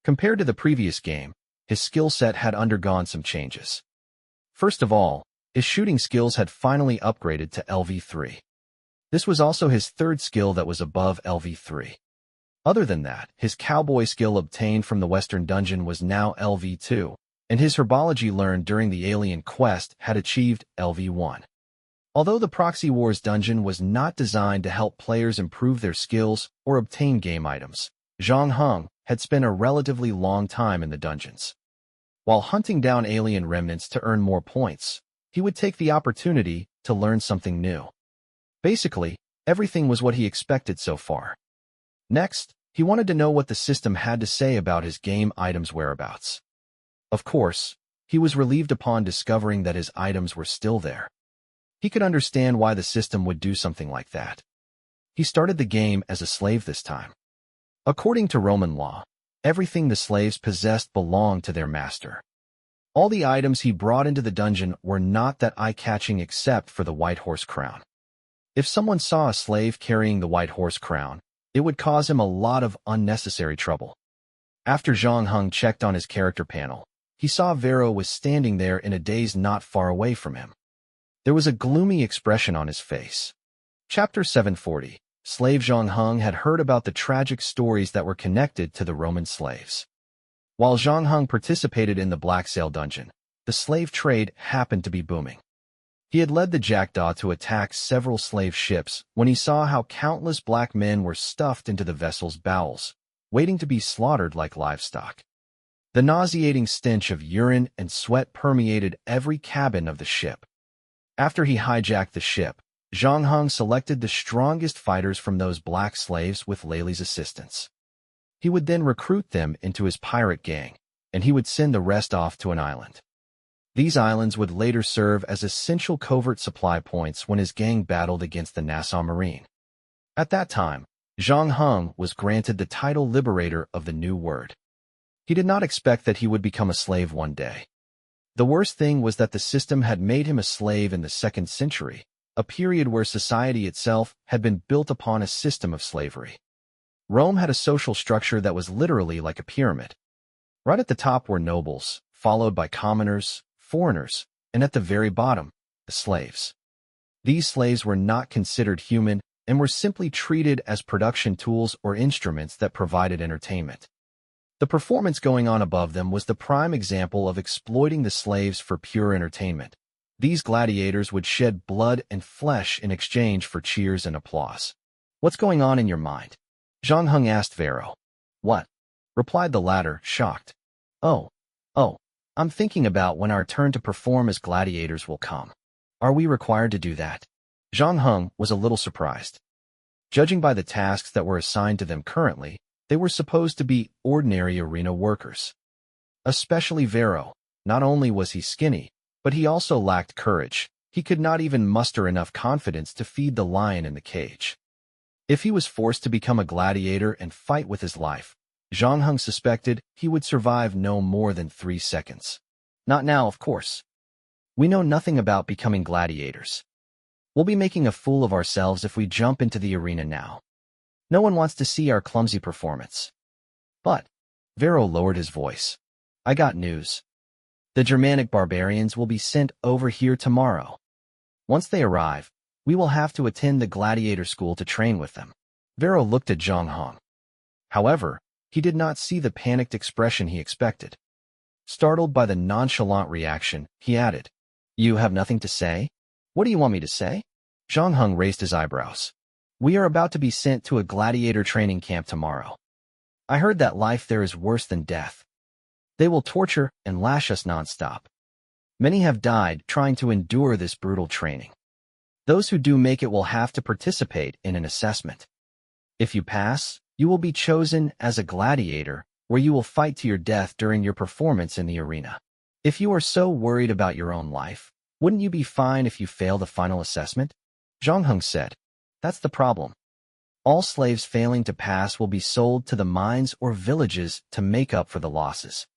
Compared to the previous game, his skill set had undergone some changes. First of all, his shooting skills had finally upgraded to LV3. This was also his third skill that was above LV3. Other than that, his cowboy skill obtained from the Western Dungeon was now LV2, and his herbology learned during the Alien Quest had achieved LV1. Although the Proxy Wars dungeon was not designed to help players improve their skills or obtain game items, Zhang Heng had spent a relatively long time in the dungeons. While hunting down alien remnants to earn more points, he would take the opportunity to learn something new. Basically, everything was what he expected so far. Next, he wanted to know what the system had to say about his game items' whereabouts. Of course, he was relieved upon discovering that his items were still there. He could understand why the system would do something like that. He started the game as a slave this time. According to Roman law, everything the slaves possessed belonged to their master. All the items he brought into the dungeon were not that eye-catching except for the white horse crown. If someone saw a slave carrying the white horse crown, it would cause him a lot of unnecessary trouble. After Zhang Heng checked on his character panel, he saw Vero was standing there in a daze not far away from him. There was a gloomy expression on his face. Chapter 740. Slave Zhang Heng had heard about the tragic stories that were connected to the Roman slaves. While Zhang Heng participated in the Black Sail dungeon, the slave trade happened to be booming. He had led the jackdaw to attack several slave ships when he saw how countless black men were stuffed into the vessel's bowels, waiting to be slaughtered like livestock. The nauseating stench of urine and sweat permeated every cabin of the ship. After he hijacked the ship, Zhang Heng selected the strongest fighters from those black slaves with Layli's assistance. He would then recruit them into his pirate gang, and he would send the rest off to an island. These islands would later serve as essential covert supply points when his gang battled against the Nassau Marine. At that time, Zhang Heng was granted the title Liberator of the New World. He did not expect that he would become a slave one day. The worst thing was that the system had made him a slave in the 2nd century, a period where society itself had been built upon a system of slavery. Rome had a social structure that was literally like a pyramid. Right at the top were nobles, followed by commoners, foreigners, and at the very bottom, the slaves. These slaves were not considered human and were simply treated as production tools or instruments that provided entertainment. The performance going on above them was the prime example of exploiting the slaves for pure entertainment. These gladiators would shed blood and flesh in exchange for cheers and applause. "What's going on in your mind?" Zhang Heng asked Vero. "What?" replied the latter, shocked. Oh, I'm thinking about when our turn to perform as gladiators will come. Are we required to do that?" Zhang Heng was a little surprised. Judging by the tasks that were assigned to them currently, they were supposed to be ordinary arena workers. Especially Vero. Not only was he skinny, but he also lacked courage. He could not even muster enough confidence to feed the lion in the cage. If he was forced to become a gladiator and fight with his life, Zhang Heng suspected he would survive no more than 3 seconds. Not now, of course. We know nothing about becoming gladiators. We'll be making a fool of ourselves if we jump into the arena now. No one wants to see our clumsy performance. But, Vero lowered his voice. I got news. The Germanic barbarians will be sent over here tomorrow. Once they arrive, we will have to attend the gladiator school to train with them. Vero looked at Zhang Heng. However, he did not see the panicked expression he expected. Startled by the nonchalant reaction, he added, You have nothing to say? What do you want me to say? Zhang Heng raised his eyebrows. We are about to be sent to a gladiator training camp tomorrow. I heard that life there is worse than death. They will torture and lash us nonstop. Many have died trying to endure this brutal training. Those who do make it will have to participate in an assessment. If you pass, you will be chosen as a gladiator, where you will fight to your death during your performance in the arena. If you are so worried about your own life, wouldn't you be fine if you fail the final assessment? Zhang Heng said. That's the problem. All slaves failing to pass will be sold to the mines or villages to make up for the losses.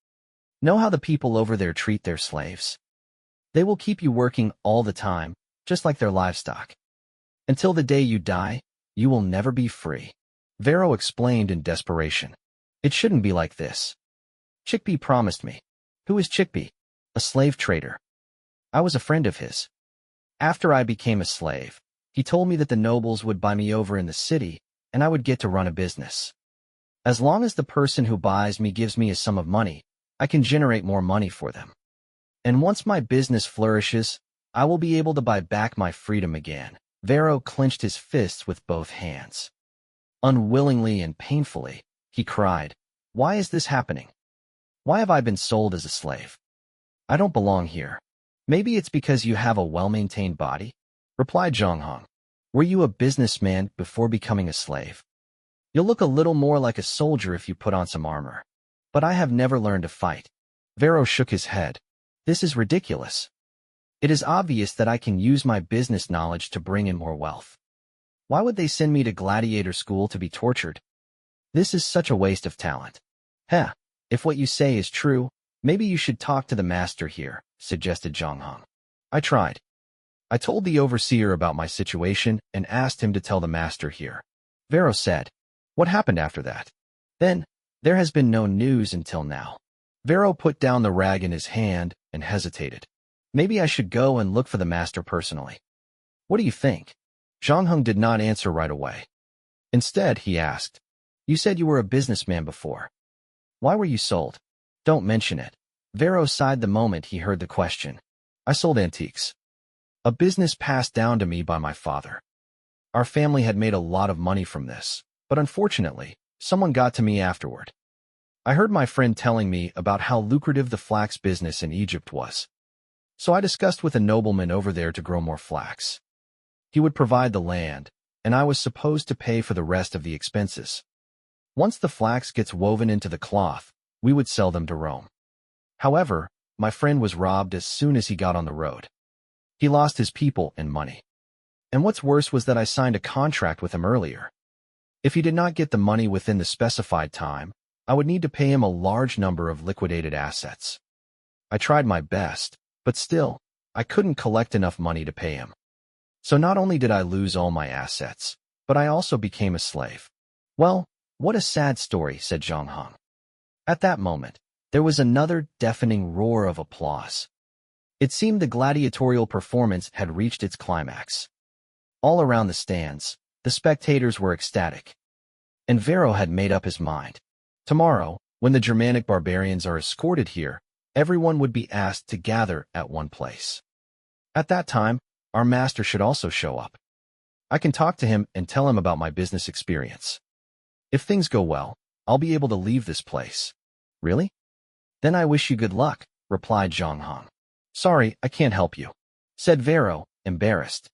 Know how the people over there treat their slaves? They will keep you working all the time, just like their livestock. Until the day you die, you will never be free. Vero explained in desperation. It shouldn't be like this. Chickpea promised me. Who is Chickpea? A slave trader. I was a friend of his. After I became a slave, he told me that the nobles would buy me over in the city, and I would get to run a business. As long as the person who buys me gives me a sum of money, I can generate more money for them. And once my business flourishes, I will be able to buy back my freedom again. Vero clenched his fists with both hands. Unwillingly and painfully, he cried, Why is this happening? Why have I been sold as a slave? I don't belong here. Maybe it's because you have a well-maintained body, replied Zhang Heng. Were you a businessman before becoming a slave? You'll look a little more like a soldier if you put on some armor. But I have never learned to fight. Vero shook his head. This is ridiculous. It is obvious that I can use my business knowledge to bring in more wealth. Why would they send me to gladiator school to be tortured? This is such a waste of talent. Heh, if what you say is true, maybe you should talk to the master here, suggested Zhang Heng. I tried. I told the overseer about my situation and asked him to tell the master here. Vero said. What happened after that? Then, there has been no news until now. Vero put down the rag in his hand and hesitated. Maybe I should go and look for the master personally. What do you think? Zhang Heng did not answer right away. Instead, he asked, You said you were a businessman before. Why were you sold? Don't mention it. Vero sighed the moment he heard the question. I sold antiques. A business passed down to me by my father. Our family had made a lot of money from this, but unfortunately, someone got to me afterward. I heard my friend telling me about how lucrative the flax business in Egypt was. So I discussed with a nobleman over there to grow more flax. He would provide the land, and I was supposed to pay for the rest of the expenses. Once the flax gets woven into the cloth, we would sell them to Rome. However, my friend was robbed as soon as he got on the road. He lost his people and money. And what's worse was that I signed a contract with him earlier. If he did not get the money within the specified time, I would need to pay him a large number of liquidated assets. I tried my best, but still, I couldn't collect enough money to pay him. So not only did I lose all my assets, but I also became a slave. Well, what a sad story, said Zhang Heng. At that moment, there was another deafening roar of applause. It seemed the gladiatorial performance had reached its climax. All around the stands, the spectators were ecstatic. And Vero had made up his mind. Tomorrow, when the Germanic barbarians are escorted here, everyone would be asked to gather at one place. At that time, our master should also show up. I can talk to him and tell him about my business experience. If things go well, I'll be able to leave this place. Really? Then I wish you good luck, replied Zhang Heng. Sorry, I can't help you, said Vero, embarrassed.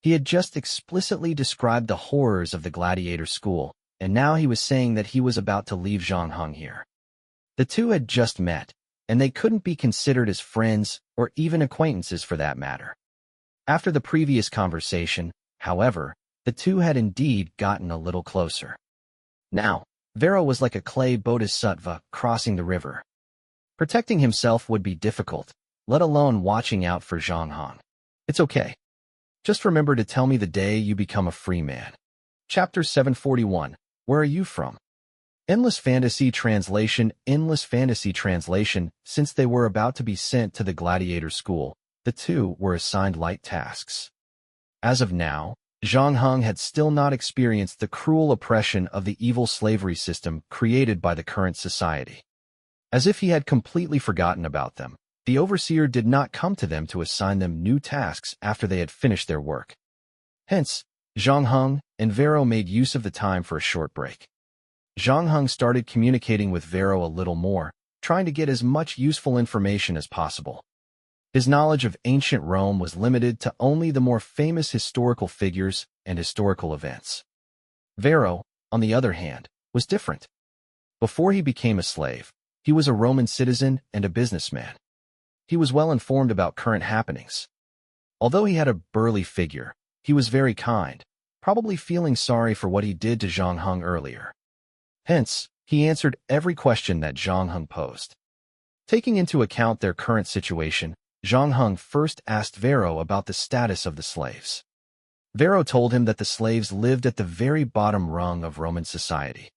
He had just explicitly described the horrors of the gladiator school, and now he was saying that he was about to leave Zhang Heng here. The two had just met, and they couldn't be considered as friends or even acquaintances for that matter. After the previous conversation, however, The two had indeed gotten a little closer. Now, Vero was like a clay bodhisattva crossing the river. Protecting himself would be difficult, let alone watching out for Zhang Hong. It's okay. Just remember to tell me the day you become a free man. Chapter 741. Where are you from? Endless fantasy translation. Since they were about to be sent to the gladiator school, the two were assigned light tasks. As of now, Zhang Hong had still not experienced the cruel oppression of the evil slavery system created by the current society. As if he had completely forgotten about them, the overseer did not come to them to assign them new tasks after they had finished their work. Hence, Zhang Hong and Vero made use of the time for a short break. Zhang Hong started communicating with Vero a little more, trying to get as much useful information as possible. His knowledge of ancient Rome was limited to only the more famous historical figures and historical events. Vero, on the other hand, was different. Before he became a slave, he was a Roman citizen and a businessman. He was well informed about current happenings. Although he had a burly figure, he was very kind, probably feeling sorry for what he did to Zhang Hong earlier. Hence, he answered every question that Zhang Hong posed. Taking into account their current situation, Zhang Hong first asked Vero about the status of the slaves. Vero told him that the slaves lived at the very bottom rung of Roman society.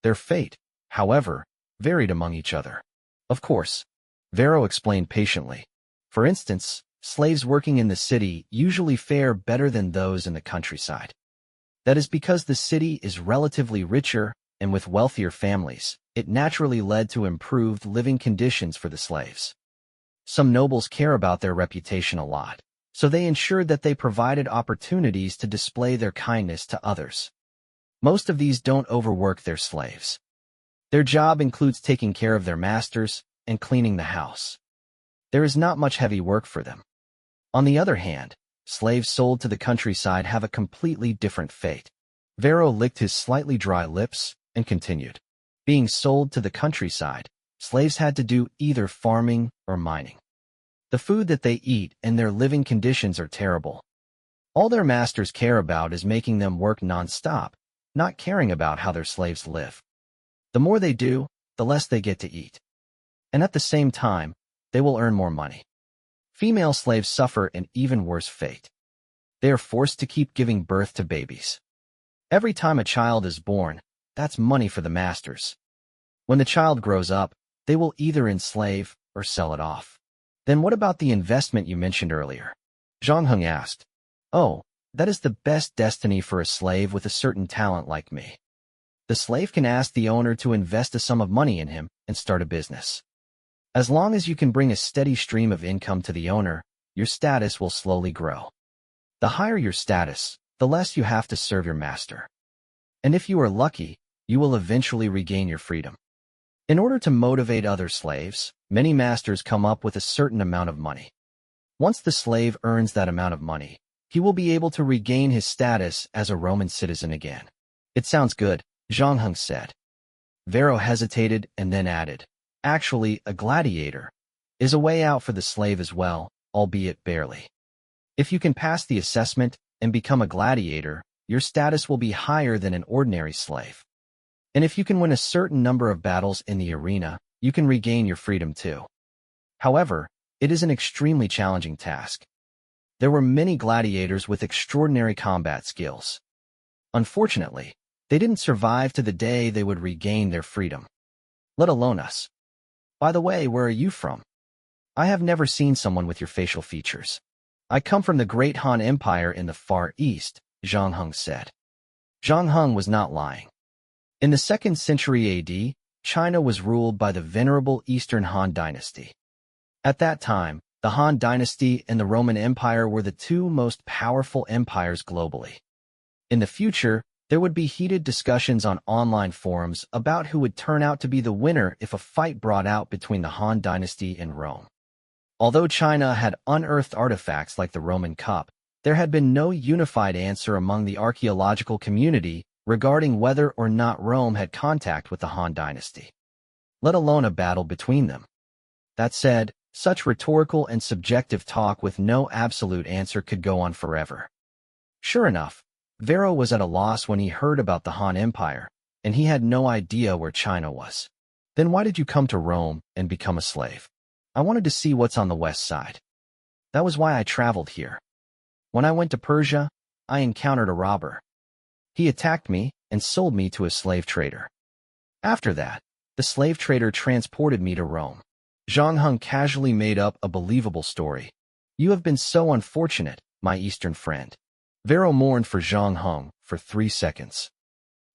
Their fate, however, varied among each other. Of course, Vero explained patiently. For instance, slaves working in the city usually fare better than those in the countryside. That is because the city is relatively richer, and with wealthier families, it naturally led to improved living conditions for the slaves. Some nobles care about their reputation a lot, so they ensured that they provided opportunities to display their kindness to others. Most of these don't overwork their slaves. Their job includes taking care of their masters and cleaning the house. There is not much heavy work for them. On the other hand, slaves sold to the countryside have a completely different fate. Vero licked his slightly dry lips and continued. Being sold to the countryside, slaves had to do either farming or mining. The food that they eat and their living conditions are terrible. All their masters care about is making them work non-stop, not caring about how their slaves live. The more they do, the less they get to eat. And at the same time, they will earn more money. Female slaves suffer an even worse fate. They are forced to keep giving birth to babies. Every time a child is born, that's money for the masters. When the child grows up, they will either enslave or sell it off. Then what about the investment you mentioned earlier? Zhang Hong asked. Oh, that is the best destiny for a slave with a certain talent like me. The slave can ask the owner to invest a sum of money in him and start a business. As long as you can bring a steady stream of income to the owner, your status will slowly grow. The higher your status, the less you have to serve your master. And if you are lucky, you will eventually regain your freedom. In order to motivate other slaves, many masters come up with a certain amount of money. Once the slave earns that amount of money, he will be able to regain his status as a Roman citizen again. It sounds good, Zhang Hong said. Vero hesitated and then added, actually, a gladiator is a way out for the slave as well, albeit barely. If you can pass the assessment and become a gladiator, your status will be higher than an ordinary slave. And if you can win a certain number of battles in the arena, you can regain your freedom too. However, it is an extremely challenging task. There were many gladiators with extraordinary combat skills. Unfortunately, they didn't survive to the day they would regain their freedom. Let alone us. By the way, where are you from? I have never seen someone with your facial features. I come from the Great Han Empire in the Far East, Zhang Hong said. Zhang Hong was not lying. In the 2nd century AD, China was ruled by the venerable Eastern Han dynasty. At that time, the Han dynasty and the Roman Empire were the two most powerful empires globally. In the future, there would be heated discussions on online forums about who would turn out to be the winner if a fight brought out between the Han dynasty and Rome. Although China had unearthed artifacts like the Roman Cup, there had been no unified answer among the archaeological community regarding whether or not Rome had contact with the Han dynasty, let alone a battle between them. That said, such rhetorical and subjective talk with no absolute answer could go on forever. Sure enough, Varro was at a loss when he heard about the Han Empire, and he had no idea where China was. Then why did you come to Rome and become a slave? I wanted to see what's on the west side. That was why I traveled here. When I went to Persia, I encountered a robber. He attacked me and sold me to a slave trader. After that, the slave trader transported me to Rome. Zhang Heng casually made up a believable story. You have been so unfortunate, my Eastern friend. Varro mourned for Zhang Heng for 3 seconds.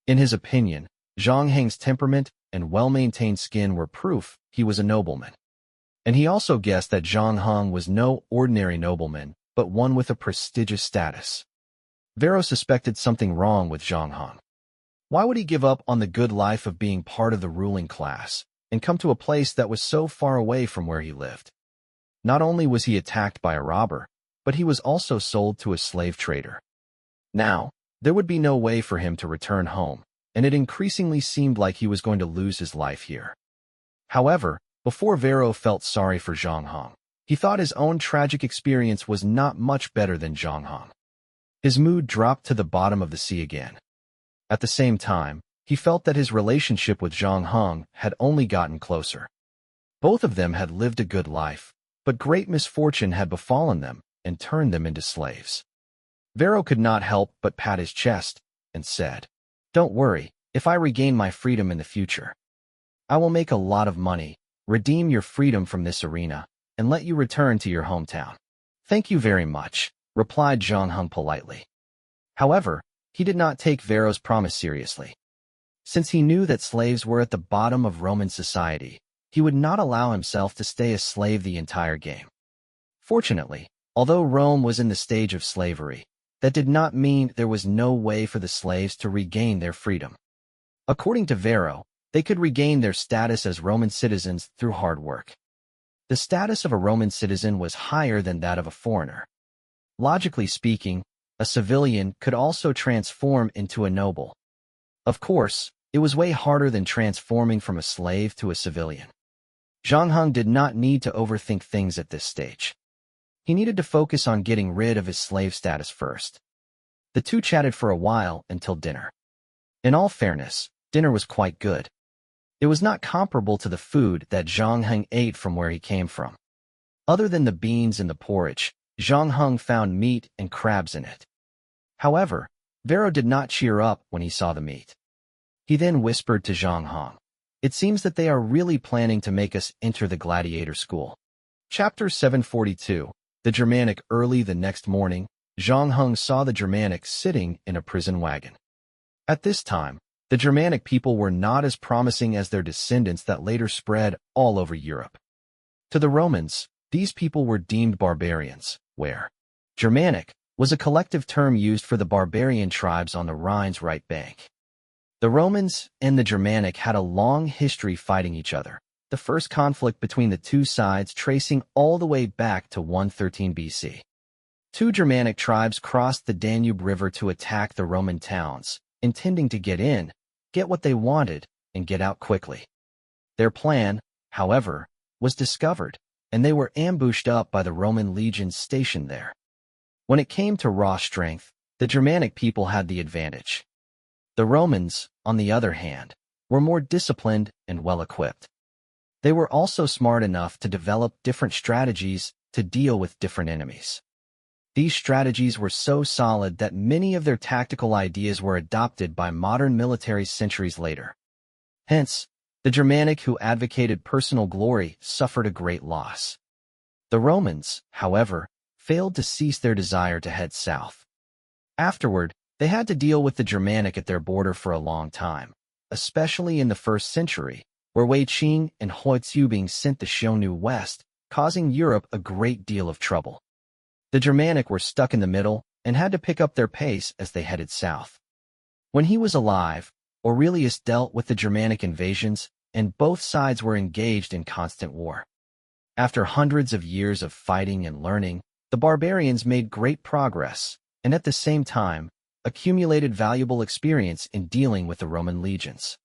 In his opinion, Zhang Heng's temperament and well-maintained skin were proof he was a nobleman. And he also guessed that Zhang Heng was no ordinary nobleman, but one with a prestigious status. Varro suspected something wrong with Zhang Heng. Why would he give up on the good life of being part of the ruling class and come to a place that was so far away from where he lived? Not only was he attacked by a robber, but he was also sold to a slave trader. Now, there would be no way for him to return home, and it increasingly seemed like he was going to lose his life here. However, before Varro felt sorry for Zhang Heng, he thought his own tragic experience was not much better than Zhang Heng. His mood dropped to the bottom of the sea again. At the same time, he felt that his relationship with Zhang Heng had only gotten closer. Both of them had lived a good life, but great misfortune had befallen them and turned them into slaves. Varro could not help but pat his chest and said, "Don't worry, if I regain my freedom in the future, I will make a lot of money, redeem your freedom from this arena, and let you return to your hometown." "Thank you very much," replied Zhang Heng politely. However, he did not take Varro's promise seriously. Since he knew that slaves were at the bottom of Roman society, he would not allow himself to stay a slave the entire game. Fortunately, although Rome was in the stage of slavery, that did not mean there was no way for the slaves to regain their freedom. According to Varro, they could regain their status as Roman citizens through hard work. The status of a Roman citizen was higher than that of a foreigner. Logically speaking, a civilian could also transform into a noble. Of course, it was way harder than transforming from a slave to a civilian. Zhang Heng did not need to overthink things at this stage. He needed to focus on getting rid of his slave status first. The two chatted for a while until dinner. In all fairness, dinner was quite good. It was not comparable to the food that Zhang Heng ate from where he came from. Other than the beans and the porridge, Zhang Heng found meat and crabs in it. However, Varro did not cheer up when he saw the meat. He then whispered to Zhang Heng, "It seems that they are really planning to make us enter the gladiator school." Chapter 742. The Germanic. Early the next morning, Zhang Heng saw the Germanic sitting in a prison wagon. At this time, the Germanic people were not as promising as their descendants that later spread all over Europe. To the Romans, these people were deemed barbarians, where Germanic was a collective term used for the barbarian tribes on the Rhine's right bank. The Romans and the Germanic had a long history fighting each other, the first conflict between the two sides tracing all the way back to 113 BC. Two Germanic tribes crossed the Danube River to attack the Roman towns, intending to get in, get what they wanted, and get out quickly. Their plan, however, was discovered, and they were ambushed up by the Roman legions stationed there. When it came to raw strength, the Germanic people had the advantage. The Romans, on the other hand, were more disciplined and well-equipped. They were also smart enough to develop different strategies to deal with different enemies. These strategies were so solid that many of their tactical ideas were adopted by modern militaries centuries later. Hence, the Germanic who advocated personal glory suffered a great loss. The Romans, however, failed to cease their desire to head south. Afterward, they had to deal with the Germanic at their border for a long time, especially in the 1st century, where Wei Qing and Hoi Zubing sent the Xiongnu west, causing Europe a great deal of trouble. The Germanic were stuck in the middle and had to pick up their pace as they headed south. When he was alive, Aurelius dealt with the Germanic invasions, and both sides were engaged in constant war. After hundreds of years of fighting and learning, the barbarians made great progress, and at the same time, accumulated valuable experience in dealing with the Roman legions.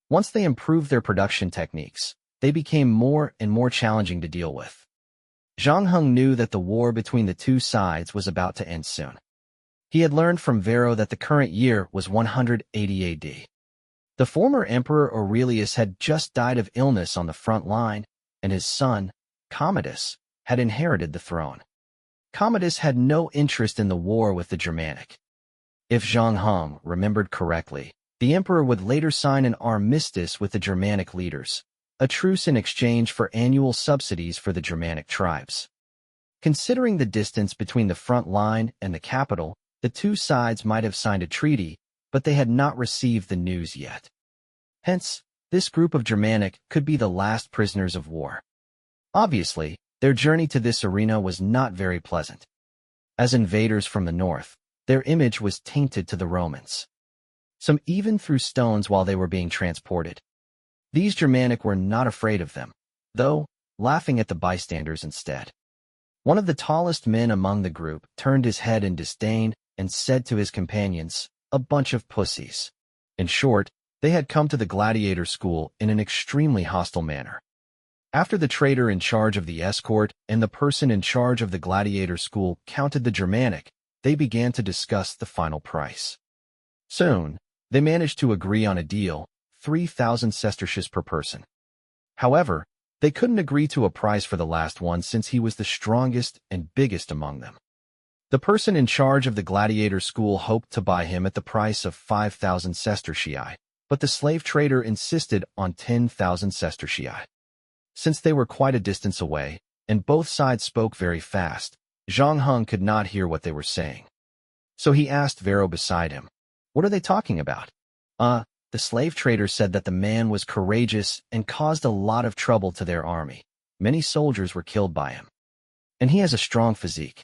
Once they improved their production techniques, they became more and more challenging to deal with. Zhang Heng knew that the war between the two sides was about to end soon. He had learned from Varro that the current year was 180 AD. The former Emperor Aurelius had just died of illness on the front line, and his son, Commodus, had inherited the throne. Commodus had no interest in the war with the Germanic. If Zhang Heng remembered correctly, the emperor would later sign an armistice with the Germanic leaders, a truce in exchange for annual subsidies for the Germanic tribes. Considering the distance between the front line and the capital, the two sides might have signed a treaty, but they had not received the news yet. Hence, this group of Germanic could be the last prisoners of war. Obviously, their journey to this arena was not very pleasant. As invaders from the north, their image was tainted to the Romans. Some even threw stones while they were being transported. These Germanic were not afraid of them, though, laughing at the bystanders instead. One of the tallest men among the group turned his head in disdain and said to his companions, "A bunch of pussies." In short, they had come to the gladiator school in an extremely hostile manner. After the traitor in charge of the escort and the person in charge of the gladiator school counted the Germanic, they began to discuss the final price. Soon, they managed to agree on a deal, 3,000 sesterces per person. However, they couldn't agree to a price for the last one since he was the strongest and biggest among them. The person in charge of the gladiator school hoped to buy him at the price of 5,000 sestertii, but the slave trader insisted on 10,000 sestertii. Since they were quite a distance away, and both sides spoke very fast, Zhang Heng could not hear what they were saying. So he asked Varro beside him, "What are they talking about?" The slave trader said that the man was courageous and caused a lot of trouble to their army. Many soldiers were killed by him. And he has a strong physique.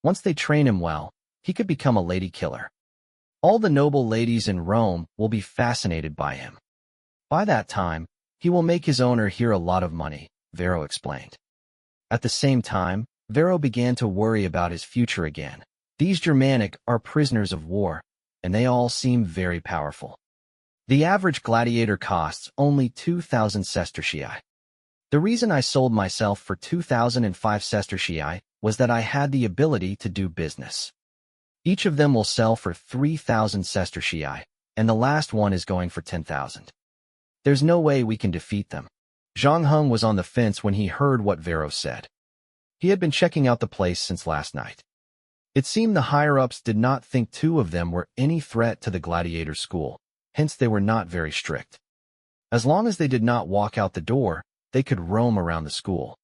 Once they train him well, he could become a lady killer. All the noble ladies in Rome will be fascinated by him. By that time, he will make his owner here a lot of money, Varro explained. At the same time, Varro began to worry about his future again. These Germanic are prisoners of war, and they all seem very powerful. The average gladiator costs only 2,000 sestertii. The reason I sold myself for 2,005 sestertii was that I had the ability to do business. Each of them will sell for 3,000 sestertii, and the last one is going for 10,000. There's no way we can defeat them. Zhang Heng was on the fence when he heard what Varro said. He had been checking out the place since last night. It seemed the higher-ups did not think two of them were any threat to the gladiator school, hence they were not very strict. As long as they did not walk out the door, they could roam around the school.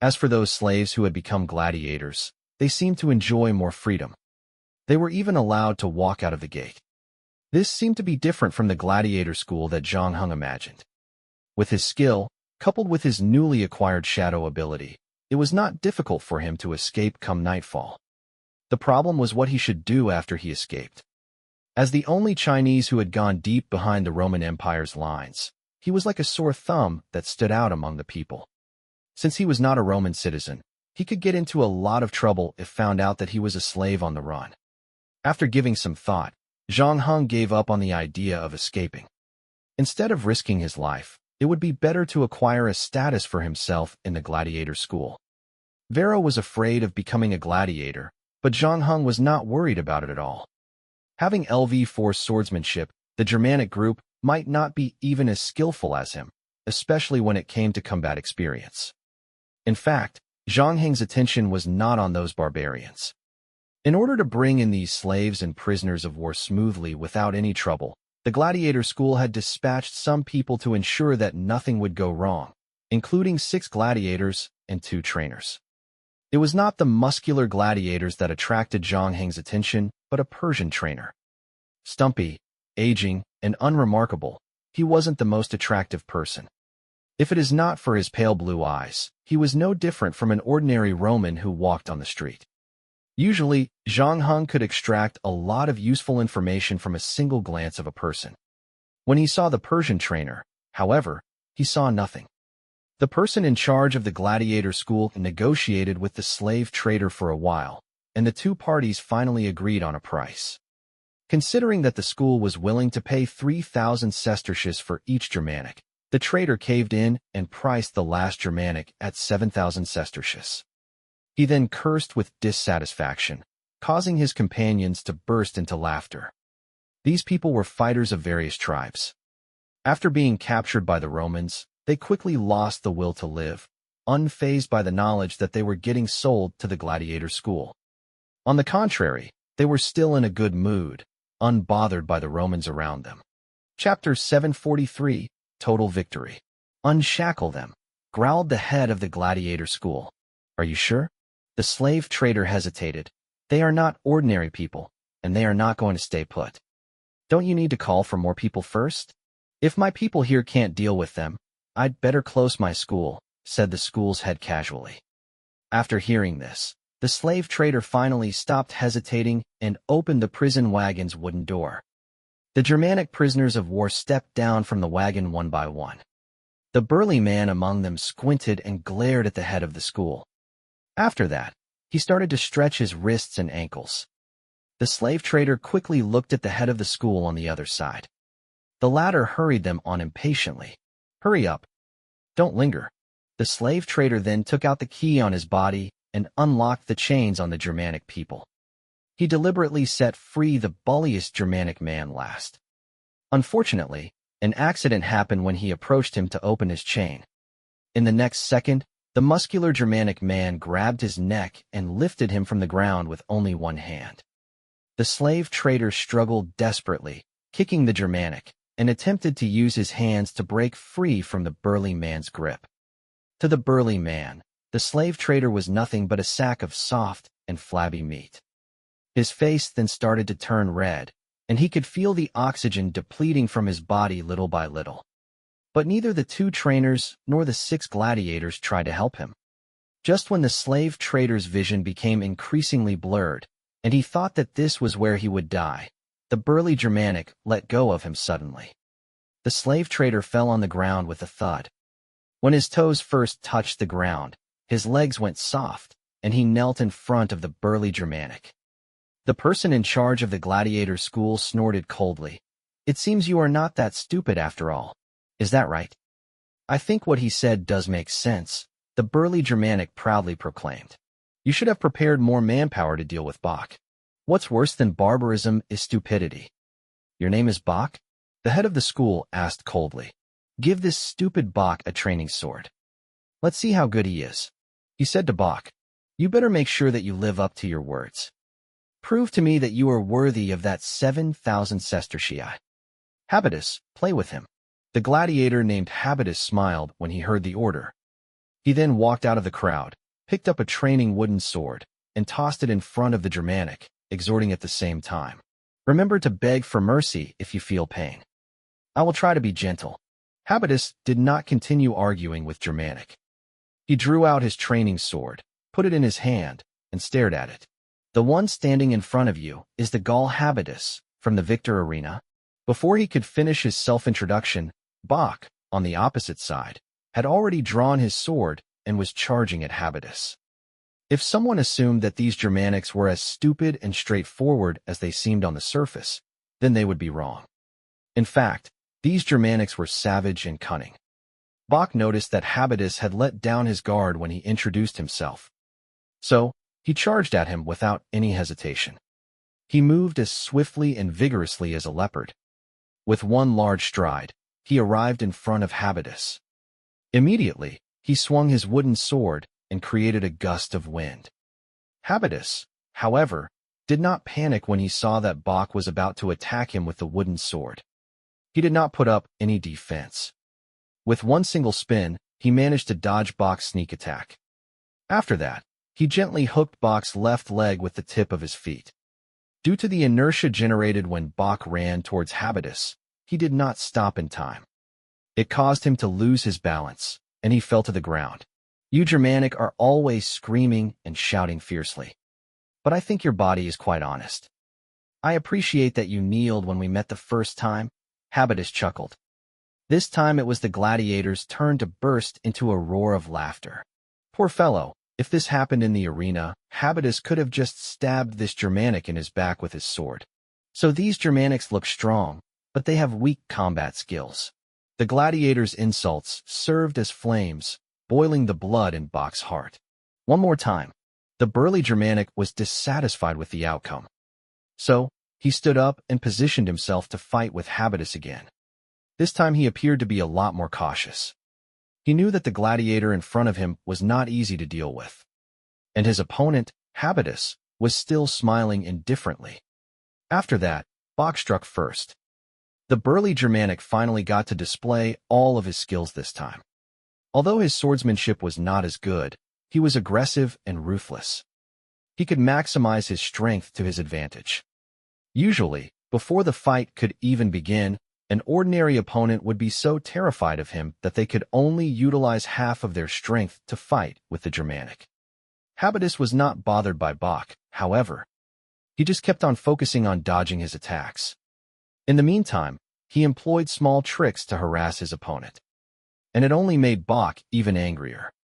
As for those slaves who had become gladiators, they seemed to enjoy more freedom. They were even allowed to walk out of the gate. This seemed to be different from the gladiator school that Zhang Heng imagined. With his skill, coupled with his newly acquired shadow ability, it was not difficult for him to escape come nightfall. The problem was what he should do after he escaped. As the only Chinese who had gone deep behind the Roman Empire's lines, he was like a sore thumb that stood out among the people. Since he was not a Roman citizen, he could get into a lot of trouble if found out that he was a slave on the run. After giving some thought, Zhang Heng gave up on the idea of escaping. Instead of risking his life, it would be better to acquire a status for himself in the gladiator school. Varro was afraid of becoming a gladiator, but Zhang Heng was not worried about it at all. Having LV4 swordsmanship, the Germanic group might not be even as skillful as him, especially when it came to combat experience. In fact, Zhang Heng's attention was not on those barbarians. In order to bring in these slaves and prisoners of war smoothly without any trouble, the gladiator school had dispatched some people to ensure that nothing would go wrong, including 6 gladiators and 2 trainers. It was not the muscular gladiators that attracted Zhang Heng's attention, but a Persian trainer. Stumpy, aging, and unremarkable, he wasn't the most attractive person. If it is not for his pale blue eyes, he was no different from an ordinary Roman who walked on the street. Usually, Zhang Heng could extract a lot of useful information from a single glance of a person. When he saw the Persian trainer, however, he saw nothing. The person in charge of the gladiator school negotiated with the slave trader for a while, and the two parties finally agreed on a price. Considering that the school was willing to pay 3,000 sesterces for each Germanic, the trader caved in and priced the last Germanic at 7,000 sesterces. He then cursed with dissatisfaction, causing his companions to burst into laughter. These people were fighters of various tribes. After being captured by the Romans, they quickly lost the will to live, unfazed by the knowledge that they were getting sold to the gladiator school. On the contrary, they were still in a good mood, unbothered by the Romans around them. Chapter 743, Total Victory. Unshackle them, growled the head of the gladiator school. Are you sure? The slave trader hesitated. They are not ordinary people, and they are not going to stay put. Don't you need to call for more people first? If my people here can't deal with them, I'd better close my school, said the school's head casually. After hearing this, the slave trader finally stopped hesitating and opened the prison wagon's wooden door. The Germanic prisoners of war stepped down from the wagon one by one. The burly man among them squinted and glared at the head of the school. After that, he started to stretch his wrists and ankles. The slave trader quickly looked at the head of the school on the other side. The latter hurried them on impatiently. Hurry up. Don't linger. The slave trader then took out the key on his body and unlocked the chains on the Germanic people. He deliberately set free the bulliest Germanic man last. Unfortunately, an accident happened when he approached him to open his chain. In the next second, the muscular Germanic man grabbed his neck and lifted him from the ground with only one hand. The slave trader struggled desperately, kicking the Germanic, and attempted to use his hands to break free from the burly man's grip. To the burly man, the slave trader was nothing but a sack of soft and flabby meat. His face then started to turn red, and he could feel the oxygen depleting from his body little by little. But neither the two trainers nor the 6 gladiators tried to help him. Just when the slave trader's vision became increasingly blurred, and he thought that this was where he would die, the burly Germanic let go of him suddenly. The slave trader fell on the ground with a thud. When his toes first touched the ground, his legs went soft, and he knelt in front of the burly Germanic. The person in charge of the gladiator school snorted coldly. It seems you are not that stupid after all. Is that right? I think what he said does make sense, the burly Germanic proudly proclaimed. You should have prepared more manpower to deal with Bach. What's worse than barbarism is stupidity. Your name is Bach? The head of the school asked coldly. Give this stupid Bach a training sword. Let's see how good he is. He said to Bach, you better make sure that you live up to your words. Prove to me that you are worthy of that 7,000 sestertii. Habitus, play with him. The gladiator named Habitus smiled when he heard the order. He then walked out of the crowd, picked up a training wooden sword, and tossed it in front of the Germanic, exhorting at the same time. Remember to beg for mercy if you feel pain. I will try to be gentle. Habitus did not continue arguing with Germanic. He drew out his training sword, put it in his hand, and stared at it. The one standing in front of you is the Gaul Habitus from the Victor Arena. Before he could finish his self-introduction, Bach, on the opposite side, had already drawn his sword and was charging at Habitus. If someone assumed that these Germanics were as stupid and straightforward as they seemed on the surface, then they would be wrong. In fact, these Germanics were savage and cunning. Bach noticed that Habitus had let down his guard when he introduced himself. So, he charged at him without any hesitation. He moved as swiftly and vigorously as a leopard. With one large stride, he arrived in front of Habitus. Immediately, he swung his wooden sword and created a gust of wind. Habitus, however, did not panic when he saw that Bach was about to attack him with the wooden sword. He did not put up any defense. With one single spin, he managed to dodge Bach's sneak attack. After that, he gently hooked Bach's left leg with the tip of his feet. Due to the inertia generated when Bach ran towards Habitus, he did not stop in time. It caused him to lose his balance, and he fell to the ground. You Germanic are always screaming and shouting fiercely. But I think your body is quite honest. I appreciate that you kneeled when we met the first time, Habitus chuckled. This time it was the gladiator's turn to burst into a roar of laughter. Poor fellow. If this happened in the arena, Habitus could have just stabbed this Germanic in his back with his sword. So these Germanics look strong, but they have weak combat skills. The gladiator's insults served as flames, boiling the blood in Bach's heart. One more time. The burly Germanic was dissatisfied with the outcome. So, he stood up and positioned himself to fight with Habitus again. This time he appeared to be a lot more cautious. He knew that the gladiator in front of him was not easy to deal with. And his opponent, Habitus, was still smiling indifferently. After that, Bach struck first. The burly Germanic finally got to display all of his skills this time. Although his swordsmanship was not as good, he was aggressive and ruthless. He could maximize his strength to his advantage. Usually, before the fight could even begin, an ordinary opponent would be so terrified of him that they could only utilize half of their strength to fight with the Germanic. Habitus was not bothered by Bach, however. He just kept on focusing on dodging his attacks. In the meantime, he employed small tricks to harass his opponent. And it only made Bach even angrier.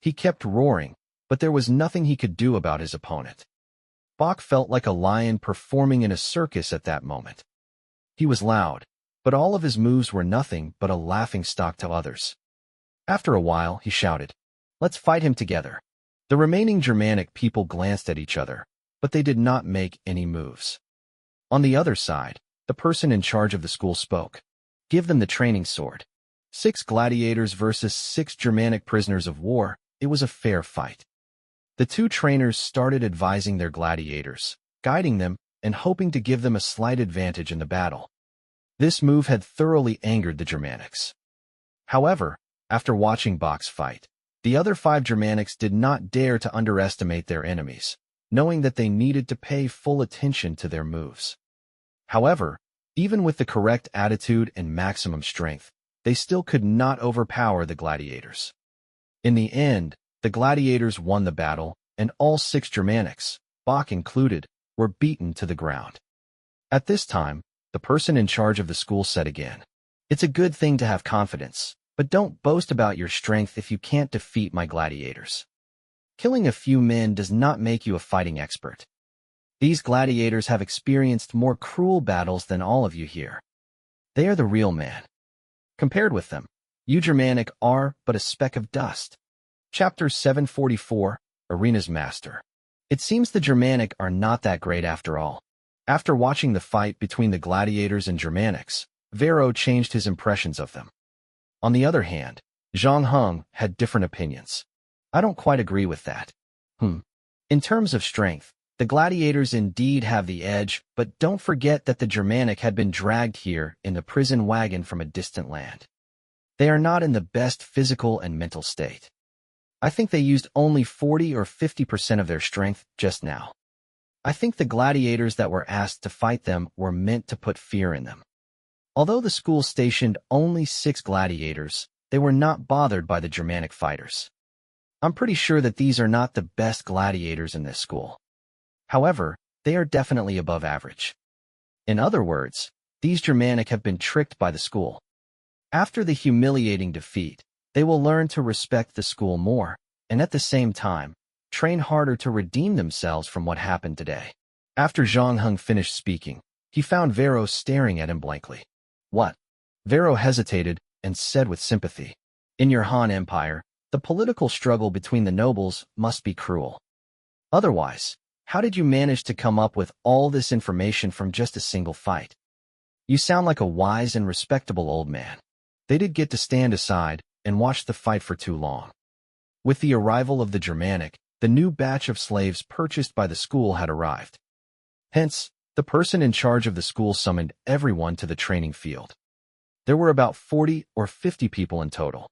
He kept roaring, but there was nothing he could do about his opponent. Bach felt like a lion performing in a circus at that moment. He was loud, but all of his moves were nothing but a laughingstock to others. After a while, he shouted, "Let's fight him together." The remaining Germanic people glanced at each other, but they did not make any moves. On the other side, the person in charge of the school spoke. "Give them the training sword." 6 gladiators versus 6 Germanic prisoners of war. It was a fair fight. The 2 trainers started advising their gladiators, guiding them, and hoping to give them a slight advantage in the battle. This move had thoroughly angered the Germanics. However, after watching Bach's fight, the other 5 Germanics did not dare to underestimate their enemies, knowing that they needed to pay full attention to their moves. However, even with the correct attitude and maximum strength, they still could not overpower the gladiators. In the end, the gladiators won the battle, and all 6 Germanics, Bach included, were beaten to the ground. At this time, the person in charge of the school said again, "It's a good thing to have confidence, but don't boast about your strength if you can't defeat my gladiators. Killing a few men does not make you a fighting expert. These gladiators have experienced more cruel battles than all of you here. They are the real man. Compared with them, you Germanic are but a speck of dust." Chapter 744, Arena's Master. It seems the Germanic are not that great after all. After watching the fight between the gladiators and Germanics, Vero changed his impressions of them. On the other hand, Zhang Heng had different opinions. "I don't quite agree with that. In terms of strength, the gladiators indeed have the edge, but don't forget that the Germanic had been dragged here in the prison wagon from a distant land. They are not in the best physical and mental state. I think they used only 40 or 50% of their strength just now. I think the gladiators that were asked to fight them were meant to put fear in them. Although the school stationed only 6 gladiators, they were not bothered by the Germanic fighters. I'm pretty sure that these are not the best gladiators in this school. However, they are definitely above average. In other words, these Germanic have been tricked by the school. After the humiliating defeat, they will learn to respect the school more, and at the same time, train harder to redeem themselves from what happened today." After Zhang Heng finished speaking, he found Vero staring at him blankly. "What?" Vero hesitated and said with sympathy, "In your Han Empire, the political struggle between the nobles must be cruel. Otherwise, how did you manage to come up with all this information from just a single fight? You sound like a wise and respectable old man." They did get to stand aside and watch the fight for too long. With the arrival of the Germanic, the new batch of slaves purchased by the school had arrived. Hence, the person in charge of the school summoned everyone to the training field. There were about 40 or 50 people in total.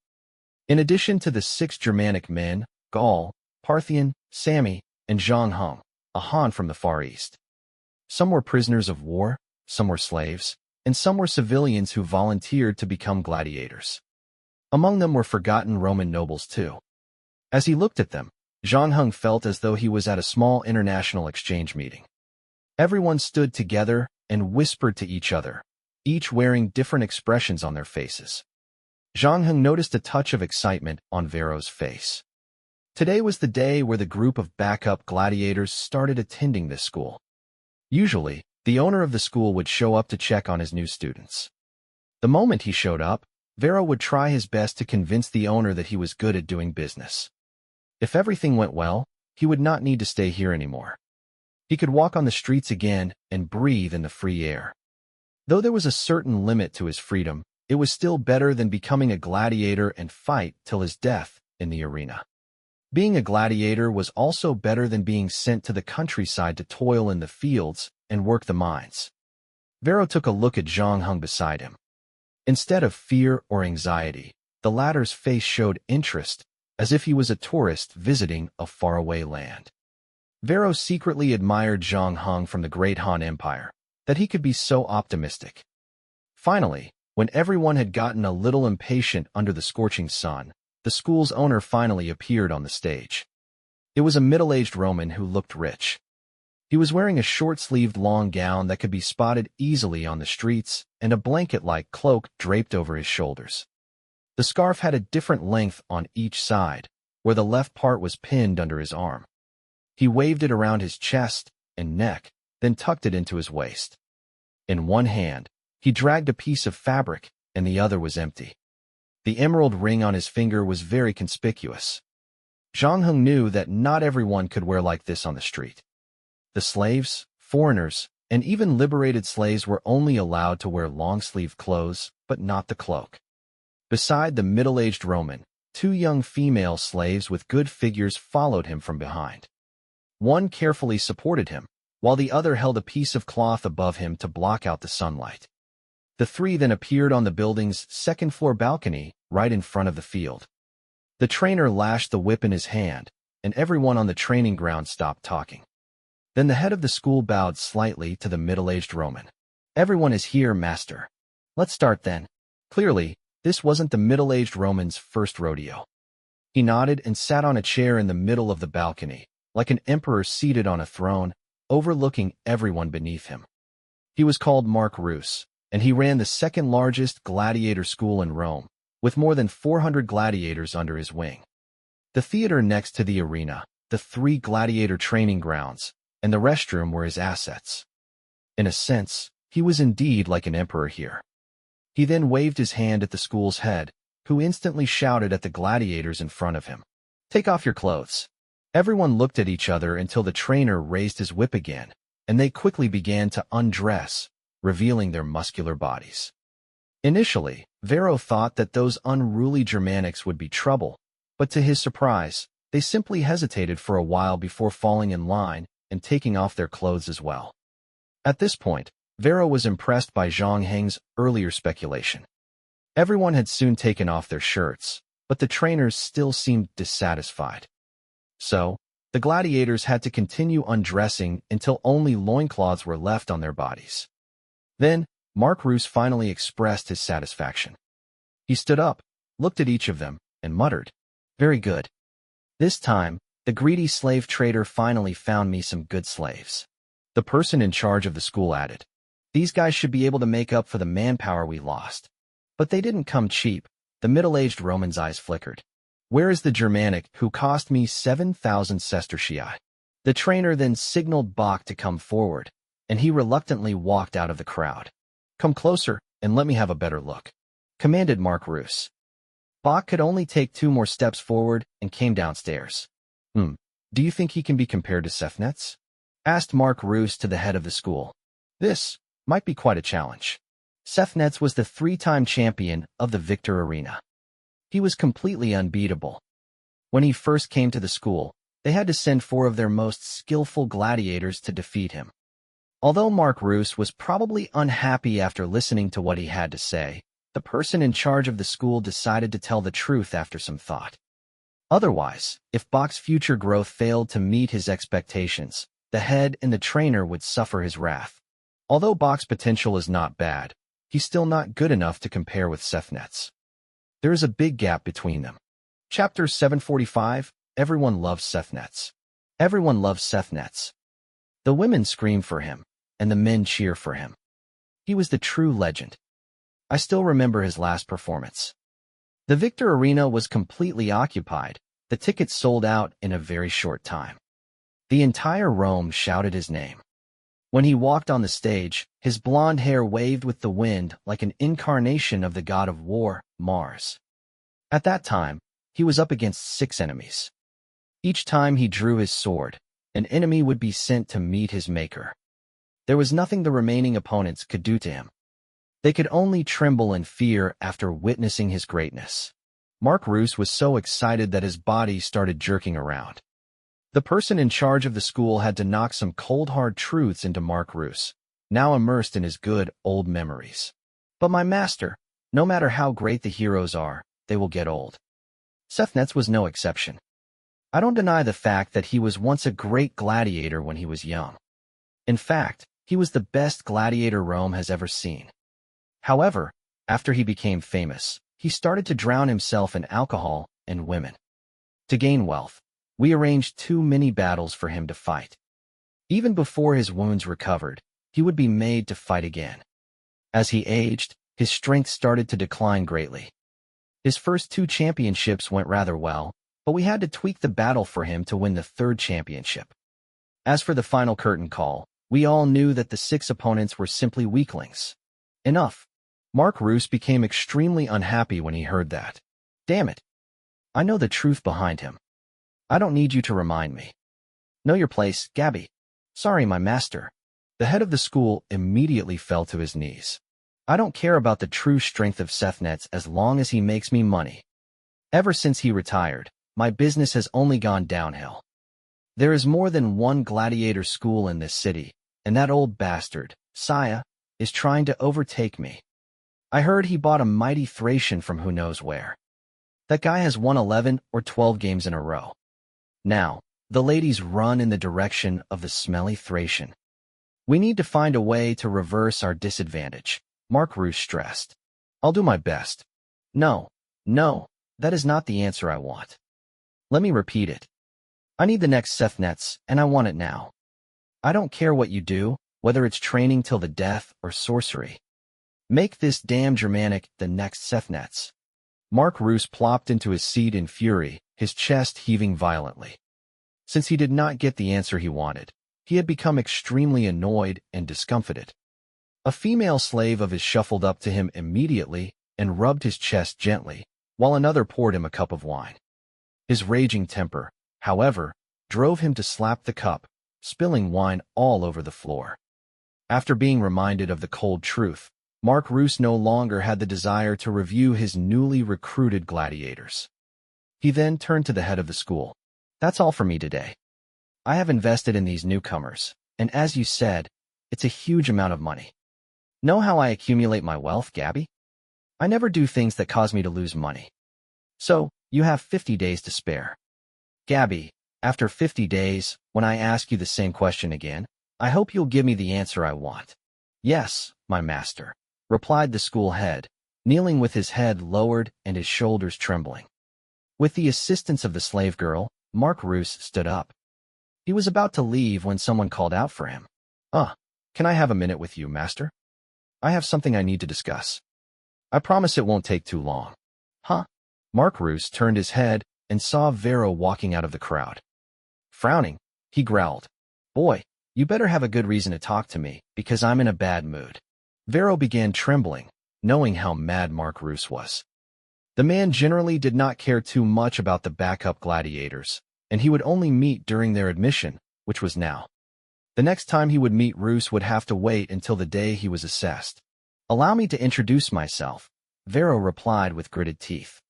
In addition to the 6 Germanic men, Gaul, Parthian, Sami, and Zhang Heng, a Han from the Far East. Some were prisoners of war, some were slaves, and some were civilians who volunteered to become gladiators. Among them were forgotten Roman nobles too. As he looked at them, Zhang Heng felt as though he was at a small international exchange meeting. Everyone stood together and whispered to each other, each wearing different expressions on their faces. Zhang Heng noticed a touch of excitement on Vero's face. Today was the day where the group of backup gladiators started attending this school. Usually, the owner of the school would show up to check on his new students. The moment he showed up, Vero would try his best to convince the owner that he was good at doing business. If everything went well, he would not need to stay here anymore. He could walk on the streets again and breathe in the free air. Though there was a certain limit to his freedom, it was still better than becoming a gladiator and fight till his death in the arena. Being a gladiator was also better than being sent to the countryside to toil in the fields and work the mines. Vero took a look at Zhang Heng beside him. Instead of fear or anxiety, the latter's face showed interest, as if he was a tourist visiting a faraway land. Vero secretly admired Zhang Heng from the Great Han Empire, that he could be so optimistic. Finally, when everyone had gotten a little impatient under the scorching sun, the school's owner finally appeared on the stage. It was a middle-aged Roman who looked rich. He was wearing a short-sleeved long gown that could be spotted easily on the streets and a blanket-like cloak draped over his shoulders. The scarf had a different length on each side, where the left part was pinned under his arm. He waved it around his chest and neck, then tucked it into his waist. In one hand, he dragged a piece of fabric, and the other was empty. The emerald ring on his finger was very conspicuous. Zhang Heng knew that not everyone could wear like this on the street. The slaves, foreigners, and even liberated slaves were only allowed to wear long-sleeved clothes, but not the cloak. Beside the middle-aged Roman, two young female slaves with good figures followed him from behind. One carefully supported him, while the other held a piece of cloth above him to block out the sunlight. The three then appeared on the building's second-floor balcony, right in front of the field. The trainer lashed the whip in his hand, and everyone on the training ground stopped talking. Then the head of the school bowed slightly to the middle-aged Roman. "Everyone is here, master. Let's start then." Clearly, this wasn't the middle-aged Roman's first rodeo. He nodded and sat on a chair in the middle of the balcony, like an emperor seated on a throne, overlooking everyone beneath him. He was called Mark Roos, and he ran the second-largest gladiator school in Rome, with more than 400 gladiators under his wing. The theater next to the arena, the 3 gladiator training grounds, and the restroom were his assets. In a sense, he was indeed like an emperor here. He then waved his hand at the school's head, who instantly shouted at the gladiators in front of him, "Take off your clothes." Everyone looked at each other until the trainer raised his whip again, and they quickly began to undress, revealing their muscular bodies. Initially, Vero thought that those unruly Germanics would be trouble, but to his surprise, they simply hesitated for a while before falling in line and taking off their clothes as well. At this point, Vero was impressed by Zhang Heng's earlier speculation. Everyone had soon taken off their shirts, but the trainers still seemed dissatisfied. So, the gladiators had to continue undressing until only loincloths were left on their bodies. Then, Mark Roos finally expressed his satisfaction. He stood up, looked at each of them, and muttered, "Very good. This time, the greedy slave trader finally found me some good slaves." The person in charge of the school added, "These guys should be able to make up for the manpower we lost." But they didn't come cheap. The middle-aged Roman's eyes flickered. "Where is the Germanic who cost me 7,000 sestertii?" The trainer then signaled Bach to come forward, and he reluctantly walked out of the crowd. "Come closer, and let me have a better look," commanded Mark Roos. Bach could only take 2 more steps forward and came downstairs. Do you think he can be compared to Sefnets?" asked Mark Roos to the head of the school. This might be quite a challenge. Sefnets was the 3-time champion of the Victor Arena. He was completely unbeatable. When he first came to the school, they had to send 4 of their most skillful gladiators to defeat him. Although Mark Roos was probably unhappy after listening to what he had to say, the person in charge of the school decided to tell the truth after some thought. Otherwise, if Bach's future growth failed to meet his expectations, the head and the trainer would suffer his wrath. Although Bach's potential is not bad, he's still not good enough to compare with Sefnets. There is a big gap between them. Chapter 745, Everyone Loves Sefnets. Everyone loves Sefnets. The women scream for him, and the men cheer for him. He was the true legend. I still remember his last performance. The Victor Arena was completely occupied. The tickets sold out in a very short time. The entire Rome shouted his name. When he walked on the stage, his blonde hair waved with the wind like an incarnation of the god of war, Mars. At that time, he was up against 6 enemies. Each time he drew his sword, an enemy would be sent to meet his maker. There was nothing the remaining opponents could do to him. They could only tremble in fear after witnessing his greatness. Mark Roos was so excited that his body started jerking around. The person in charge of the school had to knock some cold hard truths into Mark Roos, now immersed in his good old memories. But my master, no matter how great the heroes are, they will get old. Sethnetz was no exception. I don't deny the fact that he was once a great gladiator when he was young. In fact, he was the best gladiator Rome has ever seen. However, after he became famous, he started to drown himself in alcohol and women. To gain wealth, we arranged too many battles for him to fight. Even before his wounds recovered, he would be made to fight again. As he aged, his strength started to decline greatly. His first 2 championships went rather well, but we had to tweak the battle for him to win the 3rd championship. As for the final curtain call, we all knew that the 6 opponents were simply weaklings. Enough. Mark Roos became extremely unhappy when he heard that. Damn it. I know the truth behind him. I don't need you to remind me. Know your place, Gabby. Sorry, my master. The head of the school immediately fell to his knees. I don't care about the true strength of Sethnetz as long as he makes me money. Ever since he retired, my business has only gone downhill. There is more than one gladiator school in this city, and that old bastard, Saya, is trying to overtake me. I heard he bought a mighty Thracian from who knows where. That guy has won 11 or 12 games in a row. Now, the ladies run in the direction of the smelly Thracian. We need to find a way to reverse our disadvantage, Mark Roos stressed. I'll do my best. No, that is not the answer I want. Let me repeat it. I need the next Sethnetz, and I want it now. I don't care what you do, whether it's training till the death or sorcery. Make this damn Germanic the next Sethnetz. Mark Roos plopped into his seat in fury, his chest heaving violently. Since he did not get the answer he wanted, he had become extremely annoyed and discomfited. A female slave of his shuffled up to him immediately and rubbed his chest gently, while another poured him a cup of wine. His raging temper, however, drove him to slap the cup, spilling wine all over the floor. After being reminded of the cold truth, Mark Roos no longer had the desire to review his newly recruited gladiators. He then turned to the head of the school. That's all for me today. I have invested in these newcomers, and as you said, it's a huge amount of money. Know how I accumulate my wealth, Gabby? I never do things that cause me to lose money. So, you have 50 days to spare. Gabby, after 50 days, when I ask you the same question again, I hope you'll give me the answer I want. Yes, my master, replied the school head, kneeling with his head lowered and his shoulders trembling. With the assistance of the slave girl, Mark Roos stood up. He was about to leave when someone called out for him. Can I have a minute with you, master? I have something I need to discuss. I promise it won't take too long. Huh? Mark Roos turned his head and saw Vero walking out of the crowd. Frowning, he growled, Boy, you better have a good reason to talk to me, because I'm in a bad mood. Vero began trembling, knowing how mad Mark Roos was. The man generally did not care too much about the backup gladiators, and he would only meet during their admission, which was now. The next time he would meet Roos would have to wait until the day he was assessed. Allow me to introduce myself, Vero replied with gritted teeth.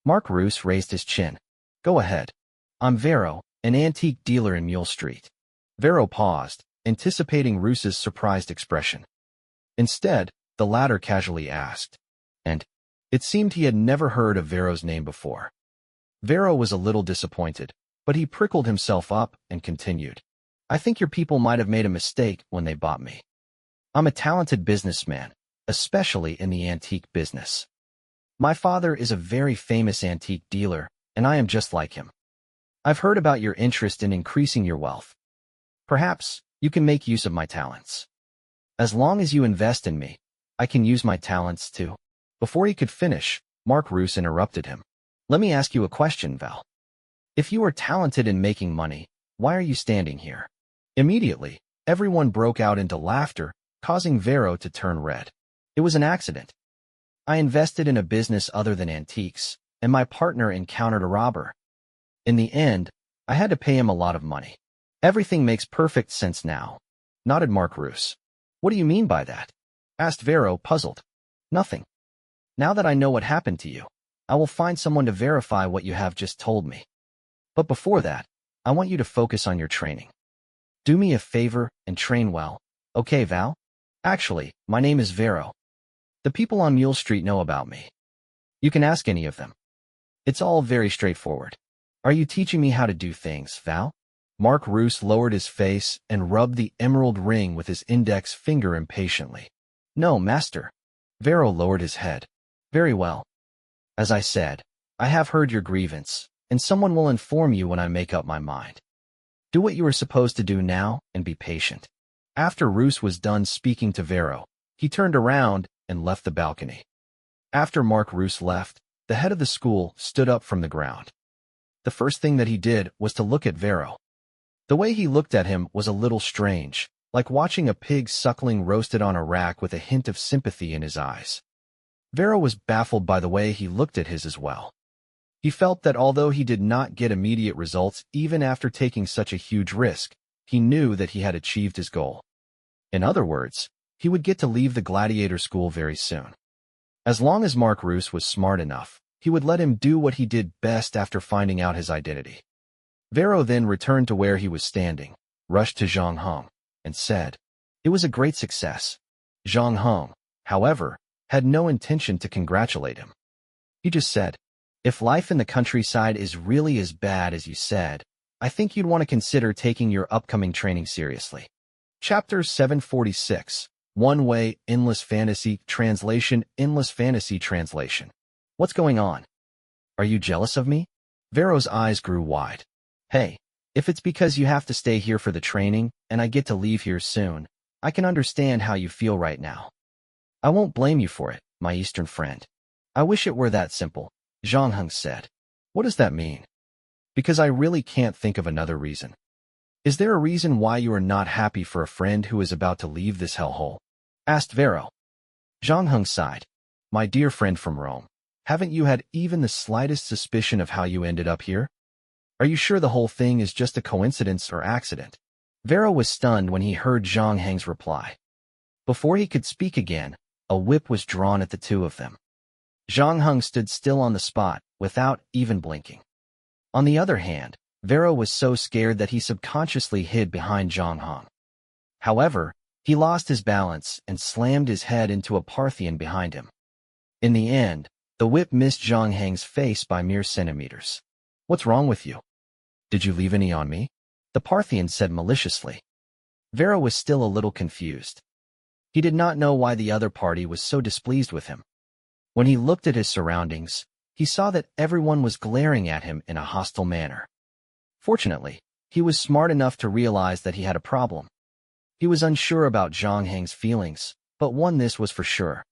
Mark Roos raised his chin. Go ahead. I'm Vero, an antique dealer in Mule Street. Vero paused, anticipating Roos's surprised expression. Instead, the latter casually asked. And it seemed he had never heard of Vero's name before. Vero was a little disappointed, but he prickled himself up and continued. I think your people might have made a mistake when they bought me. I'm a talented businessman, especially in the antique business. My father is a very famous antique dealer, and I am just like him. I've heard about your interest in increasing your wealth. Perhaps you can make use of my talents. As long as you invest in me, I can use my talents too. Before he could finish, Mark Roos interrupted him. Let me ask you a question, Val. If you are talented in making money, why are you standing here? Immediately, everyone broke out into laughter, causing Vero to turn red. It was an accident. I invested in a business other than antiques, and my partner encountered a robber. In the end, I had to pay him a lot of money. Everything makes perfect sense now, nodded Mark Roos. What do you mean by that? Asked Vero, puzzled. Nothing. Now that I know what happened to you, I will find someone to verify what you have just told me. But before that, I want you to focus on your training. Do me a favor and train well. Okay, Val? Actually, my name is Vero. The people on Mule Street know about me. You can ask any of them. It's all very straightforward. Are you teaching me how to do things, Val? Mark Roos lowered his face and rubbed the emerald ring with his index finger impatiently. No, master. Vero lowered his head. Very well. As I said, I have heard your grievance, and someone will inform you when I make up my mind. Do what you are supposed to do now and be patient. After Roos was done speaking to Vero, he turned around and left the balcony. After Mark Roos left, the head of the school stood up from the ground. The first thing that he did was to look at Vero. The way he looked at him was a little strange, like watching a pig suckling roasted on a rack with a hint of sympathy in his eyes. Vero was baffled by the way he looked at his as well. He felt that although he did not get immediate results even after taking such a huge risk, he knew that he had achieved his goal. In other words, he would get to leave the gladiator school very soon. As long as Mark Roos was smart enough, he would let him do what he did best after finding out his identity. Vero then returned to where he was standing, rushed to Zhang Heng, and said, "It was a great success." Zhang Heng, however, had no intention to congratulate him. He just said, "If life in the countryside is really as bad as you said, I think you'd want to consider taking your upcoming training seriously." Chapter 746, One Way, Endless Fantasy, Translation, Endless Fantasy Translation. What's going on? Are you jealous of me? Vero's eyes grew wide. Hey, if it's because you have to stay here for the training, and I get to leave here soon, I can understand how you feel right now. I won't blame you for it, my Eastern friend. I wish it were that simple, Zhang Heng said. What does that mean? Because I really can't think of another reason. Is there a reason why you are not happy for a friend who is about to leave this hellhole? Asked Vero. Zhang Heng sighed. My dear friend from Rome, haven't you had even the slightest suspicion of how you ended up here? Are you sure the whole thing is just a coincidence or accident? Vero was stunned when he heard Zhang Heng's reply. Before he could speak again, a whip was drawn at the two of them. Zhang Heng stood still on the spot, without even blinking. On the other hand, Vero was so scared that he subconsciously hid behind Zhang Heng. However, he lost his balance and slammed his head into a Parthian behind him. In the end, the whip missed Zhang Heng's face by mere centimeters. What's wrong with you? Did you leave any on me? The Parthian said maliciously. Vero was still a little confused. He did not know why the other party was so displeased with him. When he looked at his surroundings, he saw that everyone was glaring at him in a hostile manner. Fortunately, he was smart enough to realize that he had a problem. He was unsure about Zhang Heng's feelings, but one this was for sure.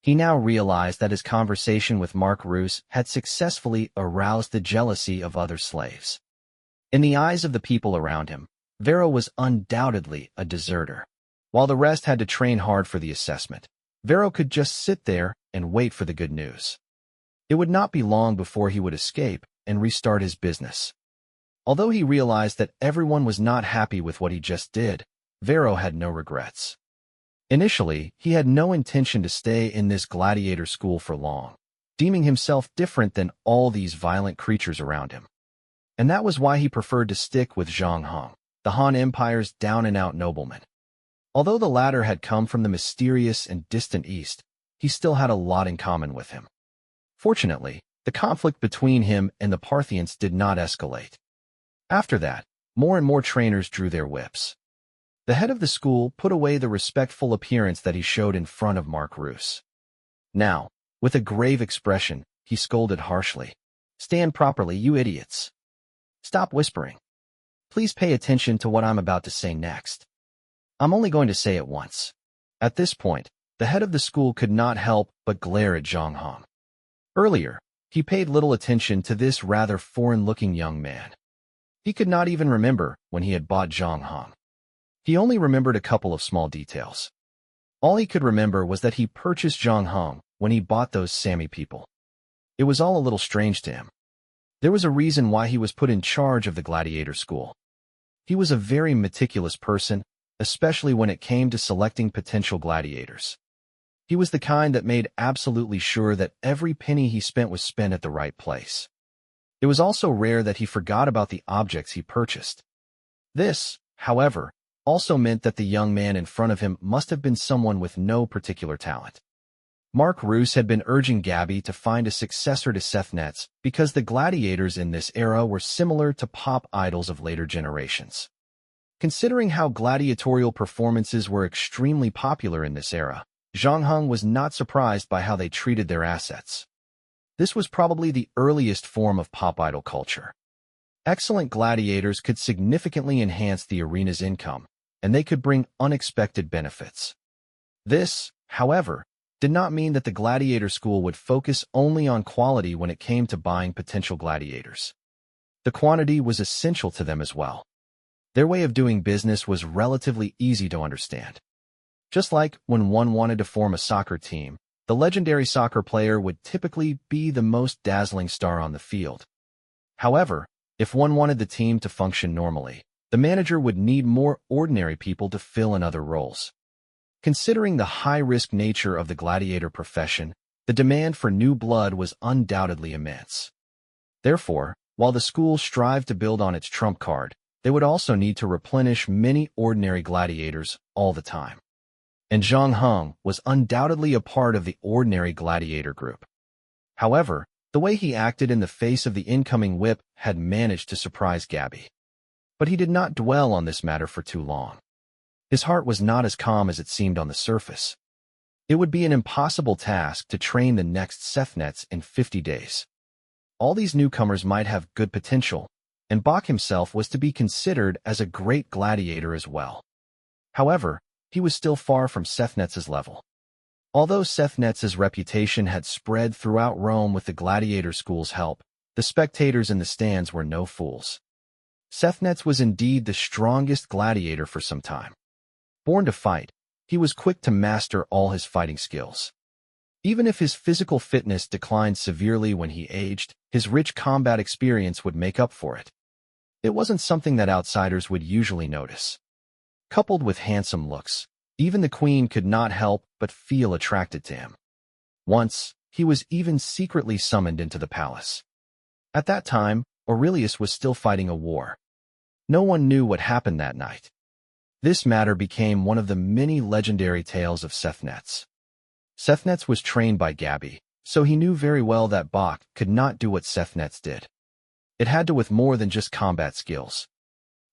He now realized that his conversation with Mark Roos had successfully aroused the jealousy of other slaves. In the eyes of the people around him, Vero was undoubtedly a deserter. While the rest had to train hard for the assessment, Vero could just sit there and wait for the good news. It would not be long before he would escape and restart his business. Although he realized that everyone was not happy with what he just did, Vero had no regrets. Initially, he had no intention to stay in this gladiator school for long, deeming himself different than all these violent creatures around him. And that was why he preferred to stick with Zhang Heng, the Han Empire's down-and-out nobleman. Although the latter had come from the mysterious and distant East, he still had a lot in common with him. Fortunately, the conflict between him and the Parthians did not escalate. After that, more and more trainers drew their whips. The head of the school put away the respectful appearance that he showed in front of Mark Roos. Now, with a grave expression, he scolded harshly. Stand properly, you idiots. Stop whispering. Please pay attention to what I'm about to say next. I'm only going to say it once. At this point, the head of the school could not help but glare at Zhang Heng. Earlier, he paid little attention to this rather foreign-looking young man. He could not even remember when he had bought Zhang Heng. He only remembered a couple of small details. All he could remember was that he purchased Zhang Heng when he bought those Sami people. It was all a little strange to him. There was a reason why he was put in charge of the gladiator school. He was a very meticulous person, especially when it came to selecting potential gladiators. He was the kind that made absolutely sure that every penny he spent was spent at the right place. It was also rare that he forgot about the objects he purchased. This, however, also meant that the young man in front of him must have been someone with no particular talent. Mark Roos had been urging Gabby to find a successor to Sethnets because the gladiators in this era were similar to pop idols of later generations. Considering how gladiatorial performances were extremely popular in this era, Zhang Heng was not surprised by how they treated their assets. This was probably the earliest form of pop idol culture. Excellent gladiators could significantly enhance the arena's income, and they could bring unexpected benefits. This, however, did not mean that the gladiator school would focus only on quality when it came to buying potential gladiators. The quantity was essential to them as well. Their way of doing business was relatively easy to understand. Just like when one wanted to form a soccer team, the legendary soccer player would typically be the most dazzling star on the field. However, if one wanted the team to function normally, the manager would need more ordinary people to fill in other roles. Considering the high-risk nature of the gladiator profession, the demand for new blood was undoubtedly immense. Therefore, while the school strived to build on its trump card, they would also need to replenish many ordinary gladiators all the time. And Zhang Heng was undoubtedly a part of the ordinary gladiator group. However, the way he acted in the face of the incoming whip had managed to surprise Gabby. But he did not dwell on this matter for too long. His heart was not as calm as it seemed on the surface. It would be an impossible task to train the next Sethnets in 50 days. All these newcomers might have good potential, and Bach himself was to be considered as a great gladiator as well. However, he was still far from Sethnets' level. Although Sethnets' reputation had spread throughout Rome with the gladiator school's help, the spectators in the stands were no fools. Sethnets was indeed the strongest gladiator for some time. Born to fight, he was quick to master all his fighting skills. Even if his physical fitness declined severely when he aged, his rich combat experience would make up for it. It wasn't something that outsiders would usually notice. Coupled with handsome looks, even the queen could not help but feel attracted to him. Once, he was even secretly summoned into the palace. At that time, Aurelius was still fighting a war. No one knew what happened that night. This matter became one of the many legendary tales of Sethnets. Sethnets was trained by Gabby, so he knew very well that Bach could not do what Sethnets did. It had to with more than just combat skills.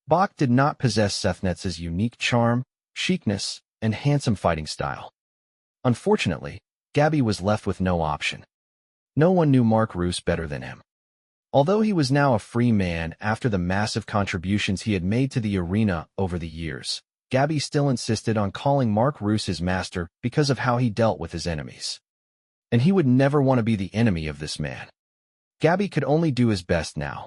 Bach did not possess Sethnets' unique charm, chicness, and handsome fighting style. Unfortunately, Gabby was left with no option. No one knew Mark Roos better than him. Although he was now a free man after the massive contributions he had made to the arena over the years, Gabby still insisted on calling Mark Roos his master because of how he dealt with his enemies. And he would never want to be the enemy of this man. Gabby could only do his best now.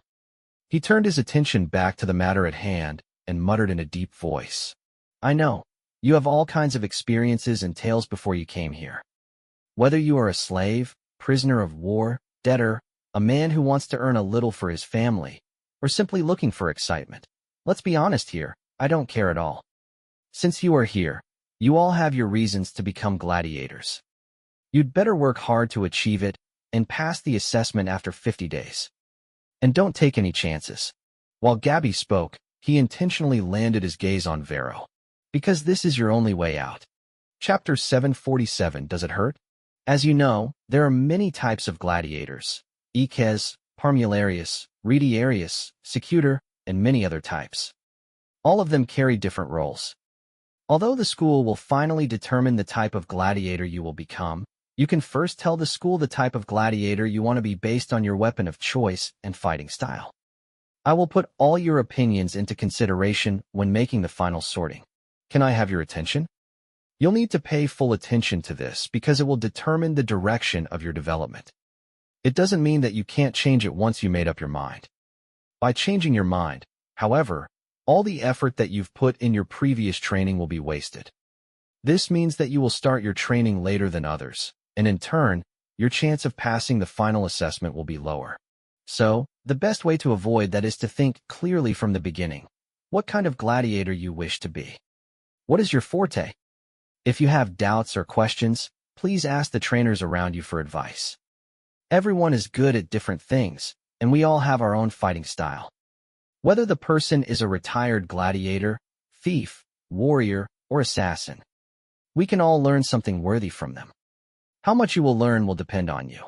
He turned his attention back to the matter at hand and muttered in a deep voice, "I know, you have all kinds of experiences and tales before you came here. Whether you are a slave, prisoner of war, debtor, a man who wants to earn a little for his family, or simply looking for excitement. Let's be honest here, I don't care at all. Since you are here, you all have your reasons to become gladiators. You'd better work hard to achieve it and pass the assessment after 50 days. And don't take any chances." While Gabby spoke, he intentionally landed his gaze on Vero. "Because this is your only way out." Chapter 747. Does it hurt? As you know, there are many types of gladiators. Eques, Parmularius, Retiarius, Secutor, and many other types. All of them carry different roles. Although the school will finally determine the type of gladiator you will become, you can first tell the school the type of gladiator you want to be based on your weapon of choice and fighting style. I will put all your opinions into consideration when making the final sorting. Can I have your attention? You'll need to pay full attention to this because it will determine the direction of your development. It doesn't mean that you can't change it once you made up your mind. By changing your mind, however, all the effort that you've put in your previous training will be wasted. This means that you will start your training later than others, and in turn, your chance of passing the final assessment will be lower. So, The best way to avoid that is to think clearly from the beginning. What kind of gladiator you wish to be? What is your forte? If you have doubts or questions, please ask the trainers around you for advice. Everyone is good at different things, and we all have our own fighting style. Whether the person is a retired gladiator, thief, warrior, or assassin, we can all learn something worthy from them. How much you will learn will depend on you.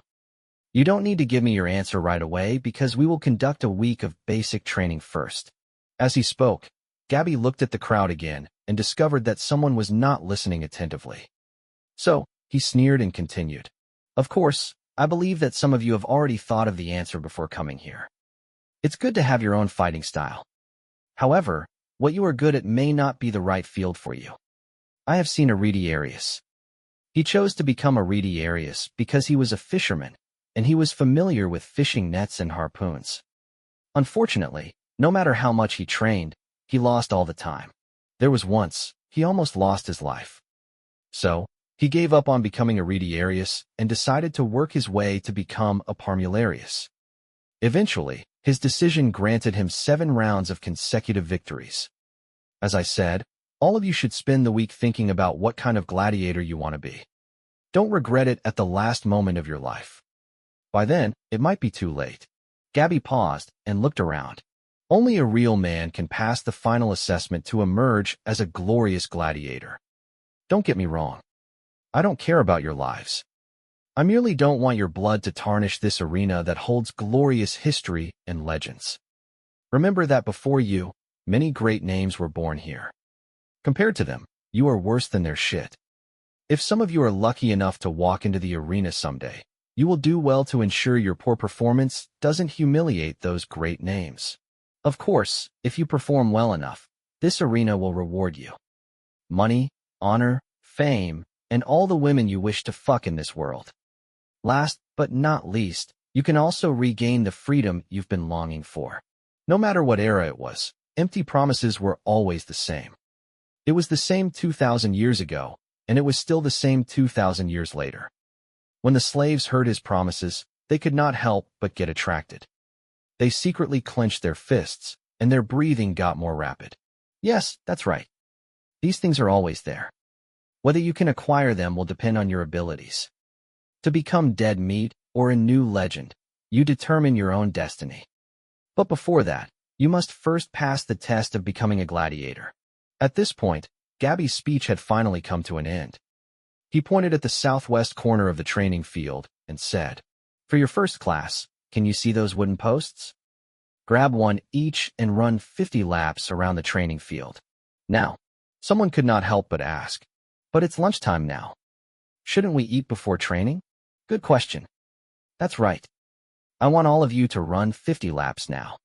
You don't need to give me your answer right away because we will conduct a week of basic training first. As he spoke, Gabby looked at the crowd again and discovered that someone was not listening attentively. So, he sneered and continued. Of course, I believe that some of you have already thought of the answer before coming here. It's good to have your own fighting style. However, what you are good at may not be the right field for you. I have seen Aridiarius. He chose to become Aridiarius because he was a fisherman, and he was familiar with fishing nets and harpoons. Unfortunately, no matter how much he trained, he lost all the time. There was once, he almost lost his life. So, he gave up on becoming a Aridiarius and decided to work his way to become a Parmularius. Eventually, his decision granted him 7 rounds of consecutive victories. As I said, all of you should spend the week thinking about what kind of gladiator you want to be. Don't regret it at the last moment of your life. By then, it might be too late. Gabby paused and looked around. Only a real man can pass the final assessment to emerge as a glorious gladiator. Don't get me wrong. I don't care about your lives. I merely don't want your blood to tarnish this arena that holds glorious history and legends. Remember that before you, many great names were born here. Compared to them, you are worse than their shit. If some of you are lucky enough to walk into the arena someday, you will do well to ensure your poor performance doesn't humiliate those great names. Of course, if you perform well enough, this arena will reward you. Money, honor, fame, and all the women you wish to fuck in this world. Last but not least, you can also regain the freedom you've been longing for. No matter what era it was, empty promises were always the same. It was the same 2,000 years ago, and it was still the same 2,000 years later. When the slaves heard his promises, they could not help but get attracted. They secretly clenched their fists, and their breathing got more rapid. Yes, that's right. These things are always there. Whether you can acquire them will depend on your abilities. To become dead meat or a new legend, you determine your own destiny. But before that, you must first pass the test of becoming a gladiator. At this point, Gabby's speech had finally come to an end. He pointed at the southwest corner of the training field and said, "For your first class, can you see those wooden posts? Grab one each and run 50 laps around the training field." Now, someone could not help but ask, "But it's lunchtime now. Shouldn't we eat before training?" Good question. That's right. I want all of you to run 50 laps now.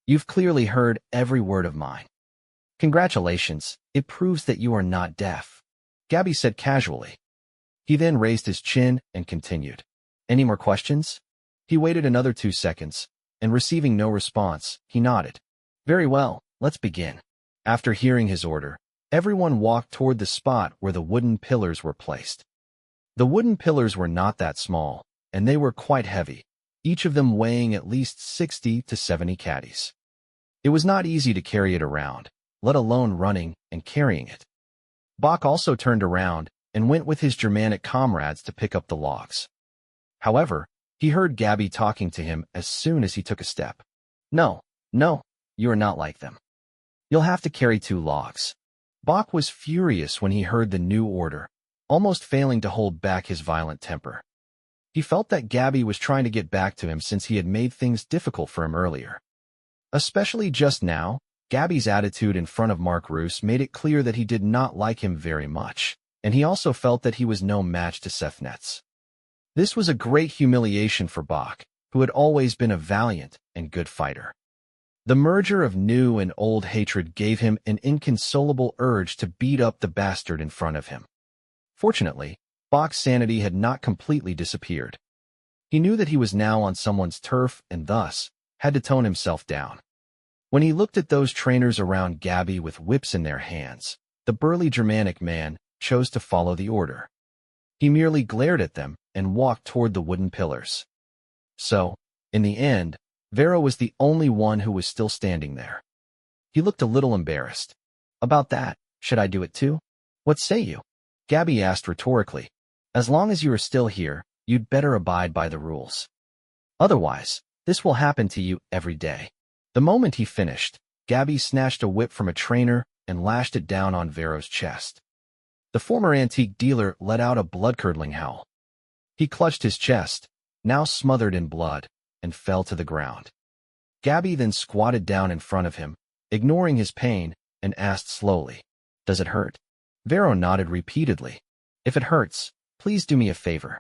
You've clearly heard every word of mine. Congratulations, it proves that you are not deaf, Gabby said casually. He then raised his chin and continued. Any more questions? He waited another 2 seconds, and receiving no response, he nodded. Very well, let's begin. After hearing his order, everyone walked toward the spot where the wooden pillars were placed. The wooden pillars were not that small, and they were quite heavy, each of them weighing at least 60 to 70 caddies. It was not easy to carry it around, let alone running and carrying it. Bach also turned around and went with his Germanic comrades to pick up the logs. However, he heard Gabby talking to him as soon as he took a step. No, you are not like them. You'll have to carry 2 logs. Bach was furious when he heard the new order, almost failing to hold back his violent temper. He felt that Gabby was trying to get back to him since he had made things difficult for him earlier. Especially just now, Gabby's attitude in front of Mark Roos made it clear that he did not like him very much, and he also felt that he was no match to Sefnetz. This was a great humiliation for Bach, who had always been a valiant and good fighter. The merger of new and old hatred gave him an inconsolable urge to beat up the bastard in front of him. Fortunately, Bach's sanity had not completely disappeared. He knew that he was now on someone's turf and thus had to tone himself down. When he looked at those trainers around Gabby with whips in their hands, the burly Germanic man chose to follow the order. He merely glared at them and walked toward the wooden pillars. So, in the end, Vero was the only one who was still standing there. He looked a little embarrassed. About that, should I do it too? What say you? Gabby asked rhetorically. As long as you are still here, you'd better abide by the rules. Otherwise, this will happen to you every day. The moment he finished, Gabby snatched a whip from a trainer and lashed it down on Vero's chest. The former antique dealer let out a blood-curdling howl. He clutched his chest, now smothered in blood, and fell to the ground. Gabby then squatted down in front of him, ignoring his pain, and asked slowly, "Does it hurt?" Vero nodded repeatedly. "If it hurts, please do me a favor.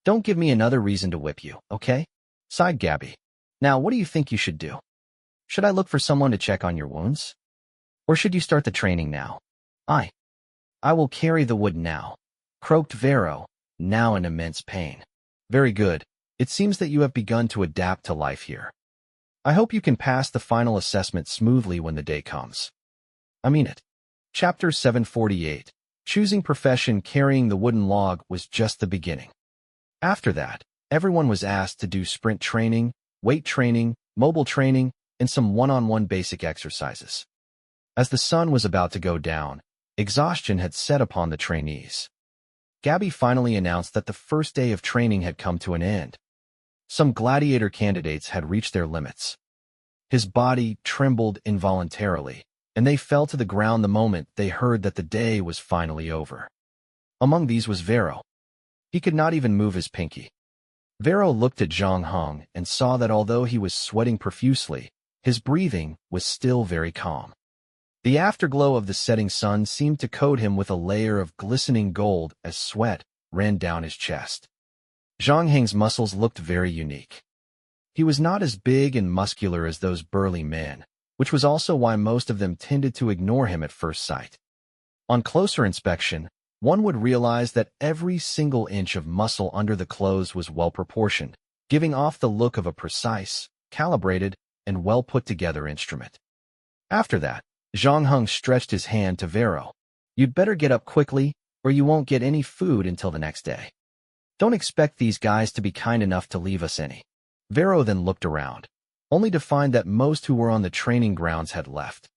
Don't give me another reason to whip you, okay?" sighed Gabby. "Now, what do you think you should do? Should I look for someone to check on your wounds? Or should you start the training now?" I will carry the wood now," croaked Vero, now in immense pain. "Very good. It seems that you have begun to adapt to life here. I hope you can pass the final assessment smoothly when the day comes. I mean it." Chapter 748. Choosing profession. Carrying the wooden log was just the beginning. After that, everyone was asked to do sprint training, weight training, mobile training, and some one-on-one basic exercises. As the sun was about to go down, exhaustion had set upon the trainees. Gabby finally announced that the first day of training had come to an end. Some gladiator candidates had reached their limits. His body trembled involuntarily, and they fell to the ground the moment they heard that the day was finally over. Among these was Vero. He could not even move his pinky. Vero looked at Zhang Heng and saw that although he was sweating profusely, his breathing was still very calm. The afterglow of the setting sun seemed to coat him with a layer of glistening gold as sweat ran down his chest. Zhang Heng's muscles looked very unique. He was not as big and muscular as those burly men, which was also why most of them tended to ignore him at first sight. On closer inspection, one would realize that every single inch of muscle under the clothes was well proportioned, giving off the look of a precise, calibrated, and well-put-together instrument. After that, Zhang Heng stretched his hand to Vero. "You'd better get up quickly, or you won't get any food until the next day. Don't expect these guys to be kind enough to leave us any." Vero then looked around, only to find that most who were on the training grounds had left.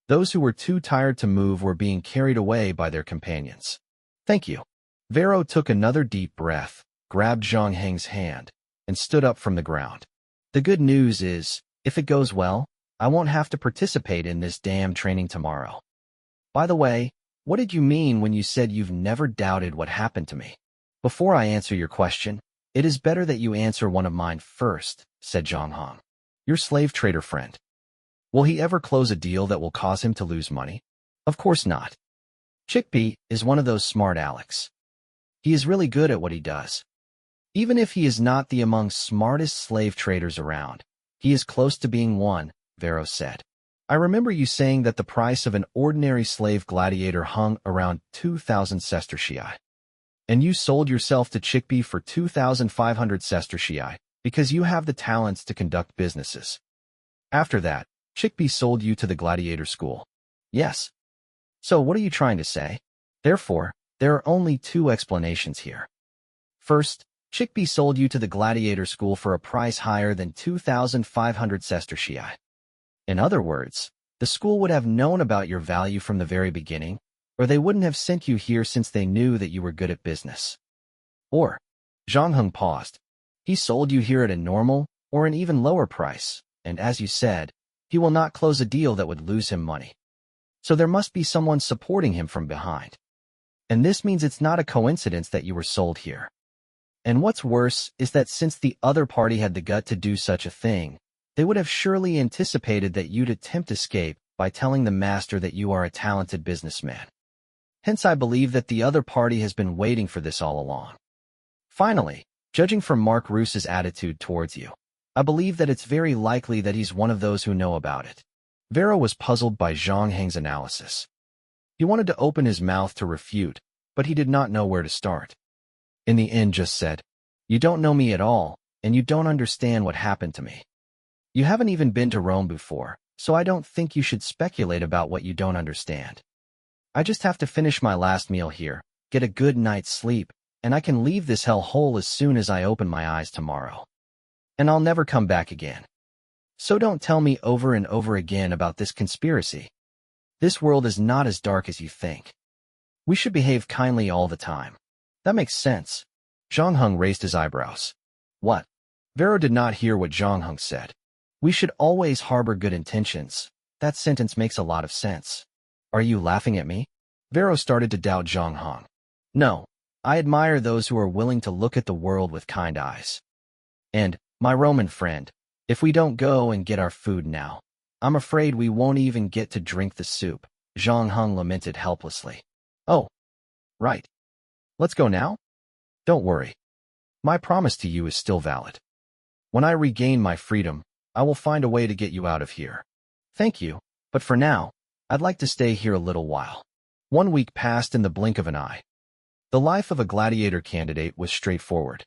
Those who were too tired to move were being carried away by their companions. "Thank you." Vero took another deep breath, grabbed Zhang Heng's hand, and stood up from the ground. "The good news is, if it goes well, I won't have to participate in this damn training tomorrow. By the way, what did you mean when you said you've never doubted what happened to me?" "Before I answer your question, it is better that you answer one of mine first," said Zhang Heng. "Your slave trader friend. Will he ever close a deal that will cause him to lose money?" "Of course not. Chickpea is one of those smart Alecs. He is really good at what he does. Even if he is not the among smartest slave traders around, he is close to being one," Vero said. "I remember you saying that the price of an ordinary slave gladiator hung around 2,000 sestertii. And you sold yourself to Chickpea for 2,500 sestertii because you have the talents to conduct businesses. After that, Chickpea sold you to the gladiator school." "Yes." "So what are you trying to say?" "Therefore, there are only two explanations here. First, Chickpea sold you to the gladiator school for a price higher than 2,500 sestertii. In other words, the school would have known about your value from the very beginning, or they wouldn't have sent you here since they knew that you were good at business. Or," Zhang Heng paused, "he sold you here at a normal or an even lower price, and as you said, he will not close a deal that would lose him money. So there must be someone supporting him from behind. And this means it's not a coincidence that you were sold here. And what's worse is that since the other party had the gut to do such a thing, they would have surely anticipated that you'd attempt escape by telling the master that you are a talented businessman. Hence I believe that the other party has been waiting for this all along. Finally, judging from Mark Roos's attitude towards you, I believe that it's very likely that he's one of those who know about it." Vero was puzzled by Zhang Heng's analysis. He wanted to open his mouth to refute, but he did not know where to start. In the end just said, "You don't know me at all, and you don't understand what happened to me. You haven't even been to Rome before, so I don't think you should speculate about what you don't understand. I just have to finish my last meal here, get a good night's sleep, and I can leave this hell hole as soon as I open my eyes tomorrow. And I'll never come back again." So don't tell me over and over again about this conspiracy. This world is not as dark as you think. We should behave kindly all the time. That makes sense. Zhang Heng raised his eyebrows. What? Vero did not hear what Zhang Heng said. We should always harbor good intentions. That sentence makes a lot of sense. Are you laughing at me? Vero started to doubt Zhang Heng. No, I admire those who are willing to look at the world with kind eyes. And, my Roman friend, if we don't go and get our food now, I'm afraid we won't even get to drink the soup, Zhang Heng lamented helplessly. Oh, right. Let's go now? Don't worry. My promise to you is still valid. When I regain my freedom, I will find a way to get you out of here. Thank you, but for now, I'd like to stay here a little while. 1 week passed in the blink of an eye. The life of a gladiator candidate was straightforward.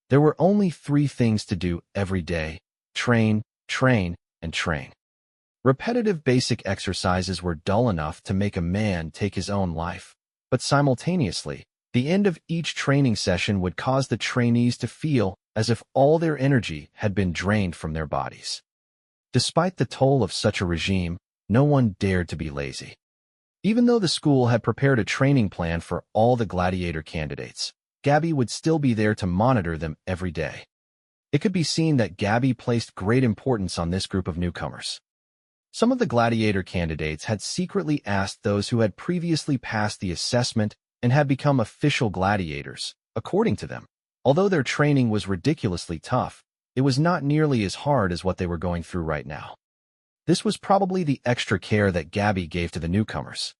There were only 3 things to do every day: train, train, and train. Repetitive basic exercises were dull enough to make a man take his own life, but simultaneously, the end of each training session would cause the trainees to feel as if all their energy had been drained from their bodies. Despite the toll of such a regime, no one dared to be lazy. Even though the school had prepared a training plan for all the gladiator candidates, Gabby would still be there to monitor them every day. It could be seen that Gabby placed great importance on this group of newcomers. Some of the gladiator candidates had secretly asked those who had previously passed the assessment and had become official gladiators, according to them. Although their training was ridiculously tough, it was not nearly as hard as what they were going through right now. This was probably the extra care that Gabby gave to the newcomers.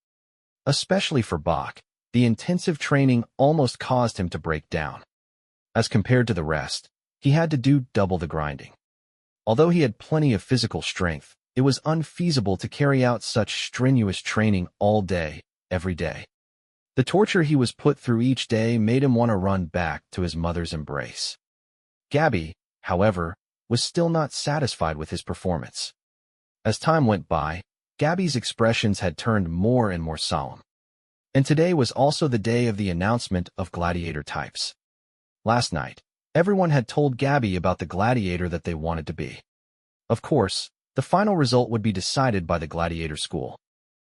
Especially for Bach, the intensive training almost caused him to break down. As compared to the rest, he had to do double the grinding. Although he had plenty of physical strength, it was unfeasible to carry out such strenuous training all day, every day. The torture he was put through each day made him want to run back to his mother's embrace. Gabby, however, was still not satisfied with his performance. As time went by, Gabby's expressions had turned more and more solemn. And today was also the day of the announcement of gladiator types. Last night, everyone had told Gabby about the gladiator that they wanted to be. Of course, the final result would be decided by the gladiator school.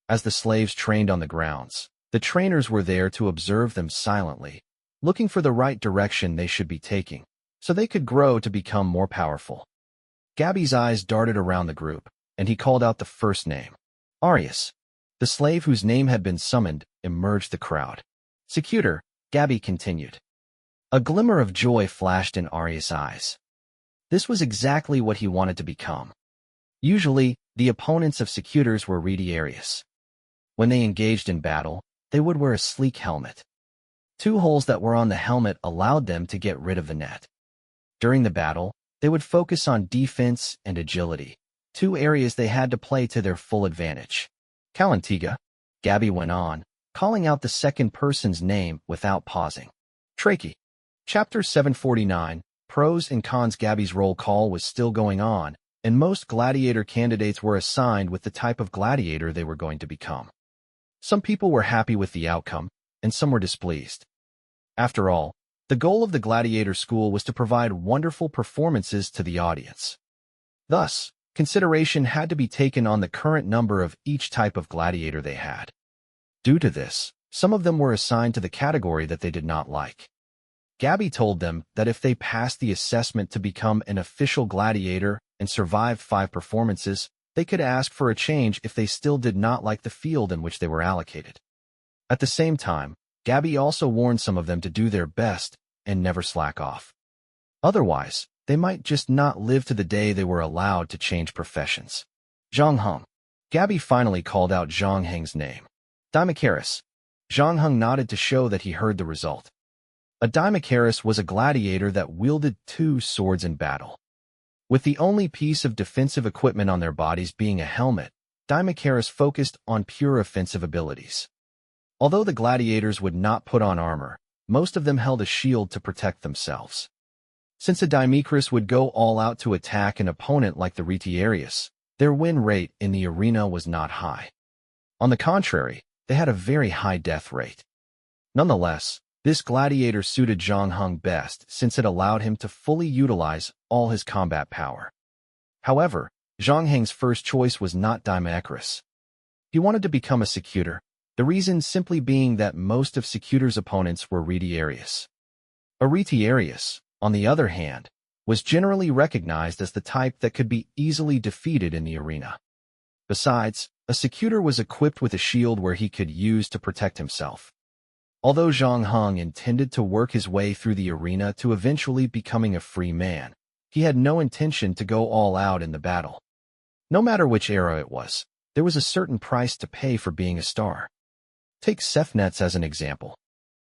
As the slaves trained on the grounds, the trainers were there to observe them silently, looking for the right direction they should be taking, so they could grow to become more powerful. Gabby's eyes darted around the group, and he called out the first name. Arius. The slave whose name had been summoned emerged the crowd. Secutor, Gabby continued. A glimmer of joy flashed in Arius' eyes. This was exactly what he wanted to become. Usually, the opponents of Secutors were retiarius. When they engaged in battle, they would wear a sleek helmet. 2 holes that were on the helmet allowed them to get rid of the net. During the battle, they would focus on defense and agility, 2 areas they had to play to their full advantage. Calantiga, Gabby went on, calling out the second person's name without pausing. Trachea. Chapter 749, Pros and Cons. Gabby's roll call was still going on, and most gladiator candidates were assigned with the type of gladiator they were going to become. Some people were happy with the outcome, and some were displeased. After all, the goal of the gladiator school was to provide wonderful performances to the audience. Thus, consideration had to be taken on the current number of each type of gladiator they had. Due to this, some of them were assigned to the category that they did not like. Gabby told them that if they passed the assessment to become an official gladiator and survived 5 performances, they could ask for a change if they still did not like the field in which they were allocated. At the same time, Gabby also warned some of them to do their best and never slack off. Otherwise, they might just not live to the day they were allowed to change professions. Zhang Heng. Gabby finally called out Zhang Heng's name. Dimacharius. Zhang Heng nodded to show that he heard the result. A Dimacharius was a gladiator that wielded 2 swords in battle. With the only piece of defensive equipment on their bodies being a helmet, Dimacharius focused on pure offensive abilities. Although the gladiators would not put on armor, most of them held a shield to protect themselves. Since a Dimacharius would go all out to attack an opponent like the retiarius, their win rate in the arena was not high. On the contrary, they had a very high death rate. Nonetheless, this gladiator suited Zhang Heng best since it allowed him to fully utilize all his combat power. However, Zhang Heng's first choice was not Dimaecaris. He wanted to become a Secutor, the reason simply being that most of Secutor's opponents were Retiarius. A Retiarius, on the other hand, was generally recognized as the type that could be easily defeated in the arena. Besides, a Secutor was equipped with a shield where he could use to protect himself. Although Zhang Heng intended to work his way through the arena to eventually becoming a free man, he had no intention to go all out in the battle. No matter which era it was, there was a certain price to pay for being a star. Take Sefnetz as an example.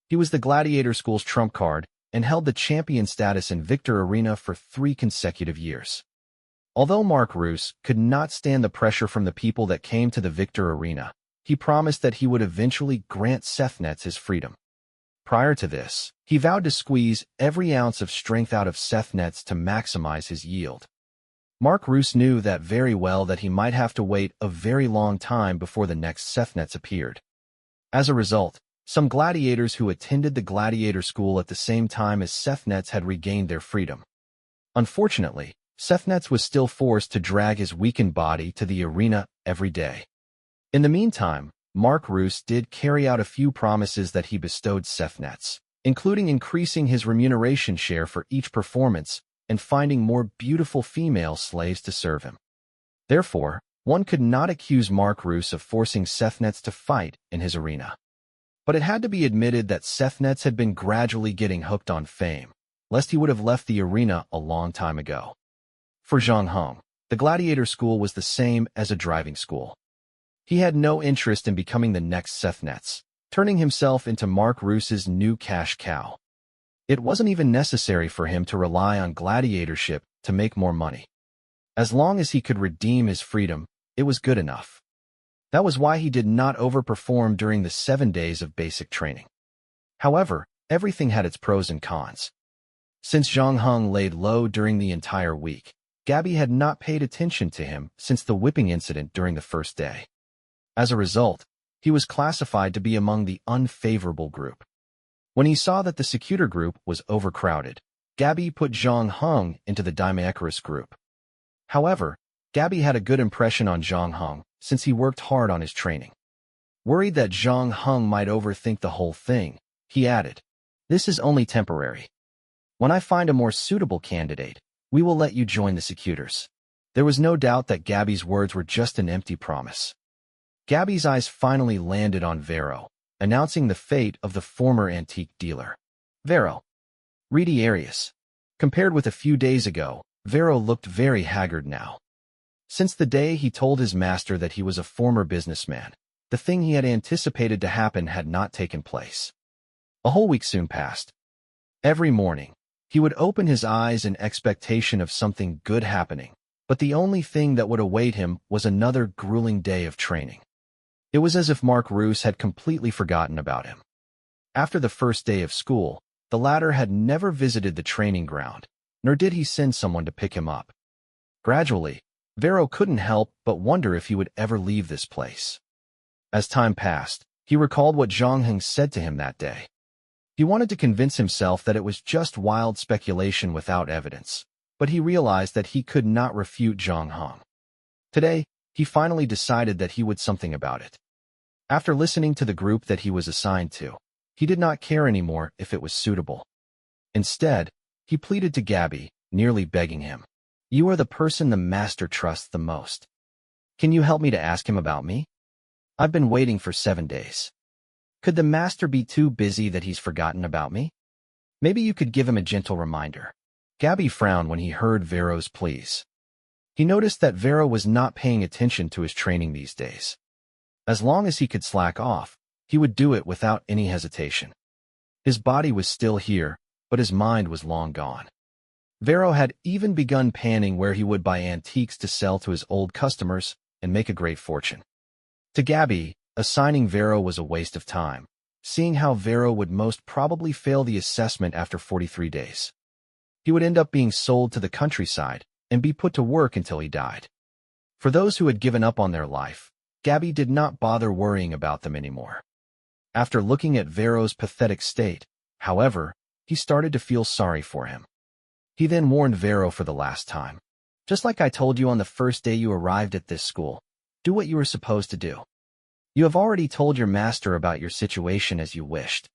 He was the Gladiator School's trump card and held the champion status in Victor Arena for 3 consecutive years. Although Mark Roos could not stand the pressure from the people that came to the Victor Arena, he promised that he would eventually grant Sefnetz his freedom. Prior to this, he vowed to squeeze every ounce of strength out of Sefnetz to maximize his yield. Mark Roos knew that very well that he might have to wait a very long time before the next Sefnetz appeared. As a result, some gladiators who attended the Gladiator School at the same time as Sefnetz had regained their freedom. Unfortunately, Sefnetz was still forced to drag his weakened body to the arena every day. In the meantime, Mark Roos did carry out a few promises that he bestowed Sefnetz, including increasing his remuneration share for each performance and finding more beautiful female slaves to serve him. Therefore, one could not accuse Mark Roos of forcing Sefnetz to fight in his arena. But it had to be admitted that Sefnetz had been gradually getting hooked on fame, lest he would have left the arena a long time ago. For Zhang Heng, the Gladiator School was the same as a driving school. He had no interest in becoming the next Sefnetz, turning himself into Mark Roos's new cash cow. It wasn't even necessary for him to rely on gladiatorship to make more money. As long as he could redeem his freedom, it was good enough. That was why he did not overperform during the 7 days of basic training. However, everything had its pros and cons. Since Zhang Heng laid low during the entire week, Gabby had not paid attention to him since the whipping incident during the first day. As a result, he was classified to be among the unfavorable group. When he saw that the Secutor group was overcrowded, Gabby put Zhang Heng into the Dimaecaris group. However, Gabby had a good impression on Zhang Heng since he worked hard on his training. Worried that Zhang Heng might overthink the whole thing, he added, "This is only temporary. When I find a more suitable candidate, we will let you join the Secutors." There was no doubt that Gabby's words were just an empty promise. Gabby's eyes finally landed on Vero, announcing the fate of the former antique dealer. Vero. Retiarius. Compared with a few days ago, Vero looked very haggard now. Since the day he told his master that he was a former businessman, the thing he had anticipated to happen had not taken place. A whole week soon passed. Every morning, he would open his eyes in expectation of something good happening, but the only thing that would await him was another grueling day of training. It was as if Mark Roos had completely forgotten about him. After the first day of school, the latter had never visited the training ground, nor did he send someone to pick him up. Gradually, Vero couldn't help but wonder if he would ever leave this place. As time passed, he recalled what Zhang Heng said to him that day. He wanted to convince himself that it was just wild speculation without evidence, but he realized that he could not refute Zhang Heng. Today, he finally decided that he would do something about it. After listening to the group that he was assigned to, he did not care anymore if it was suitable. Instead, he pleaded to Gabby, nearly begging him, "You are the person the master trusts the most. Can you help me to ask him about me? I've been waiting for 7 days. Could the master be too busy that he's forgotten about me? Maybe you could give him a gentle reminder." Gabby frowned when he heard Vero's pleas. He noticed that Vero was not paying attention to his training these days. As long as he could slack off, he would do it without any hesitation. His body was still here, but his mind was long gone. Vero had even begun panning where he would buy antiques to sell to his old customers and make a great fortune. To Gabby, assigning Vero was a waste of time, seeing how Vero would most probably fail the assessment after 43 days. He would end up being sold to the countryside and be put to work until he died. For those who had given up on their life, Gabby did not bother worrying about them anymore. After looking at Vero's pathetic state, however, he started to feel sorry for him. He then warned Vero for the last time. Just like I told you on the first day you arrived at this school, do what you were supposed to do. You have already told your master about your situation as you wished.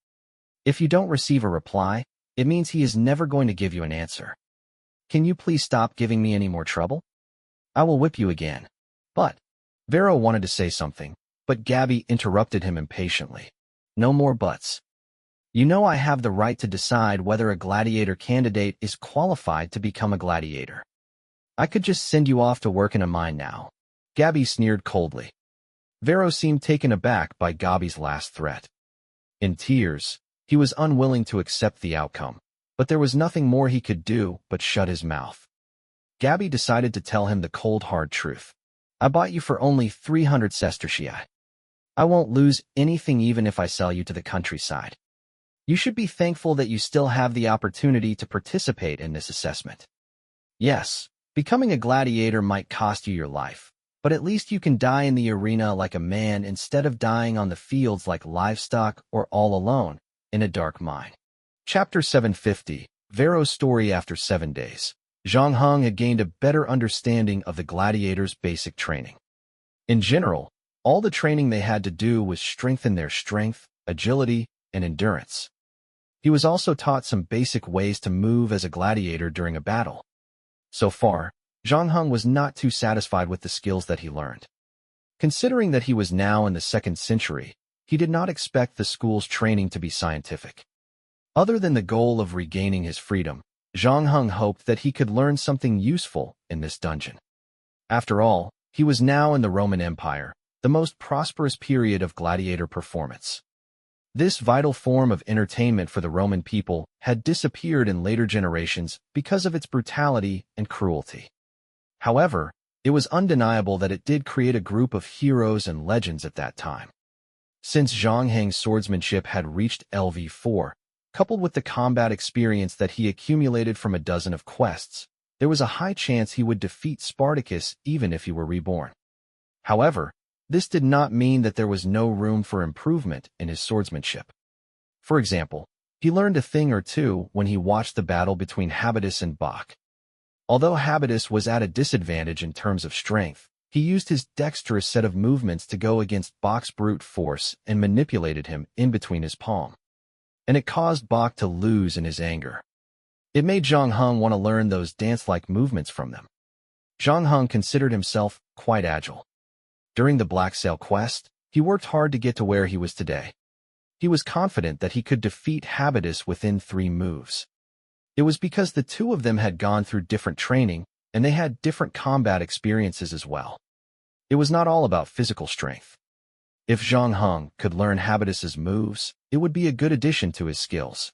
If you don't receive a reply, it means he is never going to give you an answer. Can you please stop giving me any more trouble? I will whip you again. But Vero wanted to say something, but Gabby interrupted him impatiently. No more buts. You know I have the right to decide whether a gladiator candidate is qualified to become a gladiator. I could just send you off to work in a mine now. Gabby sneered coldly. Vero seemed taken aback by Gabby's last threat. In tears, he was unwilling to accept the outcome, but there was nothing more he could do but shut his mouth. Gabby decided to tell him the cold hard truth. I bought you for only 300 sestertii. I won't lose anything even if I sell you to the countryside. You should be thankful that you still have the opportunity to participate in this assessment. Yes, becoming a gladiator might cost you your life, but at least you can die in the arena like a man instead of dying on the fields like livestock or all alone in a dark mine. Chapter 750, Vero's Story After 7 Days. Zhang Heng had gained a better understanding of the gladiators' basic training. In general, all the training they had to do was strengthen their strength, agility, and endurance. He was also taught some basic ways to move as a gladiator during a battle. So far, Zhang Heng was not too satisfied with the skills that he learned. Considering that he was now in the 2nd century, he did not expect the school's training to be scientific. Other than the goal of regaining his freedom, Zhang Heng hoped that he could learn something useful in this dungeon. After all, he was now in the Roman Empire, the most prosperous period of gladiator performance. This vital form of entertainment for the Roman people had disappeared in later generations because of its brutality and cruelty. However, it was undeniable that it did create a group of heroes and legends at that time. Since Zhang Heng's swordsmanship had reached LV4, coupled with the combat experience that he accumulated from a dozen of quests, there was a high chance he would defeat Spartacus even if he were reborn. However, this did not mean that there was no room for improvement in his swordsmanship. For example, he learned a thing or two when he watched the battle between Habitus and Bach. Although Habitus was at a disadvantage in terms of strength, he used his dexterous set of movements to go against Bach's brute force and manipulated him in between his palm. And it caused Bach to lose in his anger. It made Zhang Heng want to learn those dance-like movements from them. Zhang Heng considered himself quite agile. During the Black Sail quest, he worked hard to get to where he was today. He was confident that he could defeat Habitus within 3 moves. It was because the two of them had gone through different training, and they had different combat experiences as well. It was not all about physical strength. If Zhang Heng could learn Habitus's moves, it would be a good addition to his skills.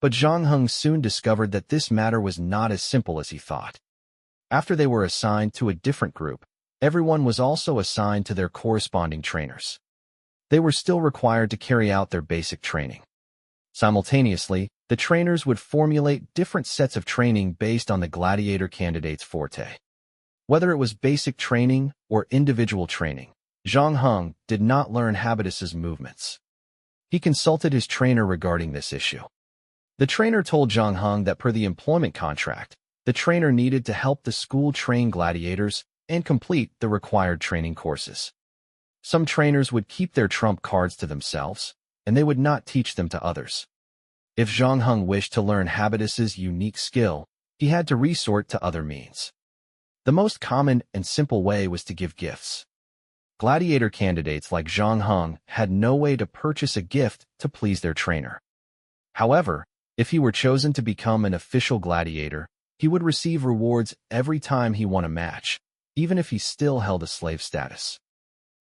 But Zhang Heng soon discovered that this matter was not as simple as he thought. After they were assigned to a different group, everyone was also assigned to their corresponding trainers. They were still required to carry out their basic training. Simultaneously, the trainers would formulate different sets of training based on the gladiator candidate's forte. Whether it was basic training or individual training, Zhang Heng did not learn Habitus's movements. He consulted his trainer regarding this issue. The trainer told Zhang Heng that per the employment contract, the trainer needed to help the school train gladiators and complete the required training courses. Some trainers would keep their trump cards to themselves, and they would not teach them to others. If Zhang Heng wished to learn Habitus's unique skill, he had to resort to other means. The most common and simple way was to give gifts. Gladiator candidates like Zhang Heng had no way to purchase a gift to please their trainer. However, if he were chosen to become an official gladiator, he would receive rewards every time he won a match, even if he still held a slave status.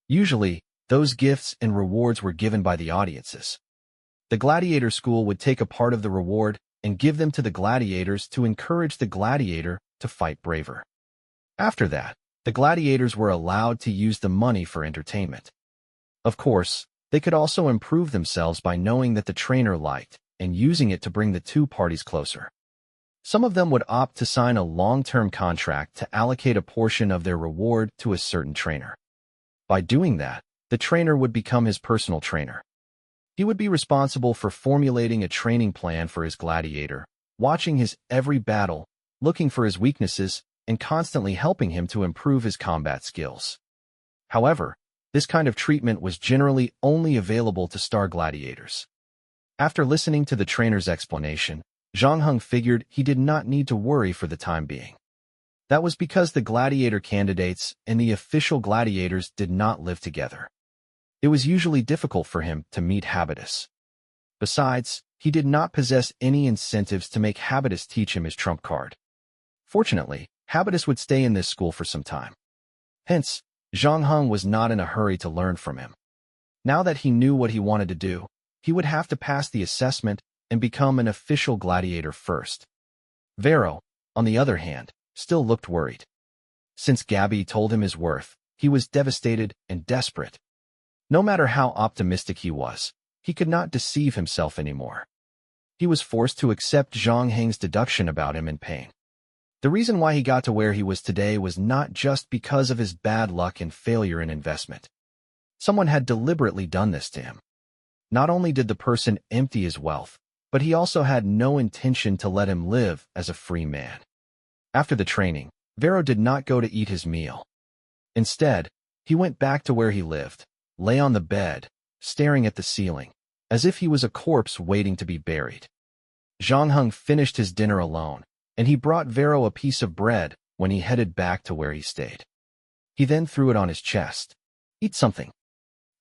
Usually, those gifts and rewards were given by the audiences. The gladiator school would take a part of the reward and give them to the gladiators to encourage the gladiator to fight braver. After that, the gladiators were allowed to use the money for entertainment. Of course, they could also improve themselves by knowing that the trainer liked and using it to bring the two parties closer. Some of them would opt to sign a long-term contract to allocate a portion of their reward to a certain trainer. By doing that, the trainer would become his personal trainer. He would be responsible for formulating a training plan for his gladiator, watching his every battle, looking for his weaknesses, and constantly helping him to improve his combat skills. However, this kind of treatment was generally only available to star gladiators. After listening to the trainer's explanation, Zhang Heng figured he did not need to worry for the time being. That was because the gladiator candidates and the official gladiators did not live together. It was usually difficult for him to meet Habitus. Besides, he did not possess any incentives to make Habitus teach him his trump card. Fortunately, Habitus would stay in this school for some time. Hence, Zhang Heng was not in a hurry to learn from him. Now that he knew what he wanted to do, he would have to pass the assessment and become an official gladiator first. Vero, on the other hand, still looked worried. Since Gabby told him his worth, he was devastated and desperate. No matter how optimistic he was, he could not deceive himself anymore. He was forced to accept Zhang Heng's deduction about him in pain. The reason why he got to where he was today was not just because of his bad luck and failure in investment. Someone had deliberately done this to him. Not only did the person empty his wealth, but he also had no intention to let him live as a free man. After the training, Vero did not go to eat his meal. Instead, he went back to where he lived, lay on the bed, staring at the ceiling, as if he was a corpse waiting to be buried. Zhang Heng finished his dinner alone, and he brought Vero a piece of bread when he headed back to where he stayed. He then threw it on his chest. Eat something.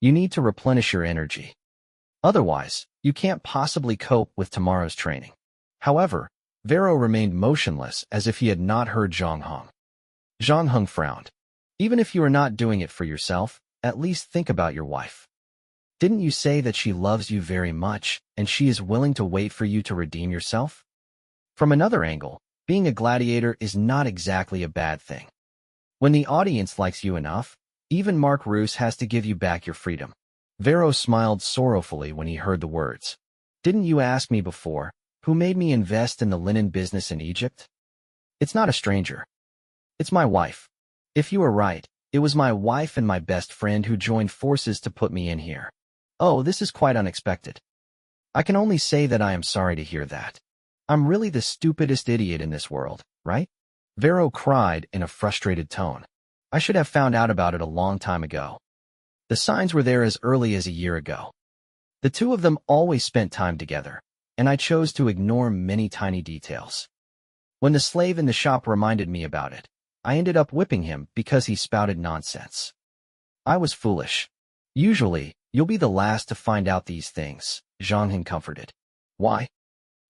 You need to replenish your energy. Otherwise, you can't possibly cope with tomorrow's training. However, Vero remained motionless as if he had not heard Zhang Heng. Zhang Heng frowned. Even if you are not doing it for yourself, at least think about your wife. Didn't you say that she loves you very much, and she is willing to wait for you to redeem yourself? From another angle, being a gladiator is not exactly a bad thing. When the audience likes you enough, even Mark Roos has to give you back your freedom. Vero smiled sorrowfully when he heard the words. Didn't you ask me before, who made me invest in the linen business in Egypt? It's not a stranger. It's my wife. If you were right, it was my wife and my best friend who joined forces to put me in here. Oh, this is quite unexpected. I can only say that I am sorry to hear that. I'm really the stupidest idiot in this world, right? Vero cried in a frustrated tone. I should have found out about it a long time ago. The signs were there as early as a year ago. The two of them always spent time together, and I chose to ignore many tiny details. When the slave in the shop reminded me about it, I ended up whipping him because he spouted nonsense. I was foolish. Usually, you'll be the last to find out these things, Zhang Heng comforted. Why?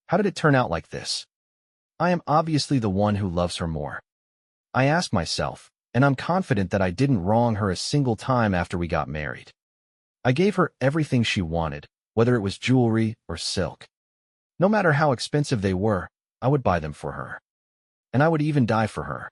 How did it turn out like this? I am obviously the one who loves her more. I asked myself, and I'm confident that I didn't wrong her a single time after we got married. I gave her everything she wanted, whether it was jewelry or silk. No matter how expensive they were, I would buy them for her. And I would even die for her.